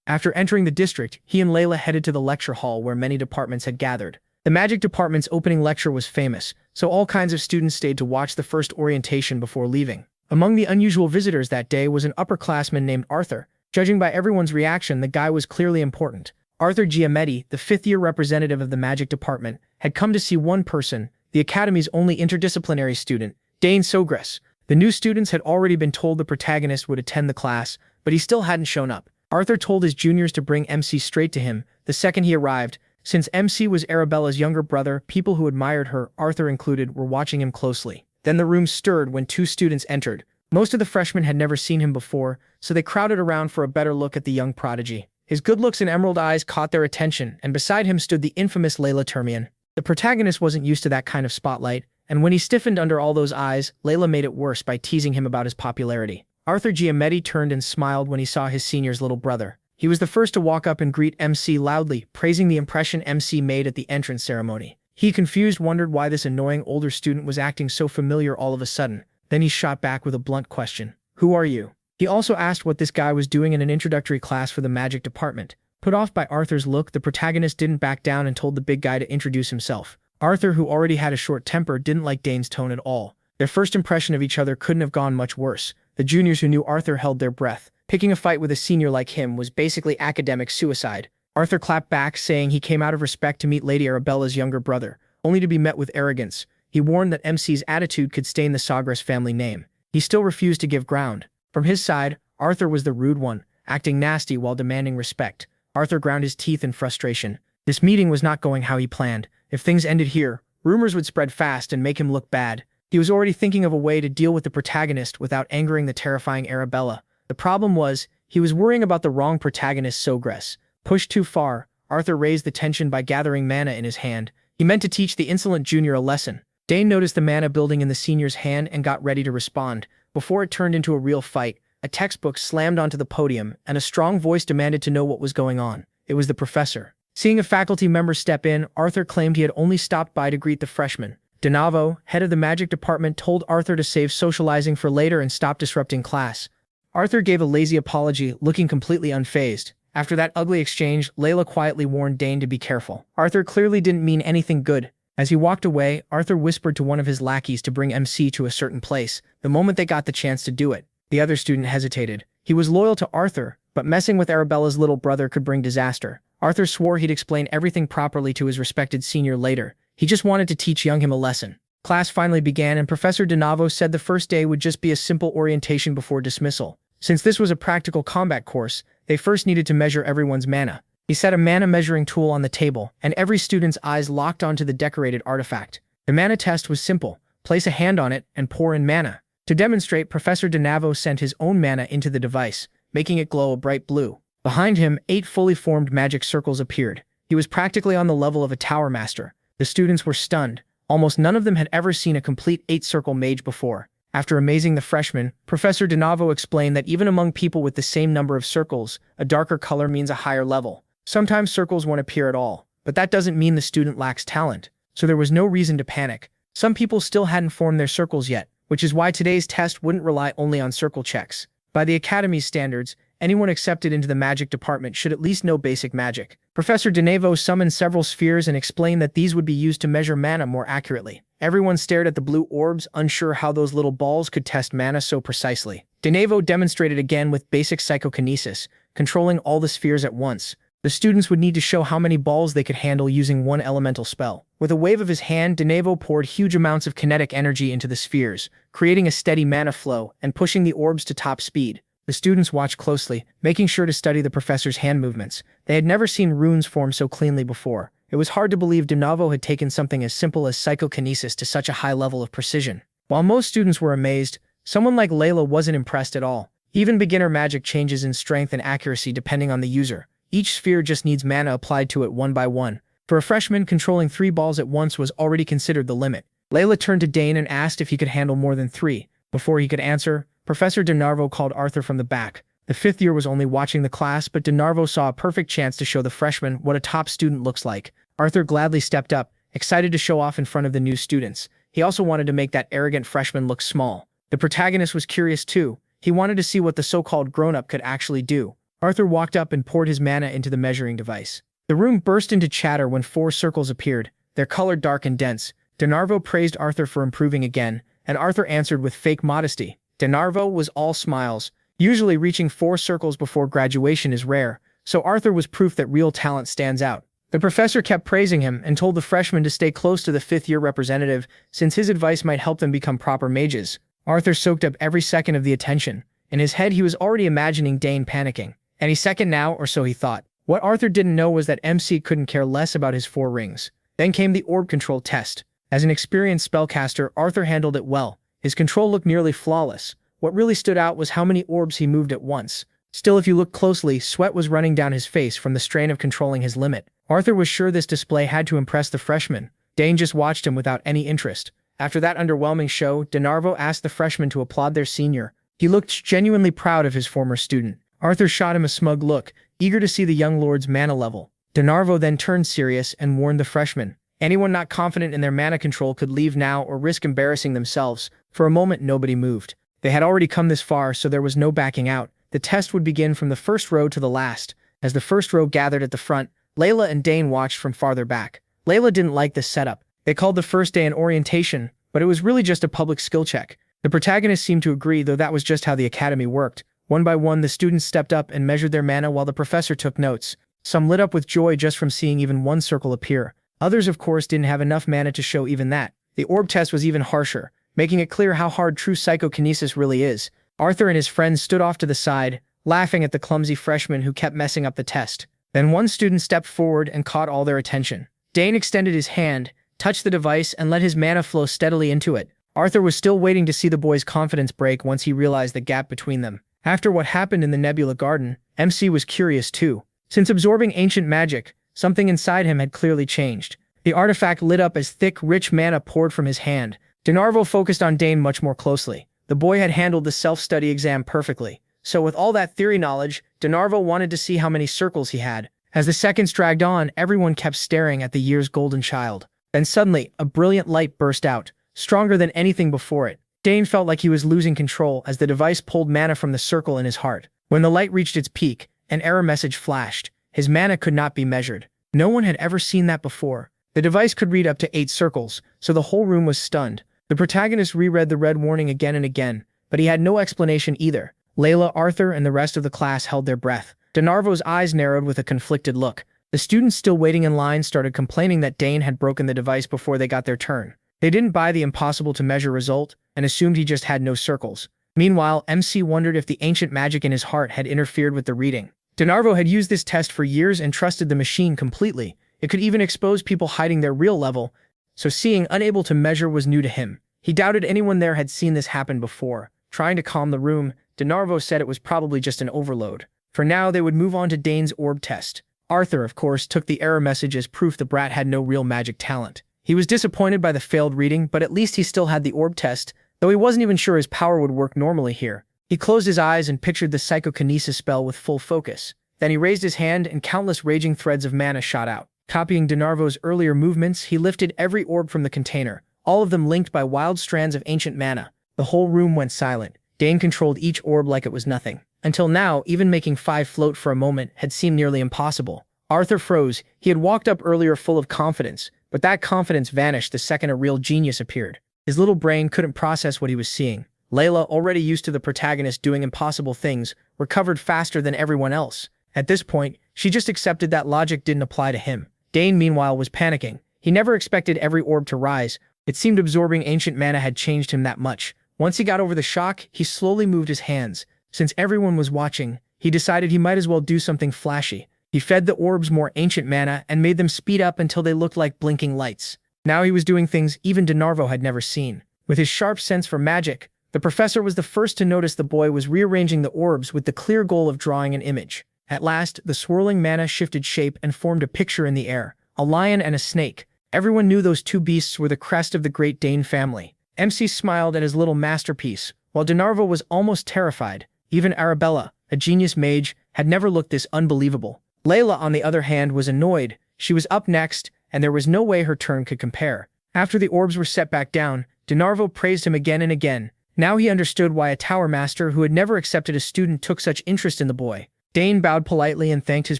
After entering the district, he and Layla headed to the lecture hall where many departments had gathered. The magic department's opening lecture was famous, so all kinds of students stayed to watch the first orientation before leaving. Among the unusual visitors that day was an upperclassman named Arthur. Judging by everyone's reaction, the guy was clearly important. Arthur Giametti, the fifth-year representative of the magic department, had come to see one person, the Academy's only interdisciplinary student, Dne Sogress. The new students had already been told the protagonist would attend the class, but he still hadn't shown up. Arthur told his juniors to bring MC straight to him the second he arrived. Since MC was Arabella's younger brother, people who admired her, Arthur included, were watching him closely. Then the room stirred when two students entered. Most of the freshmen had never seen him before, so they crowded around for a better look at the young prodigy. His good looks and emerald eyes caught their attention, and beside him stood the infamous Layla Termian. The protagonist wasn't used to that kind of spotlight, and when he stiffened under all those eyes, Layla made it worse by teasing him about his popularity. Arthur Giametti turned and smiled when he saw his senior's little brother. He was the first to walk up and greet MC loudly, praising the impression MC made at the entrance ceremony. He, confused, wondered why this annoying older student was acting so familiar all of a sudden. Then he shot back with a blunt question. "Who are you?" He also asked what this guy was doing in an introductory class for the magic department. Put off by Arthur's look, the protagonist didn't back down and told the big guy to introduce himself. Arthur, who already had a short temper, didn't like Dane's tone at all. Their first impression of each other couldn't have gone much worse. The juniors who knew Arthur held their breath. Picking a fight with a senior like him was basically academic suicide. Arthur clapped back, saying he came out of respect to meet Lady Arabella's younger brother, only to be met with arrogance. He warned that MC's attitude could stain the Sogress family name. He still refused to give ground. From his side, Arthur was the rude one, acting nasty while demanding respect. Arthur ground his teeth in frustration. This meeting was not going how he planned. If things ended here, rumors would spread fast and make him look bad. He was already thinking of a way to deal with the protagonist without angering the terrifying Arabella. The problem was, he was worrying about the wrong protagonist. Sogress. Pushed too far, Arthur raised the tension by gathering mana in his hand. He meant to teach the insolent junior a lesson. Dane noticed the mana building in the senior's hand and got ready to respond. Before it turned into a real fight, a textbook slammed onto the podium, and a strong voice demanded to know what was going on. It was the professor. Seeing a faculty member step in, Arthur claimed he had only stopped by to greet the freshman. Dne, head of the magic department, told Arthur to save socializing for later and stop disrupting class. Arthur gave a lazy apology, looking completely unfazed. After that ugly exchange, Layla quietly warned Dane to be careful. Arthur clearly didn't mean anything good. As he walked away, Arthur whispered to one of his lackeys to bring MC to a certain place, the moment they got the chance to do it. The other student hesitated. He was loyal to Arthur, but messing with Arabella's little brother could bring disaster. Arthur swore he'd explain everything properly to his respected senior later. He just wanted to teach him a lesson. Class finally began, and Professor Dne said the first day would just be a simple orientation before dismissal. Since this was a practical combat course, they first needed to measure everyone's mana. He set a mana measuring tool on the table, and every student's eyes locked onto the decorated artifact. The mana test was simple. Place a hand on it and pour in mana. To demonstrate, Professor Dne sent his own mana into the device, making it glow a bright blue. Behind him, 8 fully formed magic circles appeared. He was practically on the level of a tower master. The students were stunned. Almost none of them had ever seen a complete 8-circle mage before. After amazing the freshmen, Professor Dne explained that even among people with the same number of circles, a darker color means a higher level. Sometimes circles won't appear at all, but that doesn't mean the student lacks talent, so there was no reason to panic. Some people still hadn't formed their circles yet, which is why today's test wouldn't rely only on circle checks. By the Academy's standards, anyone accepted into the magic department should at least know basic magic. Professor Dne summoned several spheres and explained that these would be used to measure mana more accurately. Everyone stared at the blue orbs, unsure how those little balls could test mana so precisely. Dne demonstrated again with basic psychokinesis, controlling all the spheres at once. The students would need to show how many balls they could handle using one elemental spell. With a wave of his hand, Dne poured huge amounts of kinetic energy into the spheres, creating a steady mana flow and pushing the orbs to top speed. The students watched closely, making sure to study the professor's hand movements. They had never seen runes form so cleanly before. It was hard to believe Dne had taken something as simple as psychokinesis to such a high level of precision. While most students were amazed, someone like Layla wasn't impressed at all. Even beginner magic changes in strength and accuracy depending on the user. Each sphere just needs mana applied to it one by one. For a freshman, controlling 3 balls at once was already considered the limit. Layla turned to Dane and asked if he could handle more than 3. Before he could answer, Professor Dne called Arthur from the back. The 5th year was only watching the class, but Dne saw a perfect chance to show the freshmen what a top student looks like. Arthur gladly stepped up, excited to show off in front of the new students. He also wanted to make that arrogant freshman look small. The protagonist was curious too. He wanted to see what the so-called grown-up could actually do. Arthur walked up and poured his mana into the measuring device. The room burst into chatter when 4 circles appeared, their color dark and dense. Dne praised Arthur for improving again, and Arthur answered with fake modesty. Dne was all smiles. Usually reaching 4 circles before graduation is rare, so Arthur was proof that real talent stands out. The professor kept praising him and told the freshmen to stay close to the 5th-year representative, since his advice might help them become proper mages. Arthur soaked up every second of the attention. In his head, he was already imagining Dane panicking. Any second now, or so he thought. What Arthur didn't know was that MC couldn't care less about his 4 rings. Then came the orb control test. As an experienced spellcaster, Arthur handled it well. His control looked nearly flawless. What really stood out was how many orbs he moved at once. Still, if you looked closely, sweat was running down his face from the strain of controlling his limit. Arthur was sure this display had to impress the freshmen. Dane just watched him without any interest. After that underwhelming show, Dne asked the freshmen to applaud their senior. He looked genuinely proud of his former student. Arthur shot him a smug look, eager to see the young lord's mana level. Dne then turned serious and warned the freshmen. Anyone not confident in their mana control could leave now or risk embarrassing themselves. For a moment, nobody moved. They had already come this far, so there was no backing out. The test would begin from the first row to the last. As the first row gathered at the front, Layla and Dane watched from farther back. Layla didn't like this setup. They called the first day an orientation, but it was really just a public skill check. The protagonist seemed to agree, though that was just how the academy worked. One by one, the students stepped up and measured their mana while the professor took notes. Some lit up with joy just from seeing even 1 circle appear. Others, of course, didn't have enough mana to show even that. The orb test was even harsher, making it clear how hard true psychokinesis really is. Arthur and his friends stood off to the side, laughing at the clumsy freshman who kept messing up the test. Then one student stepped forward and caught all their attention. Dane extended his hand, touched the device, and let his mana flow steadily into it. Arthur was still waiting to see the boy's confidence break once he realized the gap between them. After what happened in the Nebula Garden, MC was curious too. Since absorbing ancient magic, something inside him had clearly changed. The artifact lit up as thick, rich mana poured from his hand. Denarvo focused on Dane much more closely. The boy had handled the self-study exam perfectly. So with all that theory knowledge, Denarvo wanted to see how many circles he had. As the seconds dragged on, everyone kept staring at the year's golden child. Then suddenly, a brilliant light burst out, stronger than anything before it. Dane felt like he was losing control as the device pulled mana from the circle in his heart. When the light reached its peak, an error message flashed. His mana could not be measured. No one had ever seen that before. The device could read up to 8 circles, so the whole room was stunned. The protagonist reread the red warning again and again, but he had no explanation either. Layla, Arthur, and the rest of the class held their breath. Denarvo's eyes narrowed with a conflicted look. The students still waiting in line started complaining that Dane had broken the device before they got their turn. They didn't buy the impossible-to-measure result and assumed he just had no circles. Meanwhile, MC wondered if the ancient magic in his heart had interfered with the reading. Denarvo had used this test for years and trusted the machine completely. It could even expose people hiding their real level, so seeing unable to measure was new to him. He doubted anyone there had seen this happen before. Trying to calm the room, Denarvo said it was probably just an overload. For now, they would move on to Dane's orb test. Arthur, of course, took the error message as proof the brat had no real magic talent. He was disappointed by the failed reading, but at least he still had the orb test, though he wasn't even sure his power would work normally here. He closed his eyes and pictured the psychokinesis spell with full focus. Then he raised his hand and countless raging threads of mana shot out. Copying Denarvo's earlier movements, he lifted every orb from the container, all of them linked by wild strands of ancient mana. The whole room went silent. Dane controlled each orb like it was nothing. Until now, even making 5 float for a moment had seemed nearly impossible. Arthur froze. He had walked up earlier full of confidence, but that confidence vanished the second a real genius appeared. His little brain couldn't process what he was seeing. Layla, already used to the protagonist doing impossible things, recovered faster than everyone else. At this point, she just accepted that logic didn't apply to him. Dane, meanwhile, was panicking. He never expected every orb to rise. It seemed absorbing ancient mana had changed him that much. Once he got over the shock, he slowly moved his hands. Since everyone was watching, he decided he might as well do something flashy. He fed the orbs more ancient mana and made them speed up until they looked like blinking lights. Now he was doing things even Denarvo had never seen. With his sharp sense for magic, the professor was the first to notice the boy was rearranging the orbs with the clear goal of drawing an image. At last, the swirling mana shifted shape and formed a picture in the air. A lion and a snake. Everyone knew those two beasts were the crest of the great Dane family. MC smiled at his little masterpiece, while Denarvo was almost terrified. Even Arabella, a genius mage, had never looked this unbelievable. Layla, on the other hand, was annoyed. She was up next, and there was no way her turn could compare. After the orbs were set back down, Denarvo praised him again and again. Now he understood why a tower master who had never accepted a student took such interest in the boy. Dane bowed politely and thanked his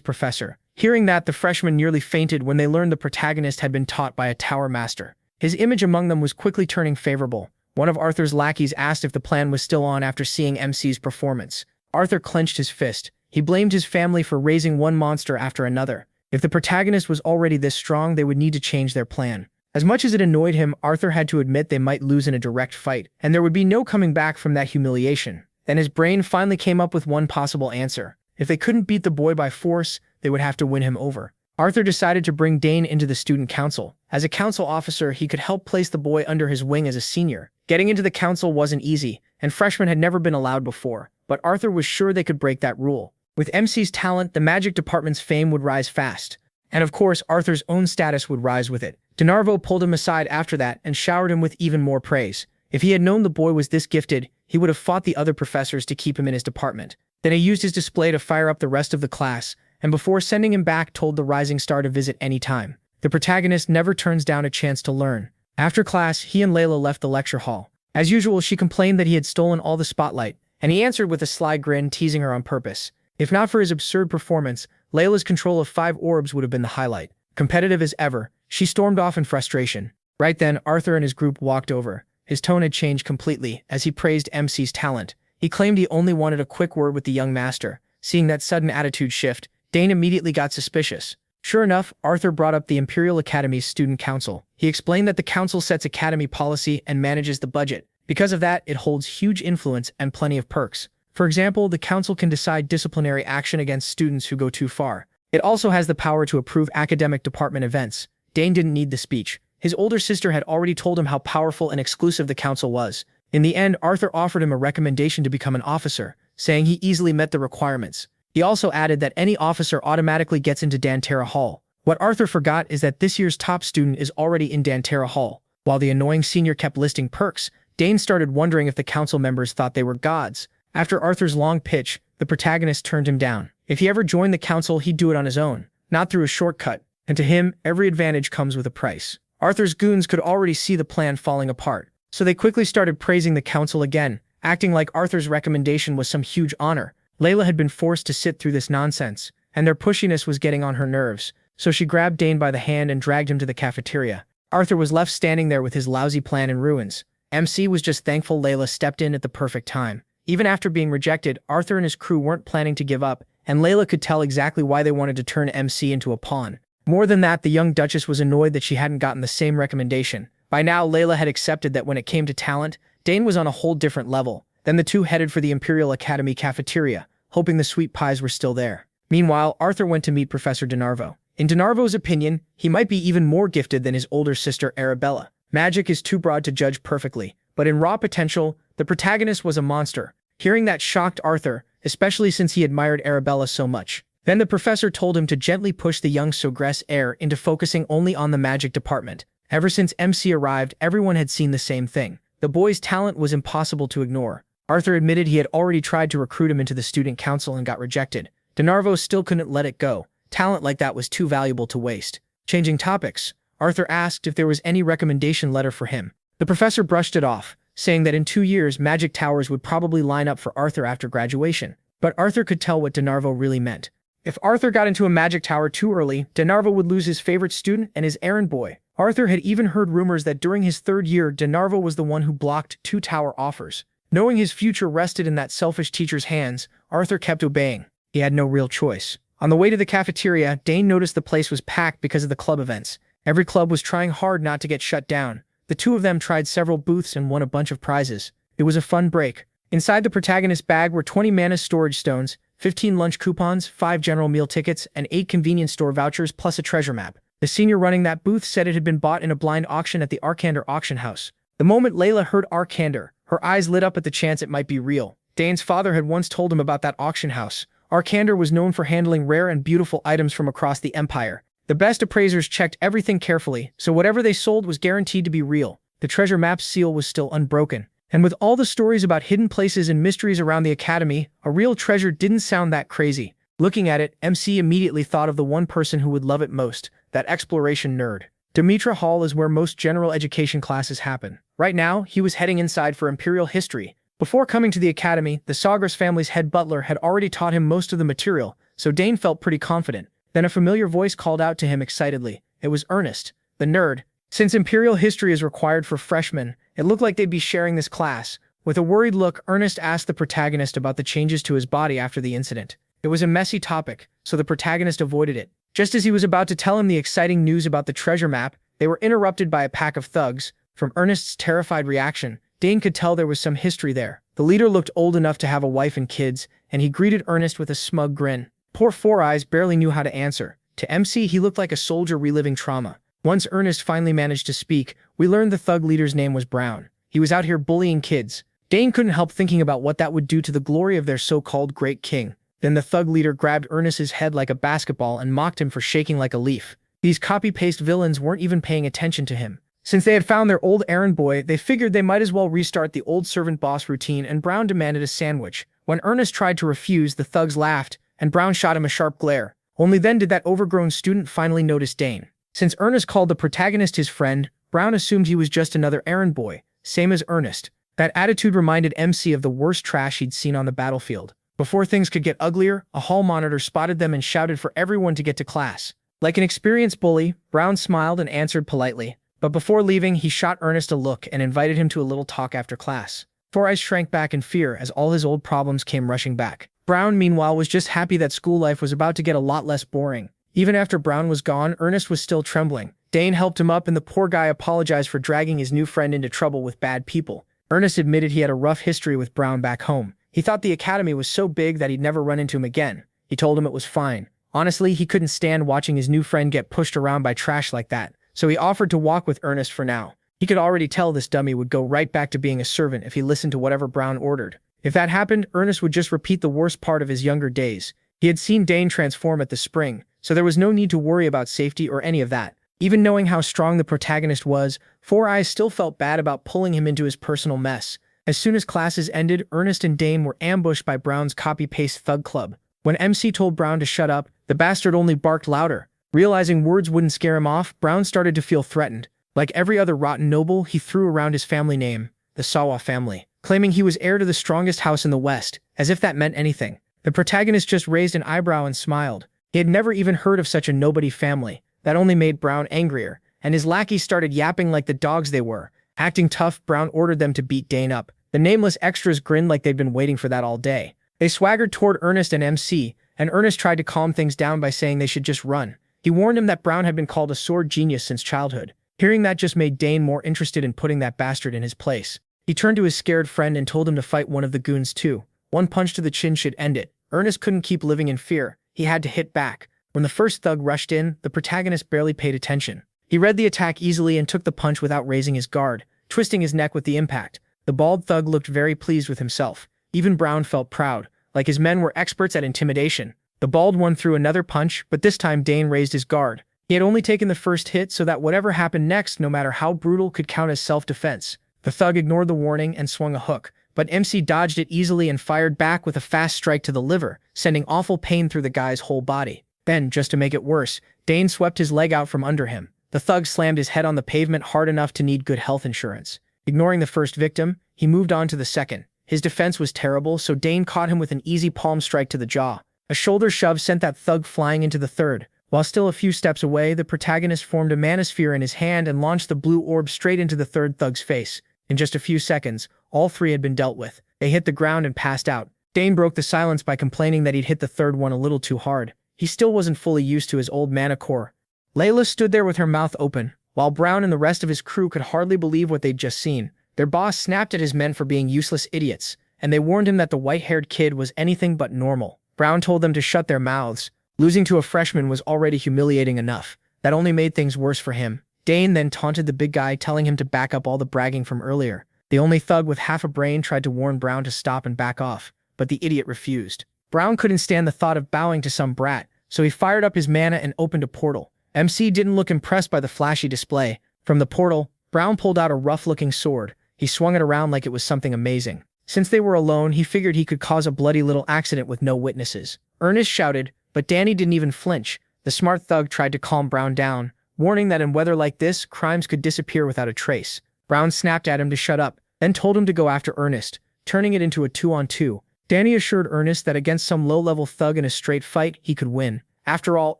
professor. Hearing that, the freshmen nearly fainted when they learned the protagonist had been taught by a tower master. His image among them was quickly turning favorable. One of Arthur's lackeys asked if the plan was still on after seeing MC's performance. Arthur clenched his fist. He blamed his family for raising one monster after another. If the protagonist was already this strong, they would need to change their plan. As much as it annoyed him, Arthur had to admit they might lose in a direct fight, and there would be no coming back from that humiliation. Then his brain finally came up with one possible answer. If they couldn't beat the boy by force, they would have to win him over. Arthur decided to bring Dane into the student council. As a council officer, he could help place the boy under his wing as a senior. Getting into the council wasn't easy, and freshmen had never been allowed before, but Arthur was sure they could break that rule. With MC's talent, the magic department's fame would rise fast. And of course, Arthur's own status would rise with it. Denarvo pulled him aside after that and showered him with even more praise. If he had known the boy was this gifted, he would have fought the other professors to keep him in his department. Then he used his display to fire up the rest of the class, and before sending him back told the rising star to visit any time. The protagonist never turns down a chance to learn. After class, he and Layla left the lecture hall. As usual, she complained that he had stolen all the spotlight, and he answered with a sly grin, teasing her on purpose. If not for his absurd performance, Layla's control of 5 orbs would have been the highlight. Competitive as ever, she stormed off in frustration. Right then, Arthur and his group walked over. His tone had changed completely as he praised MC's talent. He claimed he only wanted a quick word with the young master. Seeing that sudden attitude shift, Dane immediately got suspicious. Sure enough, Arthur brought up the Imperial Academy's student council. He explained that the council sets academy policy and manages the budget. Because of that, it holds huge influence and plenty of perks. For example, the council can decide disciplinary action against students who go too far. It also has the power to approve academic department events. Dane didn't need the speech. His older sister had already told him how powerful and exclusive the council was. In the end, Arthur offered him a recommendation to become an officer, saying he easily met the requirements. He also added that any officer automatically gets into Dantera Hall. What Arthur forgot is that this year's top student is already in Dantera Hall. While the annoying senior kept listing perks, Dane started wondering if the council members thought they were gods. After Arthur's long pitch, the protagonist turned him down. If he ever joined the council, he'd do it on his own, not through a shortcut. And to him, every advantage comes with a price. Arthur's goons could already see the plan falling apart, so they quickly started praising the council again, acting like Arthur's recommendation was some huge honor. Layla had been forced to sit through this nonsense, and their pushiness was getting on her nerves, so she grabbed Dane by the hand and dragged him to the cafeteria. Arthur was left standing there with his lousy plan in ruins. MC was just thankful Layla stepped in at the perfect time. Even after being rejected, Arthur and his crew weren't planning to give up, and Layla could tell exactly why they wanted to turn MC into a pawn. More than that, the young Duchess was annoyed that she hadn't gotten the same recommendation. By now, Layla had accepted that when it came to talent, Dane was on a whole different level. Then the two headed for the Imperial Academy cafeteria, hoping the sweet pies were still there. Meanwhile, Arthur went to meet Professor DeNarvo. In DeNarvo's opinion, he might be even more gifted than his older sister Arabella. Magic is too broad to judge perfectly, but in raw potential, the protagonist was a monster. Hearing that shocked Arthur, especially since he admired Arabella so much. Then the professor told him to gently push the young Sogress heir into focusing only on the magic department. Ever since MC arrived, everyone had seen the same thing. The boy's talent was impossible to ignore. Arthur admitted he had already tried to recruit him into the student council and got rejected. DeNarvo still couldn't let it go. Talent like that was too valuable to waste. Changing topics, Arthur asked if there was any recommendation letter for him. The professor brushed it off, saying that in 2 years magic towers would probably line up for Arthur after graduation. But Arthur could tell what DeNarvo really meant. If Arthur got into a magic tower too early, DeNarvo would lose his favorite student and his errand boy. Arthur had even heard rumors that during his 3rd year, DeNarvo was the one who blocked 2 tower offers. Knowing his future rested in that selfish teacher's hands, Arthur kept obeying. He had no real choice. On the way to the cafeteria, Dane noticed the place was packed because of the club events. Every club was trying hard not to get shut down. The two of them tried several booths and won a bunch of prizes. It was a fun break. Inside the protagonist's bag were 20 mana storage stones, 15 lunch coupons, 5 general meal tickets, and 8 convenience store vouchers plus a treasure map. The senior running that booth said it had been bought in a blind auction at the Arcana auction house. The moment Layla heard Arcana, her eyes lit up at the chance it might be real. Dane's father had once told him about that auction house. Arcana was known for handling rare and beautiful items from across the empire. The best appraisers checked everything carefully, so whatever they sold was guaranteed to be real. The treasure map's seal was still unbroken. And with all the stories about hidden places and mysteries around the academy, a real treasure didn't sound that crazy. Looking at it, MC immediately thought of the one person who would love it most, that exploration nerd. Demetra Hall is where most general education classes happen. Right now, he was heading inside for Imperial history. Before coming to the academy, the Sogress family's head butler had already taught him most of the material, so Dane felt pretty confident. Then a familiar voice called out to him excitedly. It was Ernest, the nerd. Since Imperial history is required for freshmen, it looked like they'd be sharing this class. With a worried look, Ernest asked the protagonist about the changes to his body after the incident. It was a messy topic, so the protagonist avoided it. Just as he was about to tell him the exciting news about the treasure map, they were interrupted by a pack of thugs. From Ernest's terrified reaction, Dane could tell there was some history there. The leader looked old enough to have a wife and kids, and he greeted Ernest with a smug grin. Poor Four Eyes barely knew how to answer. To MC, he looked like a soldier reliving trauma. Once Ernest finally managed to speak, we learned the thug leader's name was Brown. He was out here bullying kids. Dane couldn't help thinking about what that would do to the glory of their so-called great king. Then the thug leader grabbed Ernest's head like a basketball and mocked him for shaking like a leaf. These copy-paste villains weren't even paying attention to him. Since they had found their old errand boy, they figured they might as well restart the old servant boss routine, and Brown demanded a sandwich. When Ernest tried to refuse, the thugs laughed, and Brown shot him a sharp glare. Only then did that overgrown student finally notice Dane. Since Ernest called the protagonist his friend, Brown assumed he was just another errand boy, same as Ernest. That attitude reminded MC of the worst trash he'd seen on the battlefield. Before things could get uglier, a hall monitor spotted them and shouted for everyone to get to class. Like an experienced bully, Brown smiled and answered politely. But before leaving, he shot Ernest a look and invited him to a little talk after class. Four Eyes shrank back in fear as all his old problems came rushing back. Brown, meanwhile, was just happy that school life was about to get a lot less boring. Even after Brown was gone, Ernest was still trembling. Dane helped him up, and the poor guy apologized for dragging his new friend into trouble with bad people. Ernest admitted he had a rough history with Brown back home. He thought the academy was so big that he'd never run into him again. He told him it was fine. Honestly, he couldn't stand watching his new friend get pushed around by trash like that, so he offered to walk with Ernest for now. He could already tell this dummy would go right back to being a servant if he listened to whatever Brown ordered. If that happened, Ernest would just repeat the worst part of his younger days. He had seen Dane transform at the spring, so there was no need to worry about safety or any of that. Even knowing how strong the protagonist was, Four Eyes still felt bad about pulling him into his personal mess. As soon as classes ended, Ernest and Dane were ambushed by Brown's copy-paste thug club. When MC told Brown to shut up, the bastard only barked louder. Realizing words wouldn't scare him off, Brown started to feel threatened. Like every other rotten noble, he threw around his family name, the Sawa family, claiming he was heir to the strongest house in the West, as if that meant anything. The protagonist just raised an eyebrow and smiled. He had never even heard of such a nobody family. That only made Brown angrier, and his lackeys started yapping like the dogs they were. Acting tough, Brown ordered them to beat Dane up. The nameless extras grinned like they'd been waiting for that all day. They swaggered toward Ernest and MC, and Ernest tried to calm things down by saying they should just run. He warned him that Brown had been called a sword genius since childhood. Hearing that just made Dane more interested in putting that bastard in his place. He turned to his scared friend and told him to fight one of the goons too. One punch to the chin should end it. Ernest couldn't keep living in fear. He had to hit back. When the first thug rushed in, the protagonist barely paid attention. He read the attack easily and took the punch without raising his guard, twisting his neck with the impact. The bald thug looked very pleased with himself. Even Brown felt proud, like his men were experts at intimidation. The bald one threw another punch, but this time Dane raised his guard. He had only taken the first hit so that whatever happened next, no matter how brutal, could count as self-defense. The thug ignored the warning and swung a hook, but MC dodged it easily and fired back with a fast strike to the liver, sending awful pain through the guy's whole body. Then, just to make it worse, Dane swept his leg out from under him. The thug slammed his head on the pavement hard enough to need good health insurance. Ignoring the first victim, he moved on to the second. His defense was terrible, so Dane caught him with an easy palm strike to the jaw. A shoulder shove sent that thug flying into the third. While still a few steps away, the protagonist formed a manosphere in his hand and launched the blue orb straight into the third thug's face. In just a few seconds, all three had been dealt with. They hit the ground and passed out. Dane broke the silence by complaining that he'd hit the third one a little too hard. He still wasn't fully used to his old mana core. Layla stood there with her mouth open, while Brown and the rest of his crew could hardly believe what they'd just seen. Their boss snapped at his men for being useless idiots, and they warned him that the white-haired kid was anything but normal. Brown told them to shut their mouths. Losing to a freshman was already humiliating enough. That only made things worse for him. Dane then taunted the big guy, telling him to back up all the bragging from earlier. The only thug with half a brain tried to warn Brown to stop and back off, but the idiot refused. Brown couldn't stand the thought of bowing to some brat, so he fired up his mana and opened a portal. MC didn't look impressed by the flashy display. From the portal, Brown pulled out a rough-looking sword. He swung it around like it was something amazing. Since they were alone, he figured he could cause a bloody little accident with no witnesses. Ernest shouted, but Danny didn't even flinch. The smart thug tried to calm Brown down, warning that in weather like this, crimes could disappear without a trace. Brown snapped at him to shut up, then told him to go after Ernest, turning it into a 2-on-2. Danny assured Ernest that against some low-level thug in a straight fight, he could win. After all,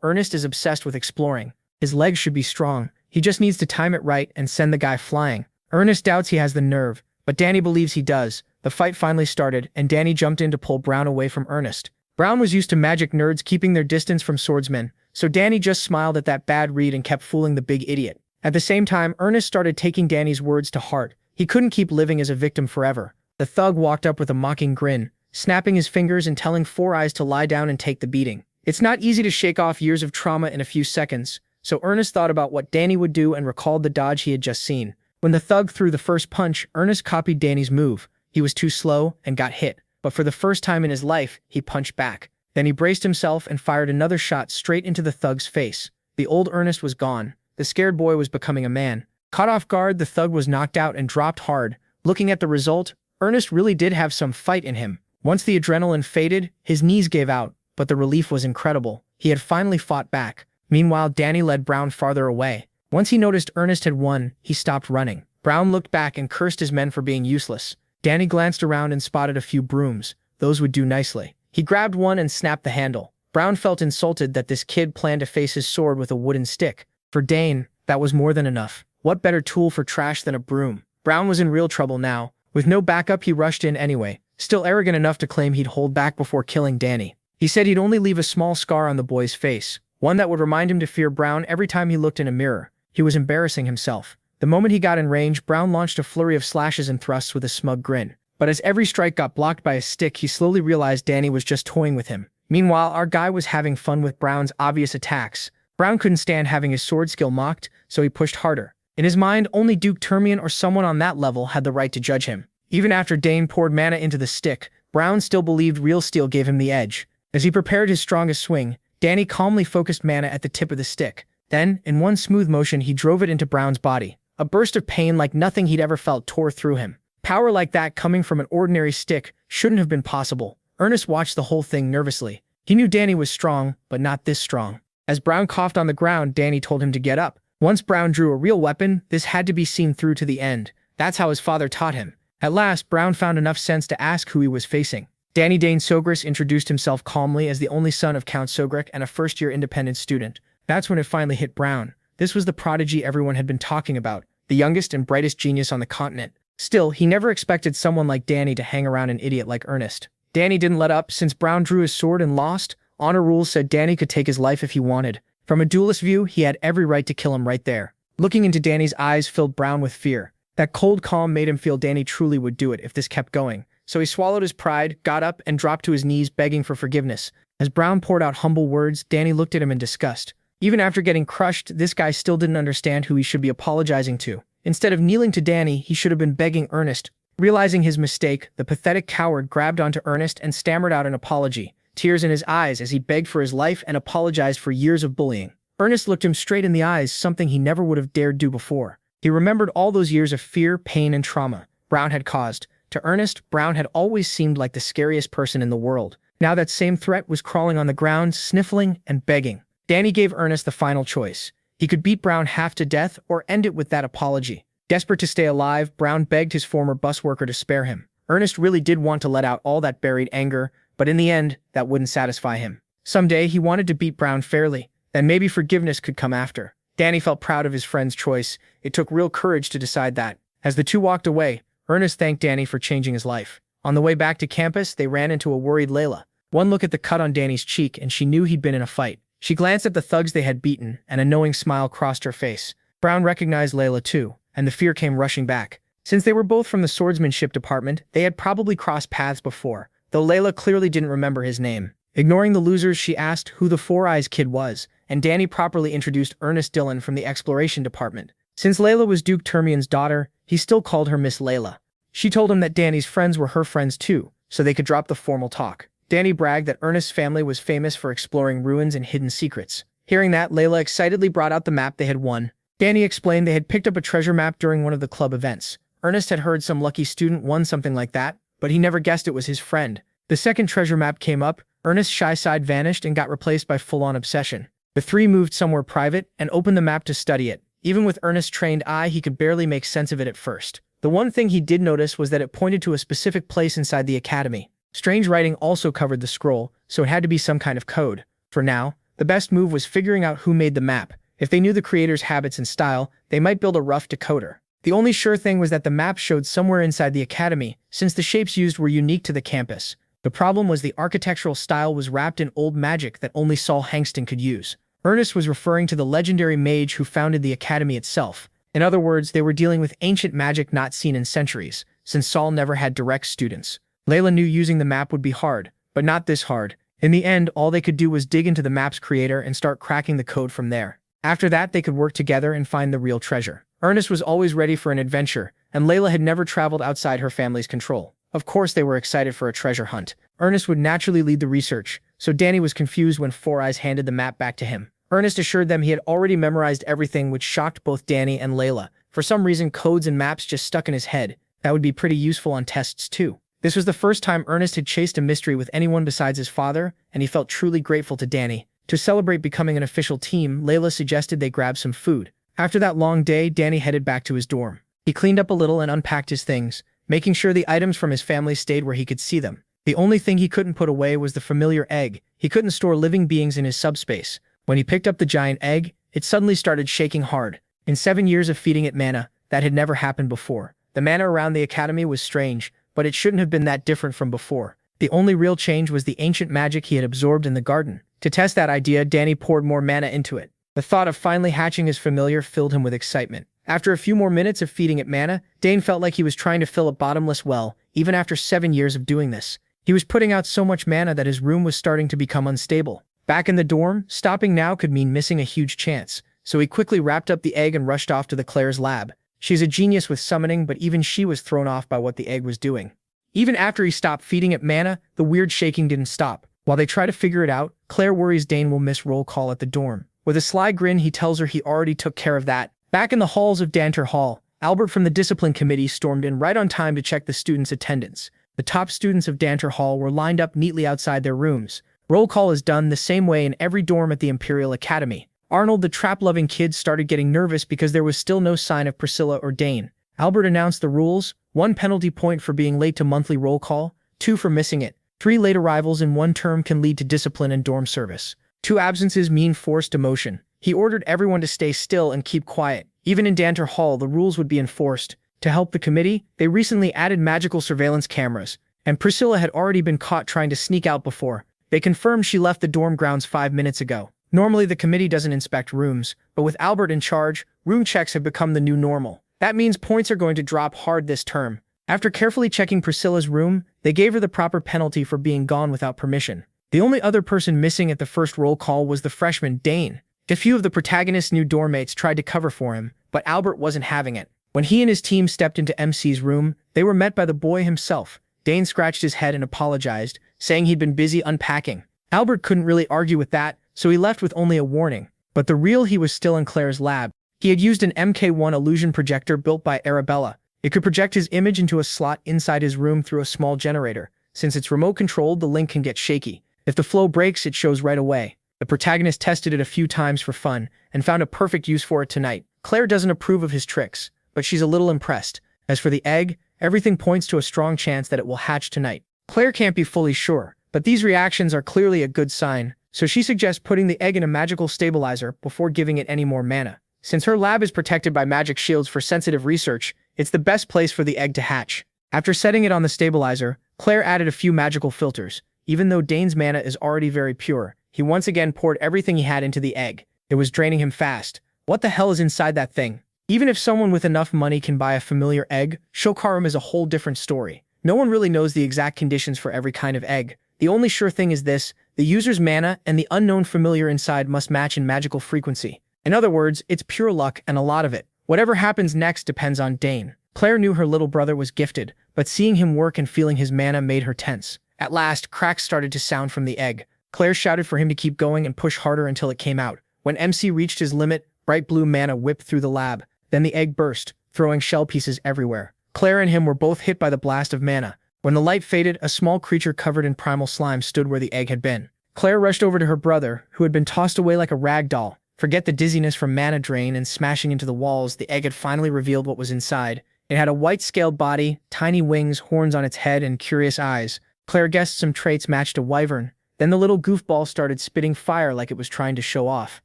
Ernest is obsessed with exploring. His legs should be strong. He just needs to time it right and send the guy flying. Ernest doubts he has the nerve, but Danny believes he does. The fight finally started, and Danny jumped in to pull Brown away from Ernest. Brown was used to magic nerds keeping their distance from swordsmen, so Danny just smiled at that bad read and kept fooling the big idiot. At the same time, Ernest started taking Danny's words to heart. He couldn't keep living as a victim forever. The thug walked up with a mocking grin, snapping his fingers and telling Four Eyes to lie down and take the beating. It's not easy to shake off years of trauma in a few seconds, so Ernest thought about what Danny would do and recalled the dodge he had just seen. When the thug threw the first punch, Ernest copied Danny's move. He was too slow and got hit, but for the first time in his life, he punched back. Then he braced himself and fired another shot straight into the thug's face. The old Ernest was gone. The scared boy was becoming a man. Caught off guard, the thug was knocked out and dropped hard. Looking at the result, Ernest really did have some fight in him. Once the adrenaline faded, his knees gave out, but the relief was incredible. He had finally fought back. Meanwhile, Danny led Brown farther away. Once he noticed Ernest had won, he stopped running. Brown looked back and cursed his men for being useless. Danny glanced around and spotted a few brooms. Those would do nicely. He grabbed one and snapped the handle. Brown felt insulted that this kid planned to face his sword with a wooden stick. For Dane, that was more than enough. What better tool for trash than a broom? Brown was in real trouble now. With no backup, he rushed in anyway, still arrogant enough to claim he'd hold back before killing Danny. He said he'd only leave a small scar on the boy's face, one that would remind him to fear Brown every time he looked in a mirror. He was embarrassing himself. The moment he got in range, Brown launched a flurry of slashes and thrusts with a smug grin. But as every strike got blocked by a stick, he slowly realized Danny was just toying with him. Meanwhile, our guy was having fun with Brown's obvious attacks. Brown couldn't stand having his sword skill mocked, so he pushed harder. In his mind, only Duke Termian or someone on that level had the right to judge him. Even after Dane poured mana into the stick, Brown still believed real steel gave him the edge. As he prepared his strongest swing, Danny calmly focused mana at the tip of the stick. Then, in one smooth motion, he drove it into Brown's body. A burst of pain like nothing he'd ever felt tore through him. Power like that coming from an ordinary stick shouldn't have been possible. Ernest watched the whole thing nervously. He knew Danny was strong, but not this strong. As Brown coughed on the ground, Danny told him to get up. Once Brown drew a real weapon, this had to be seen through to the end. That's how his father taught him. At last, Brown found enough sense to ask who he was facing. Dne Sogress introduced himself calmly as the only son of Count Sogrek and a first-year independent student. That's when it finally hit Brown. This was the prodigy everyone had been talking about, the youngest and brightest genius on the continent. Still, he never expected someone like Danny to hang around an idiot like Ernest. Danny didn't let up. Since Brown drew his sword and lost, honor rules said Danny could take his life if he wanted. From a duelist view, he had every right to kill him right there. Looking into Danny's eyes filled Brown with fear. That cold calm made him feel Danny truly would do it if this kept going. So he swallowed his pride, got up, and dropped to his knees begging for forgiveness. As Brown poured out humble words, Danny looked at him in disgust. Even after getting crushed, this guy still didn't understand who he should be apologizing to. Instead of kneeling to Danny, he should have been begging Ernest. Realizing his mistake, the pathetic coward grabbed onto Ernest and stammered out an apology, tears in his eyes as he begged for his life and apologized for years of bullying. Ernest looked him straight in the eyes, something he never would have dared do before. He remembered all those years of fear, pain, and trauma Brown had caused. To Ernest, Brown had always seemed like the scariest person in the world. Now that same threat was crawling on the ground, sniffling and begging. Danny gave Ernest the final choice. He could beat Brown half to death or end it with that apology. Desperate to stay alive, Brown begged his former bus worker to spare him. Ernest really did want to let out all that buried anger, but in the end, that wouldn't satisfy him. Someday, he wanted to beat Brown fairly, then maybe forgiveness could come after. Danny felt proud of his friend's choice. It took real courage to decide that. As the two walked away, Ernest thanked Danny for changing his life. On the way back to campus, they ran into a worried Layla. One look at the cut on Danny's cheek, and she knew he'd been in a fight. She glanced at the thugs they had beaten, and a knowing smile crossed her face. Brown recognized Layla too, and the fear came rushing back. Since they were both from the swordsmanship department, they had probably crossed paths before, though Layla clearly didn't remember his name. Ignoring the losers, she asked who the Four Eyes Kid was, and Danny properly introduced Ernest Dillon from the exploration department. Since Layla was Duke Termian's daughter, he still called her Miss Layla. She told him that Danny's friends were her friends too, so they could drop the formal talk. Danny bragged that Ernest's family was famous for exploring ruins and hidden secrets. Hearing that, Layla excitedly brought out the map they had won. Danny explained they had picked up a treasure map during one of the club events. Ernest had heard some lucky student won something like that, but he never guessed it was his friend. The second treasure map came up, Ernest's shy side vanished and got replaced by full-on obsession. The three moved somewhere private and opened the map to study it. Even with Ernest's trained eye, he could barely make sense of it at first. The one thing he did notice was that it pointed to a specific place inside the academy. Strange writing also covered the scroll, so it had to be some kind of code. For now, the best move was figuring out who made the map. If they knew the creator's habits and style, they might build a rough decoder. The only sure thing was that the map showed somewhere inside the academy, since the shapes used were unique to the campus. The problem was the architectural style was wrapped in old magic that only Saul Hankston could use. Ernest was referring to the legendary mage who founded the academy itself. In other words, they were dealing with ancient magic not seen in centuries, since Saul never had direct students. Layla knew using the map would be hard, but not this hard. In the end, all they could do was dig into the map's creator and start cracking the code from there. After that, they could work together and find the real treasure. Ernest was always ready for an adventure, and Layla had never traveled outside her family's control. Of course they were excited for a treasure hunt. Ernest would naturally lead the research, so Danny was confused when Four Eyes handed the map back to him. Ernest assured them he had already memorized everything, which shocked both Danny and Layla. For some reason, codes and maps just stuck in his head. That would be pretty useful on tests too. This was the first time Ernest had chased a mystery with anyone besides his father, and he felt truly grateful to Danny. To celebrate becoming an official team, Layla suggested they grab some food. After that long day, Danny headed back to his dorm. He cleaned up a little and unpacked his things, making sure the items from his family stayed where he could see them. The only thing he couldn't put away was the familiar egg. He couldn't store living beings in his subspace. When he picked up the giant egg, it suddenly started shaking hard. In 7 years of feeding it mana, that had never happened before. The mana around the academy was strange, but it shouldn't have been that different from before. The only real change was the ancient magic he had absorbed in the garden. To test that idea, Danny poured more mana into it. The thought of finally hatching his familiar filled him with excitement. After a few more minutes of feeding it mana, Dane felt like he was trying to fill a bottomless well, even after 7 years of doing this. He was putting out so much mana that his room was starting to become unstable. Back in the dorm, stopping now could mean missing a huge chance, so he quickly wrapped up the egg and rushed off to the Claire's lab. She's a genius with summoning, but even she was thrown off by what the egg was doing. Even after he stopped feeding it mana, the weird shaking didn't stop. While they try to figure it out, Claire worries Dane will miss roll call at the dorm. With a sly grin, he tells her he already took care of that. Back in the halls of Danter Hall, Albert from the discipline committee stormed in right on time to check the students' attendance. The top students of Danter Hall were lined up neatly outside their rooms. Roll call is done the same way in every dorm at the Imperial Academy. Arnold, the trap-loving kid, started getting nervous because there was still no sign of Priscilla or Dane. Albert announced the rules: 1 penalty point for being late to monthly roll call, 2 for missing it. 3 late arrivals in one term can lead to discipline and dorm service. 2 absences mean forced demotion. He ordered everyone to stay still and keep quiet. Even in Danter Hall, the rules would be enforced. To help the committee, they recently added magical surveillance cameras, and Priscilla had already been caught trying to sneak out before. They confirmed she left the dorm grounds 5 minutes ago. Normally, the committee doesn't inspect rooms, but with Albert in charge, room checks have become the new normal. That means points are going to drop hard this term. After carefully checking Priscilla's room, they gave her the proper penalty for being gone without permission. The only other person missing at the first roll call was the freshman, Dane. A few of the protagonist's new dorm mates tried to cover for him, but Albert wasn't having it. When he and his team stepped into MC's room, they were met by the boy himself. Dane scratched his head and apologized, saying he'd been busy unpacking. Albert couldn't really argue with that, so he left with only a warning. But the real he was still in Claire's lab. He had used an MK1 illusion projector built by Arabella. It could project his image into a slot inside his room through a small generator. Since it's remote-controlled, the link can get shaky. If the flow breaks, it shows right away. The protagonist tested it a few times for fun and found a perfect use for it tonight. Claire doesn't approve of his tricks, but she's a little impressed. As for the egg, everything points to a strong chance that it will hatch tonight. Claire can't be fully sure, but these reactions are clearly a good sign, so she suggests putting the egg in a magical stabilizer before giving it any more mana. Since her lab is protected by magic shields for sensitive research, it's the best place for the egg to hatch. After setting it on the stabilizer, Claire added a few magical filters. Even though Dane's mana is already very pure, he once again poured everything he had into the egg. It was draining him fast. What the hell is inside that thing? Even if someone with enough money can buy a familiar egg, Shokarum is a whole different story. No one really knows the exact conditions for every kind of egg. The only sure thing is this: the user's mana and the unknown familiar inside must match in magical frequency. In other words, it's pure luck and a lot of it. Whatever happens next depends on Dane. Claire knew her little brother was gifted, but seeing him work and feeling his mana made her tense. At last, cracks started to sound from the egg. Claire shouted for him to keep going and push harder until it came out. When MC reached his limit, bright blue mana whipped through the lab. Then the egg burst, throwing shell pieces everywhere. Claire and him were both hit by the blast of mana. When the light faded, a small creature covered in primal slime stood where the egg had been. Claire rushed over to her brother, who had been tossed away like a rag doll. Forget the dizziness from mana drain and smashing into the walls, the egg had finally revealed what was inside. It had a white-scaled body, tiny wings, horns on its head, and curious eyes. Claire guessed some traits matched a wyvern. Then the little goofball started spitting fire like it was trying to show off.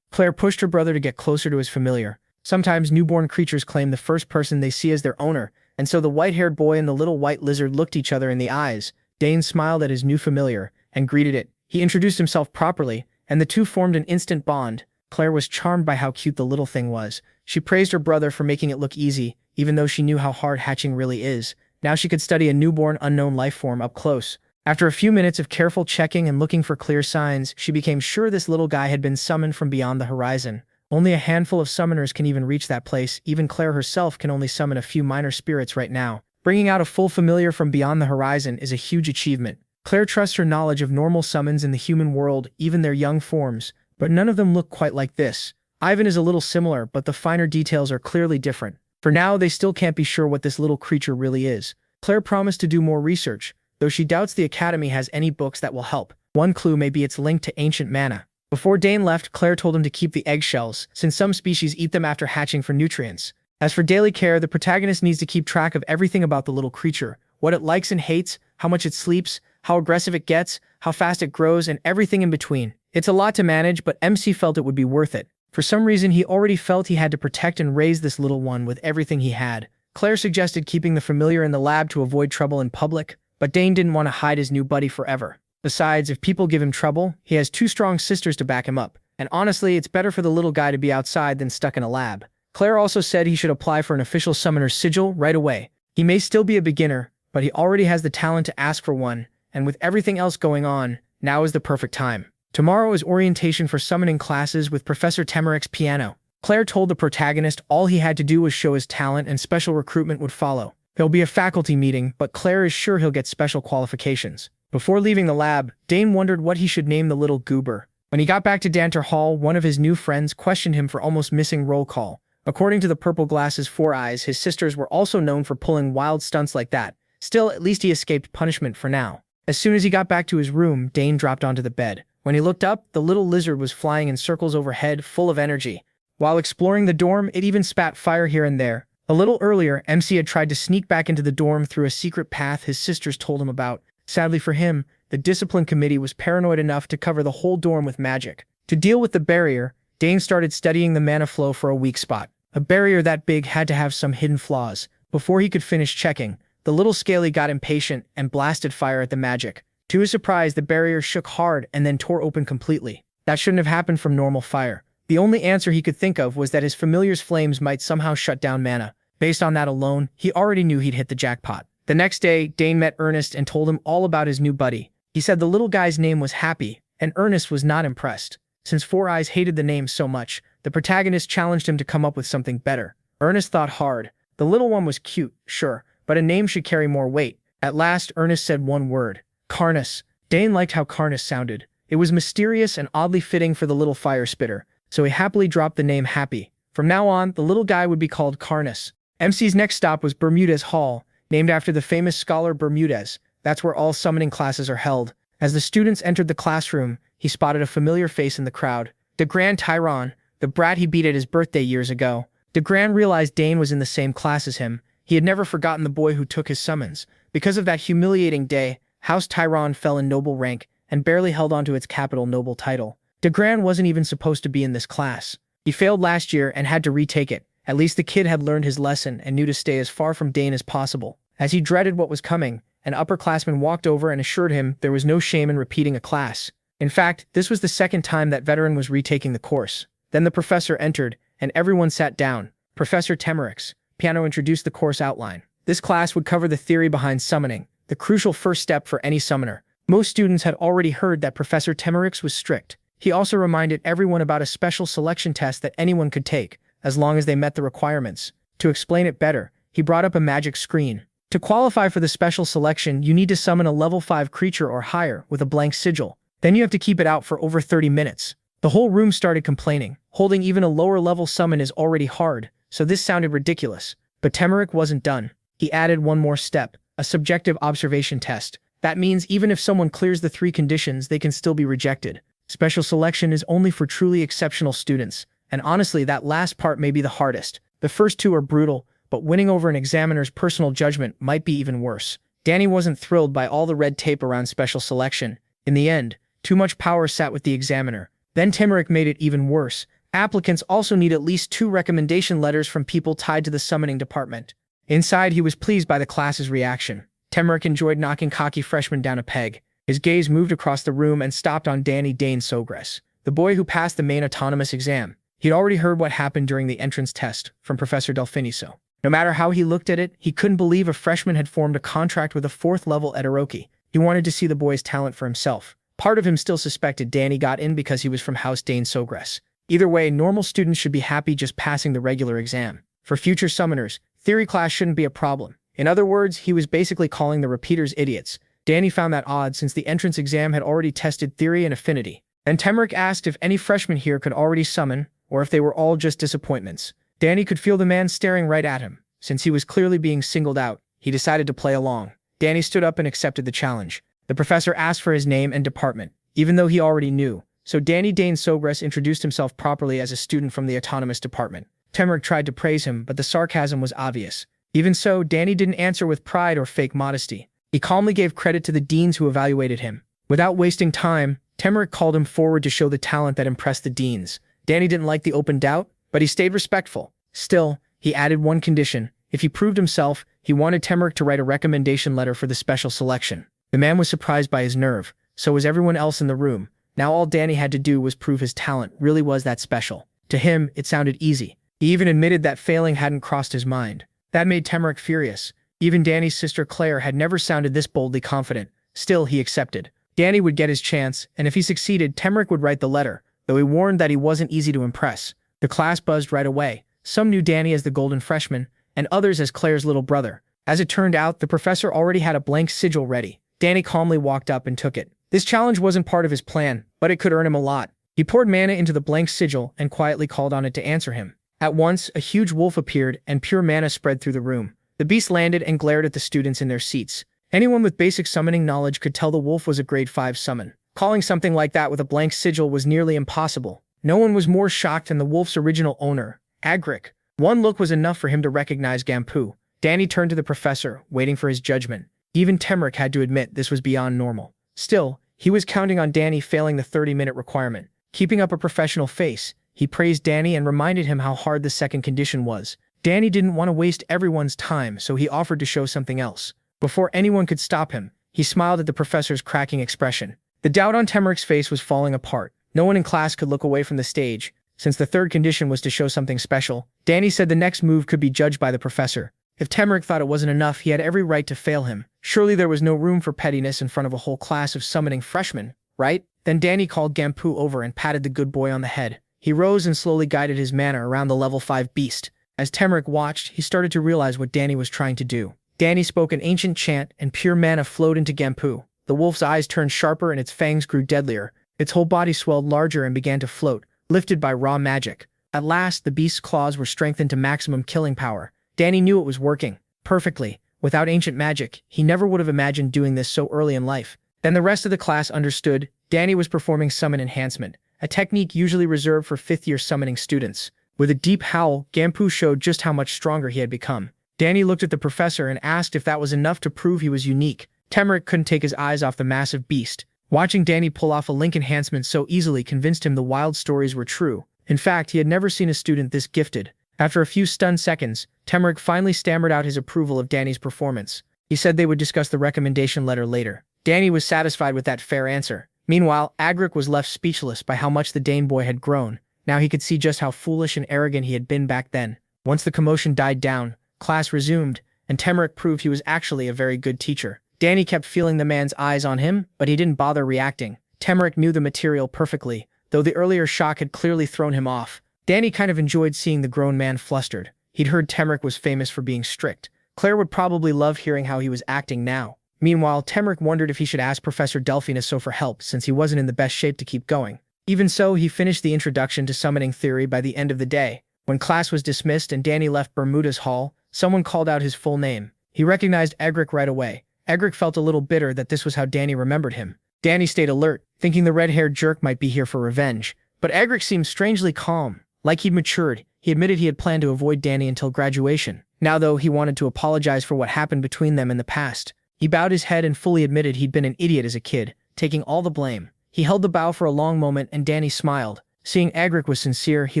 Claire pushed her brother to get closer to his familiar. Sometimes newborn creatures claim the first person they see as their owner, and so the white-haired boy and the little white lizard looked each other in the eyes. Dane smiled at his new familiar and greeted it. He introduced himself properly, and the two formed an instant bond. Claire was charmed by how cute the little thing was. She praised her brother for making it look easy, even though she knew how hard hatching really is. Now she could study a newborn unknown life form up close. After a few minutes of careful checking and looking for clear signs, she became sure this little guy had been summoned from beyond the horizon. Only a handful of summoners can even reach that place. Even Claire herself can only summon a few minor spirits right now. Bringing out a full familiar from beyond the horizon is a huge achievement. Claire trusts her knowledge of normal summons in the human world, even their young forms, but none of them look quite like this. Ivan is a little similar, but the finer details are clearly different. For now, they still can't be sure what this little creature really is. Claire promised to do more research, though she doubts the Academy has any books that will help. One clue may be its link to ancient mana. Before Dane left, Claire told him to keep the eggshells, since some species eat them after hatching for nutrients. As for daily care, the protagonist needs to keep track of everything about the little creature: what it likes and hates, how much it sleeps, how aggressive it gets, how fast it grows, and everything in between. It's a lot to manage, but MC felt it would be worth it. For some reason, he already felt he had to protect and raise this little one with everything he had. Claire suggested keeping the familiar in the lab to avoid trouble in public, but Dane didn't want to hide his new buddy forever. Besides, if people give him trouble, he has 2 strong sisters to back him up, and honestly, it's better for the little guy to be outside than stuck in a lab. Claire also said he should apply for an official summoner's sigil right away. He may still be a beginner, but he already has the talent to ask for one, and with everything else going on, now is the perfect time. Tomorrow is orientation for summoning classes with Professor Temeric's piano. Claire told the protagonist all he had to do was show his talent and special recruitment would follow. There'll be a faculty meeting, but Claire is sure he'll get special qualifications. Before leaving the lab, Dane wondered what he should name the little goober. When he got back to Danter Hall, one of his new friends questioned him for almost missing roll call. According to the Purple Glass's 4 eyes, his sisters were also known for pulling wild stunts like that. Still, at least he escaped punishment for now. As soon as he got back to his room, Dane dropped onto the bed. When he looked up, the little lizard was flying in circles overhead, full of energy. While exploring the dorm, it even spat fire here and there. A little earlier, MC had tried to sneak back into the dorm through a secret path his sisters told him about. Sadly for him, the discipline committee was paranoid enough to cover the whole dorm with magic. To deal with the barrier, Dane started studying the mana flow for a weak spot. A barrier that big had to have some hidden flaws. Before he could finish checking, the little scaly got impatient and blasted fire at the magic. To his surprise, the barrier shook hard and then tore open completely. That shouldn't have happened from normal fire. The only answer he could think of was that his familiar's flames might somehow shut down mana. Based on that alone, he already knew he'd hit the jackpot. The next day, Dane met Ernest and told him all about his new buddy. He said the little guy's name was Happy, and Ernest was not impressed. Since 4 Eyes hated the name so much, the protagonist challenged him to come up with something better. Ernest thought hard. The little one was cute, sure, but a name should carry more weight. At last, Ernest said one word. Carnus. Dane liked how Carnus sounded. It was mysterious and oddly fitting for the little fire spitter, so he happily dropped the name Happy. From now on, the little guy would be called Carnus. MC's next stop was Bermudez Hall, named after the famous scholar Bermudez. That's where all summoning classes are held. As the students entered the classroom, he spotted a familiar face in the crowd. De Grand Tyron, the brat he beat at his birthday years ago. De Grand realized Dane was in the same class as him. He had never forgotten the boy who took his summons. Because of that humiliating day, House Tyron fell in noble rank and barely held onto its capital noble title. De Grand wasn't even supposed to be in this class. He failed last year and had to retake it. At least the kid had learned his lesson and knew to stay as far from Dane as possible. As he dreaded what was coming, an upperclassman walked over and assured him there was no shame in repeating a class. In fact, this was the second time that veteran was retaking the course. Then the professor entered, and everyone sat down. Professor Temeric's piano introduced the course outline. This class would cover the theory behind summoning, the crucial first step for any summoner. Most students had already heard that Professor Temeric's was strict. He also reminded everyone about a special selection test that anyone could take, as long as they met the requirements. To explain it better, he brought up a magic screen. To qualify for the special selection, you need to summon a level 5 creature or higher with a blank sigil. Then you have to keep it out for over 30 minutes. The whole room started complaining. Holding even a lower level summon is already hard, so this sounded ridiculous. But Temeric wasn't done. He added one more step, a subjective observation test. That means even if someone clears the 3 conditions, they can still be rejected. Special selection is only for truly exceptional students, and honestly, that last part may be the hardest. The first 2 are brutal, but winning over an examiner's personal judgment might be even worse. Danny wasn't thrilled by all the red tape around special selection. In the end, too much power sat with the examiner. Then Temeric made it even worse. Applicants also need at least 2 recommendation letters from people tied to the summoning department. Inside, he was pleased by the class's reaction. Temeric enjoyed knocking cocky freshmen down a peg. His gaze moved across the room and stopped on Dne Sogress, the boy who passed the main autonomous exam. He'd already heard what happened during the entrance test from Professor Delfiniso. No matter how he looked at it, he couldn't believe a freshman had formed a contract with a 4th-level Edaroki. He wanted to see the boy's talent for himself. Part of him still suspected Danny got in because he was from House Dne Sogress. Either way, normal students should be happy just passing the regular exam. For future summoners, theory class shouldn't be a problem. In other words, he was basically calling the repeaters idiots. Danny found that odd since the entrance exam had already tested theory and affinity. Then Temeric asked if any freshmen here could already summon, or if they were all just disappointments. Danny could feel the man staring right at him. Since he was clearly being singled out, he decided to play along. Danny stood up and accepted the challenge. The professor asked for his name and department, even though he already knew. So Dne Sogress introduced himself properly as a student from the autonomous department. Temeric tried to praise him, but the sarcasm was obvious. Even so, Danny didn't answer with pride or fake modesty. He calmly gave credit to the deans who evaluated him. Without wasting time, Temeric called him forward to show the talent that impressed the deans. Danny didn't like the open doubt, but he stayed respectful. Still, he added one condition. If he proved himself, he wanted Temeric to write a recommendation letter for the special selection. The man was surprised by his nerve. So was everyone else in the room. Now all Danny had to do was prove his talent really was that special. To him, it sounded easy. He even admitted that failing hadn't crossed his mind. That made Temeric furious. Even Danny's sister Claire had never sounded this boldly confident. Still, he accepted. Danny would get his chance, and if he succeeded, Temric would write the letter, though he warned that he wasn't easy to impress. The class buzzed right away. Some knew Danny as the golden freshman, and others as Claire's little brother. As it turned out, the professor already had a blank sigil ready. Danny calmly walked up and took it. This challenge wasn't part of his plan, but it could earn him a lot. He poured mana into the blank sigil and quietly called on it to answer him. At once, a huge wolf appeared, and pure mana spread through the room. The beast landed and glared at the students in their seats. Anyone with basic summoning knowledge could tell the wolf was a grade 5 summon. Calling something like that with a blank sigil was nearly impossible. No one was more shocked than the wolf's original owner, Agric. One look was enough for him to recognize Gampu. Danny turned to the professor, waiting for his judgment. Even Temric had to admit this was beyond normal. Still, he was counting on Danny failing the 30-minute requirement. Keeping up a professional face, he praised Danny and reminded him how hard the second condition was. Danny didn't want to waste everyone's time, so he offered to show something else. Before anyone could stop him, he smiled at the professor's cracking expression. The doubt on Temric's face was falling apart. No one in class could look away from the stage, since the third condition was to show something special. Danny said the next move could be judged by the professor. If Temric thought it wasn't enough, he had every right to fail him. Surely there was no room for pettiness in front of a whole class of summoning freshmen, right? Then Danny called Gampu over and patted the good boy on the head. He rose and slowly guided his mana around the level 5 beast. As Temric watched, he started to realize what Danny was trying to do. Danny spoke an ancient chant, and pure mana flowed into Gampu. The wolf's eyes turned sharper and its fangs grew deadlier. Its whole body swelled larger and began to float, lifted by raw magic. At last, the beast's claws were strengthened to maximum killing power. Danny knew it was working perfectly. Without ancient magic, he never would have imagined doing this so early in life. Then the rest of the class understood. Danny was performing summon enhancement, a technique usually reserved for 5th-year summoning students. With a deep howl, Gampu showed just how much stronger he had become. Danny looked at the professor and asked if that was enough to prove he was unique. Temric couldn't take his eyes off the massive beast. Watching Danny pull off a link enhancement so easily convinced him the wild stories were true. In fact, he had never seen a student this gifted. After a few stunned seconds, Temric finally stammered out his approval of Danny's performance. He said they would discuss the recommendation letter later. Danny was satisfied with that fair answer. Meanwhile, Agric was left speechless by how much the Dane boy had grown. Now he could see just how foolish and arrogant he had been back then. Once the commotion died down, class resumed, and Temric proved he was actually a very good teacher. Danny kept feeling the man's eyes on him, but he didn't bother reacting. Temric knew the material perfectly, though the earlier shock had clearly thrown him off. Danny kind of enjoyed seeing the grown man flustered. He'd heard Temric was famous for being strict. Claire would probably love hearing how he was acting now. Meanwhile, Temric wondered if he should ask Professor Delphinaso for help since he wasn't in the best shape to keep going. Even so, he finished the introduction to summoning theory by the end of the day. When class was dismissed and Danny left Bermuda's hall, someone called out his full name. He recognized Agric right away. Agric felt a little bitter that this was how Danny remembered him. Danny stayed alert, thinking the red-haired jerk might be here for revenge. But Agric seemed strangely calm. Like he'd matured, he admitted he had planned to avoid Danny until graduation. Now, though, he wanted to apologize for what happened between them in the past. He bowed his head and fully admitted he'd been an idiot as a kid, taking all the blame. He held the bow for a long moment and Danny smiled. Seeing Agric was sincere, he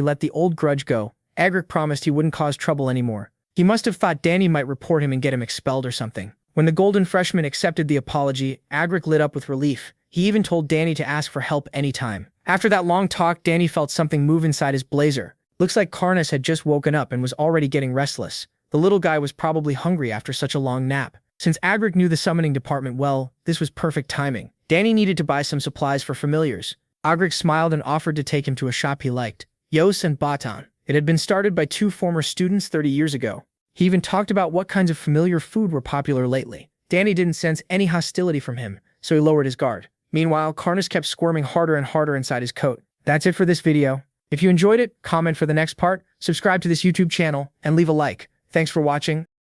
let the old grudge go. Agric promised he wouldn't cause trouble anymore. He must have thought Danny might report him and get him expelled or something. When the golden freshman accepted the apology, Agric lit up with relief. He even told Danny to ask for help anytime. After that long talk, Danny felt something move inside his blazer. Looks like Karnas had just woken up and was already getting restless. The little guy was probably hungry after such a long nap. Since Agric knew the summoning department well, this was perfect timing. Danny needed to buy some supplies for familiars. Agric smiled and offered to take him to a shop he liked, Yos and Batan. It had been started by 2 former students 30 years ago. He even talked about what kinds of familiar food were popular lately. Danny didn't sense any hostility from him, so he lowered his guard. Meanwhile, Karnas kept squirming harder and harder inside his coat. That's it for this video. If you enjoyed it, comment for the next part, subscribe to this YouTube channel, and leave a like. Thanks for watching.